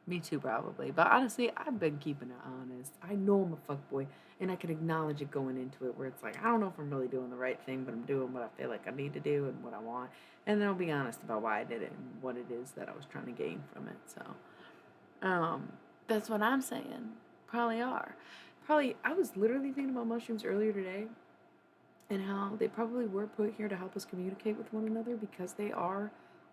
Me too, probably. But honestly, I've been keeping it honest. I know I'm a fuckboy, and I can acknowledge it going into it, where it's like, I don't know if I'm really doing the right thing, but I'm doing what I feel like I need to do and what I want. And then I'll be honest about why I did it and what it is that I was trying to gain from it. So, that's what I'm saying. Probably are. I was literally thinking about mushrooms earlier today and how they probably were put here to help us communicate with one another because they are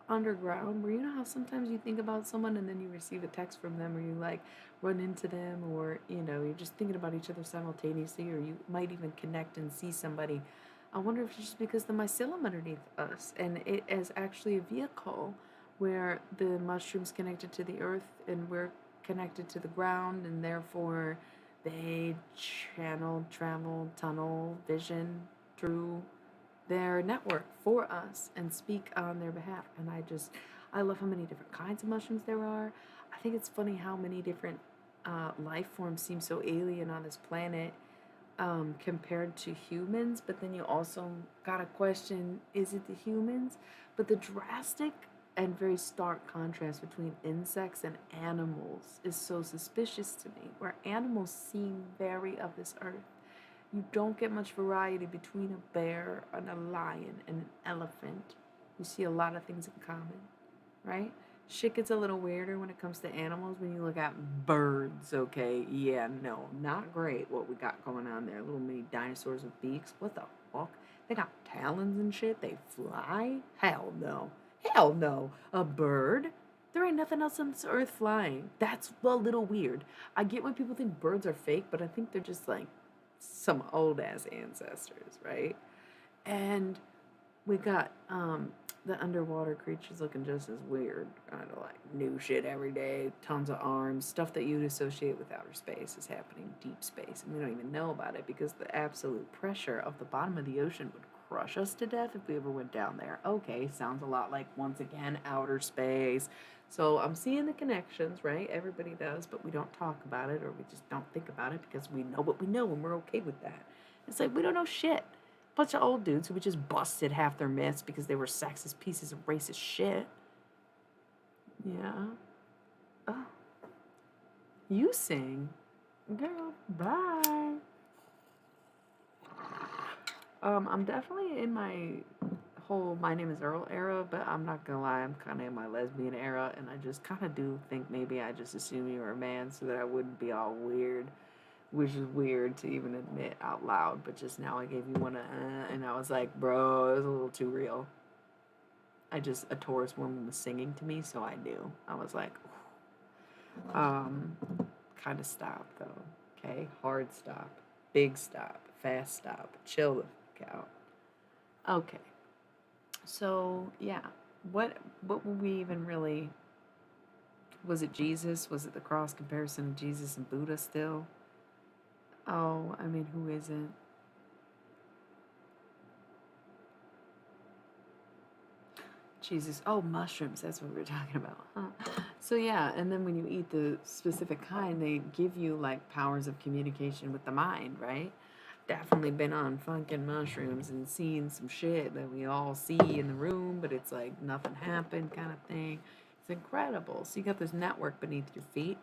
underground, where how sometimes you think about someone and then you receive a text from them, or you like run into them, or you're just thinking about each other simultaneously, or you might even connect and see somebody. I wonder if it's just because the mycelium underneath us, and it is actually a vehicle where the mushroom's connected to the earth and we're connected to the ground, and therefore they travel, tunnel, vision through their network for us and speak on their behalf. And I love how many different kinds of mushrooms there are. I think it's funny how many different life forms seem so alien on this planet, compared to humans. But then you also gotta question, is it the humans? But the drastic and very stark contrast between insects and animals is so suspicious to me, where animals seem very of this earth. You don't get much variety between a bear and a lion and an elephant. You see a lot of things in common, right? Shit gets a little weirder when it comes to animals when you look at birds, okay? Yeah, no, not great what we got going on there. Little mini dinosaurs with beaks. What the fuck? They got talons and shit. They fly? Hell no. Hell no. A bird? There ain't nothing else on this earth flying. That's a little weird. I get why people think birds are fake, but I think they're just like some old ass ancestors, right? And we got the underwater creatures looking just as weird. Kind of like new shit every day, tons of arms, stuff that you'd associate with outer space is happening deep space, and we don't even know about it because the absolute pressure of the bottom of the ocean would crush us to death if we ever went down there. Okay, sounds a lot like, once again, outer space. So I'm seeing the connections, right? Everybody does, but we don't talk about it, or we just don't think about it because we know what we know and we're okay with that. It's like we don't know shit. Bunch of old dudes who just busted half their myths because they were sexist pieces of racist shit. Yeah. Oh. You sing. Girl, bye. I'm definitely in my whole My Name is Earl era, but I'm not gonna lie, I'm kind of in my lesbian era, and I just kind of do think maybe I just assume you were a man so that I wouldn't be all weird, which is weird to even admit out loud, but just now I gave you one, and I was like, bro, it was a little too real. A Taurus woman was singing to me, so I knew. I was like, um, kind of stop though, okay? Hard stop, big stop, fast stop, chill the fuck out. Okay, so yeah, what were we even really? Was it Jesus? Was it the cross comparison of Jesus and Buddha still? Oh, I mean, who isn't? Jesus. Oh, mushrooms. That's what we were talking about. Huh? So, yeah, and then when you eat the specific kind, they give you like powers of communication with the mind, right? Definitely been on funkin' mushrooms and seen some shit that we all see in the room, but it's like nothing happened kind of thing. It's incredible. So, you got this network beneath your feet,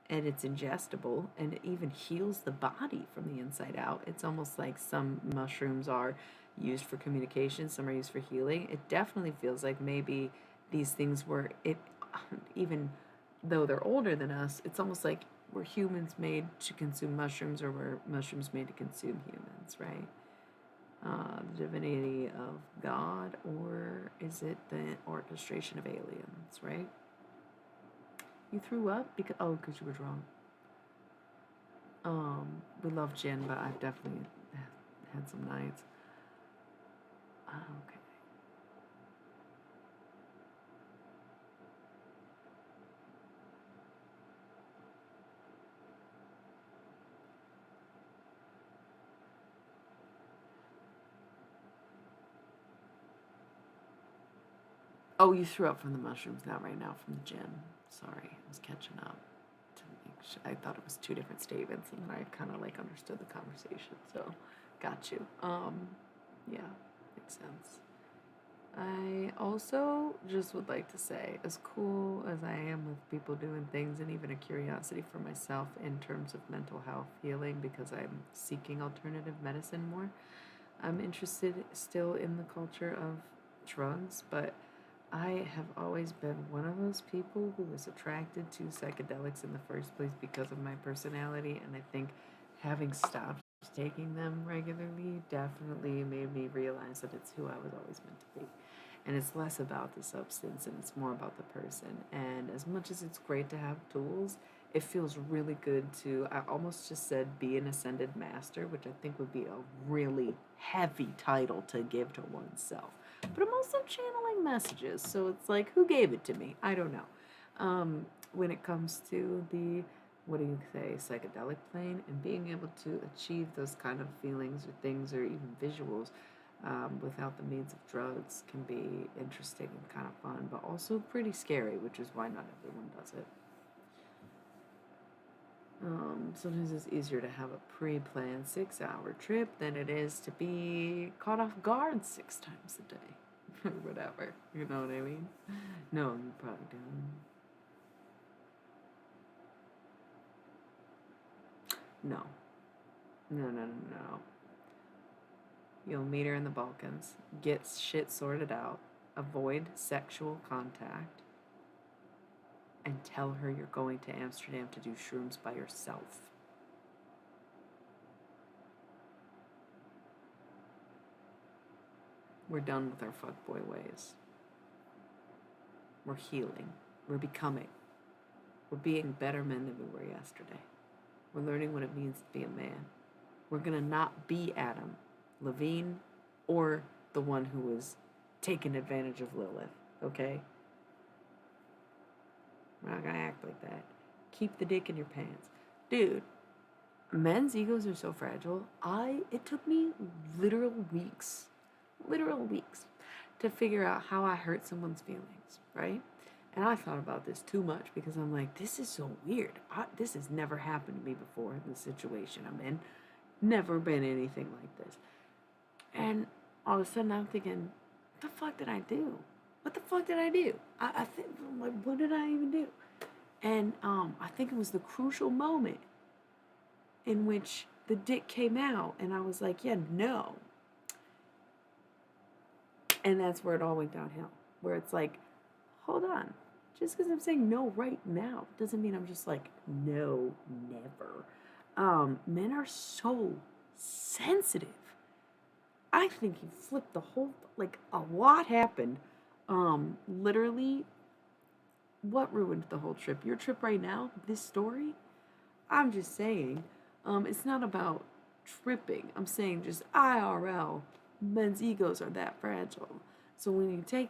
and it's ingestible, and it even heals the body from the inside out. It's almost like some mushrooms are used for communication, some are used for healing. It definitely feels like maybe these things were it even though they're older than us, it's almost like we're humans made to consume mushrooms or we're mushrooms made to consume humans, right? The divinity of God, or is it the orchestration of aliens, right? You threw up because you were drunk. We love gin, but I've definitely had some nights. Okay. Oh, you threw up from the mushrooms, not right now from the gin. Sorry, I was catching up to make sure. I thought it was two different statements, and then I kind of like understood the conversation. So, got you. Yeah, makes sense. I also just would like to say, as cool as I am with people doing things, and even a curiosity for myself in terms of mental health healing, because I'm seeking alternative medicine more, I'm interested still in the culture of drugs, but I have always been one of those people who was attracted to psychedelics in the first place because of my personality, and I think having stopped taking them regularly definitely made me realize that it's who I was always meant to be. And it's less about the substance and it's more about the person. And as much as it's great to have tools, it feels really good to, I almost just said be an ascended master, which I think would be a really heavy title to give to oneself. But I'm also channeling messages, so it's like, who gave it to me? I don't know. When it comes to the, what do you say, psychedelic plane, and being able to achieve those kind of feelings or things or even visuals without the means of drugs can be interesting and kind of fun, but also pretty scary, which is why not everyone does it. Sometimes it's easier to have a pre-planned 6-hour trip than it is to be caught off guard 6 times a day. Or whatever. You know what I mean? No, you probably don't. No. No, no, no, no. You'll meet her in the Balkans, get shit sorted out, avoid sexual contact, and tell her you're going to Amsterdam to do shrooms by yourself. We're done with our fuckboy ways. We're healing. We're becoming. We're being better men than we were yesterday. We're learning what it means to be a man. We're going to not be Adam, Levine, or the one who was taking advantage of Lilith, okay? We're not going to act like that. Keep the dick in your pants. Dude, men's egos are so fragile. It took me literal weeks to figure out how I hurt someone's feelings, right? And I thought about this too much because I'm like, this is so weird. This has never happened to me before in the situation I'm in. Never been anything like this. And all of a sudden I'm thinking, what the fuck did I do? What the fuck did I do? I think, like, what did I even do? And I think it was the crucial moment in which the dick came out, and I was like, yeah, no. And that's where it all went downhill. Where it's like, hold on. Just because I'm saying no right now doesn't mean I'm just like, no, never. Men are so sensitive. I think he flipped the whole, like, a lot happened. Literally, what ruined the whole trip? Your trip right now? This story? I'm just saying, it's not about tripping. I'm saying just IRL, men's egos are that fragile. So when you take,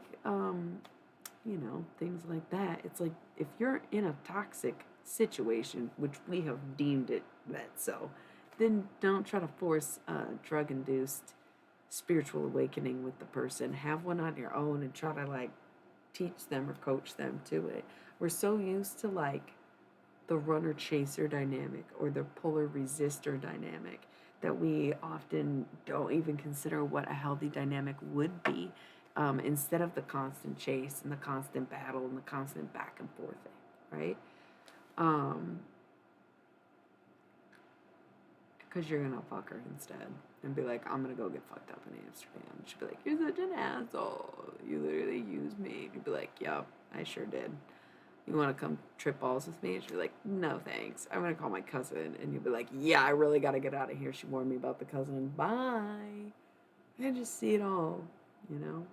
things like that, it's like if you're in a toxic situation, which we have deemed it that so, then don't try to force a drug induced spiritual awakening with the person. Have one on your own and try to like teach them or coach them to it. We're so used to like the runner chaser dynamic or the puller resistor dynamic that we often don't even consider what a healthy dynamic would be, instead of the constant chase and the constant battle and the constant back and forth thing, right? Because you're gonna fuck her instead and be like, I'm gonna go get fucked up in Amsterdam. She'd be like, you're such an asshole. You literally used me. You'd be like, yup, I sure did. You want to come trip balls with me? And she'd be like, no, thanks. I'm going to call my cousin. And you'd be like, yeah, I really got to get out of here. She warned me about the cousin. Bye. I just see it all, you know?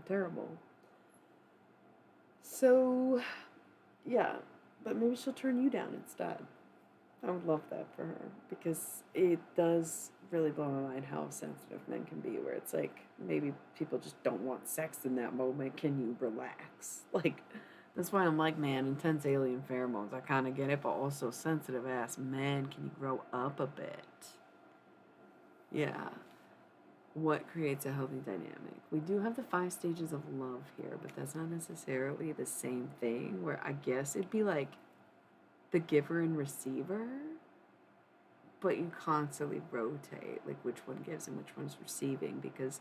Terrible. So, yeah. But maybe she'll turn you down instead. I would love that for her because it does really blow my mind how sensitive men can be, where it's like maybe people just don't want sex in that moment. Can you relax? Like, that's why I'm like, man, intense alien pheromones. I kind of get it, but also sensitive ass men. Can you grow up a bit? Yeah. What creates a healthy dynamic? We do have the 5 stages of love here, but that's not necessarily the same thing. Where I guess it'd be like the giver and receiver, but you constantly rotate, like which one gives and which one's receiving, because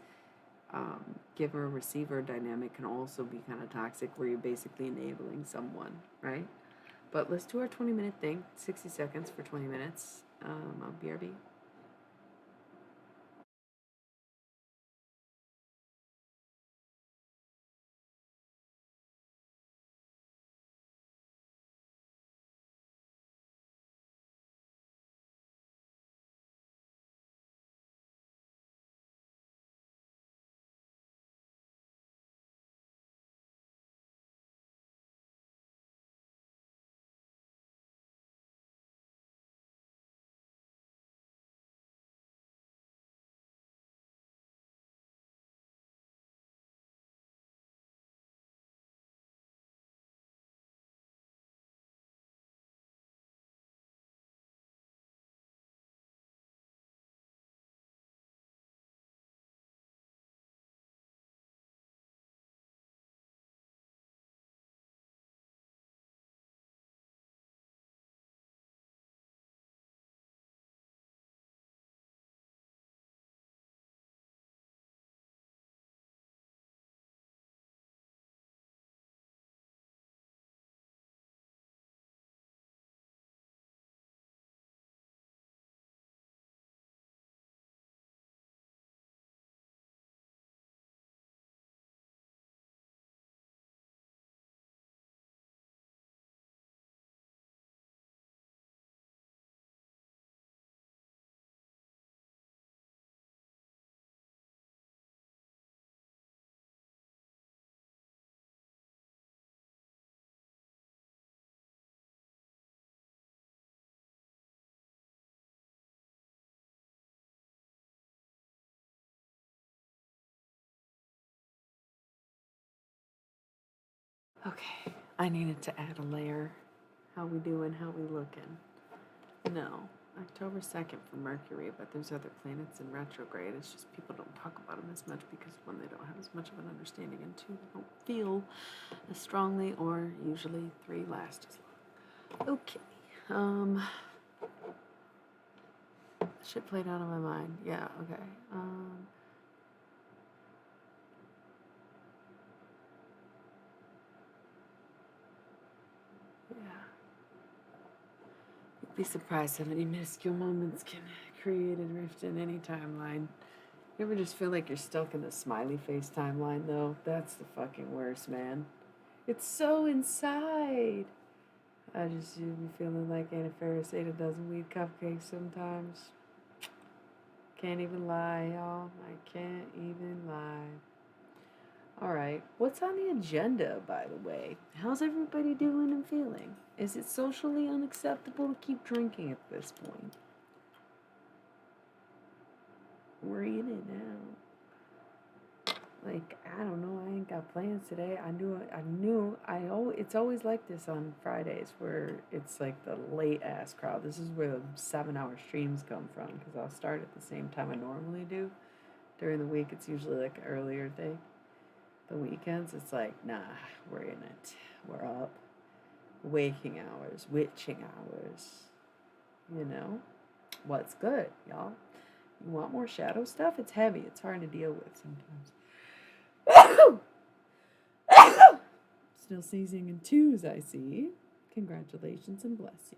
giver receiver dynamic can also be kind of toxic, where you're basically enabling someone, right? But let's do our 20-minute thing, 60 seconds for 20 minutes on BRB. Okay, I needed to add a layer. How we doing? How we looking? No, October 2nd for Mercury, but there's other planets in retrograde. It's just people don't talk about them as much because one, they don't have as much of an understanding, and two, they don't feel as strongly, or usually three, last as long. Okay. Shit played out of my mind. Yeah, okay. Yeah. You'd be surprised how many minuscule moments can create a rift in any timeline. You ever just feel like you're stuck in the smiley face timeline, though? That's the fucking worst, man. It's so inside. I just be feeling like Anna Faris ate a dozen weed cupcakes sometimes. Can't even lie, y'all. I can't even lie. All right, what's on the agenda, by the way? How's everybody doing and feeling? Is it socially unacceptable to keep drinking at this point? We're in it now. Like, I don't know, I ain't got plans today. It's always like this on Fridays where it's like the late ass crowd. This is where the 7 hour streams come from because I'll start at the same time I normally do. During the week, it's usually like an earlier thing. The weekends, it's like, nah, we're in it. We're up. Waking hours, witching hours. You know? What's good, y'all? You want more shadow stuff? It's heavy. It's hard to deal with sometimes. Still sneezing in twos, I see. Congratulations and bless you.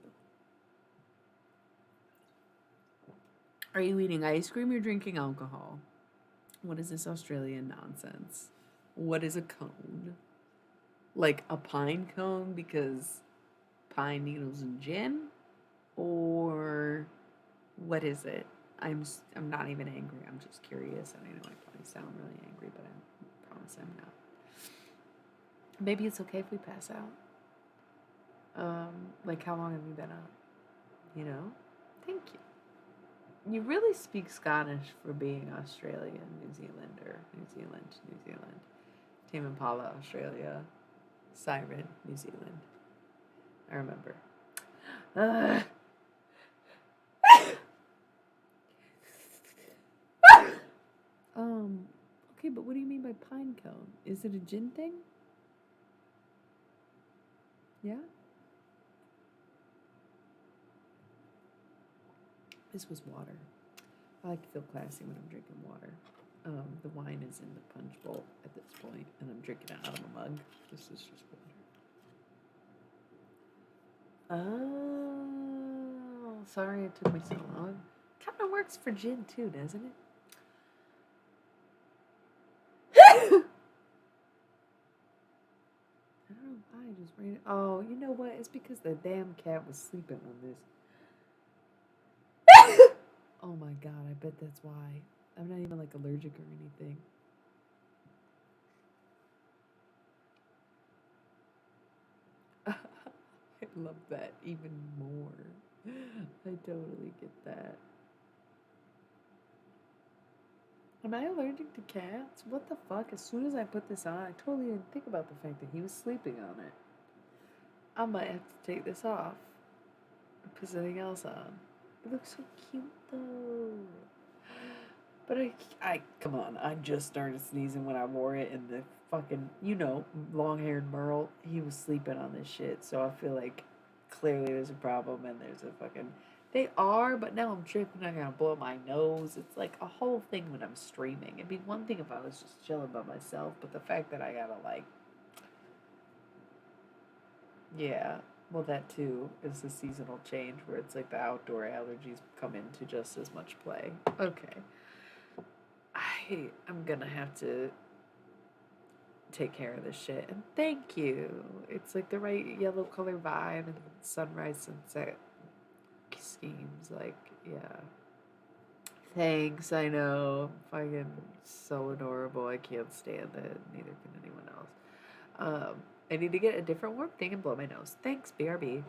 Are you eating ice cream or drinking alcohol? What is this Australian nonsense? What is a cone? Like a pine cone because pine needles and gin? Or what is it? I'm not even angry. I'm just curious. And I know I probably sound really angry, but I promise I'm not. Maybe it's okay if we pass out. Like how long have you been up? You know? Thank you. You really speak Scottish for being Australian, New Zealander, New Zealand. Tame Impala, Australia. Siren, New Zealand. I remember. Okay, but what do you mean by pine cone? Is it a gin thing? Yeah? This was water. I like to feel classy when I'm drinking water. The wine is in the punch bowl at this point, and I'm drinking it out of a mug. This is just water. Oh, sorry it took me so long. Kind of works for gin too, doesn't it? I don't know why I just ran it. Oh, you know what? It's because the damn cat was sleeping on this. Oh my god, I bet that's why. I'm not even like allergic or anything. I love that even more. I totally get that. Am I allergic to cats? What the fuck? As soon as I put this on, I totally didn't think about the fact that he was sleeping on it. I might have to take this off and put something else on. It looks so cute though. But I come on, I just started sneezing when I wore it, and the fucking, long-haired Merle, he was sleeping on this shit, so I feel like clearly there's a problem, and there's a fucking, they are, but now I'm tripping, I gotta blow my nose, it's like a whole thing when I'm streaming. It'd be one thing if I was just chilling by myself, but the fact that I gotta yeah, well that too is the seasonal change, where it's like the outdoor allergies come into just as much play. Okay. I'm gonna have to take care of this shit. And thank you. It's like the right yellow color vibe and sunrise sunset schemes. Like, yeah. Thanks, I know. Fucking so adorable. I can't stand it. Neither can anyone else. I need to get a different warm thing and blow my nose. Thanks, BRB.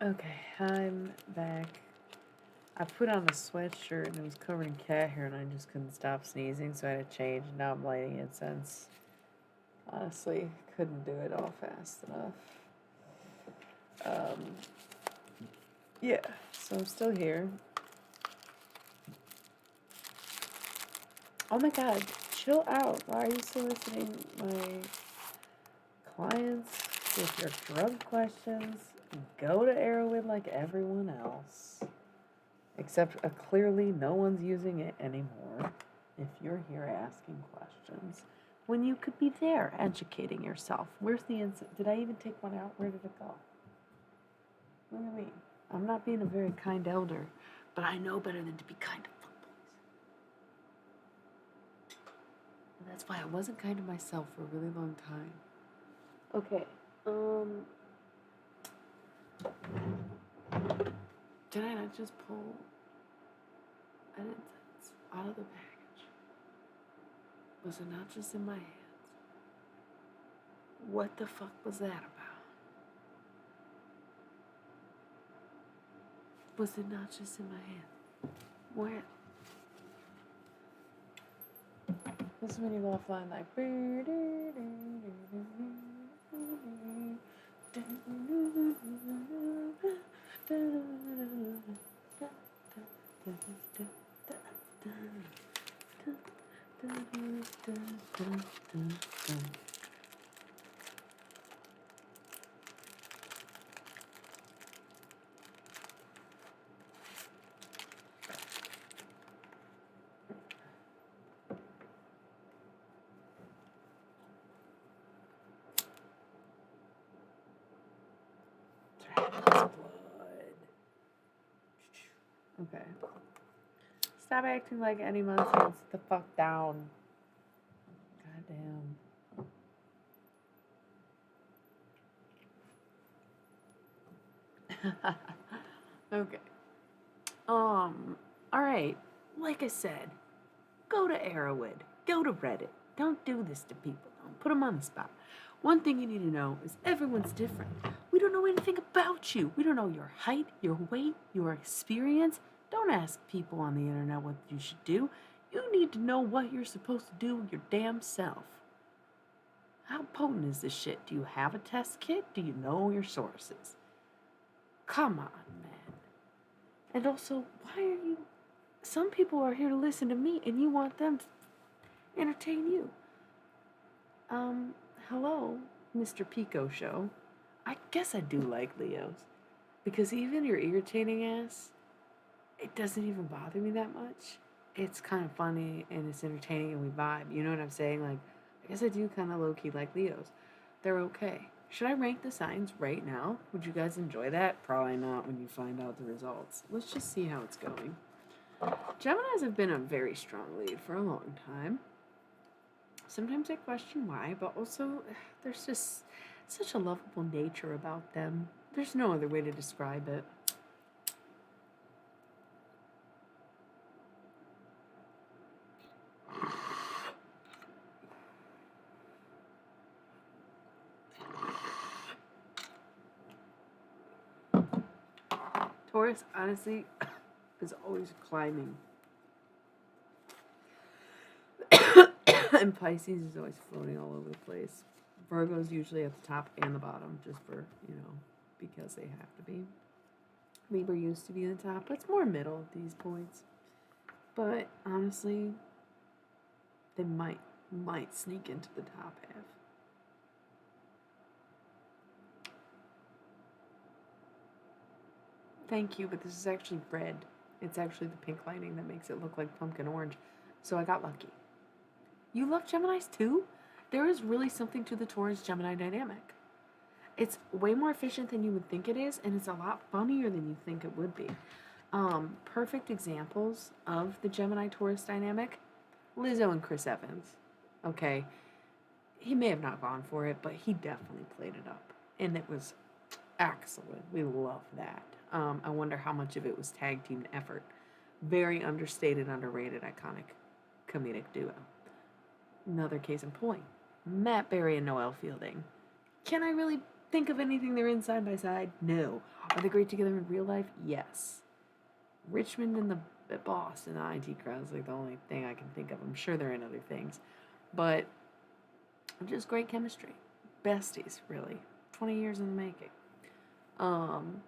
Okay, I'm back. I put on a sweatshirt and it was covered in cat hair and I just couldn't stop sneezing, so I had to change. Now I'm lighting incense. Honestly, couldn't do it all fast enough. Um, yeah, so I'm still here. Oh my god, chill out. Why are you soliciting my clients with your drug questions? Go to Arrowhead like everyone else. Except clearly no one's using it anymore if you're here asking questions when you could be there educating yourself. Where's the instant? Did I even take one out? Where did it go? What do you mean? I'm not being a very kind elder, but I know better than to be kind to fuckboys. And that's why I wasn't kind to myself for a really long time. Okay, did I not just pull an incense out of the package? Was it not just in my hands? What the fuck was that about? Was it not just in my hand? Where? This is when you go offline like. Blood. Okay. Stop acting like any nonsense. Sit the fuck down. Goddamn. Okay. Alright. Like I said, go to Arrowhead. Go to Reddit. Don't do this to people. Don't put them on the spot. One thing you need to know is everyone's different. We don't know anything about you. We don't know your height, your weight, your experience. Don't ask people on the internet what you should do. You need to know what you're supposed to do with your damn self. How potent is this shit? Do you have a test kit? Do you know your sources? Come on, man. And also, why are you... Some people are here to listen to me and you want them to entertain you. Hello, Mr. Pico Show. I guess I do like Leos. Because even your irritating ass, it doesn't even bother me that much. It's kind of funny and it's entertaining and we vibe. You know what I'm saying? Like, I guess I do kind of low-key like Leos. They're okay. Should I rank the signs right now? Would you guys enjoy that? Probably not when you find out the results. Let's just see how it's going. Geminis have been a very strong lead for a long time. Sometimes I question why, but also there's just such a lovable nature about them. There's no other way to describe it. Taurus, honestly, is always climbing. And Pisces is always floating all over the place. Virgo's usually at the top and the bottom, just for, because they have to be. Libra used to be the top, but it's more middle at these points. But honestly, they might sneak into the top half. Thank you, but this is actually red. It's actually the pink lining that makes it look like pumpkin orange. So I got lucky. You love Geminis too? There is really something to the Taurus-Gemini dynamic. It's way more efficient than you would think it is, and it's a lot funnier than you think it would be. Perfect examples of the Gemini-Taurus dynamic, Lizzo and Chris Evans. Okay, he may have not gone for it, but he definitely played it up, and it was excellent. We love that. I wonder how much of it was tag team effort. Very understated, underrated, iconic comedic duo. Another case in point, Matt Berry and Noel Fielding. Can I really think of anything they're in side by side? No. Are they great together in real life? Yes. Richmond and the boss in the IT crowd is like the only thing I can think of. I'm sure they're in other things, but just great chemistry. Besties, really. 20 years in the making. Um,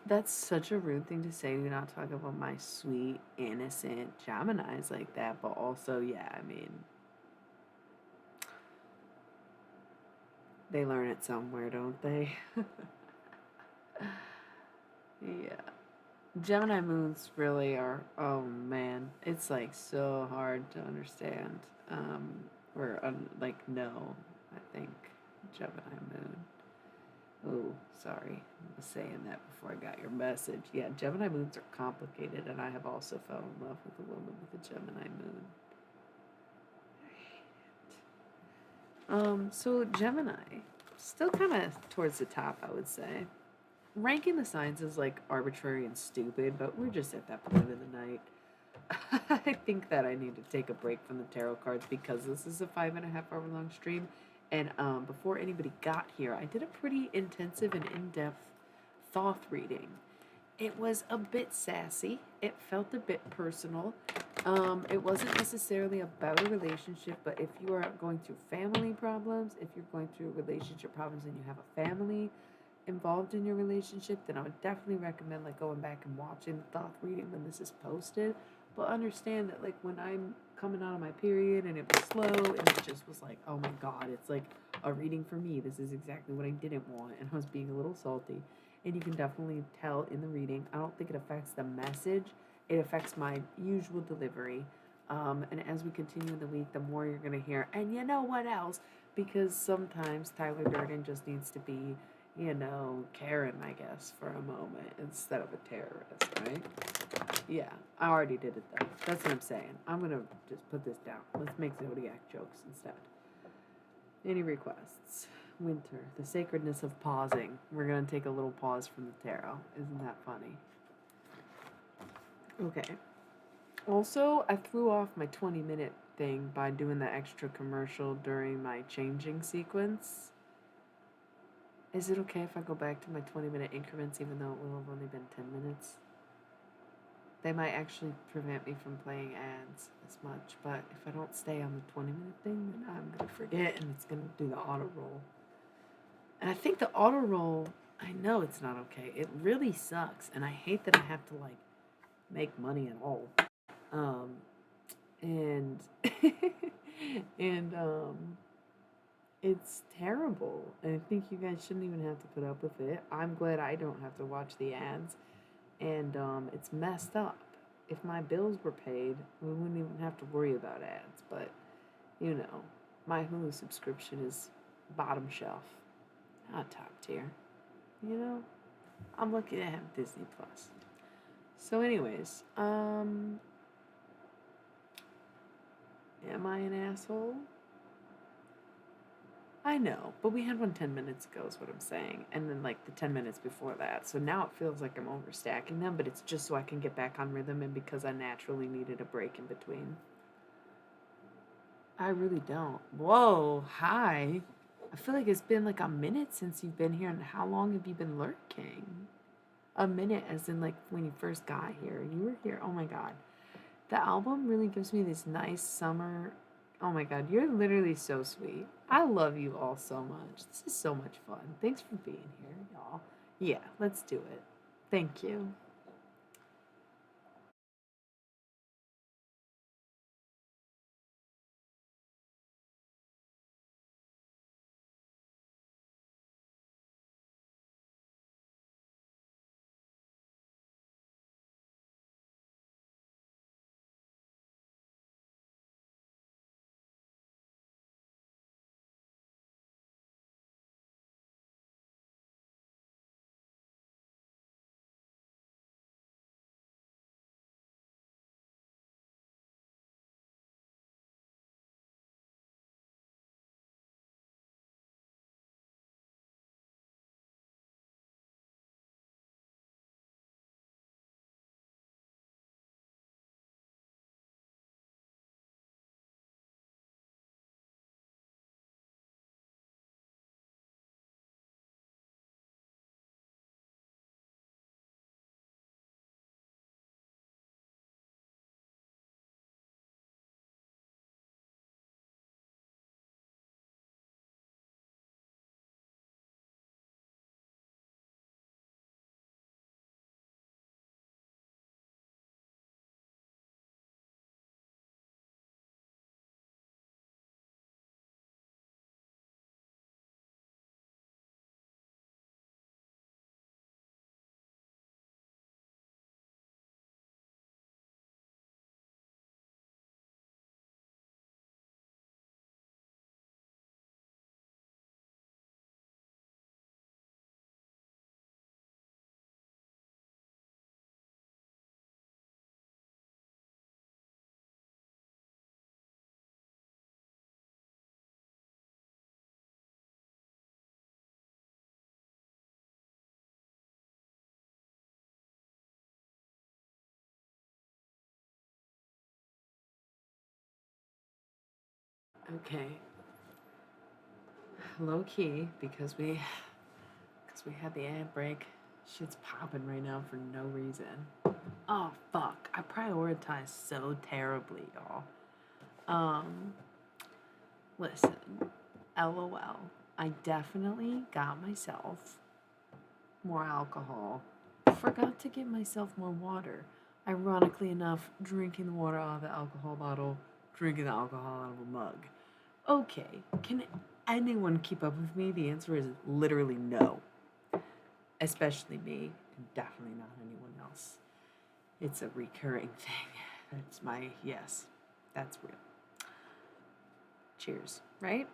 that's such a rude thing to say. Do not talk about my sweet, innocent Geminis like that. But also, yeah, I mean, they learn it somewhere, don't they? Yeah. Gemini moons really are, oh man, it's like so hard to understand. Or like, no, I think Gemini moon. Oh, sorry. I was saying that before I got your message. Yeah, Gemini moons are complicated, and I have also fell in love with a woman with a Gemini moon. So Gemini, still kind of towards the top, I would say. Ranking the signs is like arbitrary and stupid, but we're just at that point of the night. I think that I need to take a break from the tarot cards because this is a 5.5 hour long stream. And before anybody got here, I did a pretty intensive and in depth Thoth reading. It was a bit sassy, it felt a bit personal. It wasn't necessarily about a relationship, but if you are going through family problems, if you're going through relationship problems and you have a family involved in your relationship, then I would definitely recommend like going back and watching the Thoth reading when this is posted. But understand that like when I'm coming out of my period and it was slow and it just was like, oh my god, it's like a reading for me. This is exactly what I didn't want, and I was being a little salty. And you can definitely tell in the reading. I don't think it affects the message. It affects my usual delivery. And as we continue in the week, the more you're gonna hear. And you know what else? Because sometimes Tyler Durden just needs to be, Karen, I guess, for a moment instead of a terrorist, right? Yeah, I already did it though. That's what I'm saying. I'm gonna just put this down. Let's make Zodiac jokes instead. Any requests? Winter, the sacredness of pausing. We're gonna take a little pause from the tarot. Isn't that funny? Okay. Also, I threw off my 20-minute thing by doing the extra commercial during my changing sequence. Is it okay if I go back to my 20-minute increments even though it will have only been 10 minutes? They might actually prevent me from playing ads as much, but if I don't stay on the 20-minute thing, then I'm going to forget and it's going to do the auto roll. And I think the auto roll, I know it's not okay. It really sucks, and I hate that I have to, like, make money at all. And, and, it's terrible. And I think you guys shouldn't even have to put up with it. I'm glad I don't have to watch the ads. And it's messed up. If my bills were paid, we wouldn't even have to worry about ads. But, my Hulu subscription is bottom shelf, not top tier. I'm lucky to have Disney Plus. So, anyways, am I an asshole? I know, but we had one 10 minutes ago is what I'm saying. And then like the 10 minutes before that. So now it feels like I'm overstacking them, but it's just so I can get back on rhythm and because I naturally needed a break in between. I really don't. Whoa, hi. I feel like it's been like a minute since you've been here, and how long have you been lurking? A minute as in like when you first got here. You were here. Oh my god. The album really gives me this nice summer. Oh my god, you're literally so sweet. I love you all so much. This is so much fun. Thanks for being here, y'all. Yeah, let's do it. Thank you. Okay. Low key, because we had the ad break. Shit's popping right now for no reason. Oh fuck! I prioritize so terribly, y'all. Um, Listen, LOL. I definitely got myself more alcohol. Forgot to get myself more water. Ironically enough, drinking the water out of the alcohol bottle, drinking the alcohol out of a mug. Okay, can anyone keep up with me? The answer is literally no. Especially me, and definitely not anyone else. It's a recurring thing. That's my, yes, that's real. Cheers, right?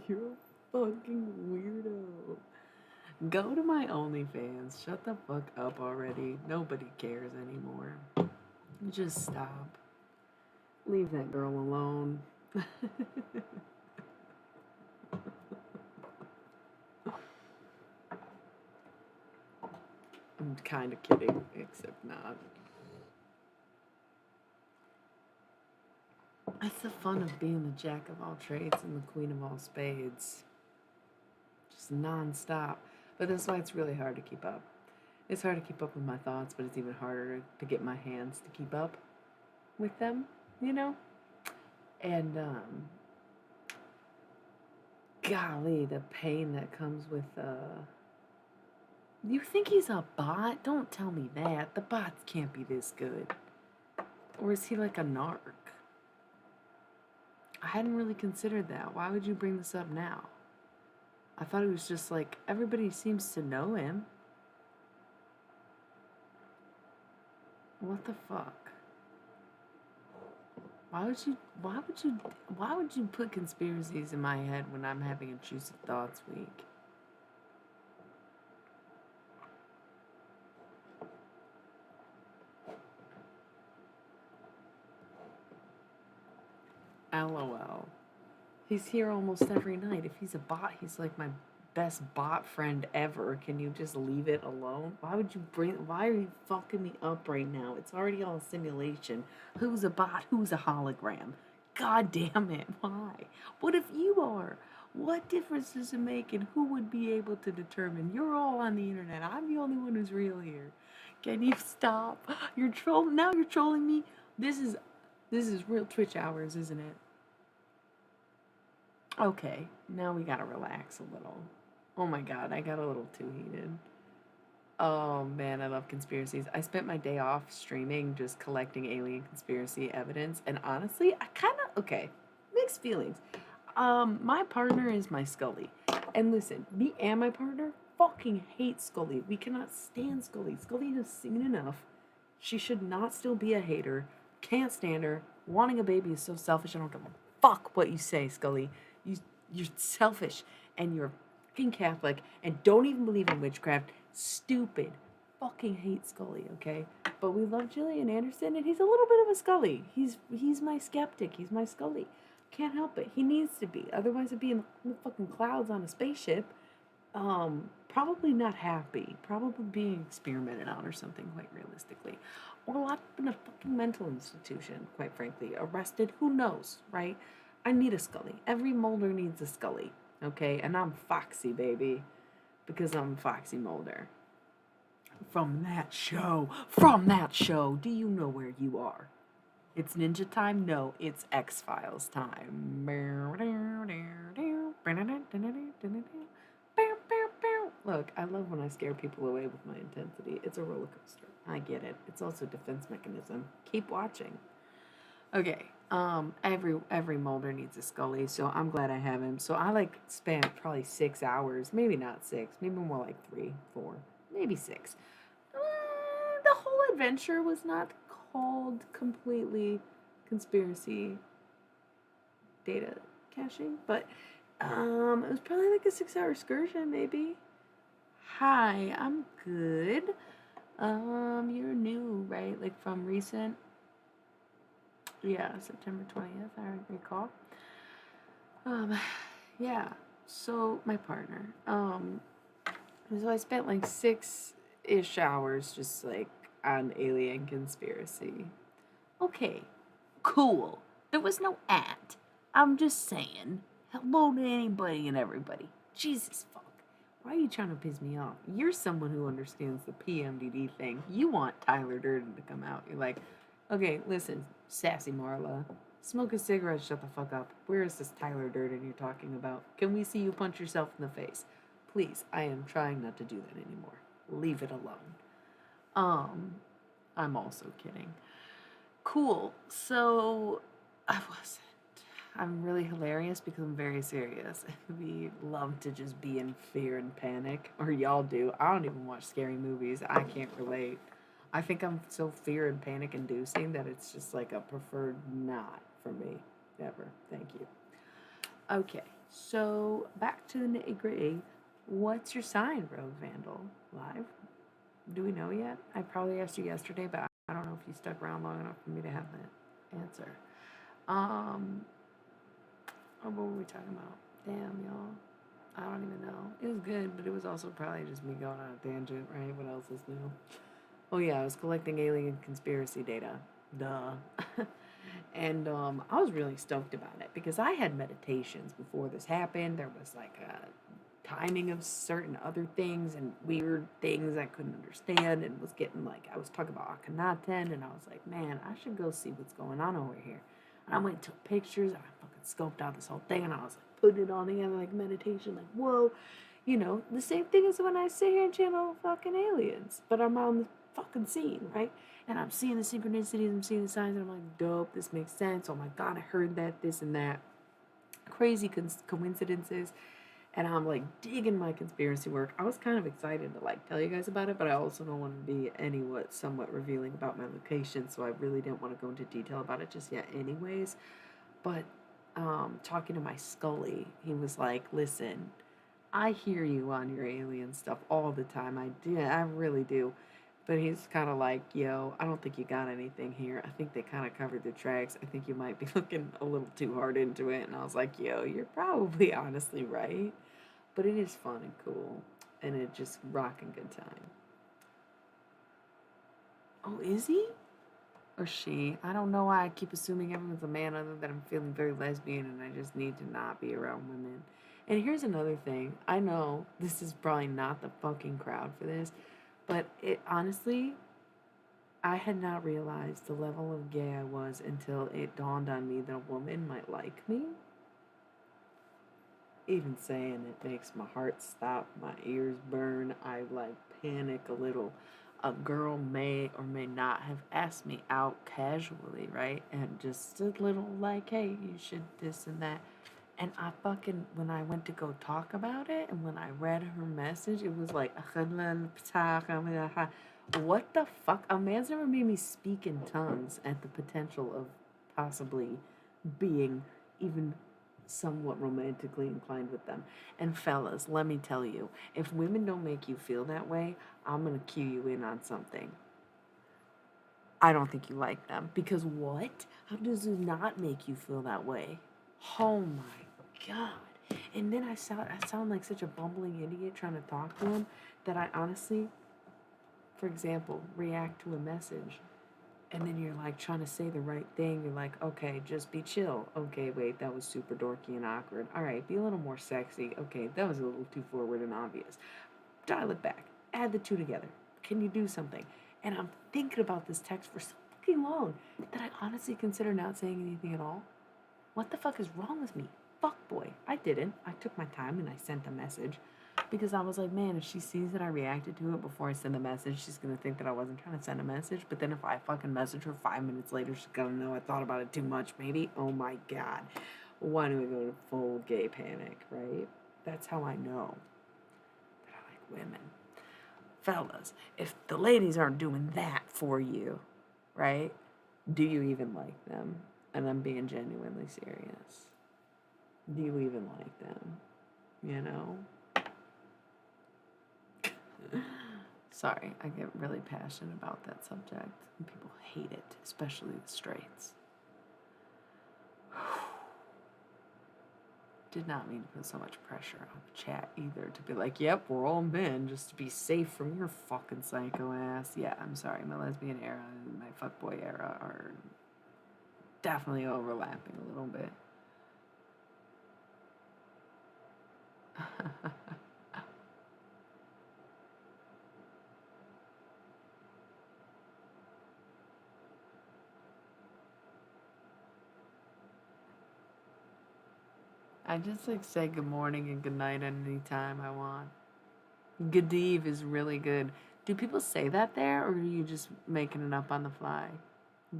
You're a fucking weirdo. Go to my OnlyFans. Shut the fuck up already. Nobody cares anymore. Just stop. Leave that girl alone. I'm kind of kidding, except not. That's the fun of being the jack of all trades and the queen of all spades. Just non-stop. But that's why it's really hard to keep up. It's hard to keep up with my thoughts, but it's even harder to get my hands to keep up with them, you know? And, golly, the pain that comes with, you think he's a bot? Don't tell me that. The bots can't be this good. Or is he like a narc? I hadn't really considered that. Why would you bring this up now? I thought it was just like everybody seems to know him. What the fuck? Why would you put conspiracies in my head when I'm having intrusive thoughts week? LOL. He's here almost every night. If he's a bot, he's like my best bot friend ever. Can you just leave it alone? Why are you fucking me up right now? It's already all a simulation. Who's a bot? Who's a hologram? God damn it. Why? What if you are? What difference does it make, and who would be able to determine? You're all on the internet. I'm the only one who's real here. Can you stop? You're trolling. Now you're trolling me. This is real Twitch hours, isn't it? Okay, now we gotta relax a little. Oh my god, I got a little too heated. Oh man, I love conspiracies. I spent my day off streaming, just collecting alien conspiracy evidence, and honestly, I kind of okay, mixed feelings. My partner is my Scully, and listen, me and my partner fucking hate Scully. We cannot stand Scully. Scully has seen enough. She should not still be a hater. Can't stand her. Wanting a baby is so selfish. I don't give a fuck what you say, Scully. You you're selfish and you're fucking Catholic and don't even believe in witchcraft. Stupid. Fucking hate Scully, okay? But we love Gillian Anderson and he's a little bit of a Scully. He's my skeptic. He's my Scully. Can't help it. He needs to be. Otherwise he'd be in the fucking clouds on a spaceship. Probably not happy. Probably being experimented on or something, quite realistically. Or locked up in a fucking mental institution, quite frankly. Arrested, who knows, right? I need a Scully. Every Mulder needs a Scully, okay? And I'm Foxy, baby, because I'm Foxy Mulder. From that show, do you know where you are? It's Ninja time? No, it's X-Files time. Look, I love when I scare people away with my intensity. It's a roller coaster. I get it. It's also a defense mechanism. Keep watching. Okay. Every Mulder needs a Scully, so I'm glad I have him. So I spent probably 6 hours, maybe not six, maybe more like 3, 4, maybe 6. The whole adventure was not called completely conspiracy data caching, but it was probably like a 6-hour excursion, maybe. Hi, I'm good. You're new, right? Like from recent? Yeah, September 20th, I recall. Yeah. So my partner. So I spent like It showers just like on alien conspiracy. Okay, cool. There was no at. I'm just saying. Hello to anybody and everybody. Jesus fuck. Why are you trying to piss me off? You're someone who understands the PMDD thing. You want Tyler Durden to come out. You're like, okay, listen, sassy Marla. Smoke a cigarette, shut the fuck up. Where is this Tyler Durden you're talking about? Can we see you punch yourself in the face? Please, I am trying not to do that anymore. Leave it alone. Um, I'm also kidding. Cool. So I wasn't. I'm really hilarious because I'm very serious. We love to just be in fear and panic, or y'all do. I don't even watch scary movies. I can't relate. I think I'm so fear and panic inducing that it's just like a preferred not for me. Never. Thank you. Okay, so back to the nitty gritty. What's your sign, Rogue Vandal? Live? Do we know yet? I probably asked you yesterday, but I don't know if you stuck around long enough for me to have that answer. What were we talking about? Damn, y'all. I don't even know. It was good, but it was also probably just me going on a tangent, right? What else is new? Oh yeah, I was collecting alien conspiracy data. Duh. And I was really stoked about it because I had meditations before this happened. There was like a timing of certain other things and weird things I couldn't understand, and was getting like, I was talking about Akhenaten, and I was like, man, I should go see what's going on over here. And I went and took pictures, and I fucking scoped out this whole thing, and I was like putting it all together like meditation, like, whoa, the same thing as when I sit here and channel fucking aliens, but I'm on the fucking scene, right? And I'm seeing the synchronicities, I'm seeing the signs, and I'm like, dope, this makes sense. Oh my god, I heard that, this and that. Crazy coincidences. And I'm like digging my conspiracy work. I was kind of excited to like tell you guys about it, but I also don't want to be somewhat revealing about my location, so I really didn't want to go into detail about it just yet anyways. But talking to my Scully, he was like, listen, I hear you on your alien stuff all the time. I really do. But he's kind of like, yo, I don't think you got anything here. I think they kind of covered the tracks. I think you might be looking a little too hard into it. And I was like, yo, you're probably honestly right. But it is fun and cool. And it just rocking good time. Oh, is he? Or she? I don't know why I keep assuming everyone's a man other than I'm feeling very lesbian and I just need to not be around women. And here's another thing. I know this is probably not the fucking crowd for this, but it honestly, I had not realized the level of gay I was until it dawned on me that a woman might like me. Even saying it makes my heart stop, my ears burn, I like panic a little. A girl may or may not have asked me out casually, right? And just a little like, hey, you should this and that. And I fucking, when I went to go talk about it, and when I read her message, it was like, what the fuck? A man's never made me speak in tongues at the potential of possibly being even somewhat romantically inclined with them. And fellas, let me tell you, if women don't make you feel that way, I'm gonna cue you in on something. I don't think you like them. Because what? How does it not make you feel that way? Oh my god. And then I sound like such a bumbling idiot trying to talk to him that I honestly, for example, react to a message. And then you're like trying to say the right thing. You're like, okay, just be chill. Okay, wait, that was super dorky and awkward. All right, be a little more sexy. Okay, that was a little too forward and obvious. Dial it back. Add the two together. Can you do something? And I'm thinking about this text for so fucking long that I honestly consider not saying anything at all. What the fuck is wrong with me? Fuck boy. I didn't. I took my time and I sent a message because I was like, man, if she sees that I reacted to it before I send a message, she's gonna think that I wasn't trying to send a message. But then if I fucking message her 5 minutes later, she's gonna know I thought about it too much, maybe. Oh my god. Why do we go to full gay panic, right? That's how I know that I like women. Fellas, if the ladies aren't doing that for you, right? Do you even like them? And I'm being genuinely serious. Do you even like them? You know? Sorry, I get really passionate about that subject. And people hate it, especially the straights. did not mean to put so much pressure on the chat either to be like, yep, we're all men just to be safe from your fucking psycho ass. Yeah, I'm sorry. My lesbian era and my fuckboy era are definitely overlapping a little bit. I just like say good morning and good night at any time I want. Good eve is really good. Do people say that there, or are you just making it up on the fly?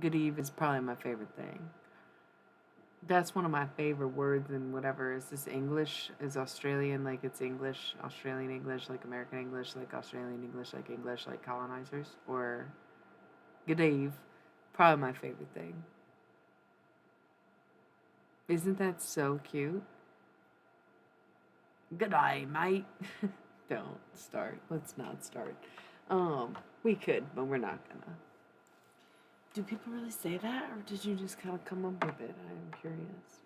Good eve is probably my favorite thing. That's one of my favorite words in whatever. Is this English? Is Australian like it's English, Australian English, like American English, like Australian English, like colonizers? Or good eve? Probably my favorite thing. Isn't that so cute? Good eye, mate. Don't start. Let's not start. We could, but we're not gonna. Do people really say that, or did you just kind of come up with it? I'm curious.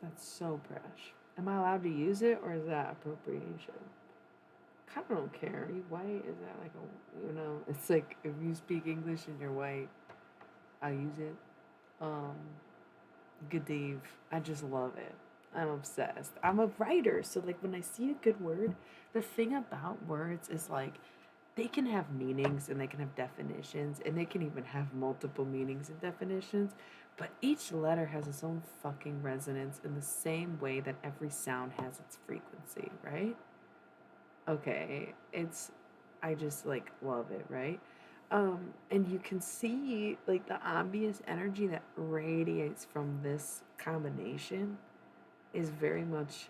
That's so fresh. Am I allowed to use it, or is that appropriation? Kind of don't care. Are you white? Is that like a, it's like if you speak English and you're white, I use it. Um, Good Eve. I just love it. I'm obsessed. I'm a writer, so like when I see a good word, the thing about words is like they can have meanings and they can have definitions and they can even have multiple meanings and definitions, but each letter has its own fucking resonance in the same way that every sound has its frequency, right? Okay, I just like love it, right? And you can see like the obvious energy that radiates from this combination is very much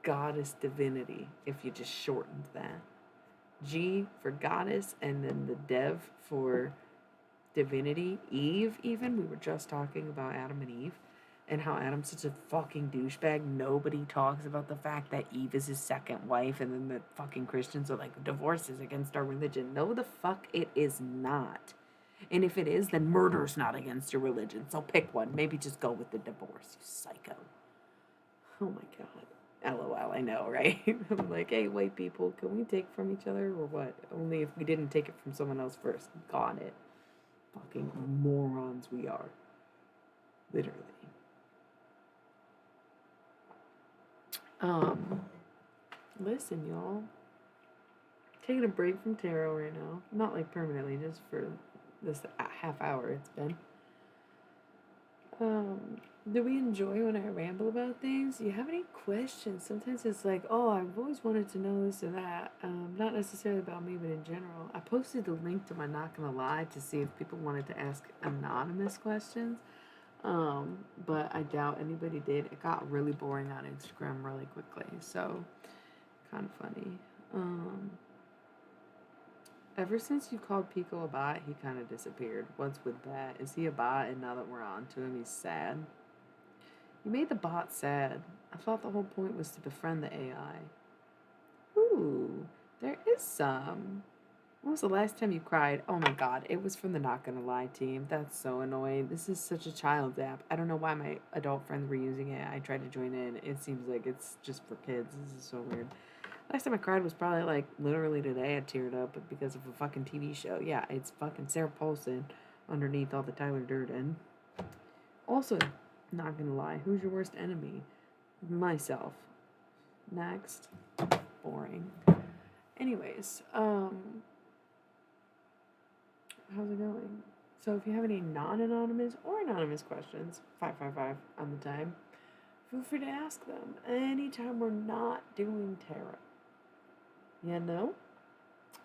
goddess divinity if you just shortened that. G for goddess, and then the dev for divinity. Eve, even. We were just talking about Adam and Eve and how Adam's such a fucking douchebag. Nobody talks about the fact that Eve is his second wife, and then the fucking Christians are like, divorce is against our religion. No, the fuck it is not. And if it is, then murder's not against your religion. So pick one. Maybe just go with the divorce, you psycho. Oh my god. LOL, I know, right? I'm like, hey, white people, can we take from each other or what? Only if we didn't take it from someone else first. Got it. Fucking morons we are. Literally. Listen, y'all. Taking a break from tarot right now. Not like permanently, just for this half hour it's been. Do we enjoy when I ramble about things? Do you have any questions? Sometimes it's like, oh, I've always wanted to know this or that. Not necessarily about me, but in general. I posted the link to my Not Gonna Lie to see if people wanted to ask anonymous questions. But I doubt anybody did. It got really boring on Instagram really quickly, so kind of funny. Ever since you called Pico a bot, he kind of disappeared. What's with that? Is he a bot, and now that we're on to him, he's sad? You made the bot sad. I thought the whole point was to befriend the AI. Ooh, there is some. When was the last time you cried? Oh my god, it was from the Not Gonna Lie team. That's so annoying. This is such a child's app. I don't know why my adult friends were using it. I tried to join in. It seems like it's just for kids. This is so weird. Last time I cried was probably like literally today. I teared up because of a fucking TV show. Yeah, it's fucking Sarah Paulson underneath all the Tyler Durden. Also, not gonna lie, who's your worst enemy? Myself. Next. Boring. Anyways, how's it going? So if you have any non-anonymous or anonymous questions, 555 on the time, feel free to ask them anytime we're not doing tarot. You know?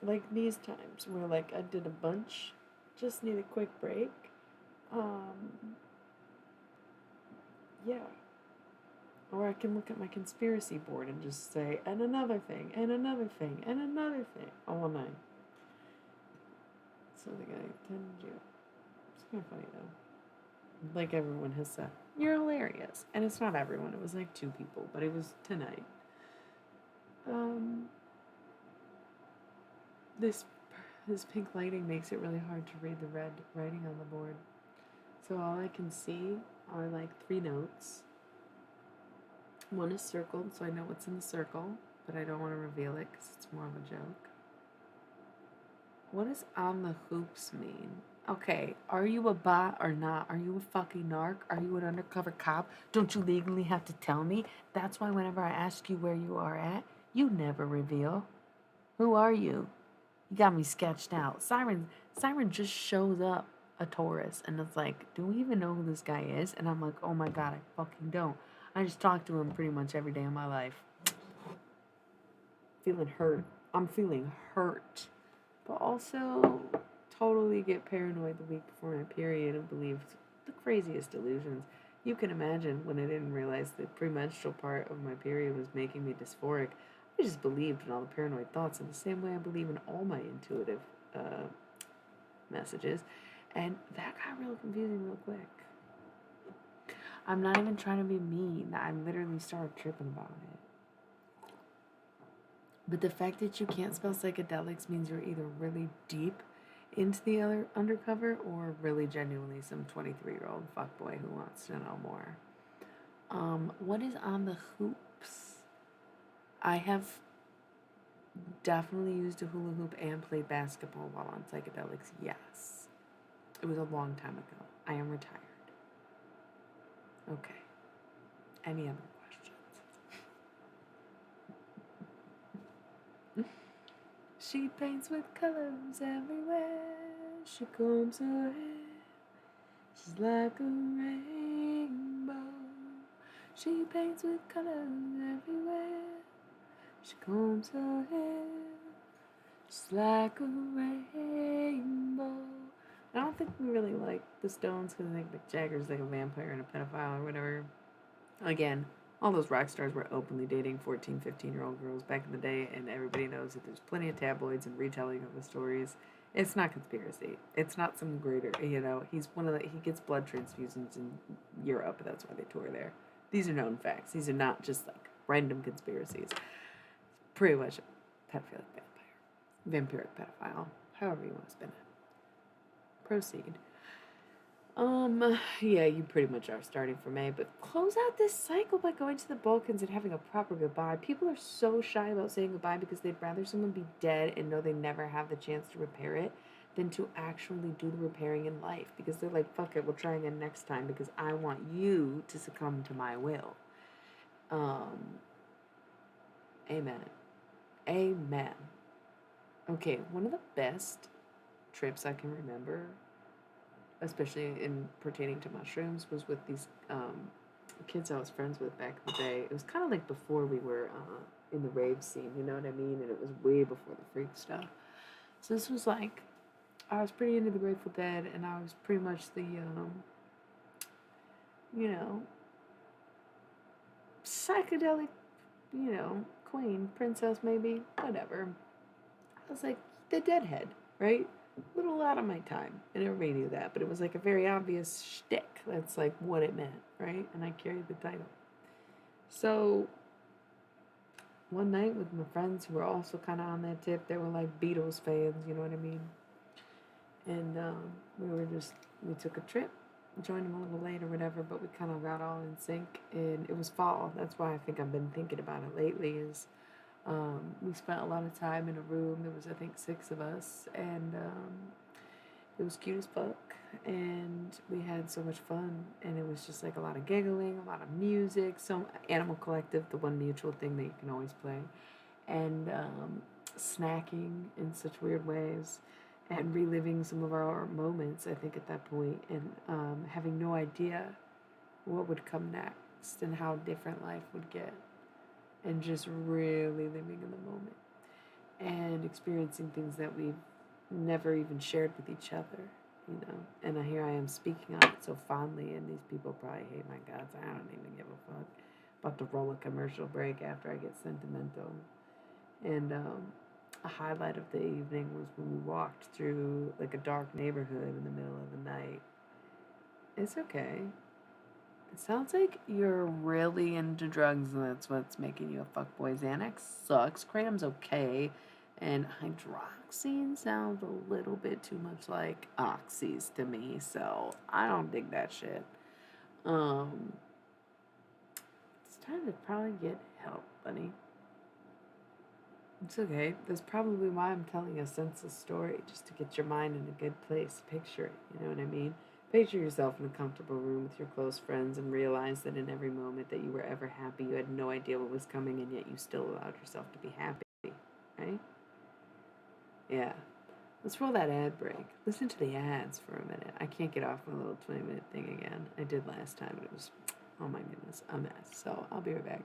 Like these times where like I did a bunch, just need a quick break. Yeah. Or I can look at my conspiracy board and just say, and another thing, and another thing, and another thing, all night. So the guy attended you. It's kind of funny though. Like everyone has said, you're hilarious. And it's not everyone, it was like 2 people, but it was tonight. This pink lighting makes it really hard to read the red writing on the board. So all I can see are like 3 notes. One is circled, so I know what's in the circle, but I don't want to reveal it because it's more of a joke. What does on the hoops mean? Okay, are you a bot or not? Are you a fucking narc? Are you an undercover cop? Don't you legally have to tell me? That's why whenever I ask you where you are at, you never reveal. Who are you? You got me sketched out. Siren just shows up a Taurus and it's like, do we even know who this guy is? And I'm like, oh my god, I fucking don't. I just talk to him pretty much every day of my life. Feeling hurt. I'm feeling hurt. But also totally get paranoid the week before my period and believe the craziest delusions. You can imagine when I didn't realize the premenstrual part of my period was making me dysphoric. I just believed in all the paranoid thoughts in the same way I believe in all my intuitive messages. And that got real confusing real quick. I'm not even trying to be mean. I literally started tripping about it. But the fact that you can't spell psychedelics means you're either really deep into the other undercover or really genuinely some 23-year-old fuckboy who wants to know more. What is on the hoops? I have definitely used a hula hoop and played basketball while on psychedelics. Yes. It was a long time ago. I am retired. Okay. Any other questions? She paints with colors everywhere. She combs her hair. She's like a rainbow. She paints with colors everywhere. She combs her hair. She's like a rainbow. I don't think we really like the Stones because I think Mick Jagger's like a vampire and a pedophile or whatever. Again, all those rock stars were openly dating 14, 15-year-old girls back in the day, and everybody knows that there's plenty of tabloids and retelling of the stories. It's not conspiracy. It's not some greater, he's he gets blood transfusions in Europe, that's why they tour there. These are known facts. These are not just like random conspiracies. Pretty much a pedophilic vampiric pedophile, however you want to spin it. Proceed. Yeah, you pretty much are starting for May, but close out this cycle by going to the Balkans and having a proper goodbye. People are so shy about saying goodbye because they'd rather someone be dead and know they never have the chance to repair it than to actually do the repairing in life, because they're like, fuck it, we'll try again next time because I want you to succumb to my will. Amen. Amen. Okay, one of the best trips I can remember, especially in pertaining to mushrooms, was with these kids I was friends with back in the day. It was kind of like before we were in the rave scene, you know what I mean? And it was way before the freak stuff. So this was like, I was pretty into the Grateful Dead, and I was pretty much the, psychedelic, queen, princess maybe, whatever. I was like the deadhead, right? A little out of my time, and everybody knew that, but it was like a very obvious shtick. That's like what it meant, right? And I carried the title. So one night with my friends who were also kind of on that tip, they were like Beatles fans, you know what I mean? And we took a trip, joined them a little late or whatever, but we kind of got all in sync, and it was fall. That's why I think I've been thinking about it lately is we spent a lot of time in a room. There was, I think, 6 of us, and it was cute as fuck, and we had so much fun, and it was just like a lot of giggling, a lot of music, some Animal Collective, the one mutual thing that you can always play, and snacking in such weird ways, and reliving some of our moments, I think, at that point, and having no idea what would come next and how different life would get, and just really living in the moment and experiencing things that we've never even shared with each other, and here I am speaking on it so fondly, and these people probably hate my guts. I don't even give a fuck. About to roll a commercial break after I get sentimental. And a highlight of the evening was when we walked through like a dark neighborhood in the middle of the night. It's okay. It sounds like you're really into drugs and that's what's making you a fuckboy. Xanax sucks. Kratom's okay. And hydroxine sounds a little bit too much like oxys to me, so I don't dig that shit. It's time to probably get help, buddy. It's okay. That's probably why I'm telling a senseless story, just to get your mind in a good place. Picture it, you know what I mean? Picture yourself in a comfortable room with your close friends and realize that in every moment that you were ever happy, you had no idea what was coming, and yet you still allowed yourself to be happy, right? Yeah. Let's roll that ad break. Listen to the ads for a minute. I can't get off my little 20-minute thing again. I did last time, but it was, oh my goodness, a mess. So I'll be right back.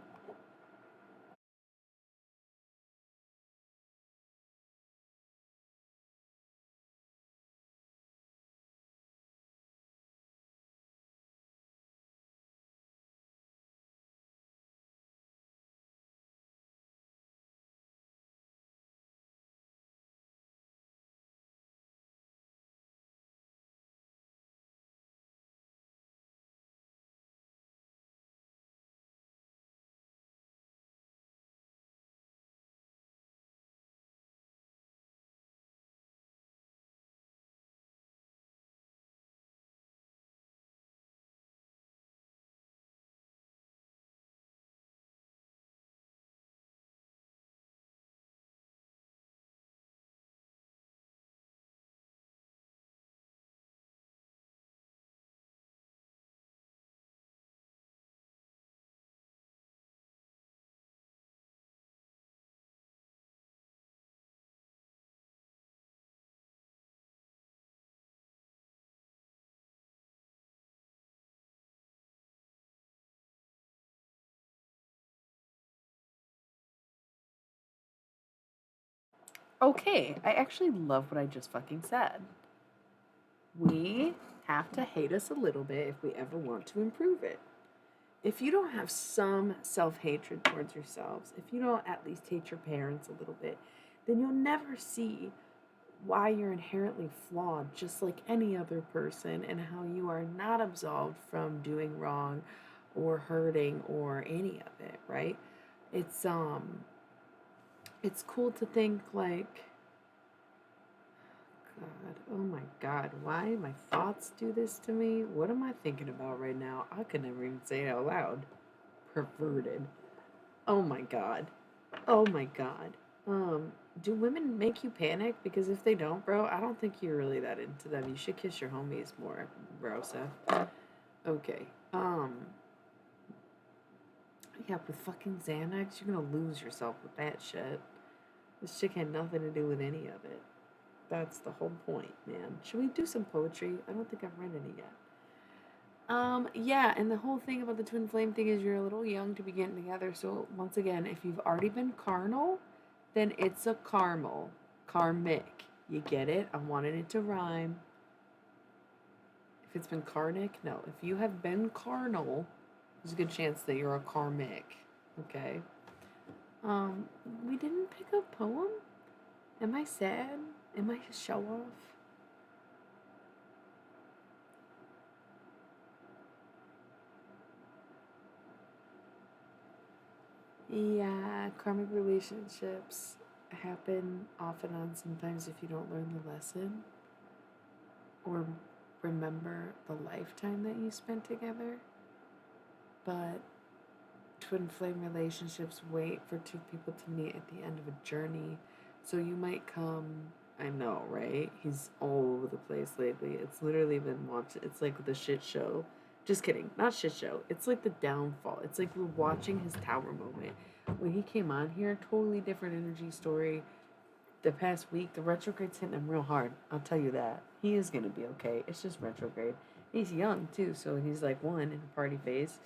Okay, I actually love what I just fucking said. We have to hate us a little bit if we ever want to improve it. If you don't have some self hatred towards yourselves, if you don't at least hate your parents a little bit, then you'll never see why you're inherently flawed, just like any other person, and how you are not absolved from doing wrong or hurting or any of it, right? It's it's cool to think like, God, oh my God, why my thoughts do this to me? What am I thinking about right now? I could never even say it out loud. Perverted. Oh my God. Oh my God. Do women make you panic? Because if they don't, bro, I don't think you're really that into them. You should kiss your homies more, bro, Seth. Okay. Yeah, with fucking Xanax, you're gonna lose yourself with that shit. This chick had nothing to do with any of it. That's the whole point, man. Should we do some poetry? I don't think I've read any yet. Yeah, and the whole thing about the twin flame thing is you're a little young to be getting together. So once again, if you've already been carnal, then it's a caramel. Karmic. You get it? I wanted it to rhyme. If it's been karmic, no. If you have been carnal, there's a good chance that you're a karmic. Okay. Um, we didn't pick a poem? Am I sad? Am I a show off? Yeah, karmic relationships happen off and on sometimes if you don't learn the lesson or remember the lifetime that you spent together. But twin flame relationships wait for two people to meet at the end of a journey. So you might come, I know, right? He's all over the place lately. It's literally been watching, it's like the shit show. Just kidding, not shit show. It's like the downfall. It's like we're watching his tower moment. When he came on here, totally different energy story. The past week, the retrograde's hitting him real hard. I'll tell you that. He is gonna be okay. It's just retrograde. He's young too, so he's like one in a party phase,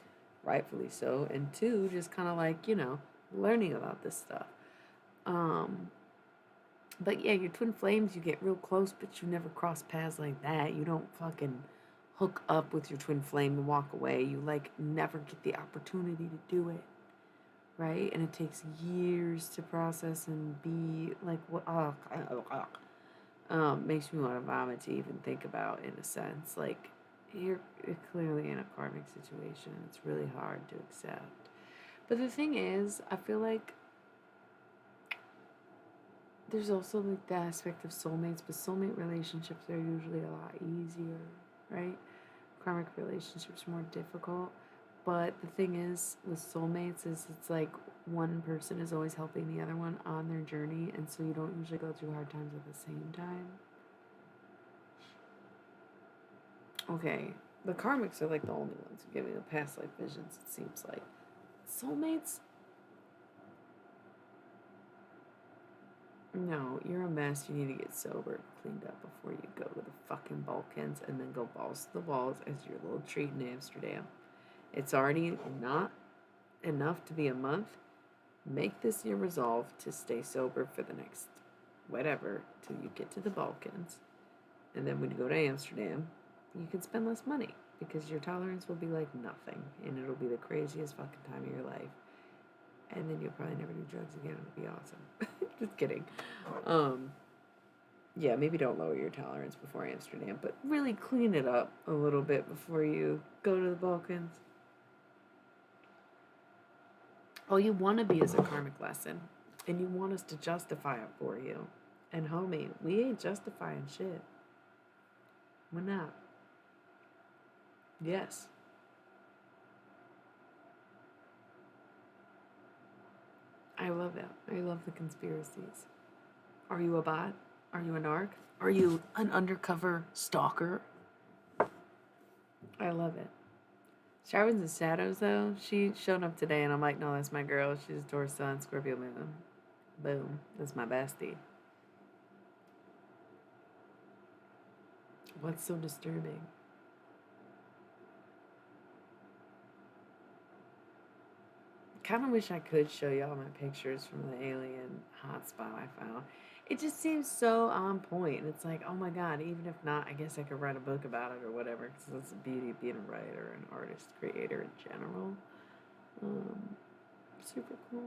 rightfully so, and two, just kind of like learning about this stuff. Um, but yeah, your twin flames, you get real close, but you never cross paths like that. You don't fucking hook up with your twin flame and walk away. You like never get the opportunity to do it, right? And it takes years to process and be like what makes me want to vomit to even think about, in a sense. Like you're clearly in a karmic situation. It's really hard to accept. But the thing is, I feel like there's also like the aspect of soulmates, but soulmate relationships are usually a lot easier, right? Karmic relationships are more difficult. But the thing is, with soulmates, is it's like one person is always helping the other one on their journey, and so you don't usually go through hard times at the same time. Okay, the karmics are like the only ones who give me the past life visions, it seems like. Soulmates? No, you're a mess. You need to get sober, cleaned up before you go to the fucking Balkans and then go balls to the walls as your little treat in Amsterdam. It's already not enough to be a month. Make this your resolve to stay sober for the next whatever till you get to the Balkans. And then when you go to Amsterdam, you can spend less money because your tolerance will be like nothing and it'll be the craziest fucking time of your life. And then you'll probably never do drugs again. It'll be awesome. Just kidding. Yeah, maybe don't lower your tolerance before Amsterdam, but really clean it up a little bit before you go to the Balkans. All you want to be is a karmic lesson, and you want us to justify it for you. And homie, we ain't justifying shit. We're not. Yes. I love it. I love the conspiracies. Are you a bot? Are you a narc? Are you an undercover stalker? I love it. Sharpens and Shadows, though, she showed up today, and I'm like, no, that's my girl. She's Taurus Sun, Scorpio Moon. Boom. That's my bestie. What's so disturbing? Kind of wish I could show y'all my pictures from the alien hotspot I found. It just seems so on point. And it's like, oh my god, even if not, I guess I could write a book about it or whatever, because that's the beauty of being a writer, an artist, creator in general. Super cool.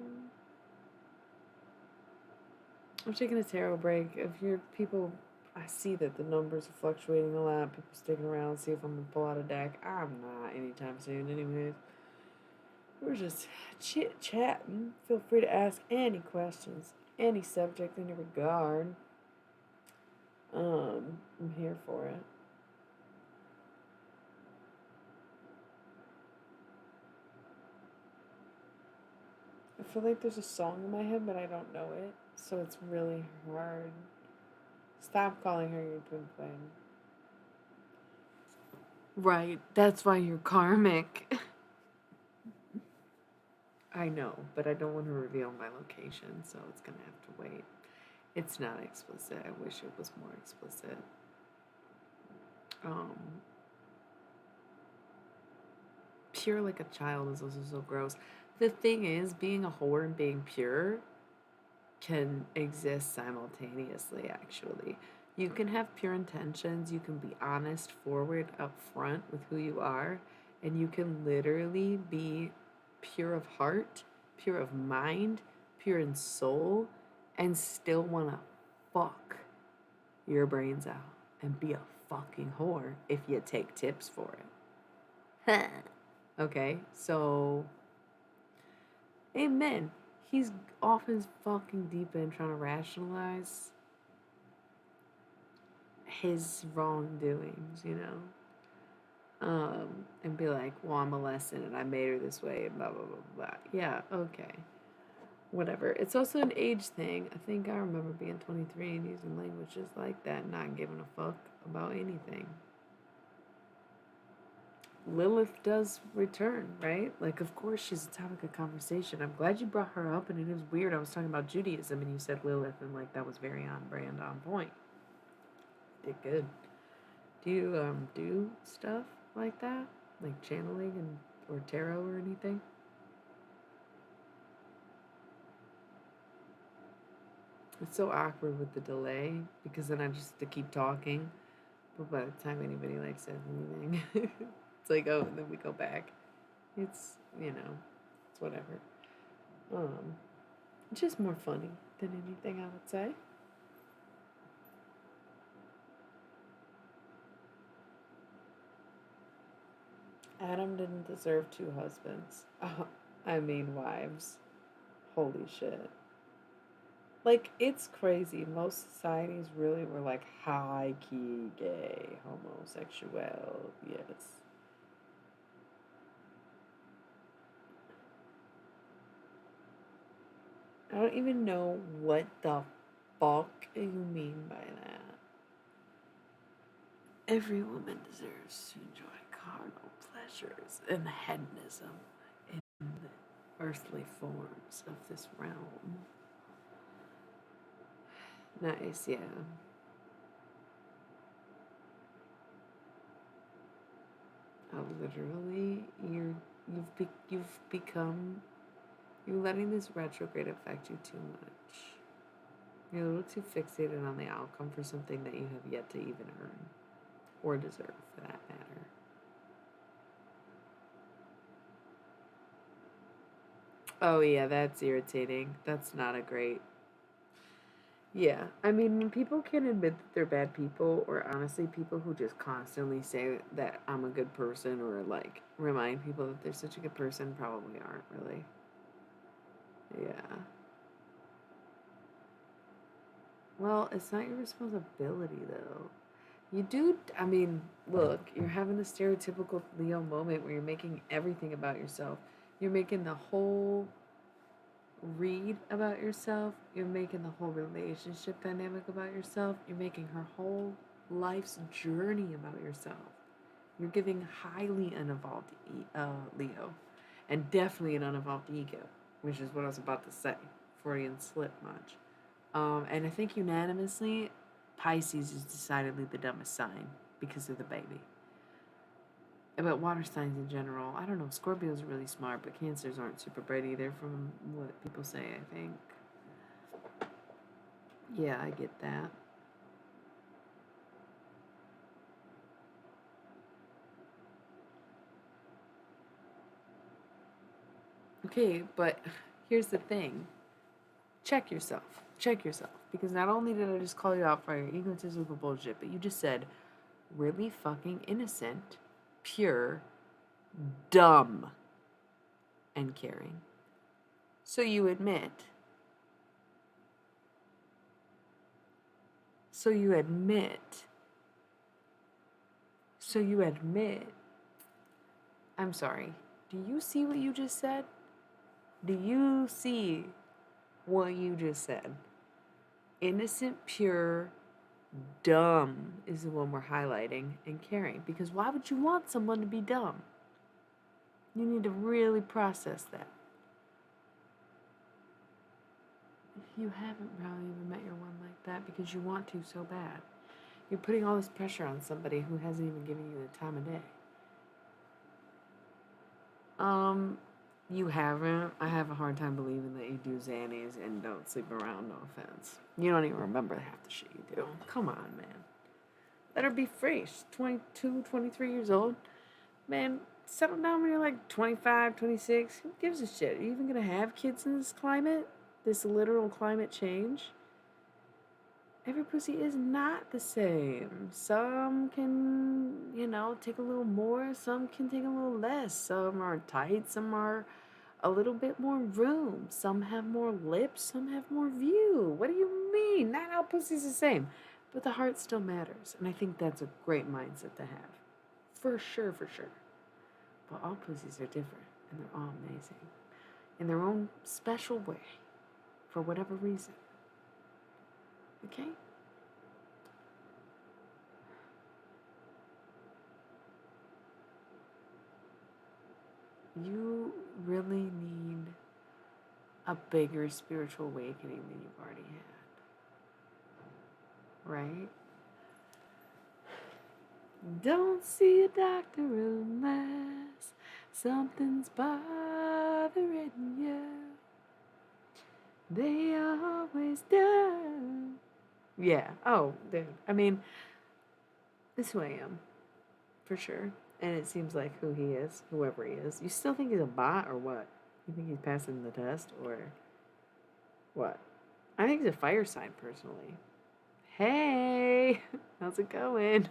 I'm taking a tarot break. If you're people, I see that the numbers are fluctuating a lot. People sticking around, see if I'm gonna pull out a deck. I'm not anytime soon, anyways. We're just chatting. Feel free to ask any questions, any subject, any regard. I'm here for it. I feel like there's a song in my head, but I don't know it, so it's really hard. Stop calling her your twin flame. Right, that's why you're karmic. I know, but I don't want to reveal my location, so it's gonna have to wait. It's not explicit. I wish it was more explicit. Um, Pure like a child is also so gross. The thing is, being a whore and being pure can exist simultaneously, actually. You can have pure intentions, you can be honest, forward, upfront with who you are, and you can literally be pure of heart, pure of mind, pure in soul, and still want to fuck your brains out and be a fucking whore if you take tips for it. Okay, so amen. He's off his fucking deep end trying to rationalize his wrongdoings, you know? And be like, well, I'm a lesson and I made her this way and blah, blah, blah, blah. Yeah, okay. Whatever. It's also an age thing. I think I remember being 23 and using languages like that, not giving a fuck about anything. Lilith does return, right? Like, of course, she's a topic of conversation. I'm glad you brought her up, and it was weird. I was talking about Judaism, and you said Lilith, and like that was very on brand, on point. Did good. Do you do stuff like that, like channeling and or tarot or anything? It's so awkward with the delay because then I just have to keep talking. But by the time anybody like says anything, it's like, oh, and then we go back. It's it's whatever. Um, just more funny than anything, I would say. Adam didn't deserve two husbands. I mean, wives. Holy shit. Like, it's crazy. Most societies really were like high key gay, homosexual, yes. I don't even know what the fuck you mean by that. Every woman deserves to enjoy carnal pleasures and hedonism in the earthly forms of this realm. Nice, yeah. Literally, you've become, you're letting this retrograde affect you too much. You're a little too fixated on the outcome for something that you have yet to even earn or deserve, for that matter. Oh yeah, that's irritating. That's not a great. Yeah, I mean, when people can't admit that they're bad people, or honestly, people who just constantly say that I'm a good person, or like remind people that they're such a good person, probably aren't really. Yeah. Well, it's not your responsibility though. You do, I mean, look, you're having the stereotypical Leo moment where you're making everything about yourself. You're making the whole read about yourself. You're making the whole relationship dynamic about yourself. You're making her whole life's journey about yourself. You're giving highly unevolved Leo, and definitely an unevolved ego, which is what I was about to say. Freudian slip much. And I think unanimously, Pisces is decidedly the dumbest sign because of the baby. But water signs in general, I don't know. Scorpios are really smart, but Cancers aren't super bright either, from what people say, I think. Yeah, I get that. Okay, but here's the thing, check yourself. Check yourself. Because not only did I just call you out for your egotistical bullshit, but you just said really fucking innocent, pure, dumb, and caring. So you admit. So you admit. So you admit. I'm sorry. Do you see what you just said? Do you see what you just said? Innocent, pure, dumb is the one we're highlighting and caring. Because why would you want someone to be dumb? You need to really process that. If you haven't probably even met your one like that because you want to so bad. You're putting all this pressure on somebody who hasn't even given you the time of day. You haven't. I have a hard time believing that you do Xannies and don't sleep around, no offense. You don't even remember half the shit you do. Come on, man. Let her be free. She's 22, 23 years old. Man, settle down when you're like 25, 26. Who gives a shit? Are you even gonna have kids in this climate? This literal climate change? Every pussy is not the same. Some can, take a little more. Some can take a little less. Some are tight. Some are a little bit more room. Some have more lips. Some have more view. What do you mean? Not all pussy's the same. But the heart still matters. And I think that's a great mindset to have. For sure, for sure. But all pussies are different. And they're all amazing. In their own special way. For whatever reason. Okay? You really need a bigger spiritual awakening than you've already had. Right? Don't see a doctor unless something's bothering you. They always do. Yeah. Oh, dude. I mean, this is who I am. For sure. And it seems like who he is, whoever he is. You still think he's a bot or what? You think he's passing the test or what? I think he's a fire sign, personally. Hey, how's it going?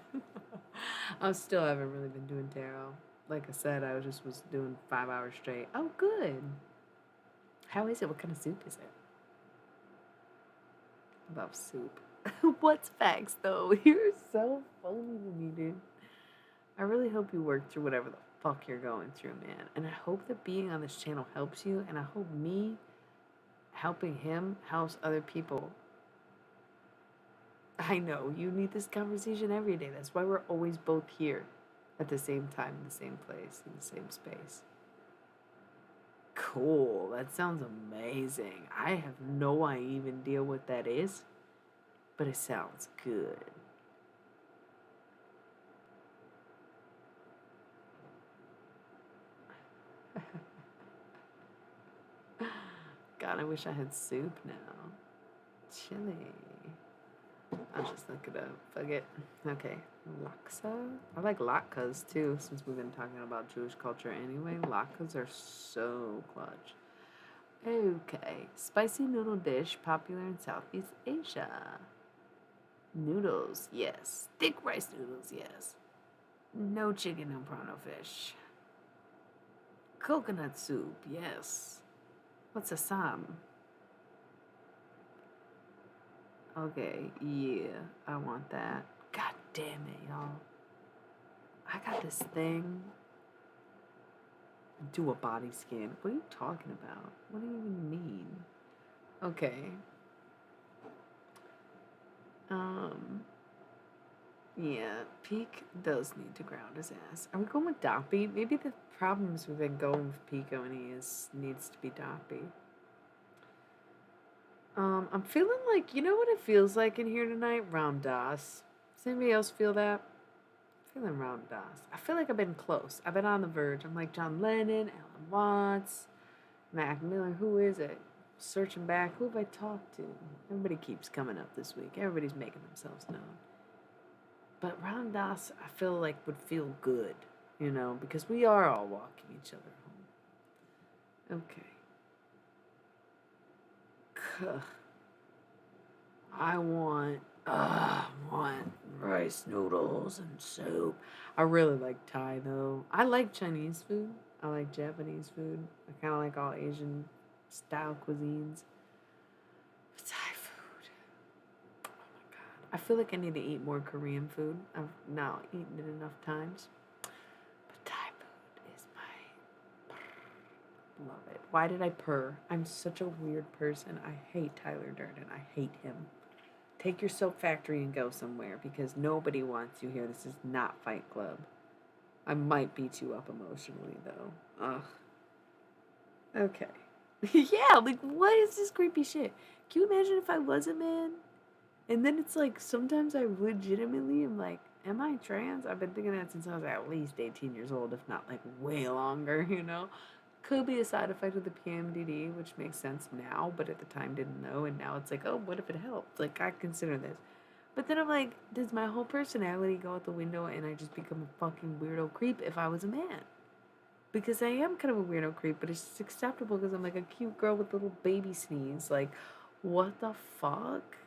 I still haven't really been doing tarot. Like I said, I was doing 5 hours straight. Oh, good. How is it? What kind of soup is it? About soup. What's facts though? You're so funny to me, dude. I really hope you work through whatever the fuck you're going through, man. And I hope that being on this channel helps you. And I hope me helping him helps other people. I know you need this conversation every day. That's why we're always both here at the same time, in the same place, in the same space. Cool. That sounds amazing. I have no idea what that is, but it sounds good. God, I wish I had soup now. Chili. I'll just look it up. Fuck it. Okay. Laksa? I like latkes too, since we've been talking about Jewish culture anyway. Latkes are so clutch. Okay. Spicy noodle dish popular in Southeast Asia. Noodles, yes. Thick rice noodles, yes. No chicken, no prawn, no fish. Coconut soup, yes. What's Assam? Okay, yeah, I want that. God damn it, y'all. I got this thing. Do a body scan. What are you talking about? What do you even mean? Okay. Um, yeah, Peak does need to ground his ass. Are we going with Doppy? Maybe the problems we've been going with Pico and he needs to be Doppy. I'm feeling like, you know what it feels like in here tonight? Ram Dass. Does anybody else feel that? I'm feeling Ram Dass. I feel like I've been close. I've been on the verge. I'm like John Lennon, Alan Watts, Mac Miller. Who is it? Searching back. Who have I talked to? Everybody keeps coming up this week. Everybody's making themselves known. But Ram Dass, I feel like would feel good, you know, because we are all walking each other home. Okay. I want rice noodles and soup. I really like Thai though. I like Chinese food. I like Japanese food. I kind of like all Asian style cuisines. But Thai food. Oh my god. I feel like I need to eat more Korean food. I've not eaten it enough times. But Thai food is my love it. Why did I purr? I'm such a weird person. I hate Tyler Durden. I hate him. Take your soap factory and go somewhere because nobody wants you here. This is not Fight Club. I might beat you up emotionally though. Ugh. Okay. Yeah, like what is this creepy shit? Can you imagine if I was a man? And then it's like sometimes I legitimately am like, am I trans? I've been thinking that since I was at least 18 years old, if not like way longer, you know? Could be a side effect of the PMDD, which makes sense now, but at the time didn't know, and now it's like, oh, what if it helped? Like, I consider this. But then I'm like, does my whole personality go out the window and I just become a fucking weirdo creep if I was a man? Because I am kind of a weirdo creep, but it's just acceptable because I'm like a cute girl with little baby sneeze. Like, what the fuck?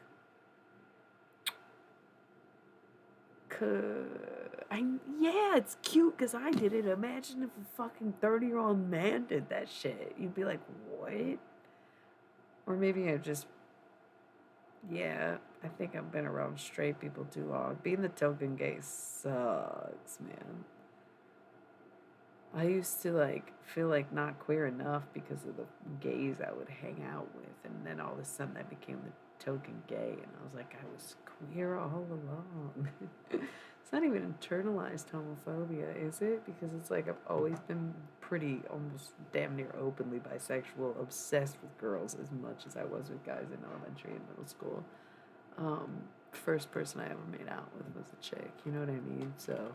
Yeah, it's cute because I did it. Imagine if a fucking 30-year-old man did that shit. You'd be like, what? Or maybe I just, yeah, I think I've been around straight people too long. Being the token gay sucks, man. I used to like feel like not queer enough because of the gays I would hang out with, and then all of a sudden I became the token gay, and I was like, I was queer all along. It's not even internalized homophobia, is it? Because it's like I've always been pretty, almost damn near openly bisexual, obsessed with girls as much as I was with guys in elementary and middle school. First person I ever made out with was a chick, you know what I mean? So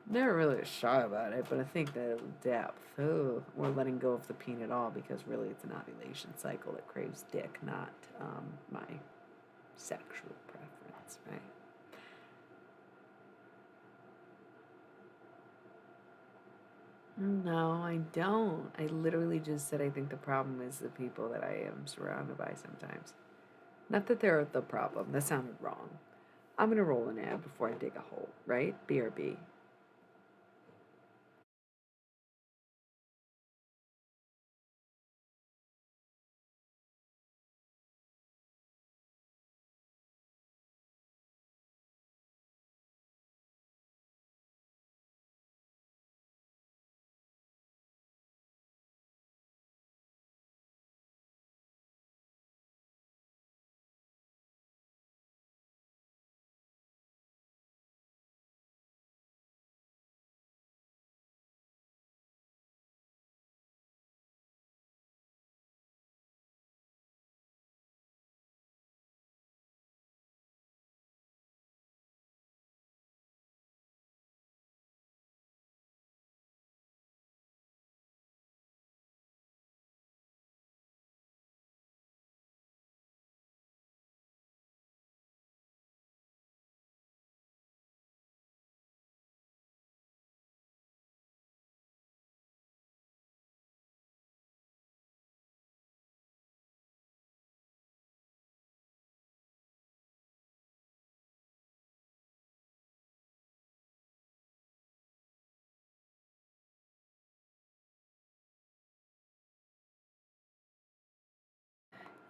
never really shy about it, but I think the depth, we're letting go of the peen at all because really it's an ovulation cycle that craves dick, not my sexual preference, right? No, I don't. I literally just said I think the problem is the people that I am surrounded by sometimes. Not that they're the problem. That sounded wrong. I'm gonna roll an ad before I dig a hole, right? BRB.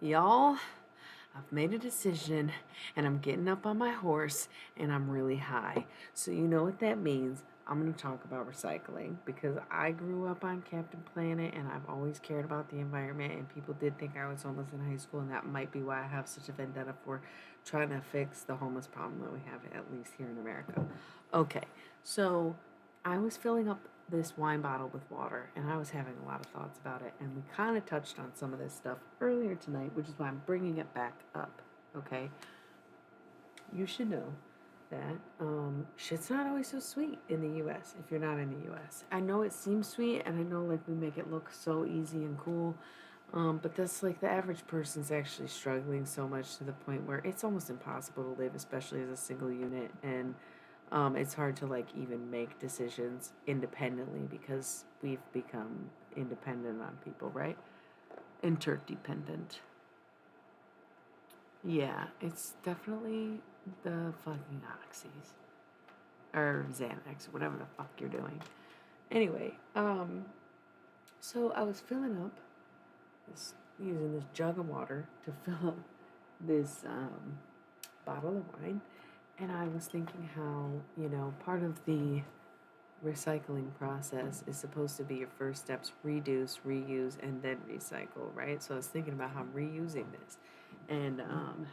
Y'all, I've made a decision and I'm getting up on my horse and I'm really high. So, you know what that means? I'm going to talk about recycling because I grew up on Captain Planet and I've always cared about the environment. And people did think I was homeless in high school, and that might be why I have such a vendetta for trying to fix the homeless problem that we have, at least here in America. Okay, so I was filling up this wine bottle with water and I was having a lot of thoughts about it. And we kind of touched on some of this stuff earlier tonight, which is why I'm bringing it back up. Okay, you should know that shit's not always so sweet in the US if you're not in the US. I know it seems sweet and I know like we make it look so easy and cool, but that's like the average person's actually struggling so much to the point where it's almost impossible to live, especially as a single unit. And it's hard to like even make decisions independently because we've become independent on people, right? Interdependent. Yeah, it's definitely the fucking oxys or Xanax, whatever the fuck you're doing. Anyway, so I was filling up this using this jug of water to fill up this bottle of wine, and I was thinking how part of the recycling process is supposed to be your first steps: reduce, reuse, and then recycle, right? So I was thinking about how I'm reusing this, and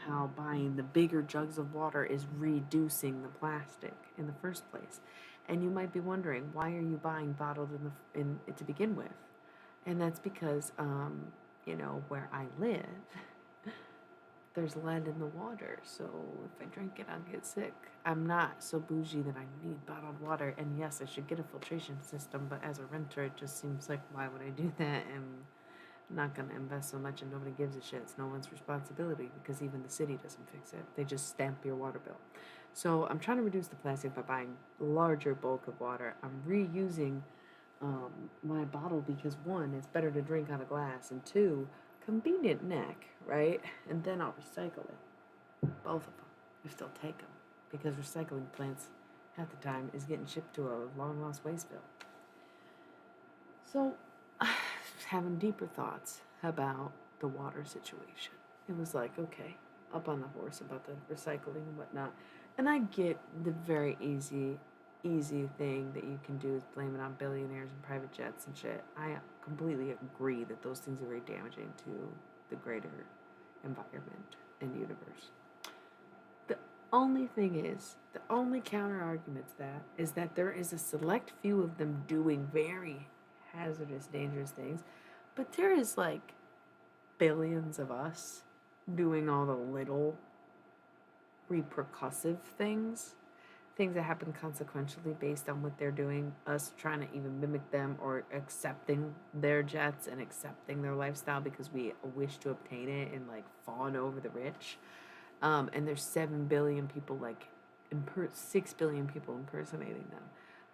how buying the bigger jugs of water is reducing the plastic in the first place. And you might be wondering, why are you buying bottled in to begin with? And that's because where I live, there's lead in the water, so if I drink it, I'll get sick. I'm not so bougie that I need bottled water, and yes, I should get a filtration system, but as a renter, it just seems like, why would I do that? And I'm not going to invest so much, and nobody gives a shit. It's no one's responsibility because even the city doesn't fix it. They just stamp your water bill. So I'm trying to reduce the plastic by buying larger bulk of water. I'm reusing my bottle because one, it's better to drink out of glass, and two, convenient neck, right? And then I'll recycle it, both of them, if they'll take them, because recycling plants half the time is getting shipped to a long lost wasteville. So, having deeper thoughts about the water situation, it was like, okay, up on the horse about the recycling and whatnot. And I get the very easy thing that you can do is blame it on billionaires and private jets and shit. I completely agree that those things are very damaging to the greater environment and universe. The only thing is, the only counter argument to that is that there is a select few of them doing very hazardous, dangerous things, but there is like billions of us doing all the little repercussive things that happen consequentially based on what they're doing, us trying to even mimic them or accepting their jets and accepting their lifestyle because we wish to obtain it and like fawn over the rich. And there's 7 billion people, like 6 billion people impersonating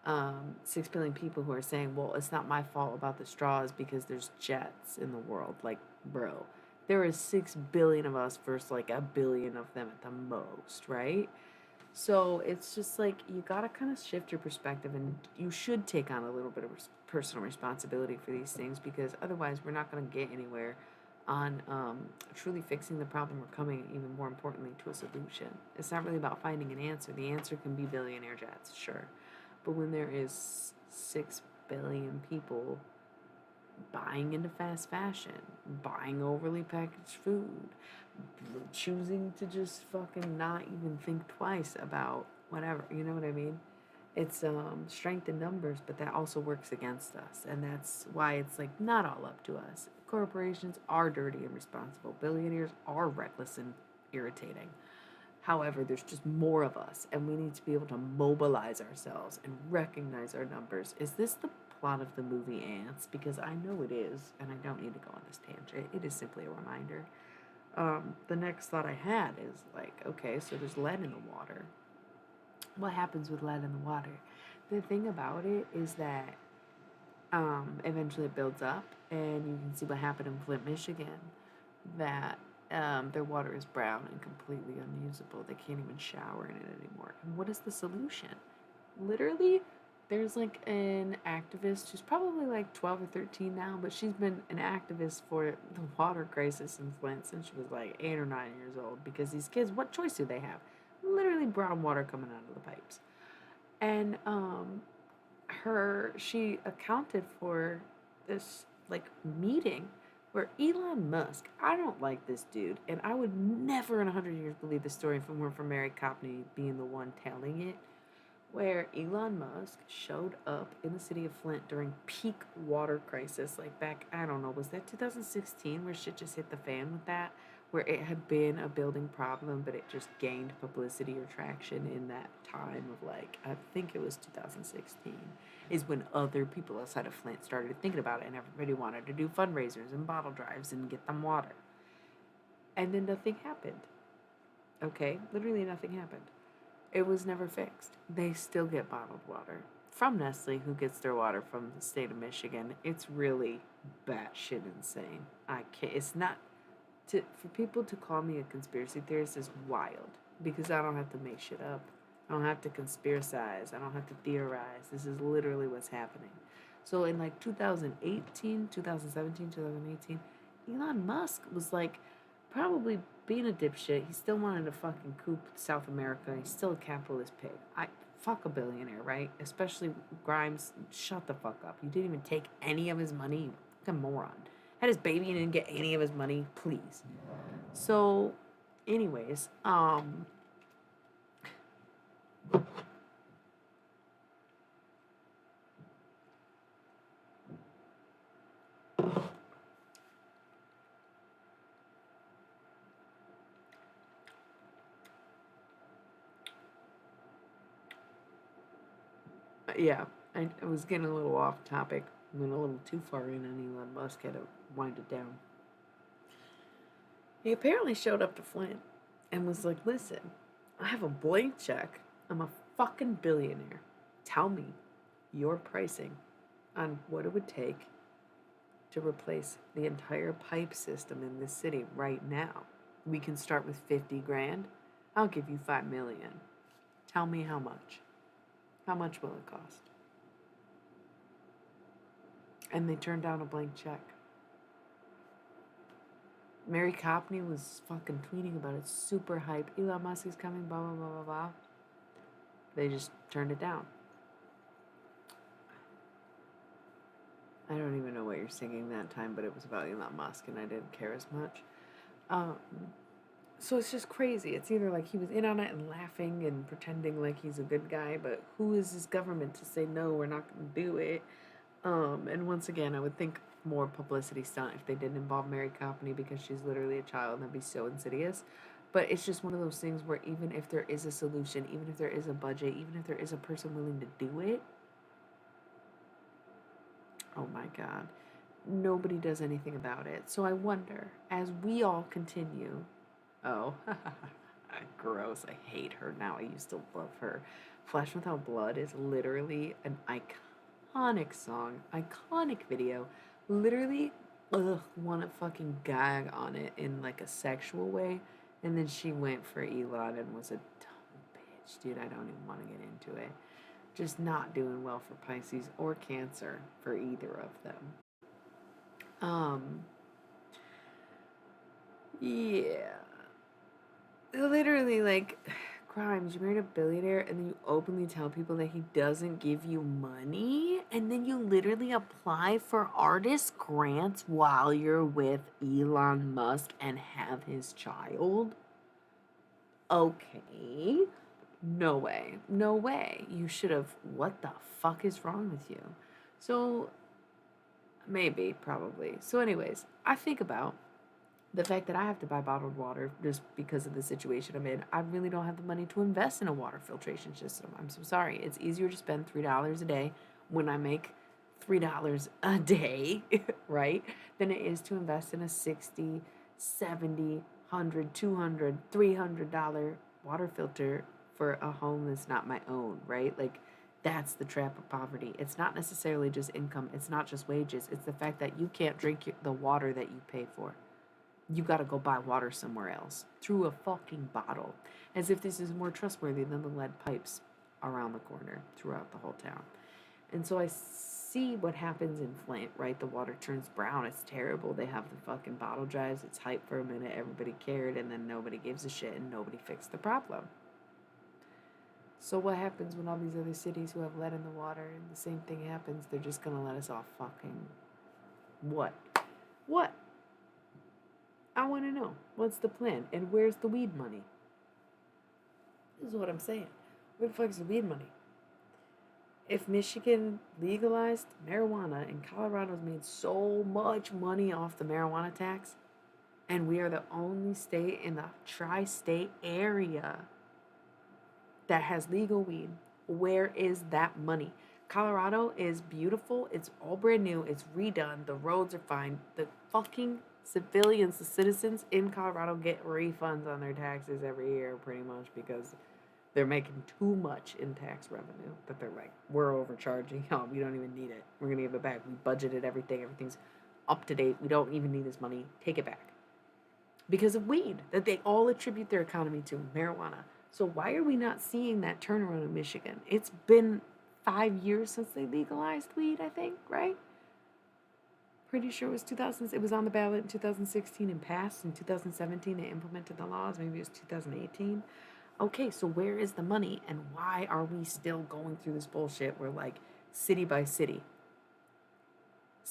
them. 6 billion people who are saying, well, it's not my fault about the straws because there's jets in the world. Like, bro, there is 6 billion of us versus like a billion of them at the most, right? So it's just like you gotta kind of shift your perspective, and you should take on a little bit of personal responsibility for these things because otherwise we're not gonna get anywhere on truly fixing the problem or coming, even more importantly, to a solution. It's not really about finding an answer. The answer can be billionaire jets, sure, but when there is 6 billion people buying into fast fashion, buying overly packaged food, choosing to just fucking not even think twice about whatever, you know what I mean? It's strength in numbers, but that also works against us, and that's why it's like not all up to us. Corporations are dirty and responsible. Billionaires are reckless and irritating. However, there's just more of us, and we need to be able to mobilize ourselves and recognize our numbers. Is this the plot of the movie Ants? Because I know it is, and I don't need to go on this tangent. It is simply a reminder. The next thought I had is like, okay, so there's lead in the water. What happens with lead in the water? The thing about it is that eventually it builds up, and you can see what happened in Flint, Michigan, that their water is brown and completely unusable. They can't even shower in it anymore. And what is the solution? Literally, There's like an activist who's probably like 12 or 13 now, but she's been an activist for the water crisis in Flint since she was like 8 or 9 years old, because these kids, what choice do they have? Literally brown water coming out of the pipes. And she accounted for this like meeting where Elon Musk, I don't like this dude, and I would never in 100 years believe the story if it weren't for Mary Copney being the one telling it, where Elon Musk showed up in the city of Flint during peak water crisis, like back, I don't know, was that 2016 where shit just hit the fan with that? Where it had been a building problem, but it just gained publicity or traction in that time of like, I think it was 2016, is when other people outside of Flint started thinking about it and everybody wanted to do fundraisers and bottle drives and get them water. And then nothing happened. Okay? Literally nothing happened. It was never fixed. They still get bottled water from Nestle, who gets their water from the state of Michigan. It's really batshit insane. I can't. It's not for people to call me a conspiracy theorist is wild, because I don't have to make shit up. I don't have to conspiracize. I don't have to theorize. This is literally what's happening. So in like 2018, 2017, 2018, Elon Musk was like probably being a dipshit. He still wanted to fucking coup South America. He's still a capitalist pig. I fuck a billionaire, right? Especially Grimes. Shut the fuck up. You didn't even take any of his money. You fucking moron. Had his baby and didn't get any of his money. Please. So, anyways, yeah, I was getting a little off topic. Went a little too far in on Elon Musk. Had to wind it down. He apparently showed up to Flint and was like, listen, I have a blank check. I'm a fucking billionaire. Tell me your pricing on what it would take to replace the entire pipe system in this city right now. We can start with 50 grand. I'll give you 5 million. Tell me how much. How much will it cost? And they turned down a blank check. Mary Copney was fucking tweeting about it, super hype. Elon Musk is coming, blah, blah, blah, blah, blah. They just turned it down. I don't even know what you're singing that time, but it was about Elon Musk, and I didn't care as much. Um, so it's just crazy. It's either like he was in on it and laughing and pretending like he's a good guy, but who is his government to say no, we're not going to do it? And once again, I would think more publicity stunt if they didn't involve Mary Copney, because she's literally a child and that'd be so insidious. But it's just one of those things where even if there is a solution, even if there is a budget, even if there is a person willing to do it, oh my God, nobody does anything about it. So I wonder, as we all continue, oh, gross, I hate her now. I used to love her. Flesh Without Blood is literally an iconic song, iconic video. Literally, want to fucking gag on it in like a sexual way. And then she went for Elon and was a dumb bitch, dude. I don't even want to get into it. Just not doing well for Pisces or Cancer for either of them. Um, yeah. Literally, like, Grimes, you married a billionaire and then you openly tell people that he doesn't give you money, and then you literally apply for artist grants while you're with Elon Musk and have his child? Okay. No way. No way. You should have. What the fuck is wrong with you? So, maybe, probably. So, anyways, I think about the fact that I have to buy bottled water just because of the situation I'm in. I really don't have the money to invest in a water filtration system. I'm so sorry. It's easier to spend $3 a day when I make $3 a day, right? Than it is to invest in a 60, 70, 100, 200, $300 water filter for a home that's not my own, right? Like, that's the trap of poverty. It's not necessarily just income. It's not just wages. It's the fact that you can't drink the water that you pay for. You gotta go buy water somewhere else through a fucking bottle, as if this is more trustworthy than the lead pipes around the corner throughout the whole town. And so I see what happens in Flint, right? The water turns brown. It's terrible. They have the fucking bottle drives. It's hype for a minute. Everybody cared, and then nobody gives a shit, and nobody fixed the problem. So what happens when all these other cities who have lead in the water and the same thing happens? They're just gonna let us off fucking what? What? I want to know. What's the plan? And where's the weed money? This is what I'm saying. Where the fuck is the weed money? If Michigan legalized marijuana and Colorado's made so much money off the marijuana tax, and we are the only state in the tri-state area that has legal weed, where is that money? Colorado is beautiful. It's all brand new. It's redone. The roads are fine. The fucking civilians, the citizens in Colorado get refunds on their taxes every year pretty much because they're making too much in tax revenue that they're like, we're overcharging. Oh, we don't even need it. We're going to give it back. We budgeted everything. Everything's up to date. We don't even need this money. Take it back. Because of weed that they all attribute their economy to, marijuana. So why are we not seeing that turnaround in Michigan? It's been 5 years since they legalized weed, I think, right? Pretty sure it was 2000. It was on the ballot in 2016 and passed. In 2017, they implemented the laws. Maybe it was 2018. Okay, so where is the money, and why are we still going through this bullshit where, like, city by city,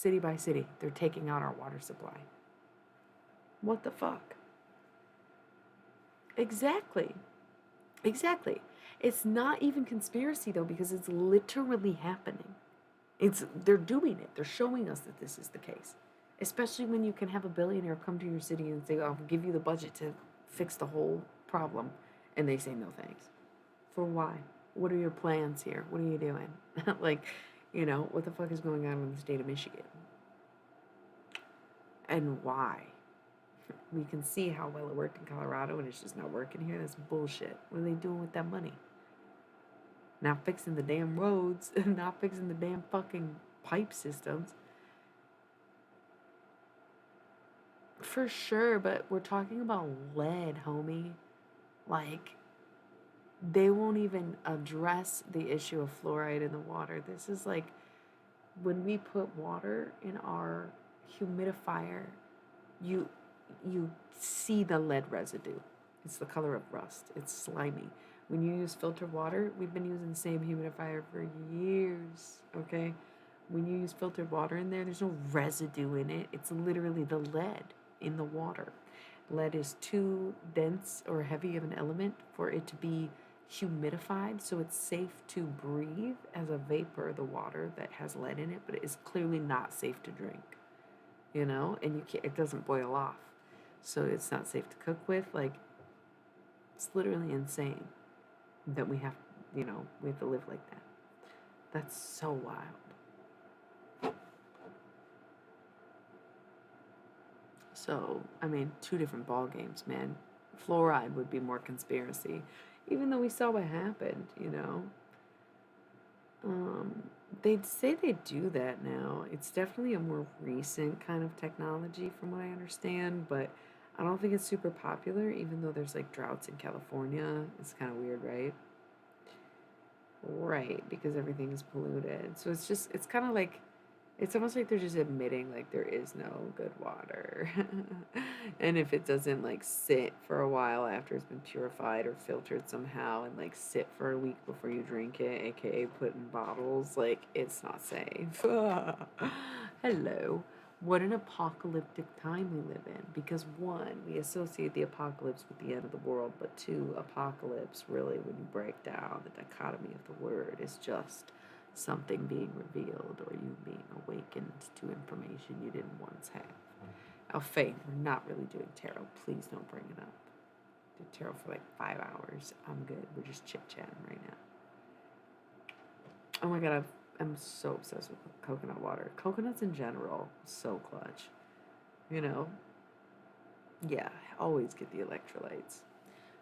they're taking out our water supply? What the fuck? Exactly. It's not even conspiracy, though, because it's literally happening. They're doing it. They're showing us that this is the case. Especially when you can have a billionaire come to your city and say, I'll give you the budget to fix the whole problem. And they say, no thanks. For why? What are your plans here? What are you doing? Like, what the fuck is going on in the state of Michigan? And why? We can see how well it worked in Colorado and it's just not working here. That's bullshit. What are they doing with that money? Not fixing the damn roads, not fixing the damn fucking pipe systems. For sure, but we're talking about lead, homie. Like, they won't even address the issue of fluoride in the water. This is like when we put water in our humidifier, you see the lead residue. It's the color of rust. It's slimy. When you use filtered water, we've been using the same humidifier for years, okay? When you use filtered water in there, there's no residue in it. It's literally the lead in the water. Lead is too dense or heavy of an element for it to be humidified, so it's safe to breathe as a vapor, the water that has lead in it, but it is clearly not safe to drink, and it doesn't boil off. So it's not safe to cook with. Like, it's literally insane that we have to live like that. That's so wild. So, I mean, two different ball games, man. Fluoride would be more conspiracy, even though we saw what happened, They'd say they do that now. It's definitely a more recent kind of technology from what I understand, but I don't think it's super popular, even though there's like droughts in California. It's kind of weird, right? Right, because everything is polluted. So it's kind of like, it's almost like they're just admitting like there is no good water. And if it doesn't like sit for a while after it's been purified or filtered somehow and like sit for a week before you drink it, aka put in bottles, like it's not safe. Hello. What an apocalyptic time we live in. Because one, we associate the apocalypse with the end of the world, but two, apocalypse really, when you break down the dichotomy of the word, is just something being revealed or you being awakened to information you didn't once have. Alfane, we're not really doing tarot. Please don't bring it up. Did tarot for like 5 hours. I'm good. We're just chit-chatting right now. Oh my god, I'm so obsessed with coconut water. Coconuts in general, so clutch. Yeah, always get the electrolytes.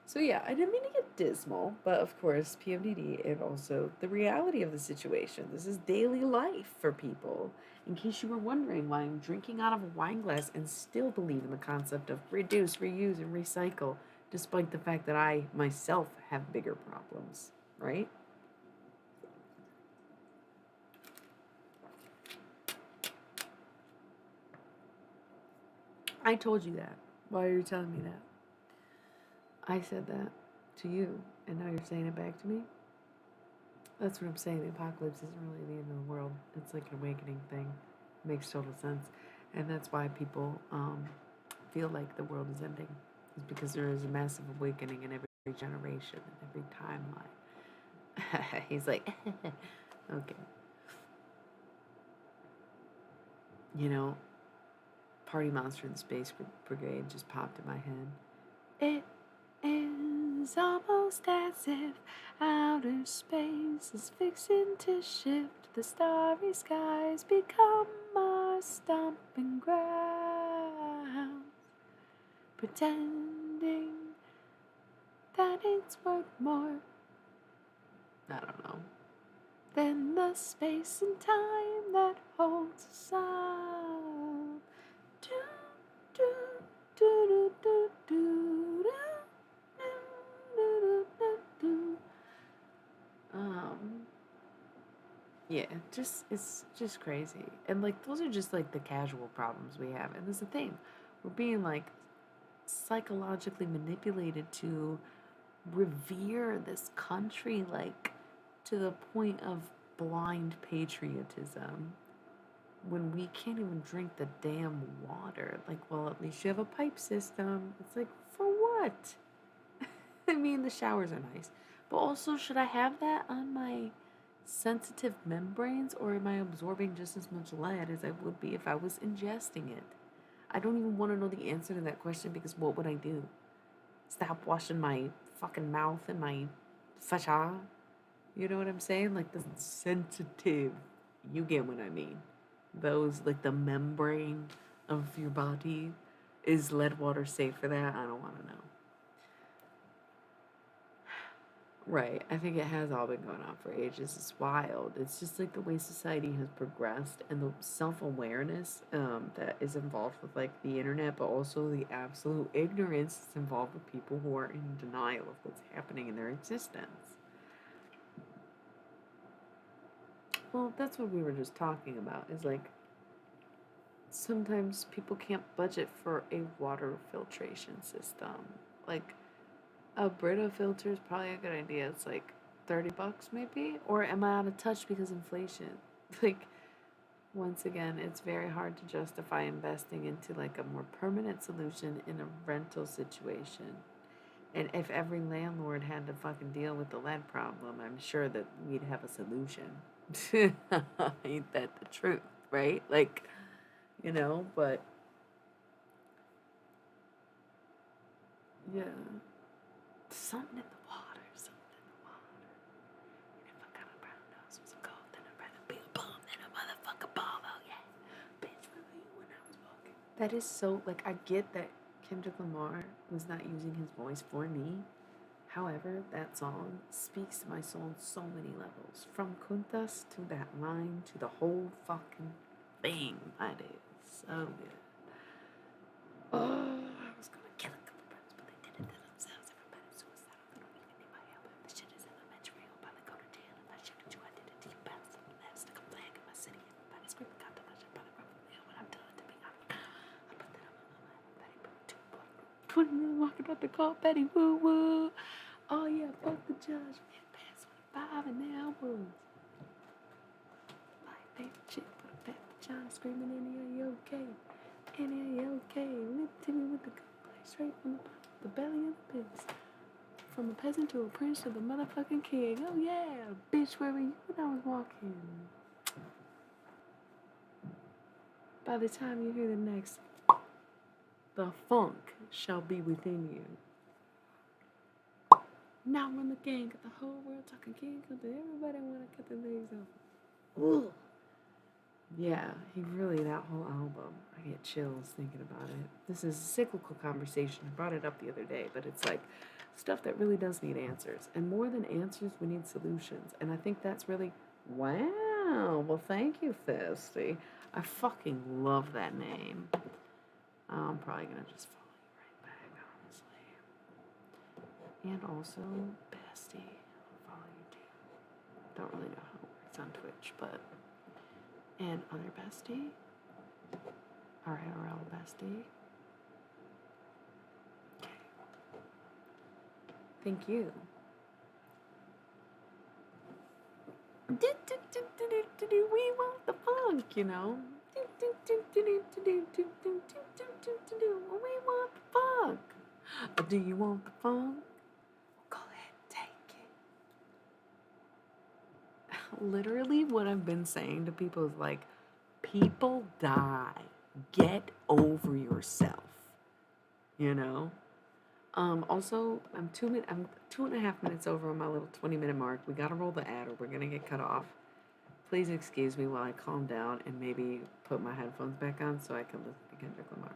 So yeah, I didn't mean to get dismal, but of course, PMDD and also the reality of the situation. This is daily life for people. In case you were wondering why I'm drinking out of a wine glass and still believe in the concept of reduce, reuse, and recycle, despite the fact that I myself have bigger problems, right? I told you that. Why are you telling me that? I said that to you, and now you're saying it back to me? That's what I'm saying. The apocalypse isn't really the end of the world. It's like an awakening thing. It makes total sense. And that's why people feel like the world is ending. It's because there is a massive awakening in every generation, in every timeline. He's like, okay. You know, Party Monster in the Space Brigade just popped in my head. It is almost as if outer space is fixing to shift. The starry skies become our stomping grounds, pretending that it's worth more. I don't know. Than the space and time that holds us up. Do, do, do, do, do, do, do. Yeah, it's just crazy. And like those are just like the casual problems we have. And there's the thing. We're being like psychologically manipulated to revere this country like to the point of blind patriotism when we can't even drink the damn water. Like, well, at least you have a pipe system. It's like, for what? I mean, the showers are nice. But also, should I have that on my sensitive membranes, or am I absorbing just as much lead as I would be if I was ingesting it? I don't even want to know the answer to that question because what would I do? Stop washing my fucking mouth and my fascia? You know what I'm saying? Like the sensitive. You get what I mean. Those, like the membrane of your body. Is lead water safe for that? I don't want to know. Right. I think it has all been going on for ages. It's wild. It's just like the way society has progressed and the self awareness that is involved with like the internet, but also the absolute ignorance that's involved with people who are in denial of what's happening in their existence. Well, that's what we were just talking about. Is like sometimes people can't budget for a water filtration system. Like a Brita filter is probably a good idea. It's like $30 maybe? Or am I out of touch because inflation? Like, once again, it's very hard to justify investing into like a more permanent solution in a rental situation. And if every landlord had to fucking deal with the lead problem, I'm sure that we'd have a solution. Ain't that the truth, right? Like, but yeah. Something in the water, something in the water. And if I got a brown nose was a cold, then I'd rather be a bum than a motherfucking ball. Oh yeah. Bitch, where were you when I was walking? That is so, like, I get that Kendrick Lamar was not using his voice for me. However, that song speaks to my soul on so many levels. From Kuntas to that line to the whole fucking thing. That is so good. Oh, I was gonna kill a couple brothers, but they did it to themselves. Everybody's suicidal. They don't even need my help. This shit is elementary. I'll probably go to jail. If I shoot at you, I did it to you. Bounce on the left, stick a flag in my city. Everybody screaming, God, I should probably run from hell when I'm done to be honest. I put that on my mama. Betty Boo, 20 minutes walking up the call, Betty Woo Woo. Oh yeah, fuck the judge. Man, past 25 and now was. My favorite chick, put a fat vagina screaming in the okay. N-A-L-K, live to me with the gunplay straight from the belly of the beast. From a peasant to a prince to the motherfucking king. Oh yeah, bitch, where were you when I was walking? By the time you hear the next, the funk shall be within you. Now run the gang, got the whole world talking king, cause everybody wanna cut their legs off. Ugh. Yeah, that whole album, I get chills thinking about it. This is a cyclical conversation. I brought it up the other day, but it's like stuff that really does need answers. And more than answers, we need solutions. And I think that's really, wow. Well, thank you, Thirsty. I fucking love that name. I'm probably going to just follow you right back, honestly. And also, Bestie. I'll follow you too. Don't really know how it works on Twitch, but. And other bestie, our IRL bestie, Thank you. We want the funk, you know. We want the funk. Do you want the funk? Go ahead, take it. Literally, what I've been saying to people is like, people die. Get over yourself. You know. Also, I'm 2.5 minutes over on my little 20-minute mark. We gotta roll the ad, or we're gonna get cut off. Please excuse me while I calm down and maybe put my headphones back on so I can listen to Kendrick Lamar.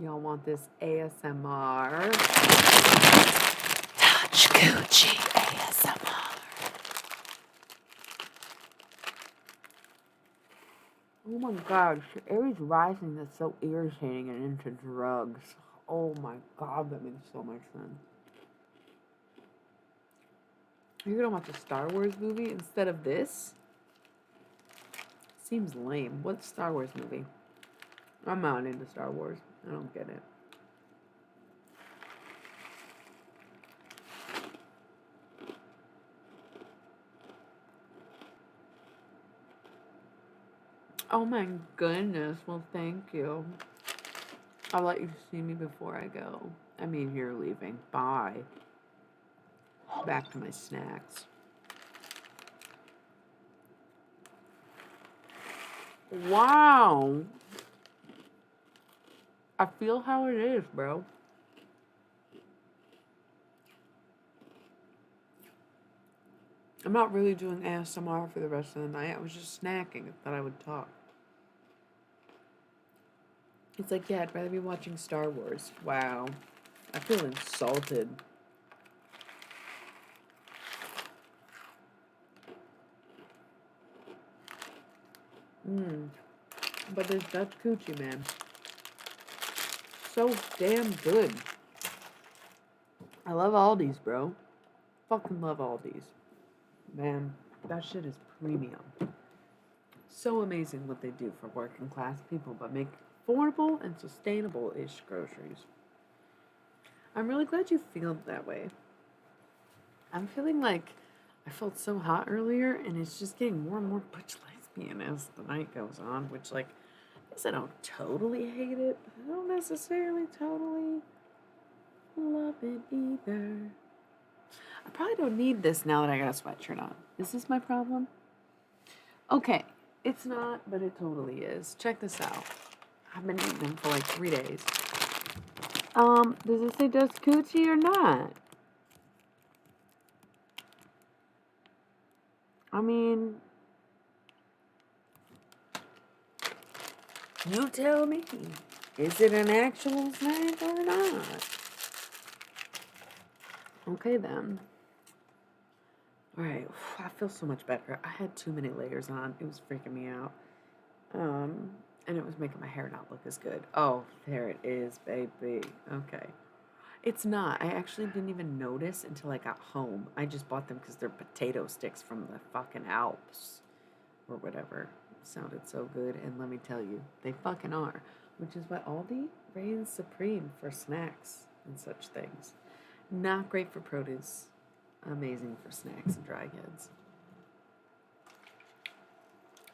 Y'all want this ASMR? Touch Coochie ASMR. Oh my gosh, Aries rising is so irritating and into drugs. Oh my god, that makes so much sense. You're gonna watch a Star Wars movie instead of this? Seems lame. What Star Wars movie? I'm not into Star Wars. I don't get it. Oh my goodness. Well, thank you. I'll let you see me before I go. I mean, you're leaving. Bye. Back to my snacks. Wow. I feel how it is, bro. I'm not really doing ASMR for the rest of the night. I was just snacking. I thought I would talk. It's like, yeah, I'd rather be watching Star Wars. Wow. I feel insulted. But there's Dutch coochie, man. so damn good. I love Aldi's, bro. Fucking love Aldi's. Man, that shit is premium. So amazing what they do for working class people, but make affordable and sustainable-ish groceries. I'm really glad you feel that way. I'm feeling like I felt so hot earlier, and it's just getting more and more butch lesbian as the night goes on, which, like, I guess I don't totally hate it, but I don't necessarily totally love it either. I probably don't need this now that I got a sweatshirt on. Is this my problem? Okay, it's not, but it totally is. Check this out. I've been eating them for like 3 days. Does it say Dust Coochie or not? I mean, you tell me. Is it an actual snack or not? Okay then. Alright, I feel so much better. I had too many layers on. It was freaking me out. And it was making my hair not look as good. Oh, there it is, baby. Okay. It's not. I actually didn't even notice until I got home. I just bought them because they're potato sticks from the fucking Alps. Or whatever. Sounded so good. And let me tell you, they fucking are. Which is why Aldi reigns supreme for snacks and such things. Not great for produce. Amazing for snacks and dry goods.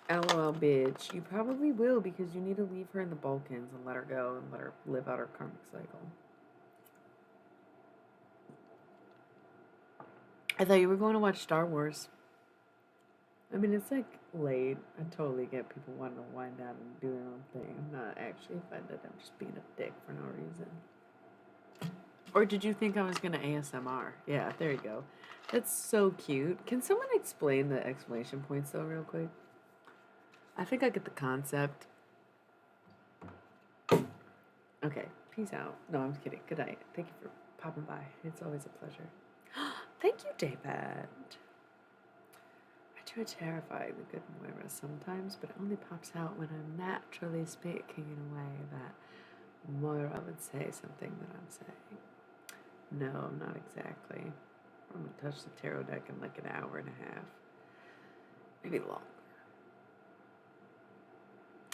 LOL, bitch. You probably will because you need to leave her in the Balkans and let her go and let her live out her karmic cycle. I thought you were going to watch Star Wars. I mean, it's like late. I totally get people wanting to wind down and do their own thing. I'm not actually offended. I'm just being a dick for no reason. Or did you think I was going to ASMR? Yeah, there you go. That's so cute. Can someone explain the exclamation points, though, real quick? I think I get the concept. Okay, peace out. No, I'm kidding. Good night. Thank you for popping by. It's always a pleasure. Thank you, David. I try terrifying the good Moira sometimes, but it only pops out when I'm naturally speaking in a way that Moira would say something that I'm saying. No, not exactly. I'm gonna touch the tarot deck in like an hour and a half. Maybe longer.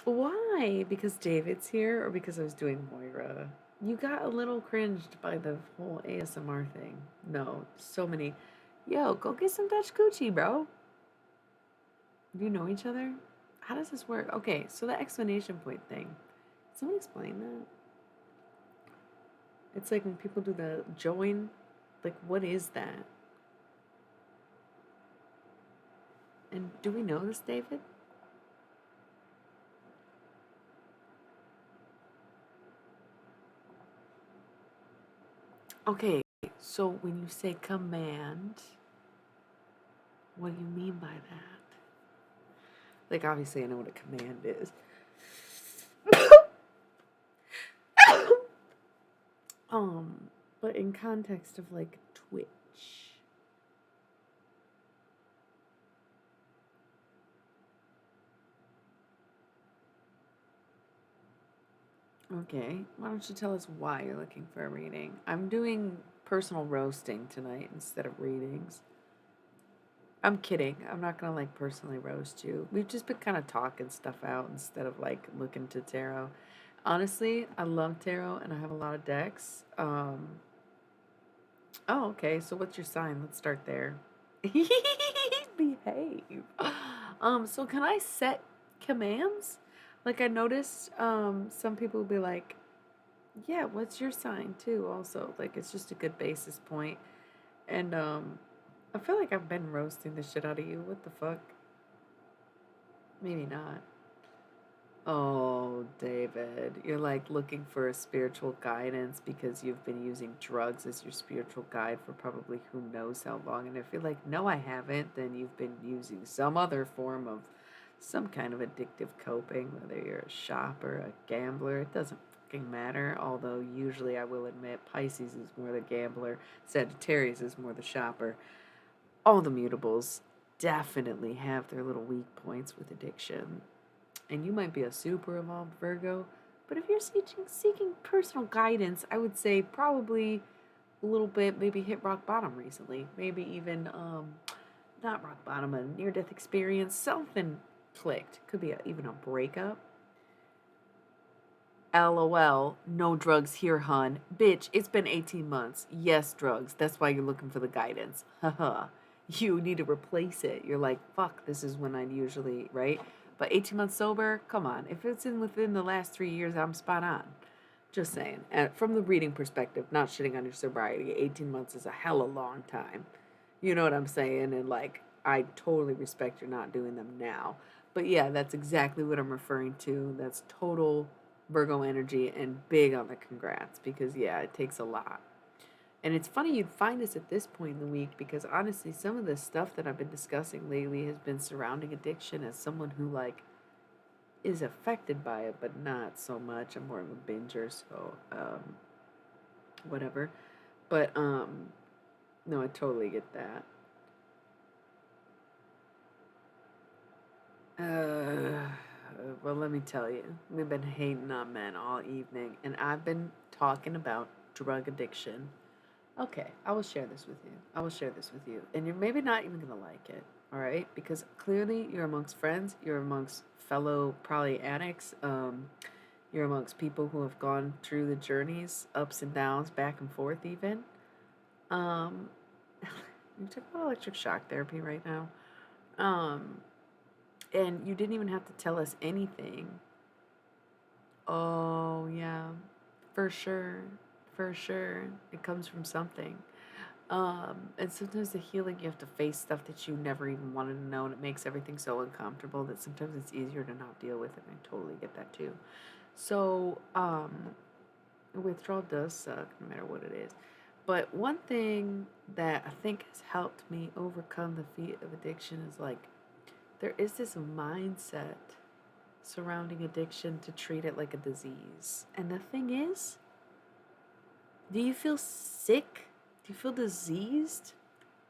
Why? Because David's here or because I was doing Moira? You got a little cringed by the whole ASMR thing. No, so many. Yo, go get some Dutch coochie, bro. Do you know each other? How does this work? Okay, so the explanation point thing. Can someone explain that? It's like when people do the join. Like, what is that? And do we know this, David? Okay, so when you say command, what do you mean by that? Like, obviously, I know what a command is. But in context of like Twitch. Okay, why don't you tell us why you're looking for a reading? I'm doing personal roasting tonight instead of readings. I'm kidding. I'm not gonna like personally roast you. We've just been kind of talking stuff out instead of like looking to tarot. Honestly, I love tarot and I have a lot of decks. Oh, okay. So what's your sign? Let's start there. Behave. So can I set commands? Like I noticed some people will be like, yeah, what's your sign too also? Like it's just a good basis point. And I feel like I've been roasting the shit out of you. What the fuck? Maybe not. Oh, David, you're like looking for a spiritual guidance because you've been using drugs as your spiritual guide for probably who knows how long. And if you're like, no, I haven't, then you've been using some other form of some kind of addictive coping, whether you're a shopper, a gambler, it doesn't fucking matter. Although, usually, I will admit, Pisces is more the gambler, Sagittarius is more the shopper. All the mutables definitely have their little weak points with addiction. And you might be a super evolved Virgo, But if you're seeking personal guidance, I would say probably a little bit, maybe hit rock bottom recently. Maybe even, not rock bottom, a near death experience. Something clicked. Could be even a breakup. LOL, no drugs here, hun. Bitch, it's been 18 months. Yes, drugs. That's why you're looking for the guidance. Haha. You need to replace it. You're like, fuck, this is when I usually, right? But 18 months sober, come on. If it's within the last 3 years, I'm spot on. Just saying. And from the reading perspective, not shitting on your sobriety, 18 months is a hella long time. You know what I'm saying? And like, I totally respect you're not doing them now. But yeah, that's exactly what I'm referring to. That's total Virgo energy and big on the congrats because yeah, it takes a lot. And it's funny you'd find us at this point in the week because honestly, some of the stuff that I've been discussing lately has been surrounding addiction as someone who like is affected by it, but not so much. I'm more of a binger, so whatever. But no, I totally get that. Uh, well, let me tell you, we've been hating on men all evening, and I've been talking about drug addiction. Okay, I will share this with you. I will share this with you. And you're maybe not even going to like it, all right? Because clearly you're amongst friends, you're amongst fellow probably addicts, you're amongst people who have gone through the journeys, ups and downs, back and forth even. Um, you took about electric shock therapy right now. Um, and you didn't even have to tell us anything. Oh, yeah, for sure. For sure. It comes from something. And sometimes the healing, you have to face stuff that you never even wanted to know, and it makes everything so uncomfortable that sometimes it's easier to not deal with it. I totally get that too. So, withdrawal does suck, no matter what it is. But one thing that I think has helped me overcome the feat of addiction is like there is this mindset surrounding addiction to treat it like a disease. And the thing is, do you feel sick? Do you feel diseased?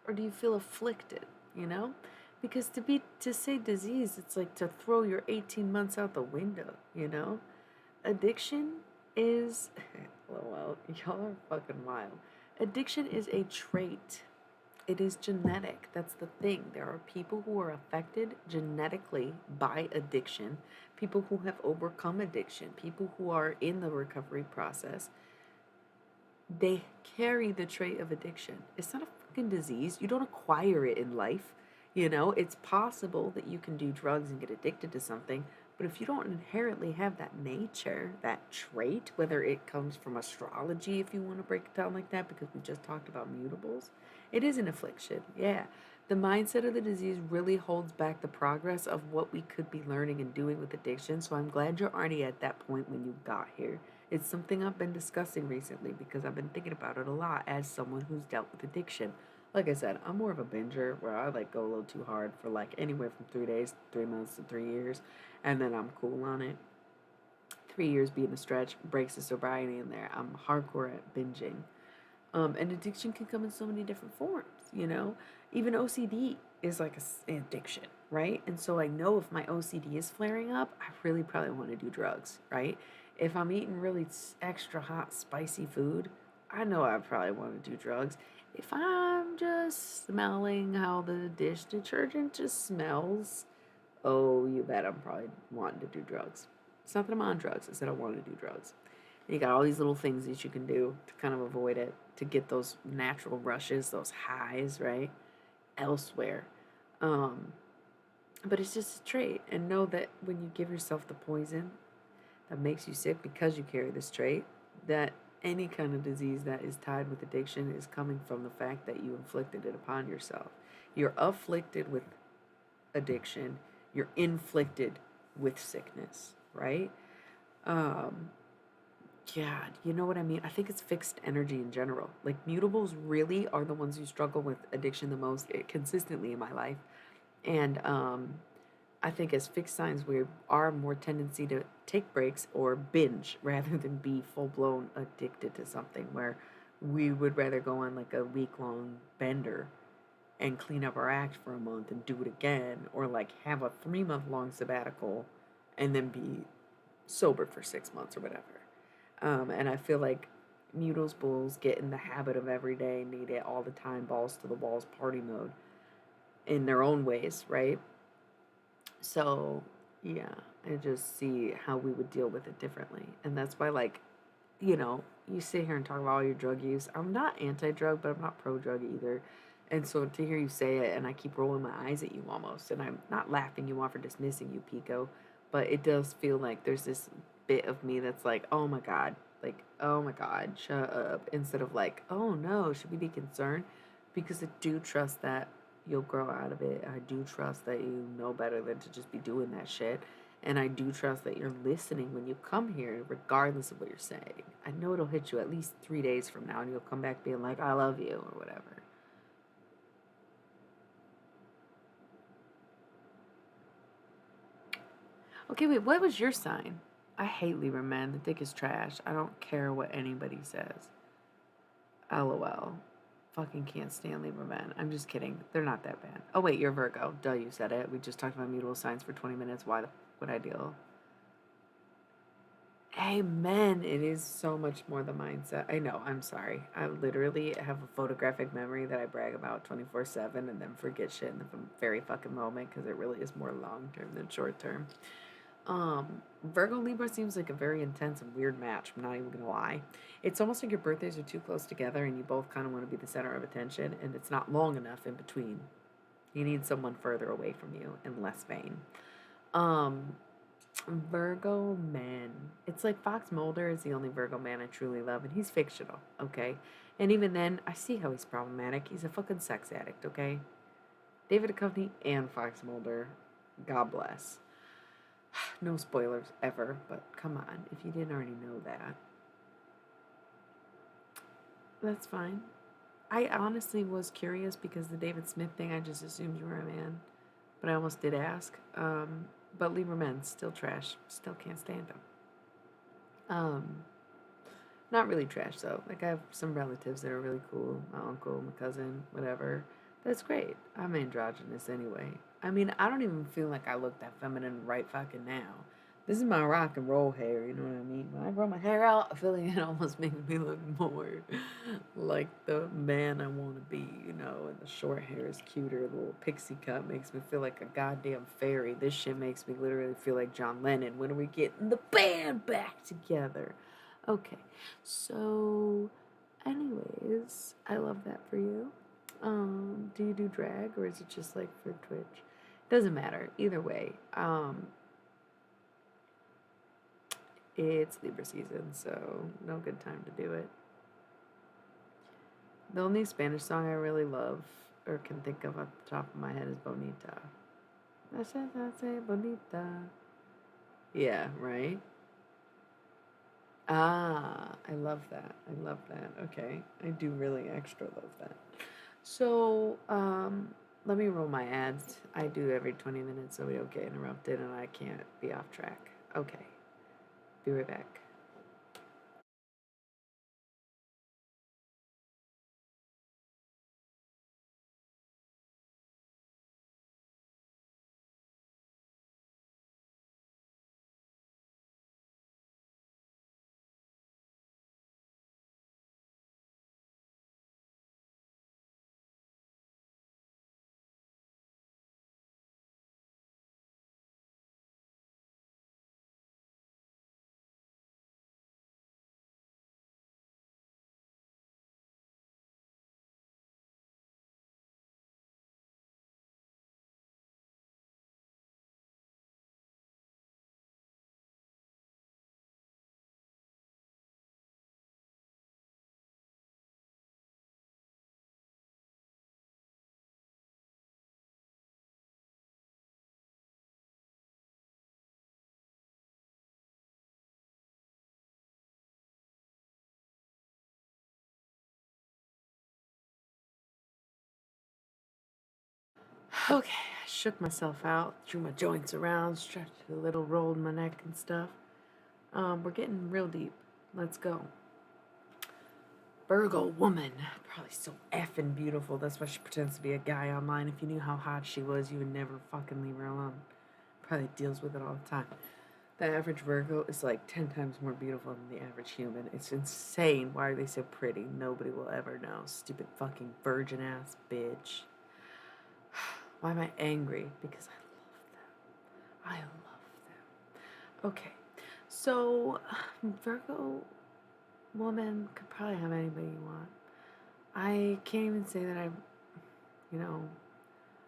Or do you feel afflicted? You know? Because to say disease, it's like to throw your 18 months out the window, you know? Addiction is well, y'all are fucking wild. Addiction is a trait. It is genetic. That's the thing. There are people who are affected genetically by addiction, people who have overcome addiction, people who are in the recovery process. They carry the trait of addiction. It's not a fucking disease. You don't acquire it in life. You know, it's possible that you can do drugs and get addicted to something, but if you don't inherently have that nature, that trait, whether it comes from astrology, if you want to break it down like that, because we just talked about mutables, it is an affliction. Yeah. The mindset of the disease really holds back the progress of what we could be learning and doing with addiction. So I'm glad you're already at that point when you got here. It's something I've been discussing recently because I've been thinking about it a lot as someone who's dealt with addiction. Like I said, I'm more of a binger where I like go a little too hard for like anywhere from 3 days, 3 months to 3 years, and then I'm cool on it. 3 years being a stretch breaks the sobriety in there. I'm hardcore at binging. And addiction can come in so many different forms, you know? Even OCD is like an addiction, right? And so I know if my OCD is flaring up, I really probably want to do drugs, right? If I'm eating really extra hot, spicy food, I know I probably want to do drugs. If I'm just smelling how the dish detergent just smells, oh, you bet I'm probably wanting to do drugs. It's not that I'm on drugs, it's that I want to do drugs. And you got all these little things that you can do to kind of avoid it, to get those natural rushes, those highs, right? Elsewhere. Um, but it's just a trait. And know that when you give yourself the poison that makes you sick because you carry this trait, that any kind of disease that is tied with addiction is coming from the fact that you inflicted it upon yourself. You're afflicted with addiction, you're inflicted with sickness, right? Um, God, you know what I mean? I think it's fixed energy in general. Like mutables really are the ones who struggle with addiction the most consistently in my life. And I think as fixed signs, we are more tendency to take breaks or binge rather than be full blown addicted to something where we would rather go on like a week long bender and clean up our act for a month and do it again, or like have a 3 month long sabbatical and then be sober for 6 months or whatever. And I feel like Muto's Bulls get in the habit of every day, need it all the time, balls to the walls, party mode in their own ways, right? So, yeah, I just see how we would deal with it differently. And that's why, like, you sit here and talk about all your drug use. I'm not anti drug, but I'm not pro drug either. And so to hear you say it, and I keep rolling my eyes at you almost, and I'm not laughing you off or dismissing you, Pico, but it does feel like there's this bit of me that's like, oh my God, shut up. Instead of like, oh no, should we be concerned? Because I do trust that you'll grow out of it. I do trust that you know better than to just be doing that shit. And I do trust that you're listening when you come here, regardless of what you're saying. I know it'll hit you at least 3 days from now, and you'll come back being like, I love you, or whatever. Okay, wait, what was your sign? I hate Libra men. The dick is trash. I don't care what anybody says. LOL. Fucking can't stand Libra men. I'm just kidding. They're not that bad. Oh, wait, you're Virgo. Duh, you said it. We just talked about mutable signs for 20 minutes. Why would I deal? Amen. It is so much more the mindset. I know. I'm sorry. I literally have a photographic memory that I brag about 24/7 and then forget shit in the very fucking moment because it really is more long term than short term. Virgo Libra seems like a very intense and weird match. I'm not even gonna lie. It's almost like your birthdays are too close together and you both kind of want to be the center of attention, and it's not long enough in between. You need someone further away from you and less vain. Um, Virgo man. It's like Fox Mulder is the only Virgo man I truly love, and he's fictional, okay? And even then, I see how he's problematic. He's a fucking sex addict, okay? David Duchovny and Fox Mulder. God bless. No spoilers ever, but come on, if you didn't already know that. That's fine. I honestly was curious because the David Smith thing, I just assumed you were a man. But I almost did ask. But Libra men, still trash. Still can't stand them. Um, Not really trash though. Like I have some relatives that are really cool. My uncle, my cousin, whatever. That's great. I'm androgynous anyway. I mean, I don't even feel like I look that feminine right fucking now. This is my rock and roll hair, you know what I mean? When I grow my hair out, I feel like it almost makes me look more like the man I want to be, you know, and the short hair is cuter. The little pixie cut makes me feel like a goddamn fairy. This shit makes me literally feel like John Lennon. When are we getting the band back together? Okay, so, anyways, I love that for you. Do you do drag or is it just like for Twitch? Doesn't matter. Either way, it's Libra season, so no good time to do it. The only Spanish song I really love or can think of off the top of my head is Bonita. Bonita. Yeah, right? Ah, I love that. I love that. Okay. I do really extra love that. So, let me roll my ads. I do every 20 minutes so we don't get interrupted and I can't be off track. Okay. Be right back. Okay, I shook myself out, drew my joints around, stretched a little, rolled my neck and stuff. We're getting real deep. Let's go. Virgo woman, probably so effing beautiful. That's why she pretends to be a guy online. If you knew how hot she was, you would never fucking leave her alone. Probably deals with it all the time. The average Virgo is like 10 times more beautiful than the average human. It's insane. Why are they so pretty? Nobody will ever know. Stupid fucking virgin ass bitch. Why am I angry? Because I love them. I love them. Okay. So, Virgo woman could probably have anybody you want. I can't even say that you know,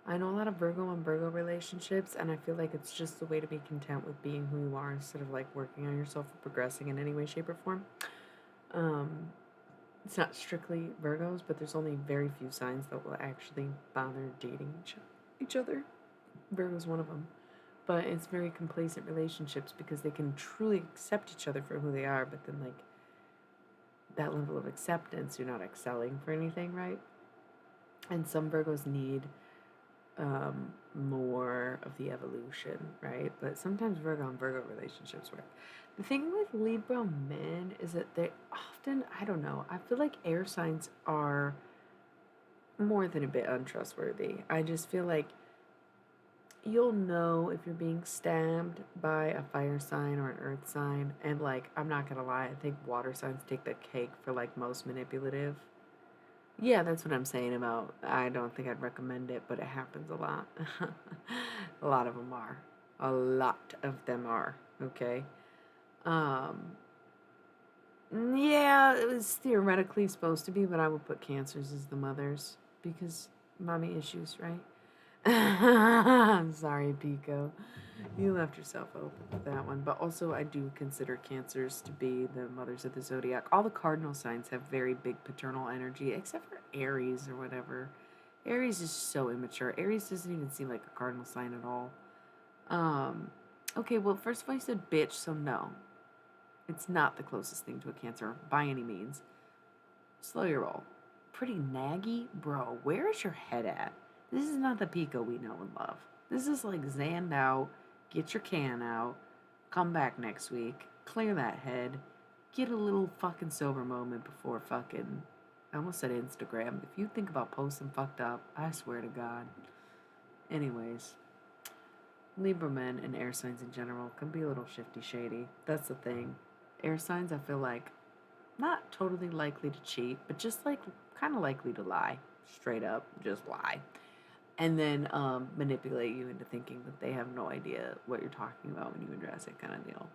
I know a lot of Virgo and Virgo relationships, and I feel like it's just the way to be content with being who you are instead of like working on yourself or progressing in any way, shape, or form. Um, it's not strictly Virgos, but there's only very few signs that will actually bother dating each other. Virgo's one of them. But it's very complacent relationships because they can truly accept each other for who they are, but then, like, that level of acceptance, you're not excelling for anything, right? And some Virgos need more of the evolution, right? But sometimes Virgo and Virgo relationships work. The thing with Libra men is that they often, I don't know, I feel like air signs are more than a bit untrustworthy. I just feel like you'll know if you're being stabbed by a fire sign or an earth sign. And like, I'm not gonna lie, I think water signs take the cake for like most manipulative. Yeah, that's what I'm saying about. I don't think I'd recommend it, but it happens a lot. A lot of them are. A lot of them are. Okay. Um, yeah, it was theoretically supposed to be, but I would put cancers as the mothers because mommy issues, right? I'm sorry, Pico. You left yourself open with that one. But also, I do consider cancers to be the mothers of the zodiac. All the cardinal signs have very big paternal energy, except for Aries or whatever. Aries is so immature. Aries doesn't even seem like a cardinal sign at all. Um, okay, well, first of all, you said bitch, so no. It's not the closest thing to a Cancer by any means. Slow your roll. Pretty naggy? Bro, where is your head at? This is not the Pico we know and love. This is like zanned out, get your can out, come back next week, clear that head, get a little fucking sober moment before fucking, I almost said Instagram. If you think about posting fucked up, I swear to God. Anyways, Libra men and air signs in general can be a little shifty shady. That's the thing. Air signs, I feel like, not totally likely to cheat, but just like kind of likely to lie. Straight up, just lie. And then manipulate you into thinking that they have no idea what you're talking about when you address it, kind of deal.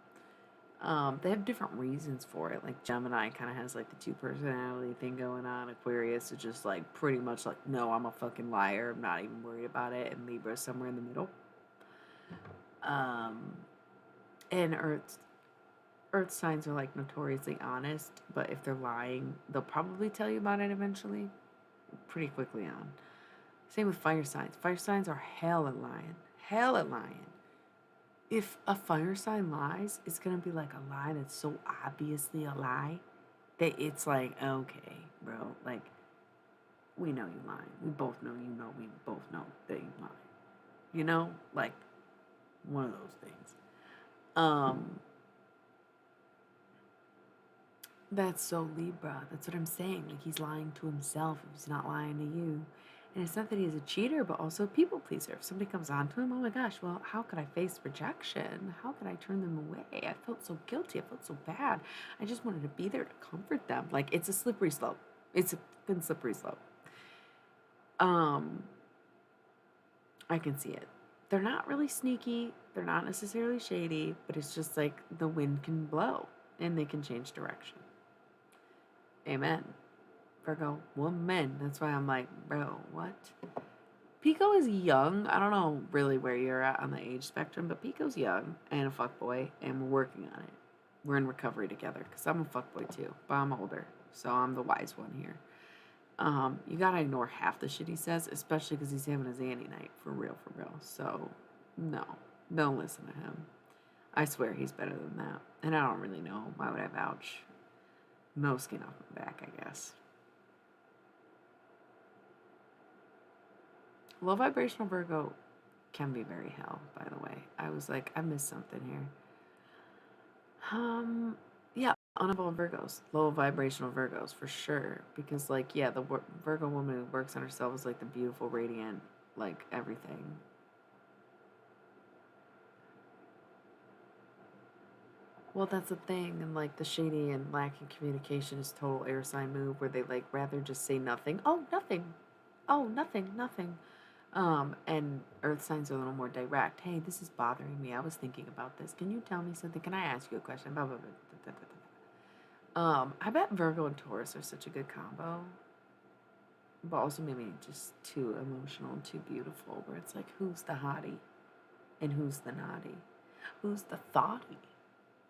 They have different reasons for it. Like Gemini kind of has like the two personality thing going on. Aquarius is just like pretty much like, no, I'm a fucking liar. I'm not even worried about it. And Libra is somewhere in the middle. Um, and Earth signs are like notoriously honest, but if they're lying, they'll probably tell you about it eventually, pretty quickly on. Same with fire signs. Fire signs are hell at lying. Hell at lying. If a fire sign lies, it's gonna be like a lie that's so obviously a lie that it's like, okay, bro, like we know you lying. We both know you know we both know that you lying. You know? Like one of those things. That's so Libra. That's what I'm saying. Like he's lying to himself if he's not lying to you. And it's not that he's a cheater, but also a people pleaser. If somebody comes on to him, oh my gosh, well, how could I face rejection? How could I turn them away? I felt so guilty. I felt so bad. I just wanted to be there to comfort them. Like it's a slippery slope. It's a fucking slippery slope. I can see it. They're not really sneaky. They're not necessarily shady, but it's just like the wind can blow and they can change direction. Amen. Virgo woman. That's why I'm like, bro, what? Pico is young. I don't know really where you're at on the age spectrum, but Pico's young and a fuckboy, and we're working on it. We're in recovery together because I'm a fuckboy too, but I'm older, so I'm the wise one here. You gotta ignore half the shit he says, especially because he's having a Zanny night for real, for real. So, no, don't listen to him. I swear he's better than that, and I don't really know. Why would I vouch? No skin off my back, I guess. Low vibrational Virgo can be very hell, by the way. I was like, I missed something here. Yeah, unevolved Virgos, low vibrational Virgos for sure. Because, like, yeah, the Virgo woman who works on herself is like the beautiful, radiant, like everything. Well, that's the thing, and like the shady and lacking communication is total air sign move where they like rather just say nothing. Oh, nothing. Oh, nothing, nothing. And earth signs are a little more direct. Hey, this is bothering me. I was thinking about this. Can you tell me something? Can I ask you a question? Blah blah blah. Da, da, da, da. I bet Virgo and Taurus are such a good combo, but also maybe just too emotional and too beautiful. Where it's like, who's the hottie and who's the naughty? Who's the thoughty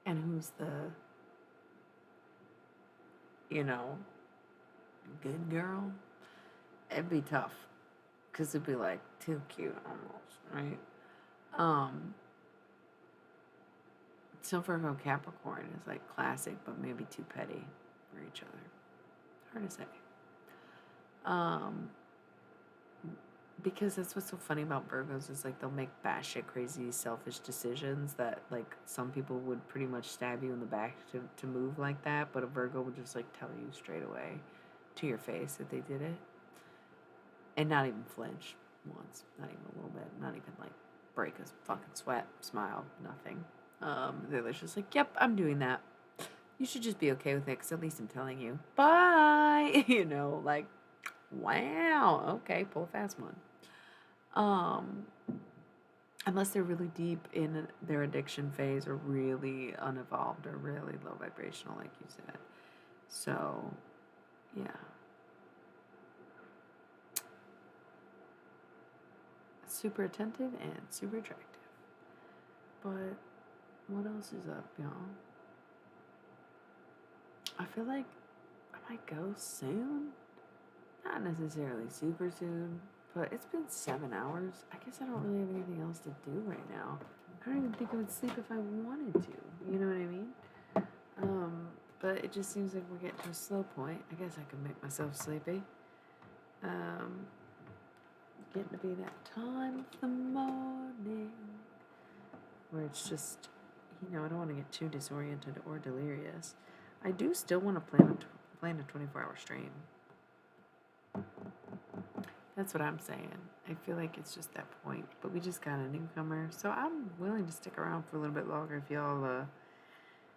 and who's the, you know, good girl? It'd be tough because it'd be like too cute almost, right? Um, so Virgo Capricorn is like classic, but maybe too petty for each other. Hard to say. Um, because that's what's so funny about Virgos is like they'll make batshit crazy selfish decisions that like some people would pretty much stab you in the back to move like that, but a Virgo would just like tell you straight away to your face that they did it and not even flinch once, not even a little bit, not even like break a fucking sweat, smile, nothing. They're just like, yep, I'm doing that. You should just be okay with it because at least I'm telling you. Bye. You know, like, wow. Okay, pull a fast one. Um, unless they're really deep in their addiction phase or really unevolved or really low vibrational, like you said. So, yeah. Super attentive and super attractive. But what else is up, y'all? I feel like I might go soon. Not necessarily super soon, but it's been 7 hours. I guess I don't really have anything else to do right now. I don't even think I would sleep if I wanted to. You know what I mean? But it just seems like we're getting to a slow point. I guess I can make myself sleepy. Getting to be that time of the morning where it's just, I don't want to get too disoriented or delirious. I do still want to plan a 24-hour stream. That's what I'm saying. I feel like it's just that point. But we just got a newcomer, so I'm willing to stick around for a little bit longer if y'all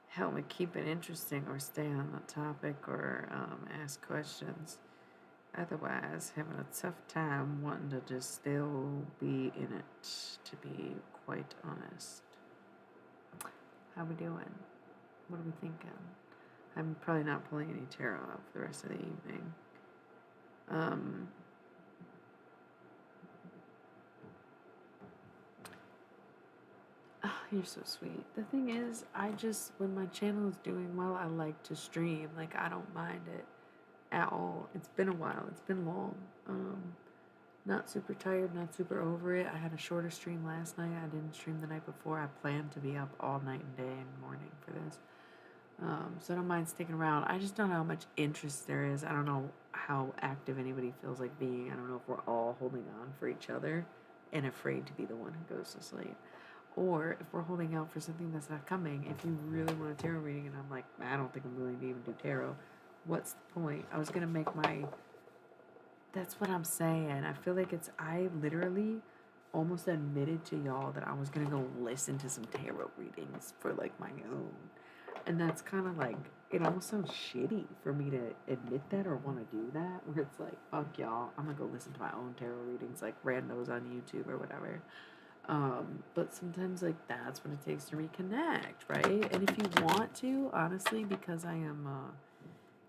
help me keep it interesting or stay on the topic or ask questions. Otherwise, having a tough time wanting to just still be in it, to be quite honest. How we doing? What are we thinking? I'm probably not pulling any tarot out for the rest of the evening. Oh, you're so sweet. The thing is, when my channel is doing well, I like to stream. Like, I don't mind it at all. It's been a while. It's been long. Not super tired, not super over it. I had a shorter stream last night. I didn't stream the night before. I planned to be up all night and day and morning for this. So I don't mind sticking around. I just don't know how much interest there is. I don't know how active anybody feels like being. I don't know if we're all holding on for each other and afraid to be the one who goes to sleep. Or if we're holding out for something that's not coming. If you really want a tarot reading and I'm like, I don't think I'm willing to even do tarot, what's the point? I was going to make that's what I'm saying. I feel like I literally almost admitted to y'all that I was going to go listen to some tarot readings for like my own. And that's kind of like, it almost sounds shitty for me to admit that or want to do that. Where it's like, fuck y'all, I'm going to go listen to my own tarot readings, like randos on YouTube or whatever. But sometimes like that's what it takes to reconnect, right? And if you want to, honestly, because I am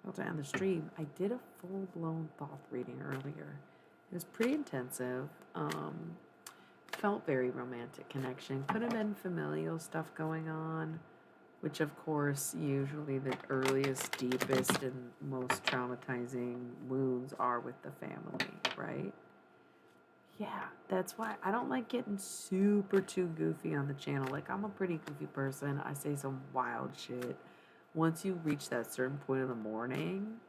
about to end the stream, I did a full-blown Thoth reading earlier. It was pretty intensive. Felt very romantic connection. Could have been familial stuff going on, which of course usually the earliest, deepest, and most traumatizing wounds are with the family, right? Yeah, that's why I don't like getting super too goofy on the channel. Like, I'm a pretty goofy person. I say some wild shit. Once you reach that certain point in the morning,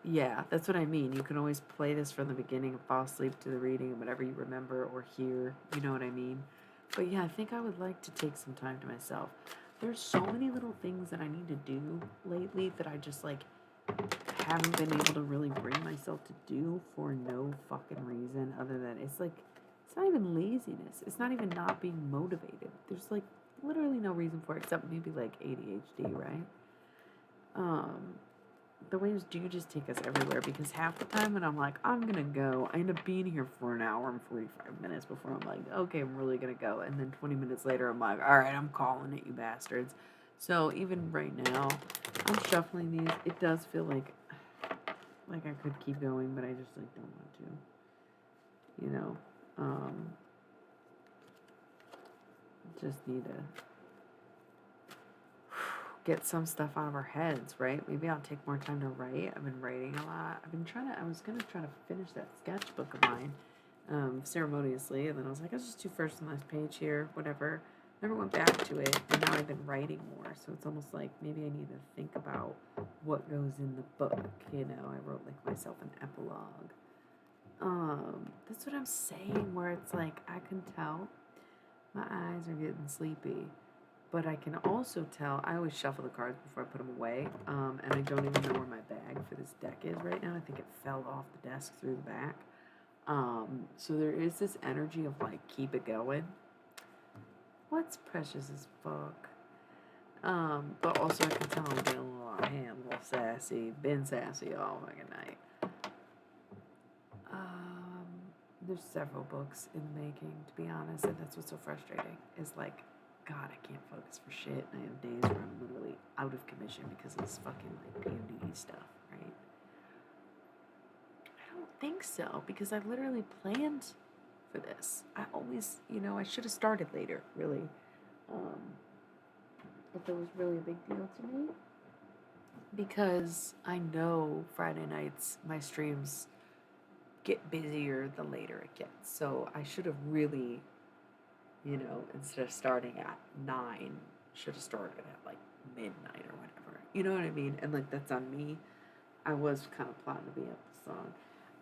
yeah, that's what I mean. You can always play this from the beginning and fall asleep to the reading and whatever you remember or hear. You know what I mean? But yeah, I think I would like to take some time to myself. There's so many little things that I need to do lately that I just like haven't been able to really bring myself to do for no fucking reason other than it's not even laziness. It's not even not being motivated. There's like literally no reason for it except maybe like ADHD, right? Um, the waves do just take us everywhere because half the time when I'm like, I'm gonna go, I end up being here for an hour and 45 minutes before I'm like, okay, I'm really gonna go. And then 20 minutes later, I'm like, all right, I'm calling it, you bastards. So even right now, I'm shuffling these. It does feel like I could keep going, but I just like don't want to, you know. Just need to get some stuff out of our heads, right? Maybe I'll take more time to write. I've been writing a lot. I was gonna try to finish that sketchbook of mine, ceremoniously, and then I was like, I'll just do first and last page here, whatever. Never went back to it, and now I've been writing more, so it's almost like maybe I need to think about what goes in the book. You know, I wrote like myself an epilogue. That's what I'm saying, where it's like I can tell my eyes are getting sleepy. But I can also tell, I always shuffle the cards before I put them away. And I don't even know where my bag for this deck is right now. I think it fell off the desk through the back. So there is this energy of like, keep it going. What's precious as fuck? But also I can tell I'm getting a little out of hand, a little sassy. Been sassy all fucking night. There's several books in the making, to be honest, and that's what's so frustrating. Is like, God, I can't focus for shit, and I have days where I'm literally out of commission because of this fucking like PMDD stuff, right? I don't think so because I literally planned for this. I always, I should have started later, really. If it was really a big deal to me, because I know Friday nights my streams get busier the later it gets. So I should have really, instead of starting at 9, should have started at like midnight or whatever. You know what I mean? And like that's on me. I was kind of plotting to be up the song.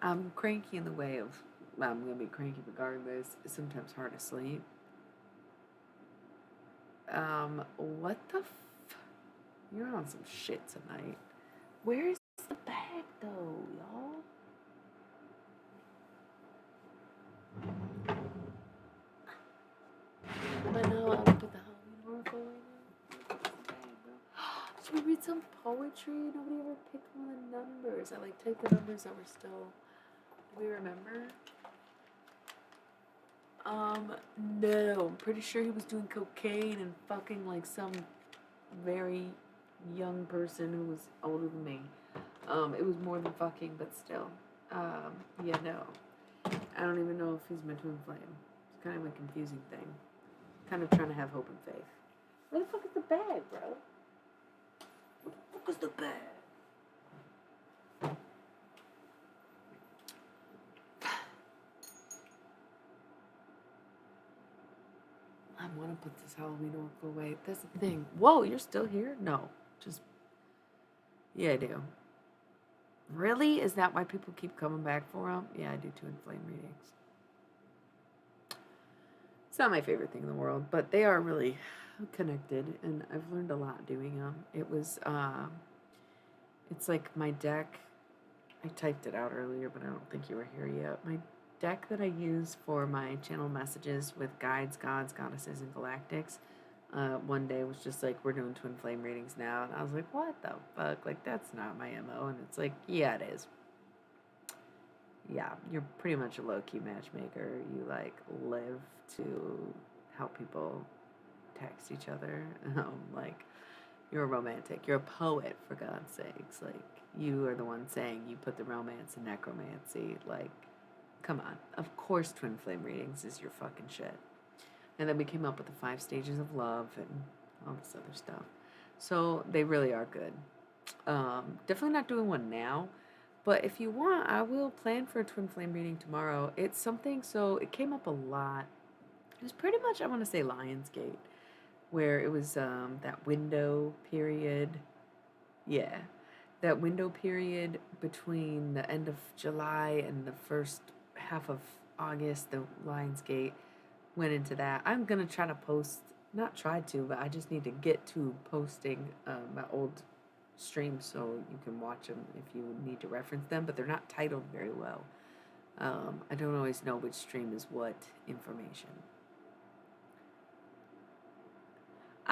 I'm cranky in the way of, well, I'm gonna be cranky regardless. It's sometimes hard to sleep. What the You're on some shit tonight. Where's the bag though, y'all? But no, I'll put the Halloween horror right now. Should we read some poetry? Nobody ever picked one of the numbers. I like typed the numbers that were still. Do we remember? No. I'm pretty sure he was doing cocaine and fucking like some very young person who was older than me. It was more than fucking, but still. Yeah, no. I don't even know if he's meant to inflame. It's kind of a confusing thing. Kind of trying to have hope and faith. Where the fuck is the bag, bro? Where the fuck is the bag? I want to put this Halloween oracle away. That's the thing. Whoa, you're still here? No. Just. Yeah, I do. Really? Is that why people keep coming back for them? Yeah, I do too in flame readings. It's not my favorite thing in the world, but they are really connected, and I've learned a lot doing them. It's like my deck. I typed it out earlier, but I don't think you were here yet. My deck that I use for my channel messages with guides, gods, goddesses, and galactics. One day was just like, we're doing twin flame readings now, and I was like, what the fuck? Like, that's not my MO, and it's like, yeah, it is. Yeah, you're pretty much a low-key matchmaker. You like live to help people text each other. Like you're a romantic. You're a poet, for God's sakes. Like you are the one saying you put the romance in necromancy. Like, come on. Of course, twin flame readings is your fucking shit. And then we came up with the 5 stages of love and all this other stuff. So they really are good. Definitely not doing one now. But if you want, I will plan for a twin flame reading tomorrow. It's something, so it came up a lot. It was pretty much, I want to say, Lionsgate, where it was that window period. Yeah, that window period between the end of July and the first half of August, the Lionsgate went into that. I'm going to try to post, not try to, but I just need to get to posting my old streams so you can watch them if you need to reference them, but they're not titled very well. I don't always know which stream is what information.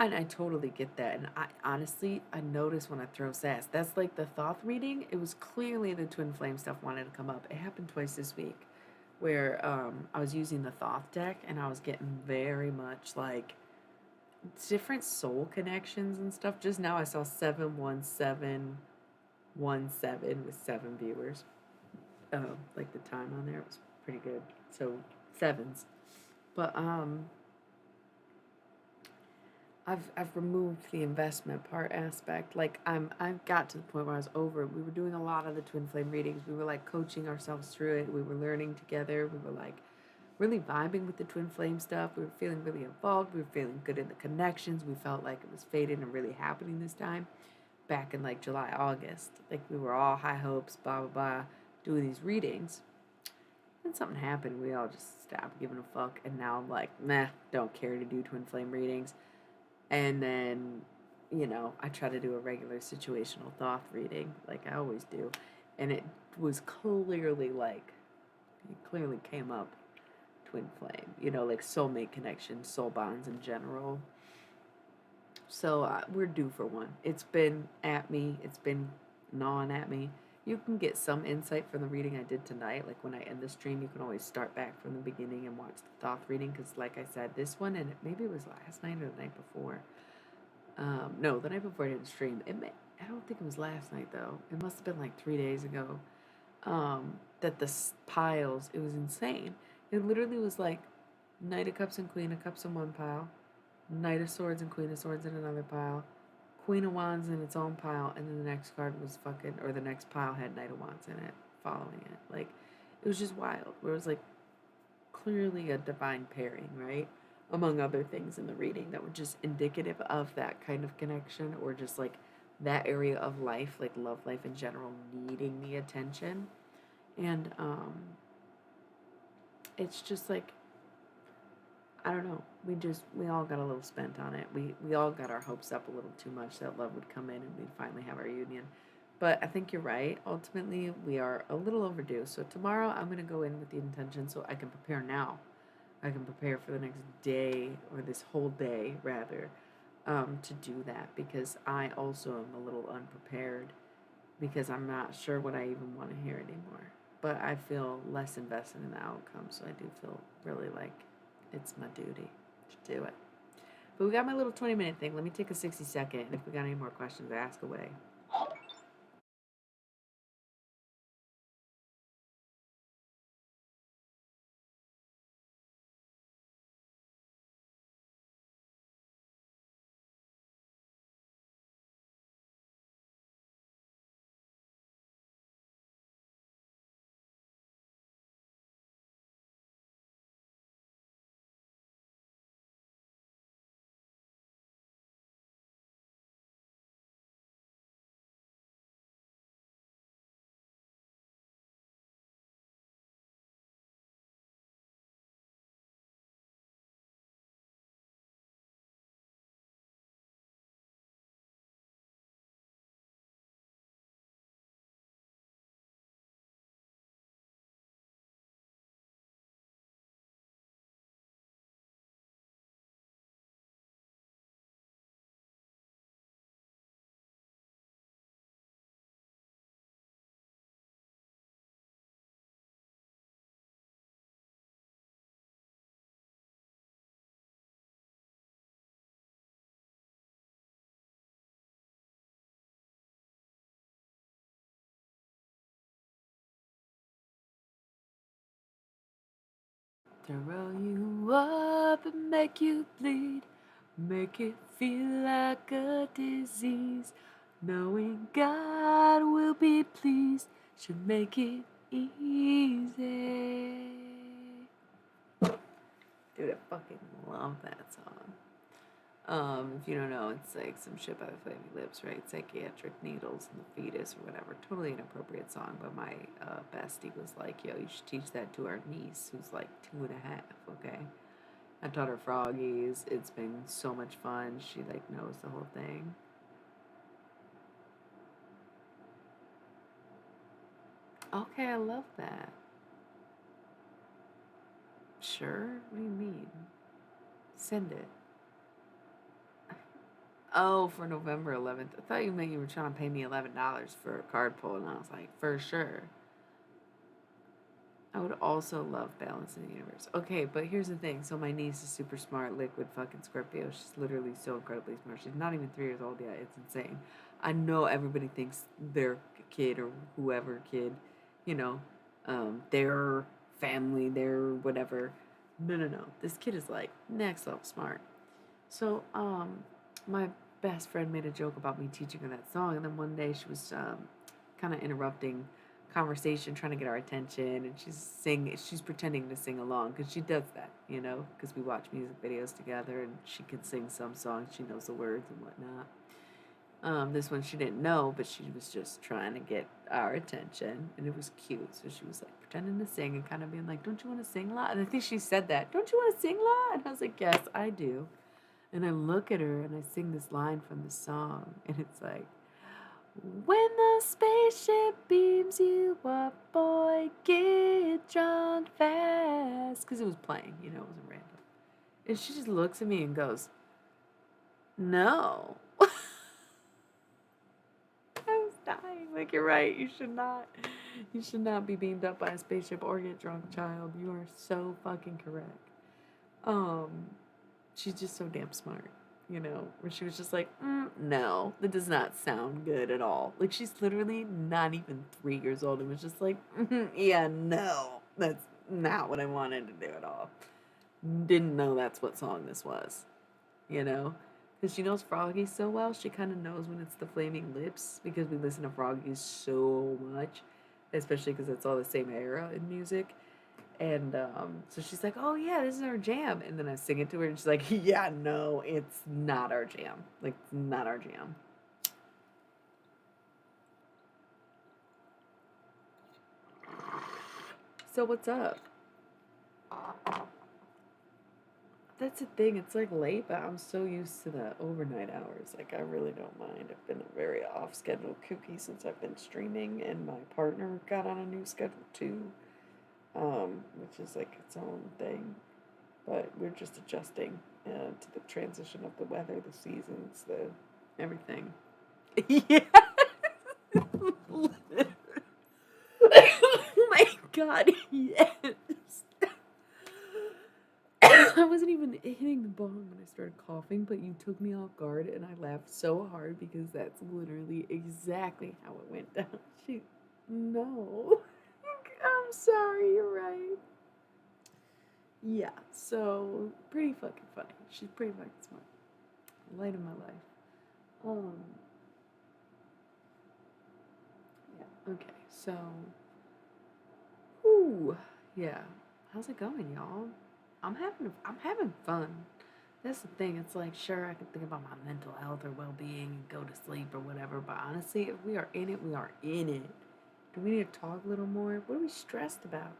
I totally get that. And I honestly, I notice when I throw sass. That's like the Thoth reading. It was clearly the twin flame stuff wanted to come up. It happened twice this week where I was using the Thoth deck and I was getting very much like different soul connections and stuff. Just now I saw 71717 with 7 viewers. Like the time on there was pretty good. So sevens. But I've removed the investment part aspect. Like I've got to the point where I was over it. We were doing a lot of the twin flame readings. We were like coaching ourselves through it. We were learning together. We were like really vibing with the twin flame stuff. We were feeling really involved. We were feeling good in the connections. We felt like it was fading and really happening this time. Back in like July, August. Like we were all high hopes, blah blah blah, doing these readings. Then something happened. We all just stopped giving a fuck. And now I'm like, nah, don't care to do twin flame readings. And then, I try to do a regular situational Thoth reading, like I always do. And it was clearly like, it clearly came up twin flame, like soulmate connection, soul bonds in general. So we're due for one. It's been at me, it's been gnawing at me. You can get some insight from the reading I did tonight. Like when I end the stream, you can always start back from the beginning and watch the Thoth reading. Because, like I said, this one, and maybe it was last night or the night before. No, the night before I didn't stream. I don't think it was last night though. It must have been like 3 days ago. That the piles, it was insane. It literally was like Knight of Cups and Queen of Cups in one pile, Knight of Swords and Queen of Swords in another pile, Queen of Wands in its own pile, and then the next card was or the next pile had Knight of Wands in it, following it. Like, it was just wild. Where it was like clearly a divine pairing, right? Among other things in the reading that were just indicative of that kind of connection, or just like that area of life, like love life in general, needing the attention. And it's just like, I don't know. We all got a little spent on it. We all got our hopes up a little too much that love would come in and we'd finally have our union. But I think you're right. Ultimately, we are a little overdue. So tomorrow I'm going to go in with the intention so I can prepare now. I can prepare for the next day, or this whole day rather, to do that, because I also am a little unprepared, because I'm not sure what I even want to hear anymore. But I feel less invested in the outcome, so I do feel really like it's my duty to do it. But we got my little 20-minute thing. Let me take a 60-second, and if we got any more questions, ask away. Throw you up and make you bleed, make it feel like a disease. Knowing God will be pleased should make it easy. Dude, I fucking love that song. If you don't know, it's like some shit by the Flaming Lips, right? Psychiatric needles in the fetus or whatever. Totally inappropriate song, but my bestie was like, yo, you should teach that to our niece who's like 2.5, okay? I taught her Froggies. It's been so much fun. She like knows the whole thing. Okay, I love that. Sure? What do you mean? Send it. Oh, for November 11th. I thought you meant you were trying to pay me $11 for a card pull, and I was like, for sure. I would also love Balance in the Universe. Okay, but here's the thing. So my niece is super smart, liquid fucking Scorpio. She's literally so incredibly smart. She's not even 3 years old yet. It's insane. I know everybody thinks their kid or whoever kid, you know, their family, their whatever. No, no, no. This kid is like next level smart. So, my best friend made a joke about me teaching her that song, and then one day she was kind of interrupting conversation, trying to get our attention, and she's pretending to sing along because she does that, because we watch music videos together, and she can sing some songs, she knows the words and whatnot. This one she didn't know, but she was just trying to get our attention, and it was cute. So she was like pretending to sing and kind of being like, "Don't you want to sing, La?" And I think she said that, "Don't you want to sing, La?" And I was like, "Yes, I do." And I look at her and I sing this line from the song, and it's like, "When the spaceship beams you up, boy, get drunk fast." Because it was playing, it wasn't random. And she just looks at me and goes, "No." I was dying. Like, you're right. You should not. You should not be beamed up by a spaceship or get drunk, child. You are so fucking correct. Um, she's just so damn smart, where she was just like, no, that does not sound good at all. Like, she's literally not even 3 years old and was just like, yeah, no, that's not what I wanted to do at all. Didn't know that's what song this was, you know? Because she knows Froggy so well, she kind of knows when it's the Flaming Lips because we listen to Froggy so much, especially because it's all the same era in music. And so she's like, "Oh yeah, this is our jam." And then I sing it to her, and she's like, "Yeah, no, it's not our jam. Like, it's not our jam." So what's up? That's the thing. It's like late, but I'm so used to the overnight hours. Like, I really don't mind. I've been a very off-schedule kooky since I've been streaming, and my partner got on a new schedule too, which is like its own thing. But we're just adjusting to the transition of the weather, the seasons, the everything. Yeah. Oh my God, yes. I wasn't even hitting the bong when I started coughing, but you took me off guard, and I laughed so hard because that's literally exactly how it went down. No. I'm sorry, you're right. Yeah, so pretty fucking funny. She's pretty fucking smart. Light of my life. Um, yeah, okay, so, whew, yeah. How's it going, y'all? I'm having fun. That's the thing. It's like, sure, I can think about my mental health or well-being and go to sleep or whatever, but honestly, if we are in it, we are in it. Do we need to talk a little more? What are we stressed about?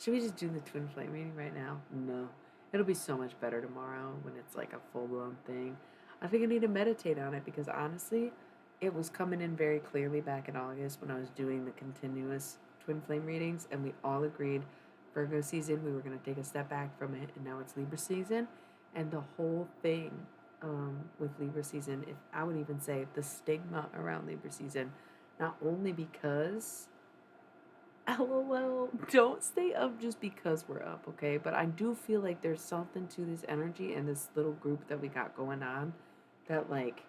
Should we just do the twin flame reading right now? No. It'll be so much better tomorrow when it's like a full-blown thing. I think I need to meditate on it because honestly, it was coming in very clearly back in August when I was doing the continuous twin flame readings, and we all agreed Virgo season, we were going to take a step back from it, and now it's Libra season. And the whole thing with Libra season, if I would even say the stigma around Libra season, not only because LOL, don't stay up just because we're up, okay? But I do feel like there's something to this energy and this little group that we got going on that, like,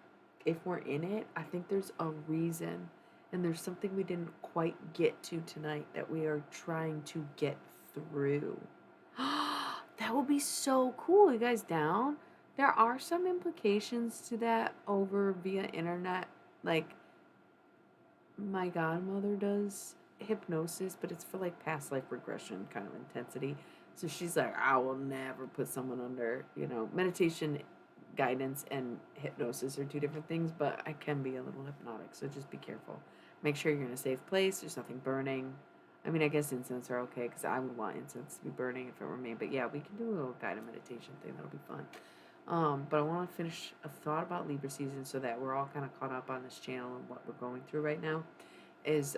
if we're in it, I think there's a reason. And there's something we didn't quite get to tonight that we are trying to get through. That would be so cool. You guys down? There are some implications to that over via internet. Like, my godmother does hypnosis, but it's for like past life regression kind of intensity. So she's like, I will never put someone under, meditation guidance and hypnosis are two different things, but I can be a little hypnotic. So just be careful. Make sure you're in a safe place. There's nothing burning. I mean, I guess incense are okay because I would want incense to be burning if it were me. But yeah, we can do a little guided meditation thing. That'll be fun. But I want to finish a thought about Libra season so that we're all kind of caught up on this channel and what we're going through right now. Is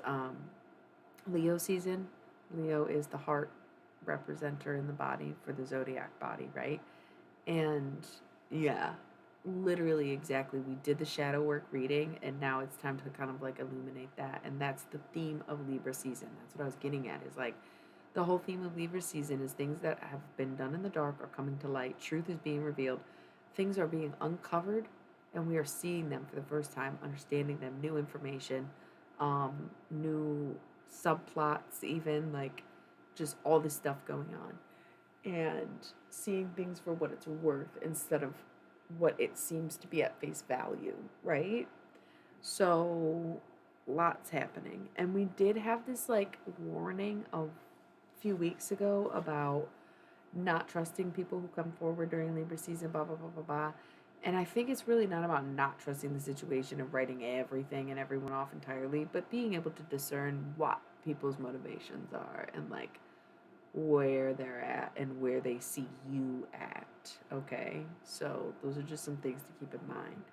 Leo season. Leo is the heart representer in the body for the zodiac body, right? And yeah, literally exactly, we did the shadow work reading, and now it's time to kind of like illuminate that. And that's the theme of Libra season. That's what I was getting at, is like the whole theme of Libra season is things that have been done in the dark are coming to light. Truth is being revealed. Things are being uncovered, and we are seeing them for the first time, understanding them, new information, new subplots, even like just all this stuff going on, and seeing things for what it's worth instead of what it seems to be at face value, right? So lots happening. And we did have this like warning of a few weeks ago about not trusting people who come forward during Libra season, blah, blah, blah, blah, blah. And I think it's really not about not trusting the situation of writing everything and everyone off entirely, but being able to discern what people's motivations are and like where they're at and where they see you at. Okay, so those are just some things to keep in mind.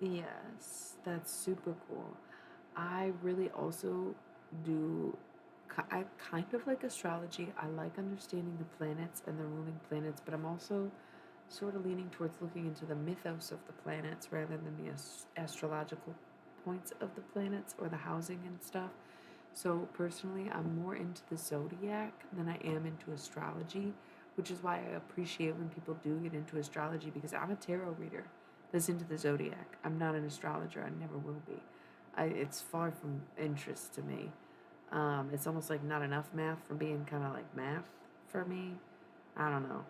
Yes, that's super cool. I really also do. I kind of like astrology. I like understanding the planets and the ruling planets, but I'm also sort of leaning towards looking into the mythos of the planets rather than the astrological points of the planets or the housing and stuff. So personally, I'm more into the zodiac than I am into astrology, which is why I appreciate when people do get into astrology, because I'm a tarot reader that's into the zodiac. I'm not an astrologer. I never will be. It's far from interest to me. It's almost like not enough math for being kind of like math for me. I don't know.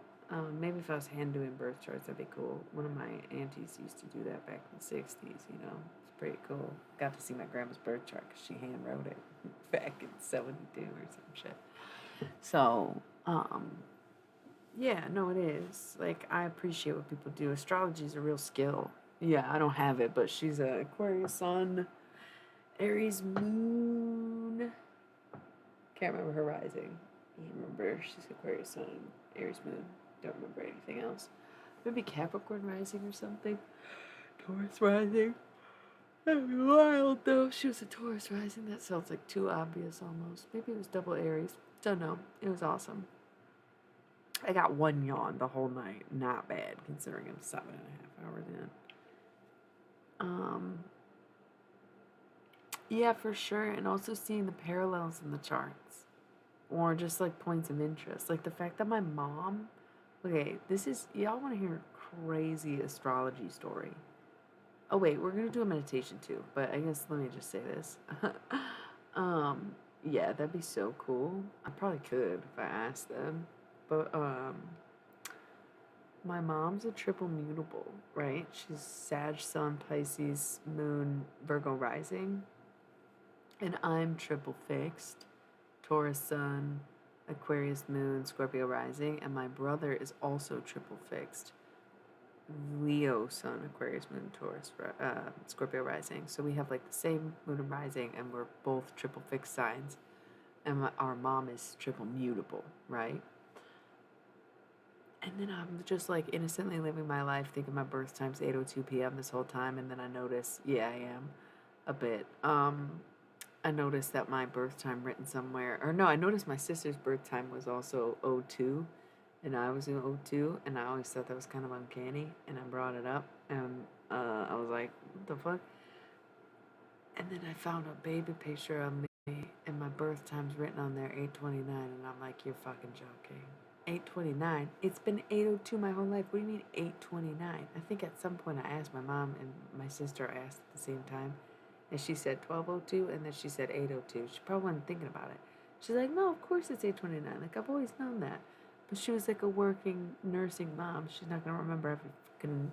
Maybe if I was hand doing birth charts, that'd be cool. One of my aunties used to do that back in the 60s, you know. It's pretty cool. Got to see my grandma's birth chart because she hand wrote it back in 72 or some shit. So, yeah, no, it is. Like, I appreciate what people do. Astrology is a real skill. Yeah, I don't have it, but she's a Aquarius sun, Aries moon. Can't remember her rising. I remember she's Aquarius sun, Aries moon. Don't remember anything else. Maybe Capricorn rising or something. Taurus rising. That'd be wild though. She was a Taurus rising. That sounds like too obvious almost. Maybe it was double Aries. Don't know. It was awesome. I got one yawn the whole night. Not bad considering I'm 7.5 hours in. Um, yeah, for sure. And also seeing the parallels in the charts. Or just like points of interest. Like the fact that my mom, okay, this is, y'all want to hear a crazy astrology story. Oh wait, we're gonna do a meditation too, but I guess let me just say this. um, yeah, that'd be so cool. I probably could if I asked them. But my mom's a triple mutable, right? She's Sag, Sun, Pisces, Moon, Virgo rising. And I'm triple fixed. Taurus Sun, Aquarius Moon, Scorpio rising, and my brother is also triple fixed. Leo Sun, Aquarius Moon, Taurus, Scorpio rising. So we have like the same moon and rising, and we're both triple fixed signs. And our mom is triple mutable, right? And then I'm just like innocently living my life, thinking my birth time's 8:02 p.m. this whole time, and then I notice, yeah, I am a bit. I noticed that my birth time written somewhere, or no, I noticed my sister's birth time was also 02, and I was in 02, and I always thought that was kind of uncanny, and I brought it up, and I was like, what the fuck? And then I found a baby picture of me, and my birth time's written on there 8:29, and I'm like, you're fucking joking. 8:29? It's been 8:02 my whole life. What do you mean 8:29? I think at some point I asked my mom, and my sister asked at the same time, and she said 12:02, and then she said 8:02. She probably wasn't thinking about it. She's like, no, of course it's 8:29. Like, I've always known that. But she was like a working nursing mom. She's not going to remember every fucking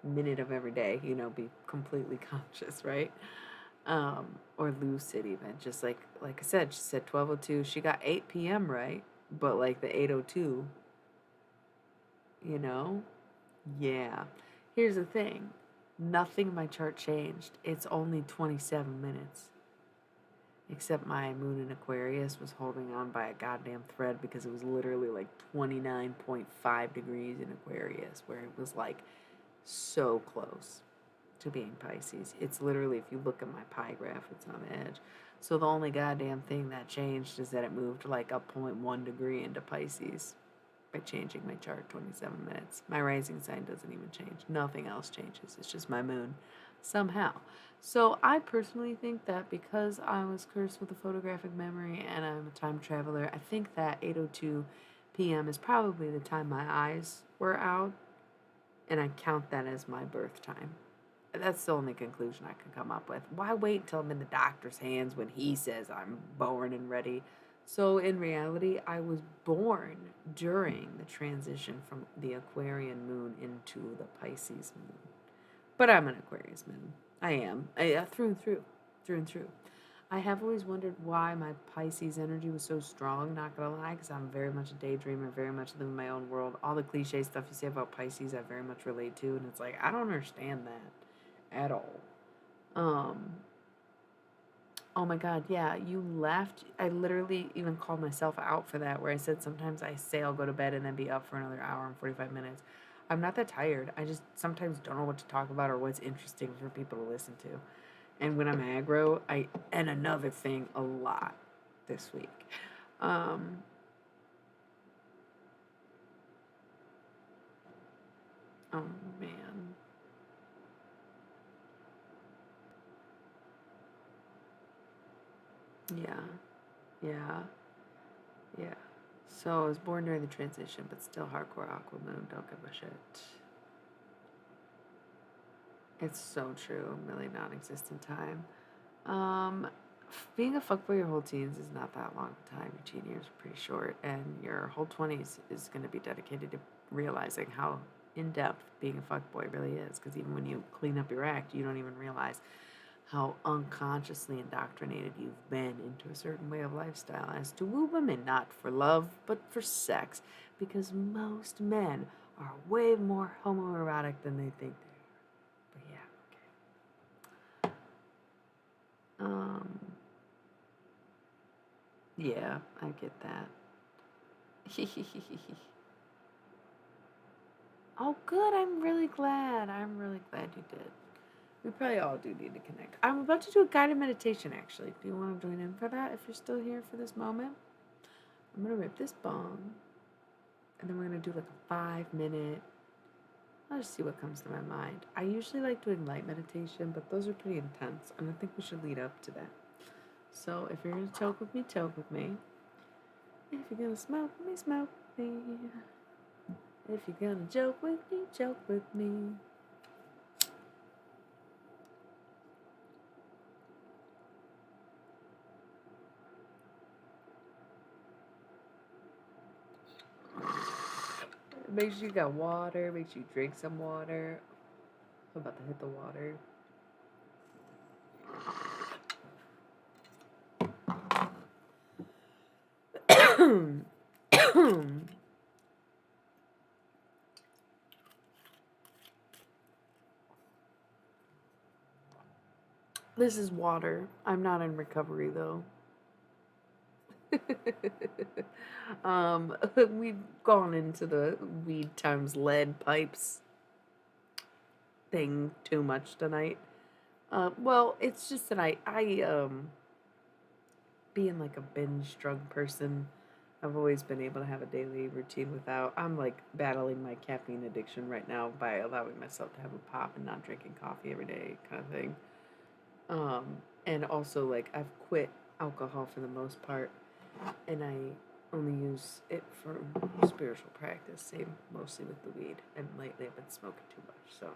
minute of every day, you know, be completely conscious, right? Or lucid even. Just like I said, she said 12:02. She got 8 p.m. right, but like the 8:02, you know? Yeah. Here's the thing. Nothing in my chart changed. It's only 27 minutes. Except my moon in Aquarius was holding on by a goddamn thread because it was literally like 29.5 degrees in Aquarius, where it was like so close to being Pisces. It's literally, if you look at my pie graph, it's on the edge. So the only goddamn thing that changed is that it moved like a 0.1 degree into Pisces. by changing my chart 27 minutes. My rising sign doesn't even change. Nothing else changes. It's just my moon somehow. So I personally think that because I was cursed with a photographic memory and I'm a time traveler, I think that 8:02 p.m. is probably the time my eyes were out, and I count that as my birth time. That's the only conclusion I can come up with. Why wait until I'm in the doctor's hands when he says I'm born and ready? So in reality, I was born during the transition from the Aquarian moon into the Pisces moon. But I'm an Aquarius moon. I am. Through and through. Through and through. I have always wondered why my Pisces energy was so strong, not gonna lie, because I'm very much a daydreamer, very much live in my own world. All the cliche stuff you say about Pisces, I very much relate to, and it's like, I don't understand that at all. Um, oh my God, yeah, you left. I literally even called myself out for that, where I said sometimes I say I'll go to bed and then be up for another hour and 45 minutes. I'm not that tired. I just sometimes don't know what to talk about or what's interesting for people to listen to. And when I'm aggro, and another thing a lot this week. Um, oh man. Yeah. Yeah. Yeah. So I was born during the transition, but still hardcore Aqua Moon. Don't give a shit. It's so true. Really non-existent time. Um, Being a fuckboy your whole teens is not that long of a time. Your teen years are pretty short, and your whole 20s is going to be dedicated to realizing how in depth being a fuckboy really is. Because even when you clean up your act, you don't even realize how unconsciously indoctrinated you've been into a certain way of lifestyle as to woo women not for love but for sex. Because most men are way more homoerotic than they think they are. But yeah, okay. Yeah, I get that. Oh, good. I'm really glad. I'm really glad you did. We probably all do need to connect. I'm about to do a guided meditation, actually. Do you want to join in for that if you're still here for this moment? I'm going to rip this bong, and then we're going to do like a 5 minute. I'll just see what comes to my mind. I usually like doing light meditation, but those are pretty intense, and I think we should lead up to that. So if you're going to choke with me, choke with me. If you're going to smoke with me, smoke with me. If you're gonna joke with me, joke with me. Make sure you got water. Make sure you drink some water. I'm about to hit the water. This is water. I'm not in recovery though. We've gone into the weed times lead pipes thing too much tonight. Well, it's just that being like a binge drug person, I've always been able to have a daily routine without. I'm like battling my caffeine addiction right now by allowing myself to have a pop and not drinking coffee every day, kind of thing. Um, and also like I've quit alcohol for the most part, and I only use it for spiritual practice. Same mostly with the weed, and lately I've been smoking too much. So,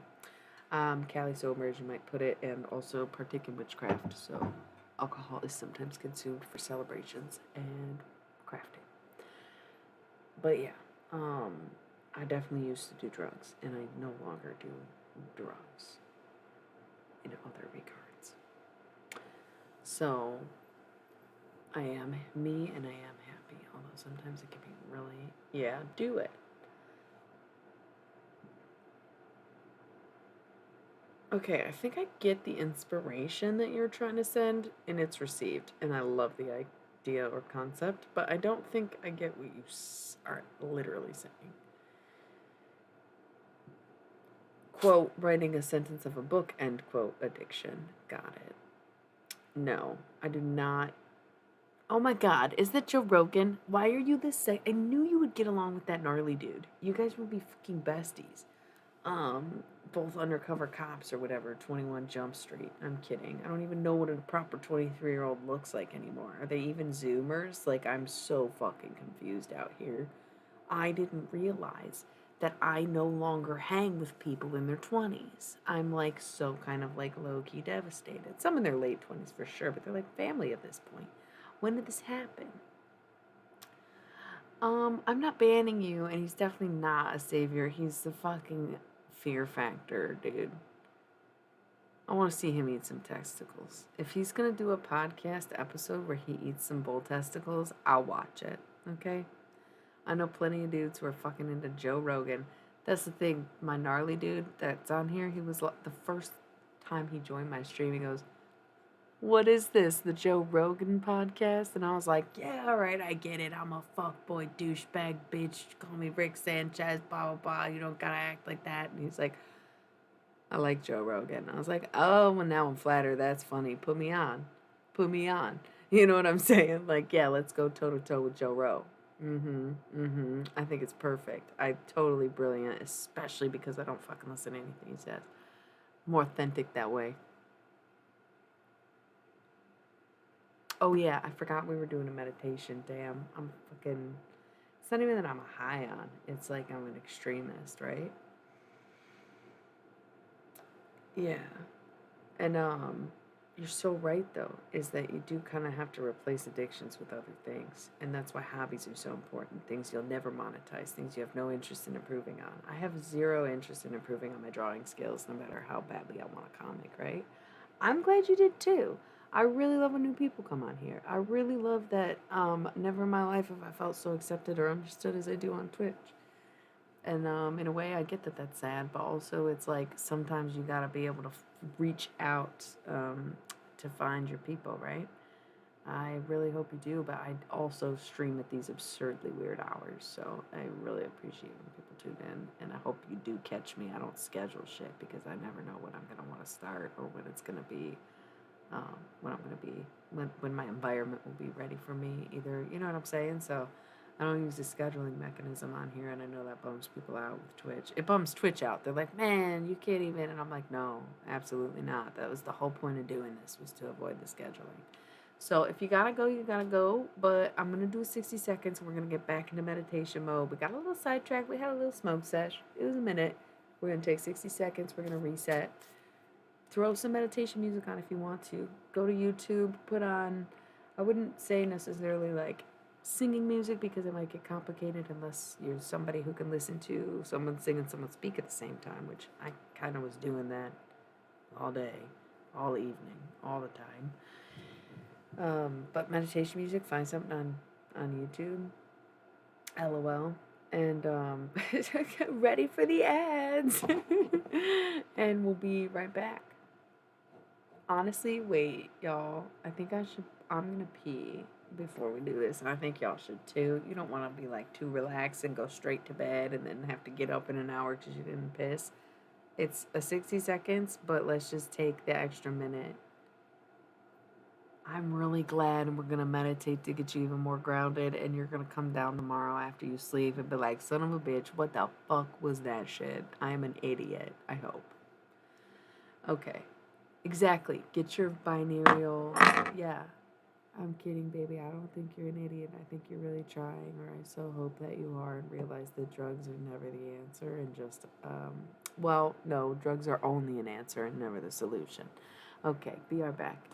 Cali sober, as you might put it, and also partake in witchcraft. So, alcohol is sometimes consumed for celebrations and crafting. But yeah, I definitely used to do drugs, and I no longer do drugs in other regards. So, I am me and I am happy, although sometimes it can be really, yeah, do it. Okay, I think I get the inspiration that you're trying to send, and it's received, and I love the idea or concept, but I don't think I get what you are literally saying. Quote, writing a sentence of a book, end quote, addiction. Got it. No, I do not. Oh my God, is that Joe Rogan? Why are you this sick? I knew you would get along with that gnarly dude. You guys would be fucking besties. Um, Both undercover cops or whatever, 21 Jump Street. I'm kidding. I don't even know what a proper 23-year-old looks like anymore. Are they even Zoomers? Like, I'm so fucking confused out here. I didn't realize that I no longer hang with people in their 20s. I'm like so kind of like low key devastated. Some in their late 20s for sure, but they're like family at this point. When did this happen? I'm not banning you, and he's definitely not a savior. He's the fucking fear factor, dude. I want to see him eat some testicles. If he's gonna do a podcast episode where he eats some bull testicles, I'll watch it. Okay? I know plenty of dudes who are fucking into Joe Rogan. That's the thing. My gnarly dude that's on here, he was the first time he joined my stream, he goes, "What is this, the Joe Rogan podcast?" And I was like, "Yeah, all right, I get it. I'm a fuckboy, douchebag, bitch. Call me Rick Sanchez, blah, blah, blah. You don't gotta act like that." And he's like, "I like Joe Rogan." I was like, "Oh, well, now I'm flattered. That's funny. Put me on. Put me on." You know what I'm saying? Like, yeah, let's go toe to toe with Joe Rogan. I think it's perfect. I totally brilliant, especially because I don't fucking listen to anything he says. More authentic that way. Oh yeah, I forgot we were doing a meditation. Damn, I'm fucking. It's not even that I'm a high on. It's like I'm an extremist, right? Yeah. And you're so right though, is that you do kind of have to replace addictions with other things. And that's why hobbies are so important. Things you'll never monetize, things you have no interest in improving on. I have zero interest in improving on my drawing skills no matter how badly I want a comic, right? I'm glad you did too. I really love when new people come on here. I really love that never in my life have I felt so accepted or understood as I do on Twitch. And in a way, I get that that's sad, but also it's like sometimes you gotta be able to reach out to find your people, right? I really hope you do, but I also stream at these absurdly weird hours, so I really appreciate when people tune in, and I hope you do catch me. I don't schedule shit because I never know when I'm gonna want to start or when it's gonna be, when I'm gonna be, when my environment will be ready for me. Either, you know what I'm saying? So I don't use the scheduling mechanism on here, and I know that bums people out with Twitch. It bums Twitch out. They're like, "Man, you can't even," and I'm like, "No, absolutely not. That was the whole point of doing this, was to avoid the scheduling." So if you gotta go, you gotta go. But I'm gonna do 60 seconds. We're gonna get back into meditation mode. We got a little sidetracked. We had a little smoke sesh. It was a minute. We're gonna take 60 seconds. We're gonna reset. Throw some meditation music on if you want to. Go to YouTube. Put on. I wouldn't say necessarily like singing music because it might get complicated unless you're somebody who can listen to someone sing and someone speak at the same time, which I kind of was doing that all day, all evening, all the time. But meditation music, find something on YouTube. LOL. And ready for the ads. And we'll be right back. Honestly, wait, y'all. I think I'm gonna pee before we do this, and I think y'all should too. You don't want to be like too relaxed and go straight to bed and then have to get up in an hour because you didn't piss. It's a 60 seconds, but let's just take the extra minute. I'm really glad we're gonna meditate to get you even more grounded, and you're gonna come down tomorrow after you sleep and be like, "Son of a bitch, what the fuck was that shit? I am an idiot." I hope. Okay, exactly. Get your binaural. Yeah, I'm kidding, baby. I don't think you're an idiot. I think you're really trying, or I so hope that you are, and realize that drugs are never the answer, and just well, no, drugs are only an answer and never the solution. Okay, be right back.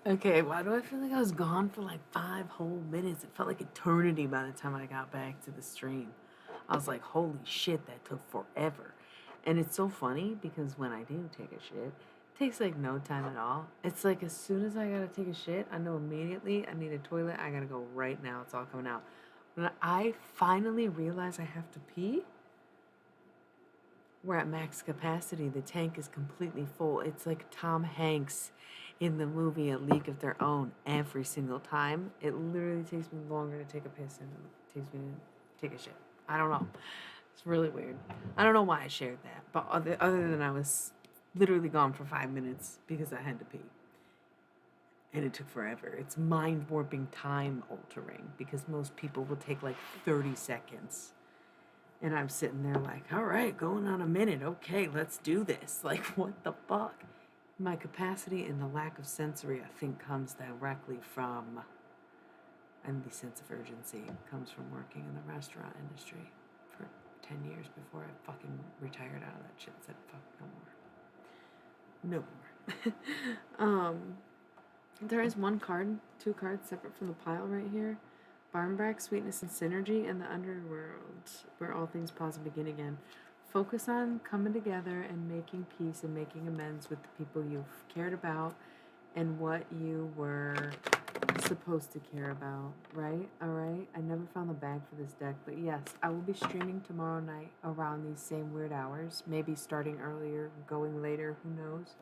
Okay, why do I feel like I was gone for like 5 whole minutes? It felt like eternity by the time I got back to the stream. I was like, holy shit, that took forever. And it's so funny because when I do take a shit, it takes like no time at all. It's like as soon as I gotta take a shit, I know immediately I need a toilet. I gotta go right now. It's all coming out. When I finally realize I have to pee, we're at max capacity. The tank is completely full. It's like Tom Hanks in the movie A League of Their Own every single time. It literally takes me longer to take a piss than it takes me to take a shit. I don't know. It's really weird. I don't know why I shared that, but other than I was literally gone for 5 minutes because I had to pee. And it took forever. It's mind warping, time altering because most people will take like 30 seconds. And I'm sitting there like, all right, going on a minute. Okay, let's do this. Like, what the fuck? My capacity and the lack of sensory, I think, comes directly from, and the sense of urgency comes from working in the restaurant industry for 10 years before I fucking retired out of that shit and said, fuck, no more. No more. There is one card, 2 cards separate from the pile right here. Barmbrack, Sweetness and Synergy, and the Underworld, where all things pause and begin again. Focus on coming together and making peace and making amends with the people you've cared about and what you were supposed to care about, right? All right? I never found the bag for this deck, but yes, I will be streaming tomorrow night around these same weird hours, maybe starting earlier, going later, who knows.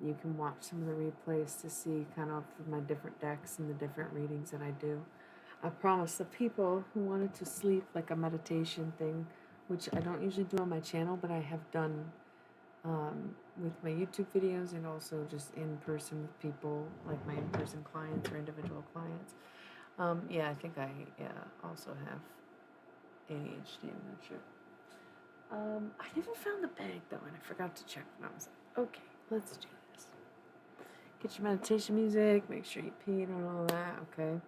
You can watch some of the replays to see kind of my different decks and the different readings that I do. I promised the people who wanted to sleep like a meditation thing, which I don't usually do on my channel, but I have done with my YouTube videos and also just in person with people, like my in-person clients or individual clients. Yeah, I think I also have ADHD. I'm not sure. I never found the bag though, and I forgot to check when I was like, okay, let's do this. Get your meditation music, make sure you peed and all that, okay?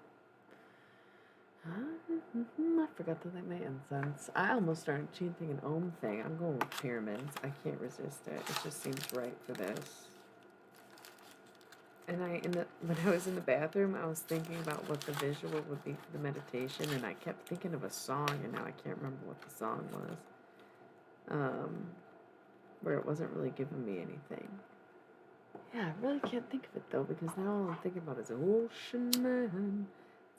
I forgot to light my incense. I almost started chanting an Om thing. I'm going with pyramids. I can't resist it. It just seems right for this. And when I was in the bathroom, I was thinking about what the visual would be for the meditation, and I kept thinking of a song, and now I can't remember what the song was. Where it wasn't really giving me anything. Yeah, I really can't think of it though, because now all I'm thinking about is ocean man.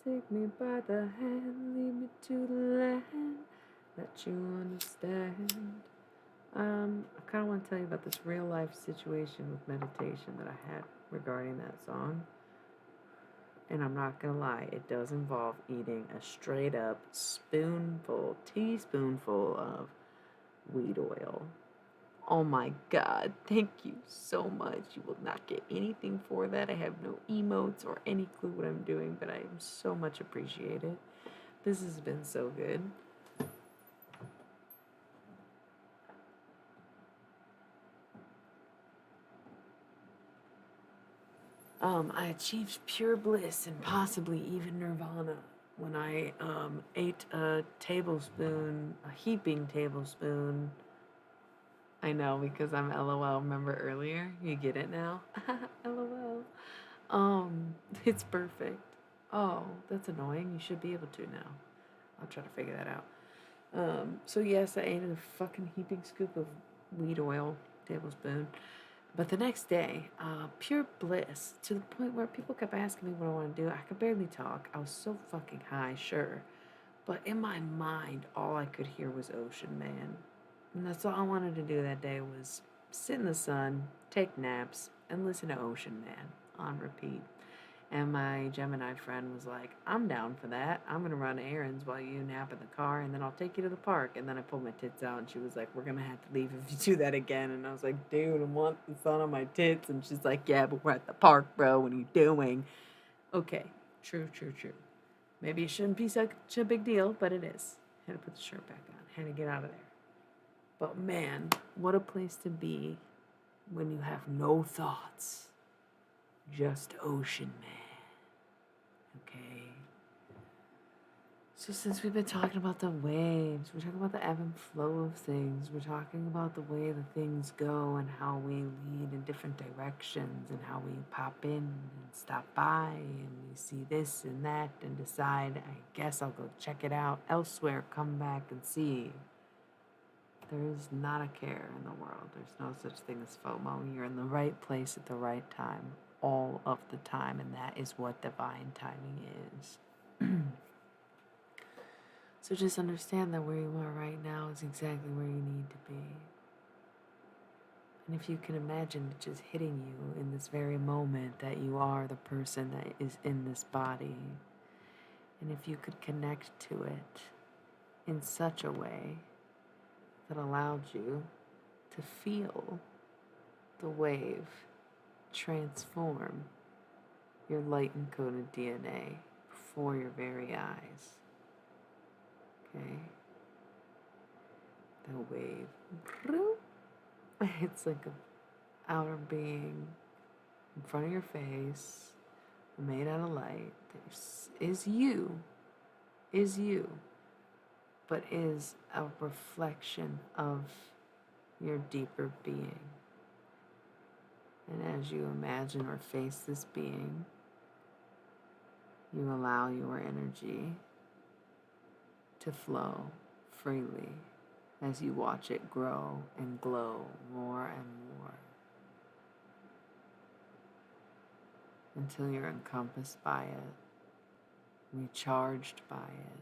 Take me by the hand, lead me to the land that you understand. I kind of want to tell you about this real life situation with meditation that I had regarding that song. And I'm not going to lie, it does involve eating a straight up teaspoonful of weed oil. Oh my God, thank you so much. You will not get anything for that. I have no emotes or any clue what I'm doing, but I am so much appreciated. This has been so good. I achieved pure bliss and possibly even nirvana when I ate a heaping tablespoon. I know because I'm LOL. Remember earlier? You get it now? LOL. It's perfect. Oh, that's annoying. You should be able to now. I'll try to figure that out. So yes, I ate a fucking heaping scoop of weed oil, tablespoon. But the next day, pure bliss to the point where people kept asking me what I want to do. I could barely talk. I was so fucking high, sure. But in my mind, all I could hear was Ocean Man. And that's all I wanted to do that day was sit in the sun, take naps, and listen to Ocean Man on repeat. And my Gemini friend was like, I'm down for that. I'm going to run errands while you nap in the car, and then I'll take you to the park. And then I pulled my tits out, and she was like, we're going to have to leave if you do that again. And I was like, dude, I want the sun on my tits. And she's like, yeah, but we're at the park, bro. What are you doing? Okay, true. Maybe it shouldn't be such a big deal, but it is. Had to put the shirt back on. Had to get out of there. But man, what a place to be when you have no thoughts. Just Ocean Man. Okay. So since we've been talking about the waves, we're talking about the ebb and flow of things, we're talking about the way the things go and how we lead in different directions and how we pop in and stop by and we see this and that and decide, I guess I'll go check it out elsewhere, come back and see. There is not a care in the world. There's no such thing as FOMO. You're in the right place at the right time all of the time, and that is what divine timing is. So just understand that where you are right now is exactly where you need to be. And if you can imagine it just hitting you in this very moment that you are the person that is in this body, and if you could connect to it in such a way that allowed you to feel the wave transform your light encoded DNA before your very eyes. Okay? The wave. It's like an outer being in front of your face, made out of light. Is you, but is a reflection of your deeper being. And as you imagine or face this being, you allow your energy to flow freely as you watch it grow and glow more and more until you're encompassed by it, recharged by it,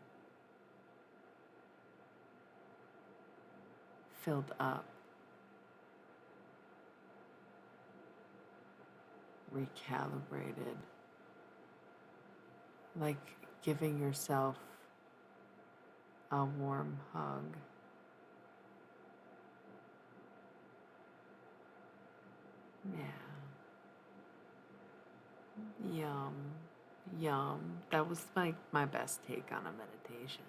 filled up, recalibrated, like giving yourself a warm hug. Yeah. Yum. Yum. That was like my best take on a meditation.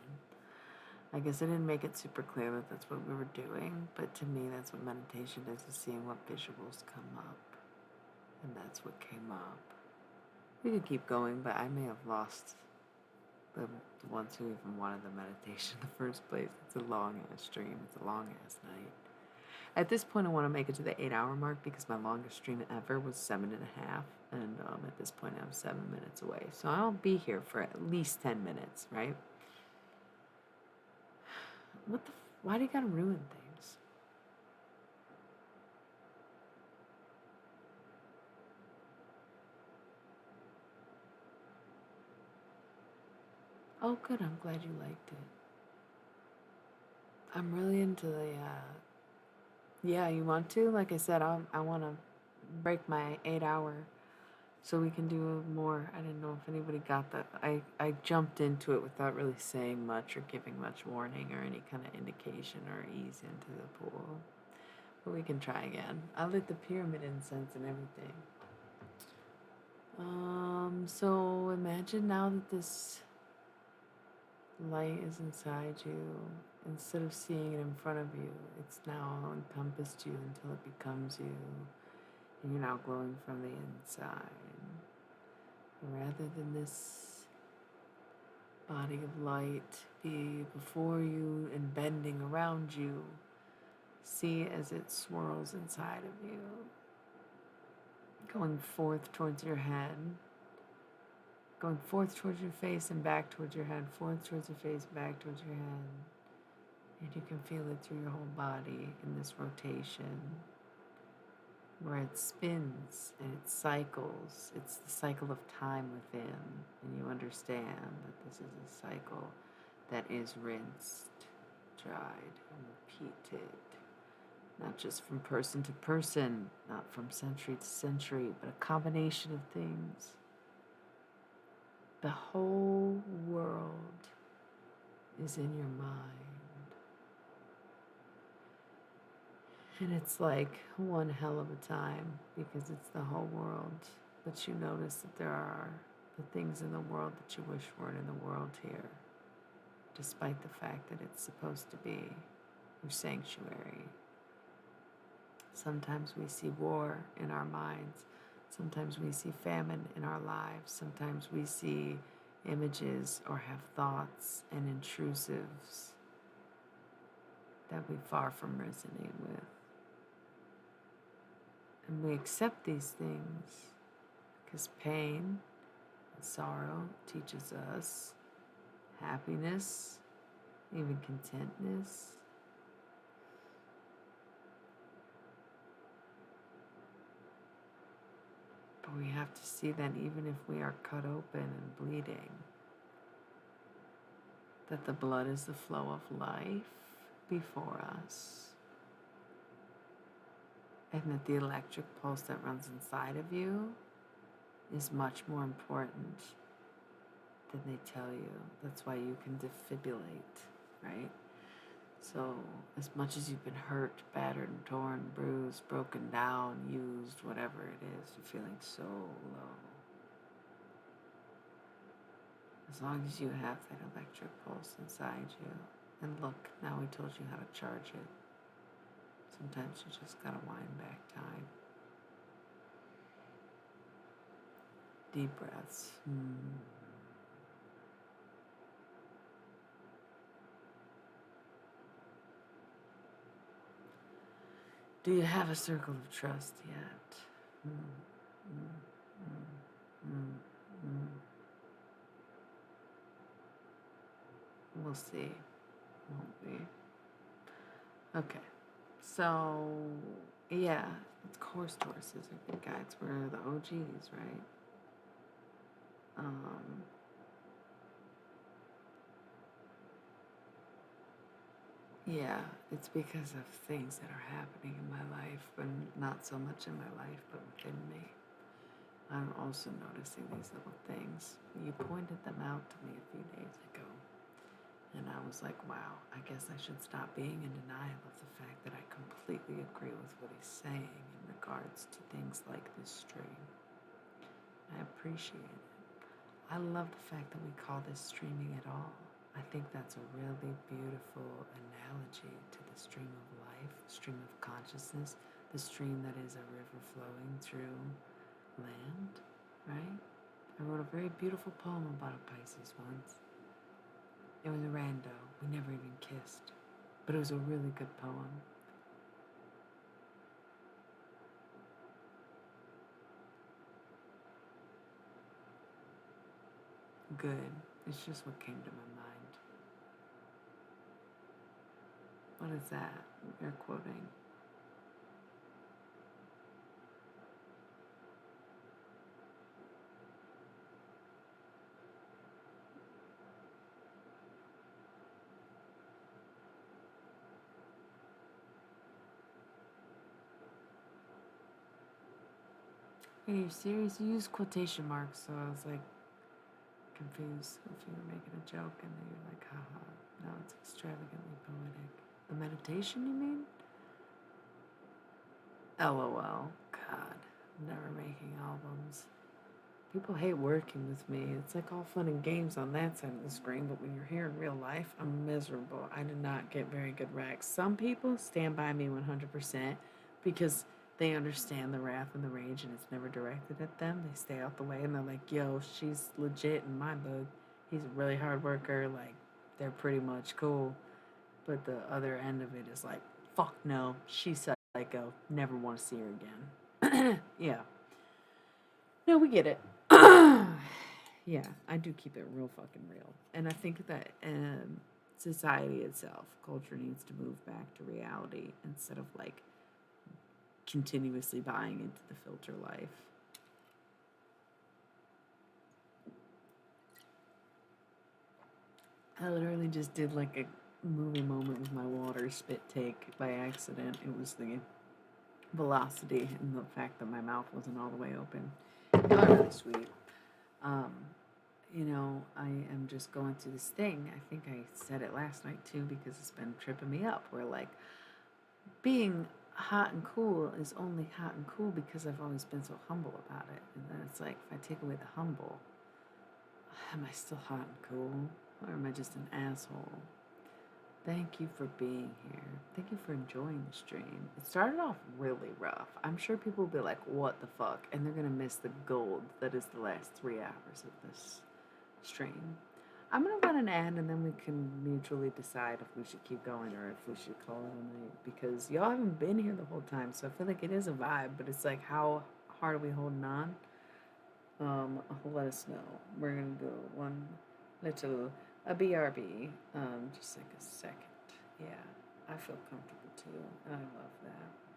I guess I didn't make it super clear that that's what we were doing, but to me that's what meditation is seeing what visuals come up. And that's what came up. We could keep going, but I may have lost the ones who even wanted the meditation in the first place. It's a long ass stream. It's a long ass night. At this point, I want to make it to the 8-hour mark because my longest stream ever was 7.5, and at this point, I'm 7 minutes away. So I'll be here for at least 10 minutes, right? Why do you gotta ruin things? Oh, good. I'm glad you liked it. I'm really into the. Yeah, you want to? Like I said, I want to break my 8-hour so we can do more. I didn't know if anybody got that. I jumped into it without really saying much or giving much warning or any kind of indication or ease into the pool. But we can try again. I lit the pyramid incense and everything. So imagine now that this light is inside you. Instead of seeing it in front of you, it's now encompassed you until it becomes you. And you're now glowing from the inside. Rather than this body of light be before you and bending around you, see it as it swirls inside of you, going forth towards your head, going forth towards your face and back towards your head, forth towards your face, back towards your head. And you can feel it through your whole body in this rotation where it spins and it cycles. It's the cycle of time within, and you understand that this is a cycle that is rinsed, dried, and repeated. Not just from person to person, not from century to century, but a combination of things. The whole world is in your mind. And it's like one hell of a time because it's the whole world. But you notice that there are the things in the world that you wish weren't in the world here, despite the fact that it's supposed to be your sanctuary. Sometimes we see war in our minds. Sometimes we see famine in our lives. Sometimes we see images or have thoughts and intrusives that we far from resonate with. And we accept these things because pain and sorrow teaches us happiness, even contentness. But we have to see that even if we are cut open and bleeding, that the blood is the flow of life before us, and that the electric pulse that runs inside of you is much more important than they tell you. That's why you can defibrillate, right? So as much as you've been hurt, battered, and torn, bruised, broken down, used, whatever it is, you're feeling so low. As long as you have that electric pulse inside you, and look, now we told you how to charge it. Sometimes you just gotta wind back time. Deep breaths. Do you have a circle of trust yet? We'll see, won't we? Okay, so yeah, of course Tauruses are good guides. We're the OGs, right? Yeah, it's because of things that are happening in my life, but not so much in my life, but within me. I'm also noticing these little things. You pointed them out to me a few days ago, and I was like, wow, I guess I should stop being in denial of the fact that I completely agree with what he's saying in regards to things like this stream. I appreciate it. I love the fact that we call this streaming at all. I think that's a really beautiful analogy to the stream of life, stream of consciousness, the stream that is a river flowing through land, right? I wrote a very beautiful poem about a Pisces once. It was a rando. We never even kissed, but it was a really good poem. Good. It's just what came to my mind. What is that you're quoting? Are you serious? You use quotation marks, so I was like confused if you were making a joke and then you're like, haha. No, it's extravagantly poetic. The meditation, you mean? LOL. God, I'm never making albums. People hate working with me. It's like all fun and games on that side of the screen, but when you're here in real life, I'm miserable. I do not get very good racks. Some people stand by me 100% because they understand the wrath and the rage and it's never directed at them. They stay out the way and they're like, yo, she's legit in my book. He's a really hard worker. Like, they're pretty much cool. But the other end of it is like, fuck no, she's psycho. Never want to see her again. Yeah. No, we get it. Yeah, I do keep it real fucking real. And I think that society itself, culture needs to move back to reality instead of like continuously buying into the filter life. I literally just did like a movie moment with my water spit take by accident. It was the velocity and the fact that my mouth wasn't all the way open. Y'all are really sweet. I am just going through this thing. I think I said it last night too because it's been tripping me up. Where like being hot and cool is only hot and cool because I've always been so humble about it. And then it's like, if I take away the humble, am I still hot and cool? Or am I just an asshole? Thank you for being here. Thank you for enjoying the stream. It started off really rough. I'm sure people will be like, what the fuck? And they're going to miss the gold that is the last 3 hours of this stream. I'm gonna run an ad and then we can mutually decide if we should keep going or if we should call it a night because y'all haven't been here the whole time, so I feel like it is a vibe, but it's like how hard are we holding on? Let us know. We're gonna do one little a BRB. Just like a second. Yeah, I feel comfortable too, and I love that.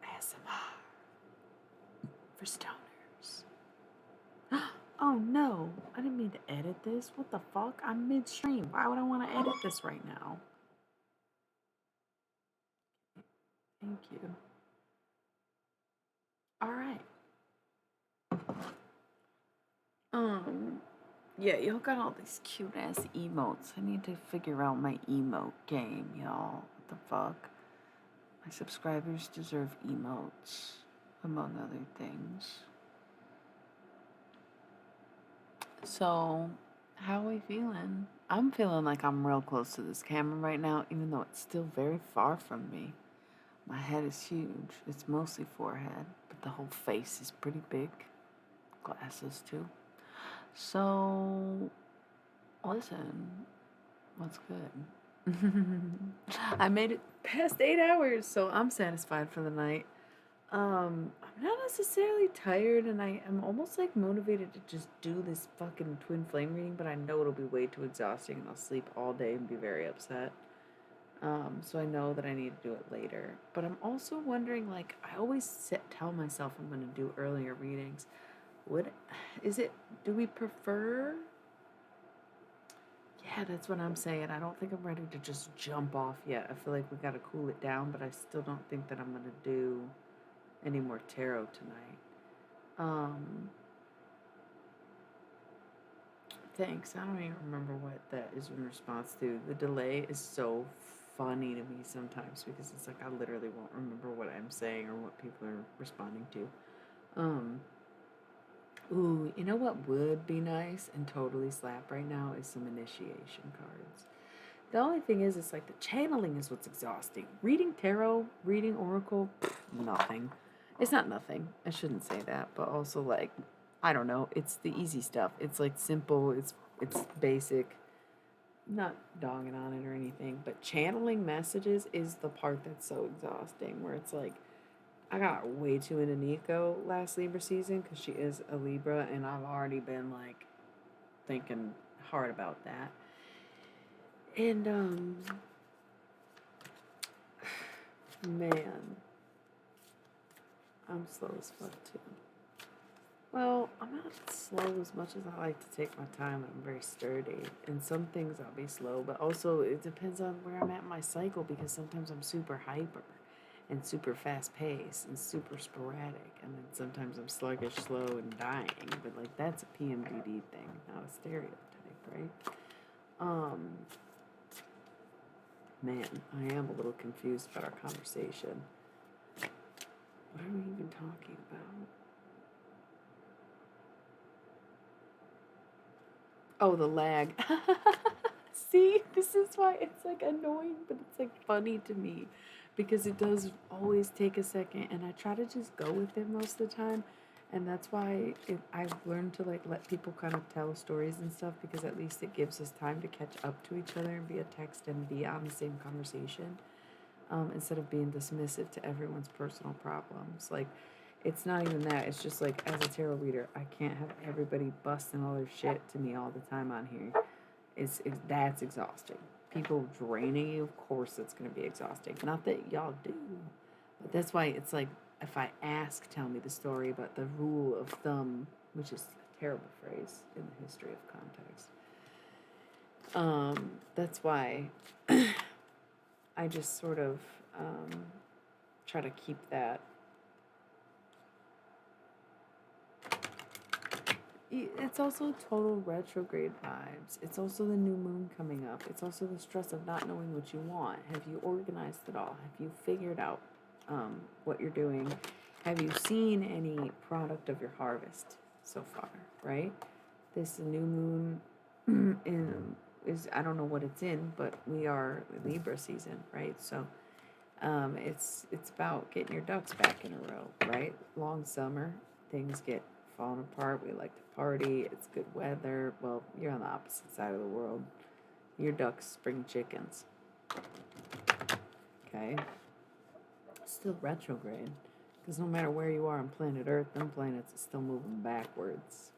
ASMR for stoners. Oh no, I didn't mean to edit this. What the fuck? I'm midstream. Why would I want to edit this right now? Thank you. All right. Um, yeah, y'all got all these cute ass emotes. I need to figure out my emote game, y'all. What the fuck? My subscribers deserve emotes, among other things. So, how are we feeling? I'm feeling like I'm real close to this camera right now, even though it's still very far from me. My head is huge. It's mostly forehead, but the whole face is pretty big. Glasses, too. So, listen, what's good? I made it past 8 hours, so I'm satisfied for the night. I'm not necessarily tired, and I am almost like motivated to just do this fucking twin flame reading, but I know it'll be way too exhausting, and I'll sleep all day and be very upset. So I know that I need to do it later. But I'm also wondering, like, I always tell myself I'm gonna do earlier readings. What is it? Do we prefer? Yeah, that's what I'm saying. I don't think I'm ready to just jump off yet. I feel like we gotta cool it down, but I still don't think that I'm gonna do any more tarot tonight. Um, Thanks. I don't even remember what that is in response to. The delay is so funny to me sometimes because it's like I literally won't remember what I'm saying or what people are responding to. Um, Ooh, you know what would be nice and totally slap right now is some initiation cards. The only thing is, it's like the channeling is what's exhausting. Reading tarot, reading oracle, nothing. It's not nothing. I shouldn't say that, but also like, I don't know. It's the easy stuff. It's like simple. It's basic. Not dogging on it or anything, but channeling messages is the part that's so exhausting. Where it's like, I got way too into Nico last Libra season because she is a Libra, and I've already been like thinking hard about that. And man, I'm slow as fuck too. Well, I'm not slow as much as I like to take my time. I'm very sturdy. And some things I'll be slow, but also it depends on where I'm at in my cycle because sometimes I'm super hyper and super fast paced and super sporadic. And then sometimes I'm sluggish, slow, and dying. But like that's a PMDD thing, not a stereotype, right? Um, Man, I am a little confused about our conversation. What are we even talking about? Oh, the lag. See, this is why it's like annoying, but it's like funny to me because it does always take a second, and I try to just go with it most of the time. And that's why I've learned to like let people kind of tell stories and stuff because at least it gives us time to catch up to each other and be a text and be on the same conversation, instead of being dismissive to everyone's personal problems. Like, it's not even that. It's just like, as a tarot reader, I can't have everybody busting all their shit to me all the time on here. That's exhausting. People draining you, of course, it's going to be exhausting. Not that y'all do, but that's why it's like, if I ask, tell me the story, but the rule of thumb, which is a terrible phrase in the history of context. That's why I just sort of try to keep that. It's also total retrograde vibes. It's also the new moon coming up. It's also the stress of not knowing what you want. Have you organized it all? Have you figured out what you're doing? Have you seen any product of your harvest so far, right? This new moon is, I don't know what it's in, but we are Libra season, right? So it's about getting your ducks back in a row, right? Long summer, things get falling apart. We like to party. It's good weather. Well, you're on the opposite side of the world. Your ducks spring chickens. Okay? Still retrograde. Because no matter where you are on planet Earth, them planets are still moving backwards.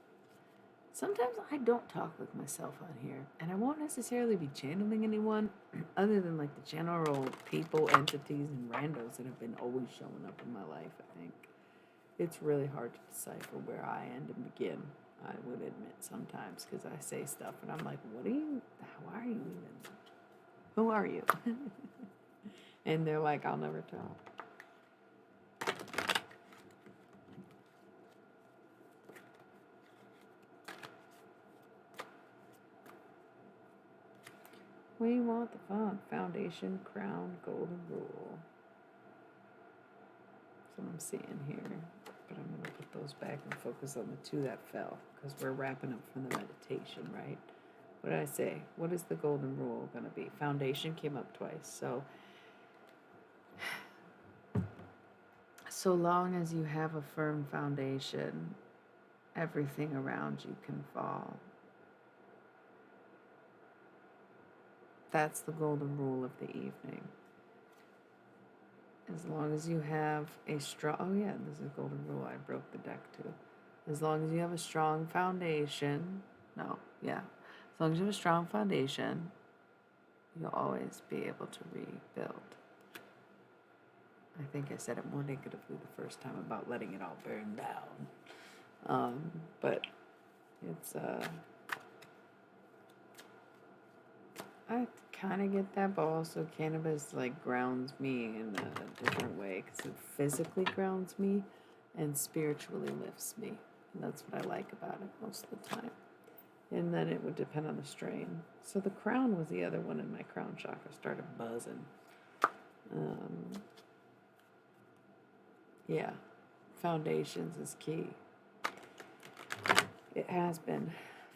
Sometimes I don't talk with myself on here, and I won't necessarily be channeling anyone other than like the general people, entities, and randos that have been always showing up in my life, I think. It's really hard to decipher where I end and begin, I would admit sometimes, because I say stuff and I'm like, why are you even, who are you? And they're like, I'll never tell. We want the font, foundation, crown, golden rule. That's what I'm seeing here. But I'm going to put those back and focus on the two that fell, because we're wrapping up from the meditation, right? What did I say? What is the golden rule going to be? Foundation came up twice. So long as you have a firm foundation, everything around you can fall. That's the golden rule of the evening. As long as you have a strong, oh yeah, this is golden rule. I broke the deck too. As long as you have a strong foundation, as long as you have a strong foundation, you'll always be able to rebuild. I think I said it more negatively the first time about letting it all burn down. But it's, I kind of get that, but also cannabis like grounds me in a different way because it physically grounds me and spiritually lifts me. And that's what I like about it most of the time. And then it would depend on the strain. So the crown was the other one, and my crown chakra started buzzing. Yeah, foundations is key. It has been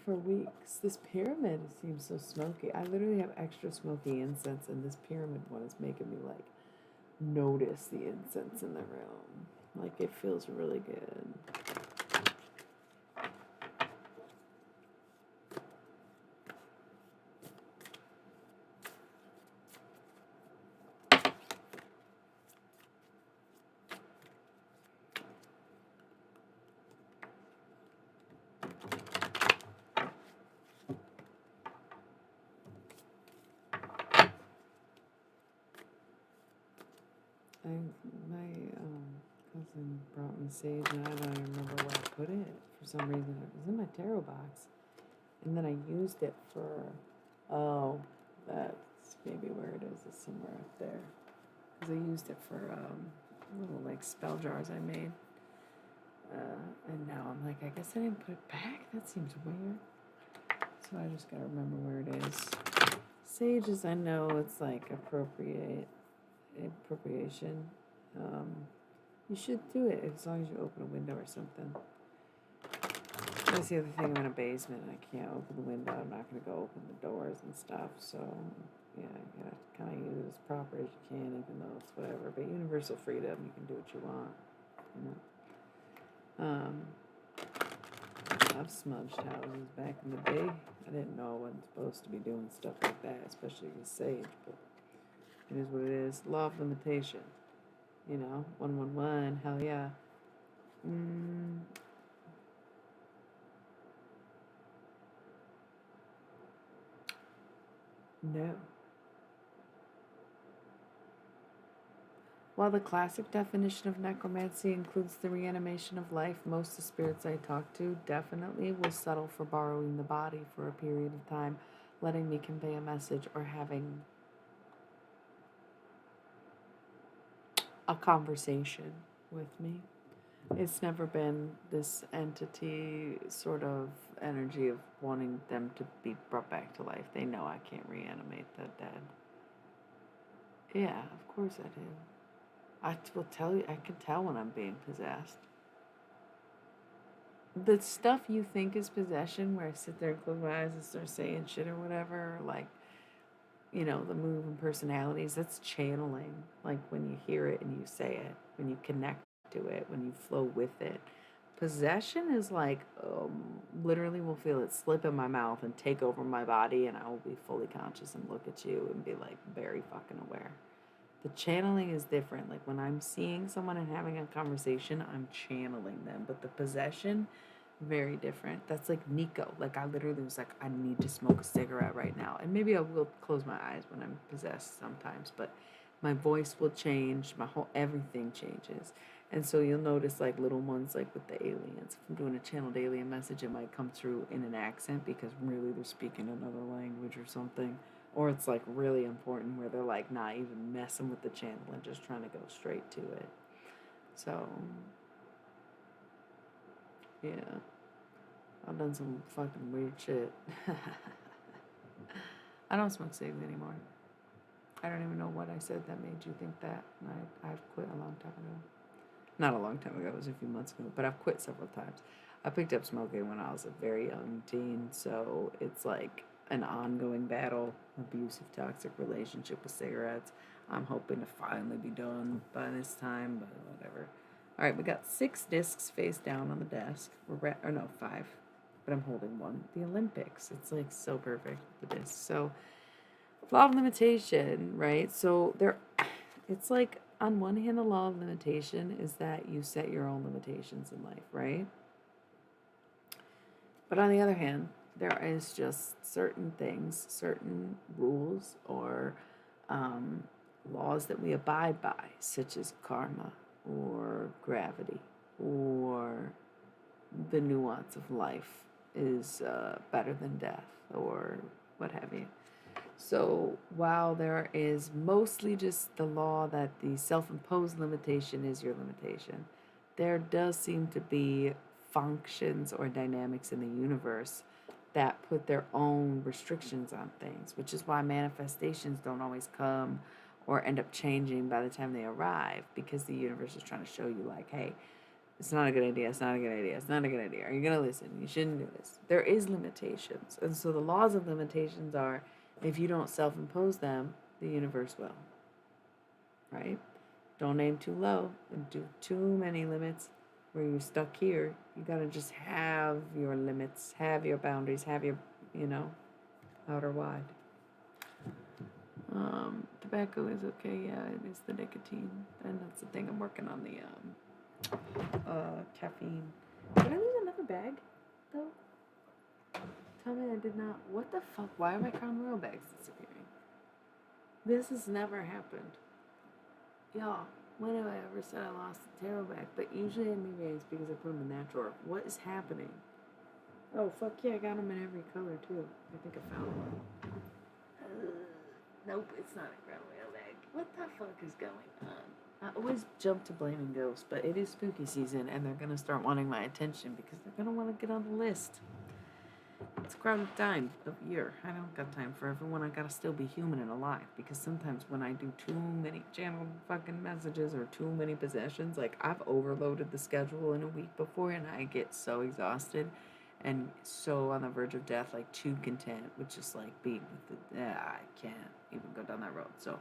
for weeks. This pyramid seems so smoky. I literally have extra smoky incense, and this pyramid one is making me like notice the incense in the room. Like, it feels really good. My cousin brought me sage, and I don't even remember where I put it. For some reason, it was in my tarot box, and then I used it for. That's maybe where it is. It's somewhere up there, because I used it for little like spell jars I made. And now I'm like, I guess I didn't put it back. That seems weird. So I just gotta remember where it is. Sages, I know it's like appropriation. You should do it as long as you open a window or something. That's the other thing. I'm in a basement and I can't open the window. I'm not going to go open the doors and stuff. So, yeah, you got to kind of use it as proper as you can, even though it's whatever. But universal freedom, you can do what you want. You know? Um, I've smudged houses back in the day. I didn't know I wasn't supposed to be doing stuff like that, especially with sage, but it is what it is. Law of limitation. 111, hell yeah. Mm, no. While the classic definition of necromancy includes the reanimation of life, most of the spirits I talk to definitely will settle for borrowing the body for a period of time, letting me convey a message or having a conversation with me. It's never been this entity sort of energy of wanting them to be brought back to life. They know I can't reanimate the dead. Yeah, of course I do. I will tell you, I can tell when I'm being possessed. The stuff you think is possession, where I sit there and close my eyes and start saying shit or whatever, or like, the move and personalities, that's channeling. Like when you hear it and you say it, when you connect to it, when you flow with it. Possession is like, literally will feel it slip in my mouth and take over my body, and I will be fully conscious and look at you and be like very fucking aware. The channeling is different. Like when I'm seeing someone and having a conversation, I'm channeling them. But the possession, very different. That's like Nico. Like I literally was like, I need to smoke a cigarette right now. And maybe I will close my eyes when I'm possessed sometimes, but my voice will change, my whole everything changes. And so you'll notice like little ones like with the aliens. If I'm doing a channeled alien message, it might come through in an accent because really they're speaking another language or something. Or it's like really important where they're like not even messing with the channel and just trying to go straight to it. So yeah, I've done some fucking weird shit. I don't smoke cigs anymore. I don't even know what I said that made you think that. I've quit a long time ago. Not a long time ago, it was a few months ago, but I've quit several times. I picked up smoking when I was a very young teen, so it's like an ongoing battle, abusive, toxic relationship with cigarettes. I'm hoping to finally be done by this time, but whatever. All right, we got 6 discs face down on the desk. Or no, 5, but I'm holding one. The Olympics. It's like so perfect, the disc. So, law of limitation, right? So it's like on one hand, the law of limitation is that you set your own limitations in life, right? But on the other hand, there is just certain things, certain rules or um, laws that we abide by, such as karma or gravity or the nuance of life is better than death or what have you. So while there is mostly just the law that the self imposed limitation is your limitation, there does seem to be functions or dynamics in the universe that put their own restrictions on things, which is why manifestations don't always come or end up changing by the time they arrive because the universe is trying to show you, like, hey, it's not a good idea. It's not a good idea. It's not a good idea. Are you going to listen? You shouldn't do this. There is limitations. And so the laws of limitations are if you don't self-impose them, the universe will. Right? Don't aim too low and do too many limits where you're stuck here. You got to just have your limits, have your boundaries, have your, outer wide. Tobacco is okay. Yeah, it is the nicotine. And that's the thing. I'm working on the caffeine. Did I lose another bag, though? Tell me I did not. What the fuck? Why are my Crown Royal bags disappearing? This has never happened. Y'all, when have I ever said I lost a tarot bag? But usually maybe it's because I put them in that drawer. What is happening? Oh, fuck yeah, I got them in every color, too. I think I found one. Nope, it's not a Crown Royal bag. What the fuck is going on? I always jump to blaming ghosts, but it is spooky season, and they're gonna start wanting my attention because they're gonna want to get on the list. It's a crowded time of year. I don't got time for everyone. I gotta still be human and alive because sometimes when I do too many channel fucking messages or too many possessions, like I've overloaded the schedule in a week before, and I get so exhausted and so on the verge of death, like too content with just like being with I can't even go down that road. So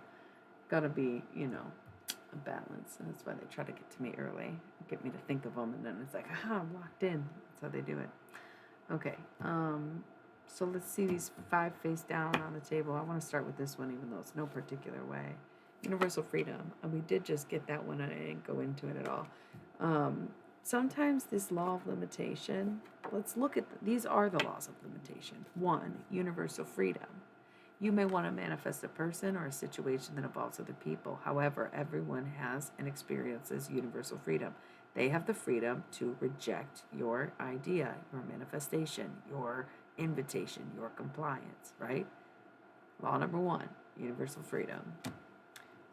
gotta be, a balance, and that's why they try to get to me early, get me to think of them, and then it's like, aha, I'm locked in. That's how they do it. Okay, so let's see these 5 face down on the table. I want to start with this one, even though it's no particular way. Universal freedom. And we did just get that one, and I didn't go into it at all. Sometimes this law of limitation, let's look at, these are the laws of limitation. 1, universal freedom. You may want to manifest a person or a situation that involves other people. However, everyone has and experiences universal freedom. They have the freedom to reject your idea, your manifestation, your invitation, your compliance, right? Law number 1, universal freedom.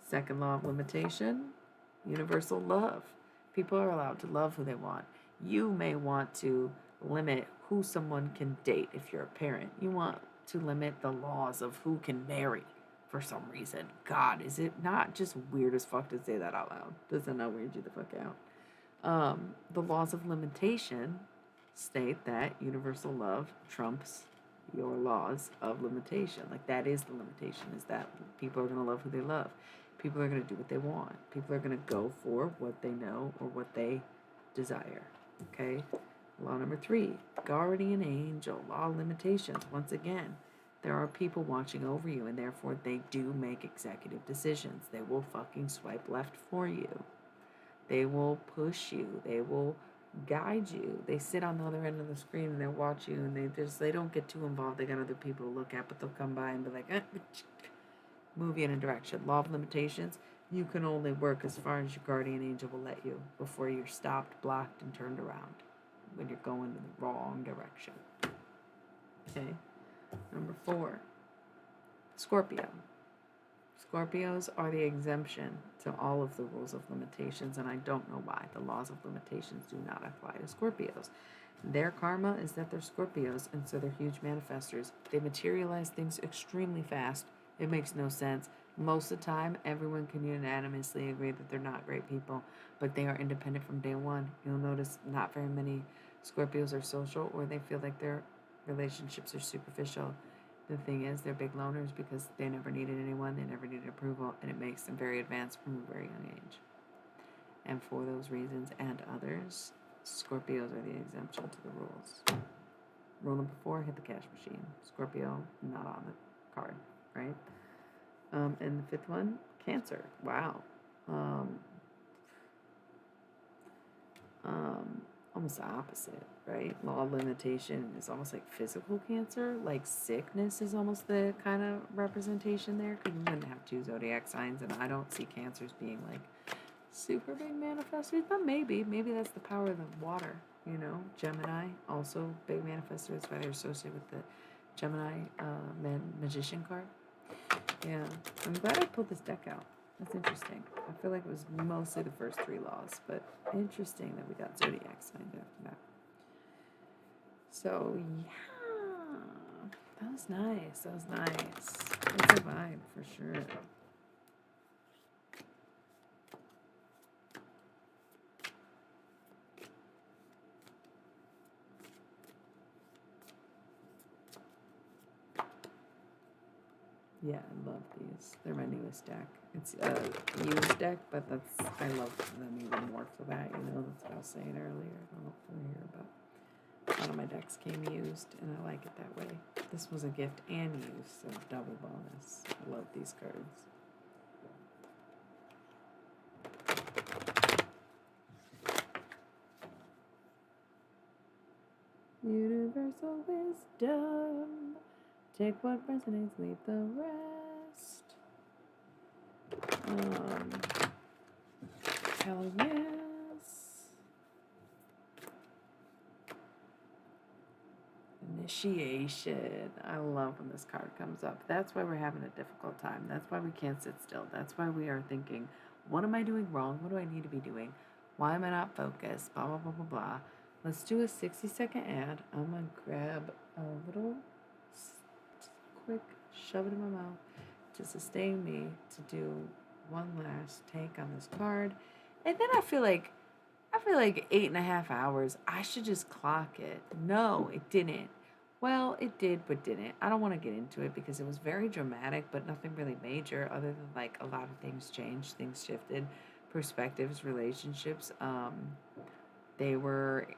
Second law of limitation, universal love. People are allowed to love who they want. You may want to limit who someone can date if you're a parent. You want to limit the laws of who can marry for some reason. God, is it not just weird as fuck to say that out loud? Does that not weird you the fuck out? The laws of limitation state that universal love trumps your laws of limitation. Like, that is the limitation, is that people are going to love who they love. People are going to do what they want. People are going to go for what they know or what they desire. Okay? Law number 3, guardian angel, law of limitations. Once again, there are people watching over you, and therefore they do make executive decisions. They will fucking swipe left for you. They will push you. They will guide you. They sit on the other end of the screen and they watch you, and they don't get too involved. They got other people to look at, but they'll come by and be like, move you in a direction. Law of limitations, you can only work as far as your guardian angel will let you before you're stopped, blocked, and turned around when you're going in the wrong direction. Okay. Number 4, Scorpio. Scorpios are the exemption to all of the rules of limitations, and I don't know why. The laws of limitations do not apply to Scorpios. Their karma is that they're Scorpios, and so they're huge manifestors. They materialize things extremely fast. It makes no sense. Most of the time, everyone can unanimously agree that they're not great people, but they are independent from day one. You'll notice not very many Scorpios are social, or they feel like their relationships are superficial. The thing is, they're big loners because they never needed anyone, they never needed approval, and it makes them very advanced from a very young age. And for those reasons and others, Scorpios are the exemption to the rules. Rule number 4, hit the cash machine. Scorpio, not on the card, right? And the 5th one, Cancer. Wow. Almost the opposite, right? Law of limitation is almost like physical cancer. Like sickness is almost the kind of representation there, because we wouldn't have 2 zodiac signs, and I don't see cancers being like super big manifestors, but maybe that's the power of the water, you know. Gemini, also big manifestor. That's why they're associated with the Gemini magician card. Yeah, I'm glad I pulled this deck out. That's interesting. I feel like it was mostly the first 3 laws, but interesting that we got zodiac signs after that. So, yeah, that was nice. It's a vibe for sure. Yeah, I love these. They're my newest deck. It's a used deck, but I love them even more for that. You know, that's what I was saying earlier. I don't know if we're here, but a lot of my decks came used, and I like it that way. This was a gift and used, so double bonus. I love these cards. Universal wisdom. Take what resonates, leave the rest. Hell yes. Initiation. I love when this card comes up. That's why we're having a difficult time. That's why we can't sit still. That's why we are thinking, what am I doing wrong? What do I need to be doing? Why am I not focused? Blah, blah, blah, blah, blah. Let's do a 60-second ad. I'm going to grab a little quick shove it in my mouth to sustain me to do one last take on this card, and then I feel like 8.5 hours, I should just clock it. No, it didn't. Well, it did, but didn't. I don't want to get into it because it was very dramatic, but nothing really major other than like a lot of things changed, things shifted, perspectives, relationships. They were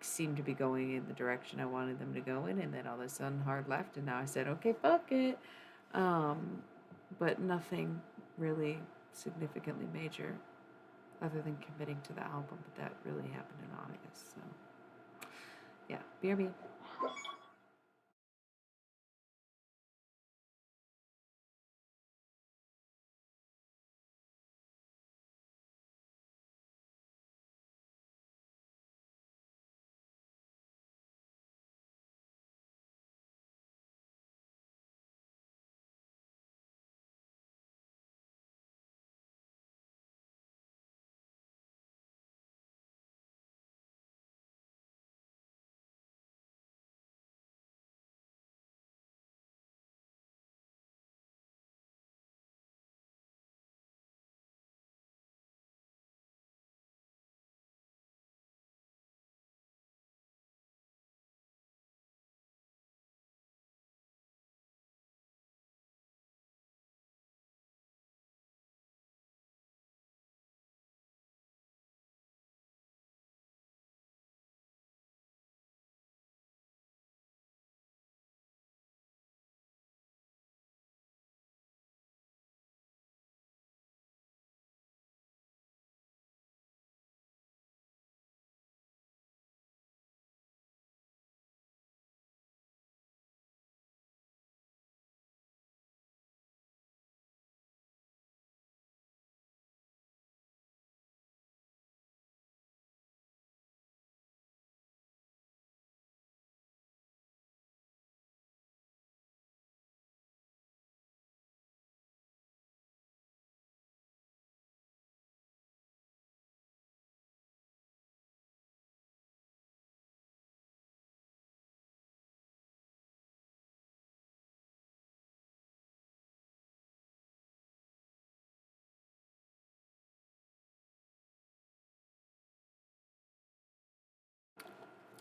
seemed to be going in the direction I wanted them to go in, and then all of a sudden hard left, and now I said, okay, fuck it. Um, but nothing really significantly major other than committing to the album, but that really happened in August. So yeah, BRB.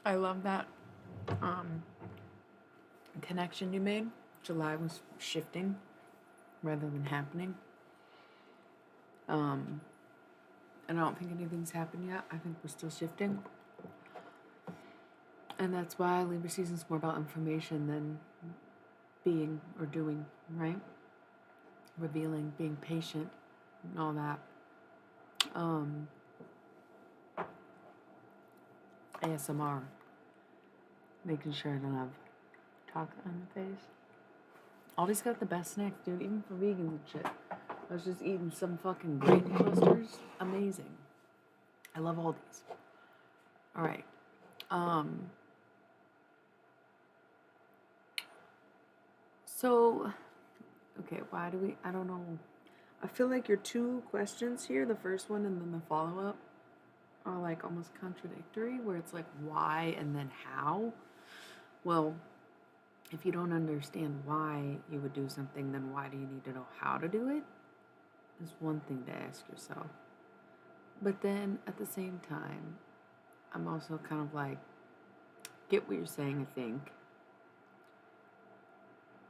I love that um, connection you made. July was shifting rather than happening. Um, and I don't think anything's happened yet. I think we're still shifting. And that's why Libra season's more about information than being or doing, right? Revealing, being patient, and all that. Um, ASMR, making sure I don't have talk on the face. Aldi's got the best snacks, dude, even for vegans and shit. I was just eating some fucking grain clusters. Amazing. I love Aldi's. All right. Um, so, okay, why do we, I don't know. I feel like your two questions here, the first one and then the follow up, are like almost contradictory, where it's like why and then how. Well, if you don't understand why you would do something, then why do you need to know how to do it? Is one thing to ask yourself. But then at the same time, I'm also kind of like, get what you're saying, I think.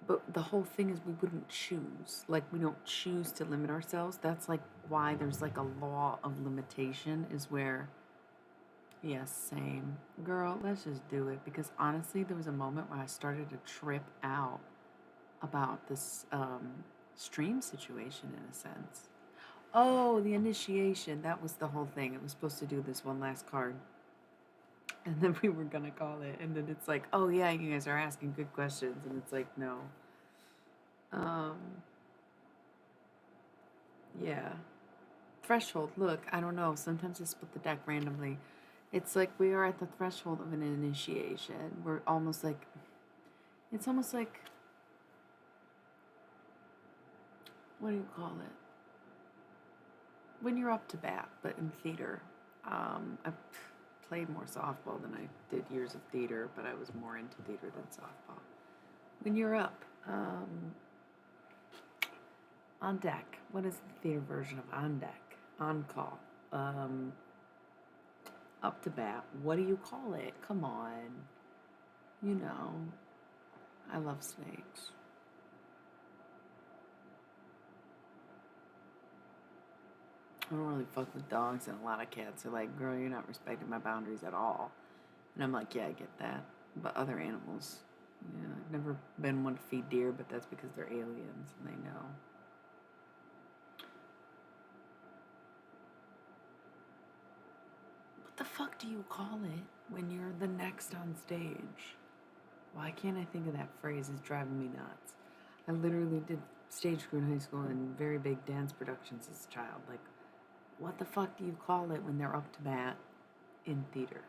But the whole thing is we wouldn't choose. Like, we don't choose to limit ourselves. That's like why there's like a law of limitation, is where, yes, same. Girl, let's just do it. Because honestly, there was a moment when I started to trip out about this stream situation in a sense. Oh, the initiation. That was the whole thing. It was supposed to do this one last card. And then we were gonna call it. And then it's like, oh yeah, you guys are asking good questions. And it's like, no. Um, yeah. Threshold. Look, I don't know. Sometimes I split the deck randomly. It's like we are at the threshold of an initiation. We're almost like, it's almost like, what do you call it? When you're up to bat, but in theater. I've played more softball than I did years of theater, but I was more into theater than softball. When you're up, on deck. What is the theater version of on deck? On call. Um, Up to bat. What do you call it? Come on. You know. I love snakes. I don't really fuck with dogs, and a lot of cats are like, girl, you're not respecting my boundaries at all. And I'm like, yeah, I get that. But other animals, yeah, I've never been one to feed deer, but that's because they're aliens and they know. What the fuck do you call it when you're the next on stage? Why can't I think of that phrase? It's driving me nuts. I literally did stage crew in high school and very big dance productions as a child. Like, what the fuck do you call it when they're up to bat in theater?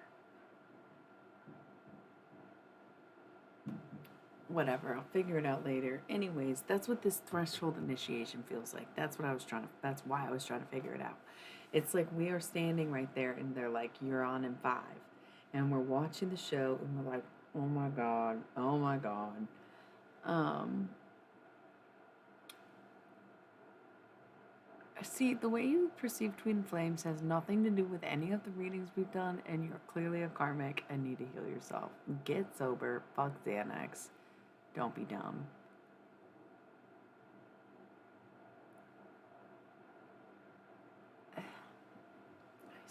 Whatever, I'll figure it out later. Anyways, that's what this threshold initiation feels like. That's why I was trying to figure it out. It's like we are standing right there and they're like, you're on in 5. And we're watching the show and we're like, oh my God, oh my God. See, the way you perceive twin flames has nothing to do with any of the readings we've done, and you're clearly a karmic and need to heal yourself. Get sober, fuck Xanax, don't be dumb. He's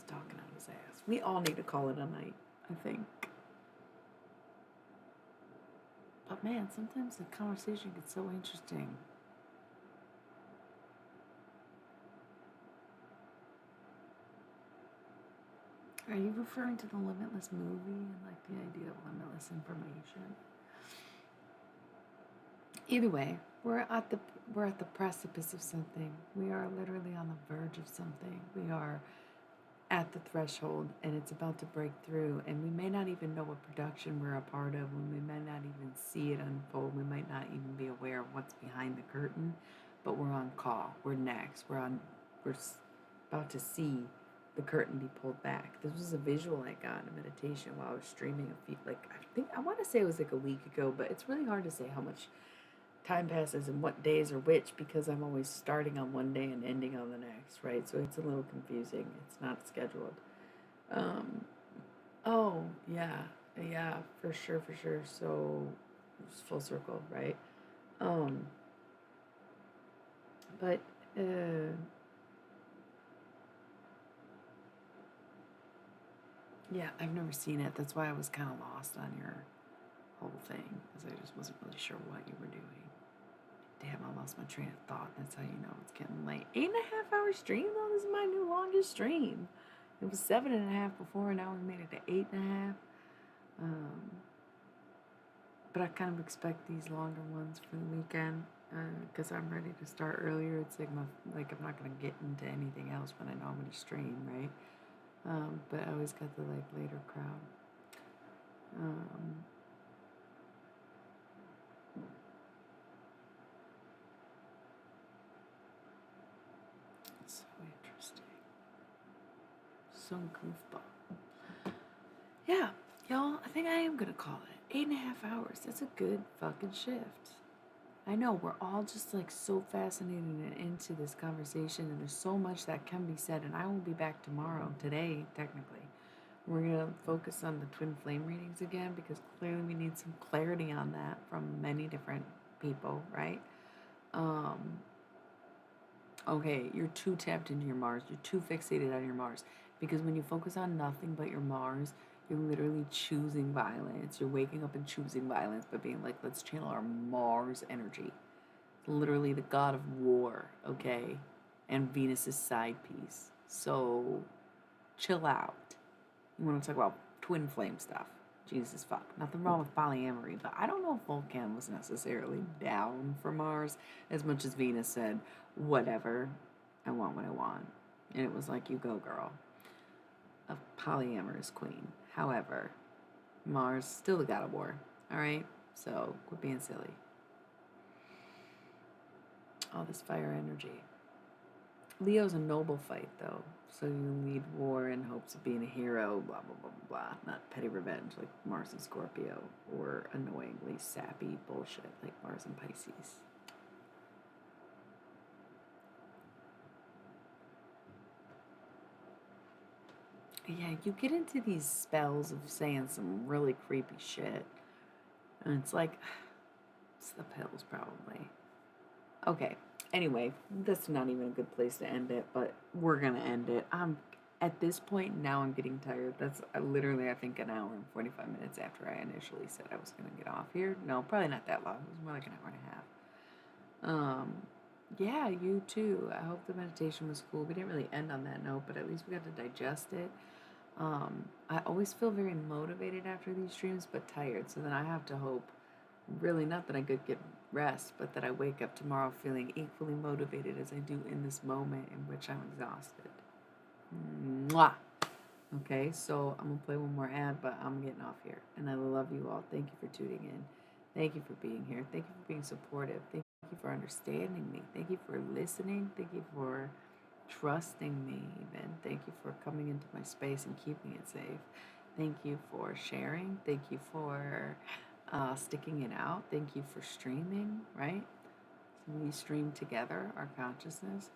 talking out his ass. We all need to call it a night, I think. But man, sometimes the conversation gets so interesting. Are you referring to the Limitless movie and like the idea of limitless information? Either way, we're at the precipice of something. We are literally on the verge of something. We are at the threshold and it's about to break through, and we may not even know what production we're a part of, and we may not even see it unfold. We might not even be aware of what's behind the curtain, but we're on call. We're next. We're about to see the curtain be pulled back. This was a visual I got in a meditation while I was streaming a few, like I want to say it was like a week ago, but it's really hard to say how much time passes and what days are which because I'm always starting on one day and ending on the next, right? So it's a little confusing. It's not scheduled. Um, oh, yeah, yeah, for sure, for sure. So it's full circle, right? Um, but yeah, I've never seen it. That's why I was kind of lost on your whole thing because I just wasn't really sure what you were doing. Damn, I lost my train of thought. That's how you know it's getting late. 8.5 hour stream though. This is my new longest stream. It was 7.5 before, and now we made it to 8.5. Um, but I kind of expect these longer ones for the weekend because I'm ready to start earlier. It's like I'm not gonna get into anything else when I normally stream, right? But I always got the like later crowd. Um, so interesting. So goofball. Yeah, y'all, I think I am gonna call it 8.5 hours. That's a good fucking shift. I know we're all just like so fascinated and into this conversation, and there's so much that can be said. And I will be back tomorrow, today, technically. We're gonna focus on the twin flame readings again because clearly we need some clarity on that from many different people, right? Um, okay, you're too tapped into your Mars. You're too fixated on your Mars because when you focus on nothing but your Mars, you're literally choosing violence. You're waking up and choosing violence by being like, let's channel our Mars energy. It's literally the god of war, okay? And Venus's side piece. So chill out. You want to talk about twin flame stuff. Jesus fuck. Nothing wrong with polyamory, but I don't know if Vulcan was necessarily down for Mars as much as Venus said, whatever, I want what I want. And it was like, you go, girl. A polyamorous queen. However, Mars still the god of war. Alright? So quit being silly. All this fire energy. Leo's a noble fight, though. So you lead war in hopes of being a hero, blah, blah, blah, blah, blah. Not petty revenge like Mars and Scorpio, or annoyingly sappy bullshit like Mars and Pisces. Yeah, you get into these spells of saying some really creepy shit. And it's like, It's the pills, probably. Okay. Anyway, that's not even a good place to end it, but we're gonna end it. I'm at this point now. I'm getting tired. That's literally, I think, an hour and 45 minutes after I initially said I was gonna get off here. No, probably not that long. It was more like an hour and a half. Yeah, you too. I hope the meditation was cool. We didn't really end on that note, but at least we got to digest it. I always feel very motivated after these streams, but tired. So then I have to hope, really, not that I could get rest, but that I wake up tomorrow feeling equally motivated as I do in this moment in which I'm exhausted. Mwah! Okay, so I'm gonna play one more ad, but I'm getting off here. And I love you all. Thank you for tuning in. Thank you for being here. Thank you for being supportive. Thank you for understanding me. Thank you for listening. Thank you for trusting me, even. Thank you for coming into my space and keeping it safe. Thank you for sharing. Thank you for sticking it out. Thank you for streaming, right? So we stream together our consciousness.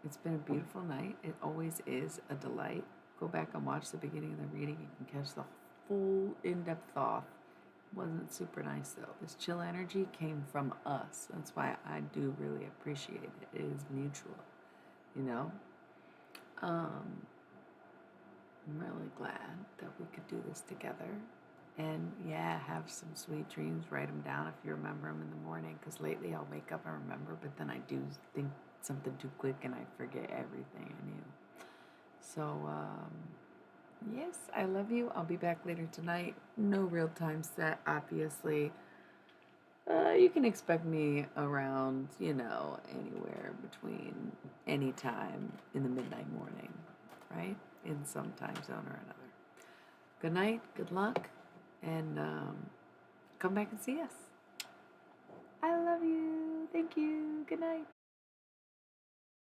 It's been a beautiful night. It always is a delight. Go back and watch the beginning of the reading. You can catch the full in-depth thought. Wasn't super nice though. This chill energy came from us. That's why I do really appreciate it. It is mutual, you know. I'm really glad that we could do this together. And yeah, have some sweet dreams. Write them down if you remember them in the morning. Because lately I'll wake up and remember, but then I do think something too quick and I forget everything I knew. So, yes, I love you. I'll be back later tonight. No real time set, obviously. You can expect me around, anywhere between any time in the midnight morning, right? In some time zone or another. Good night, good luck, and come back and see us. I love you. Thank you. Good night.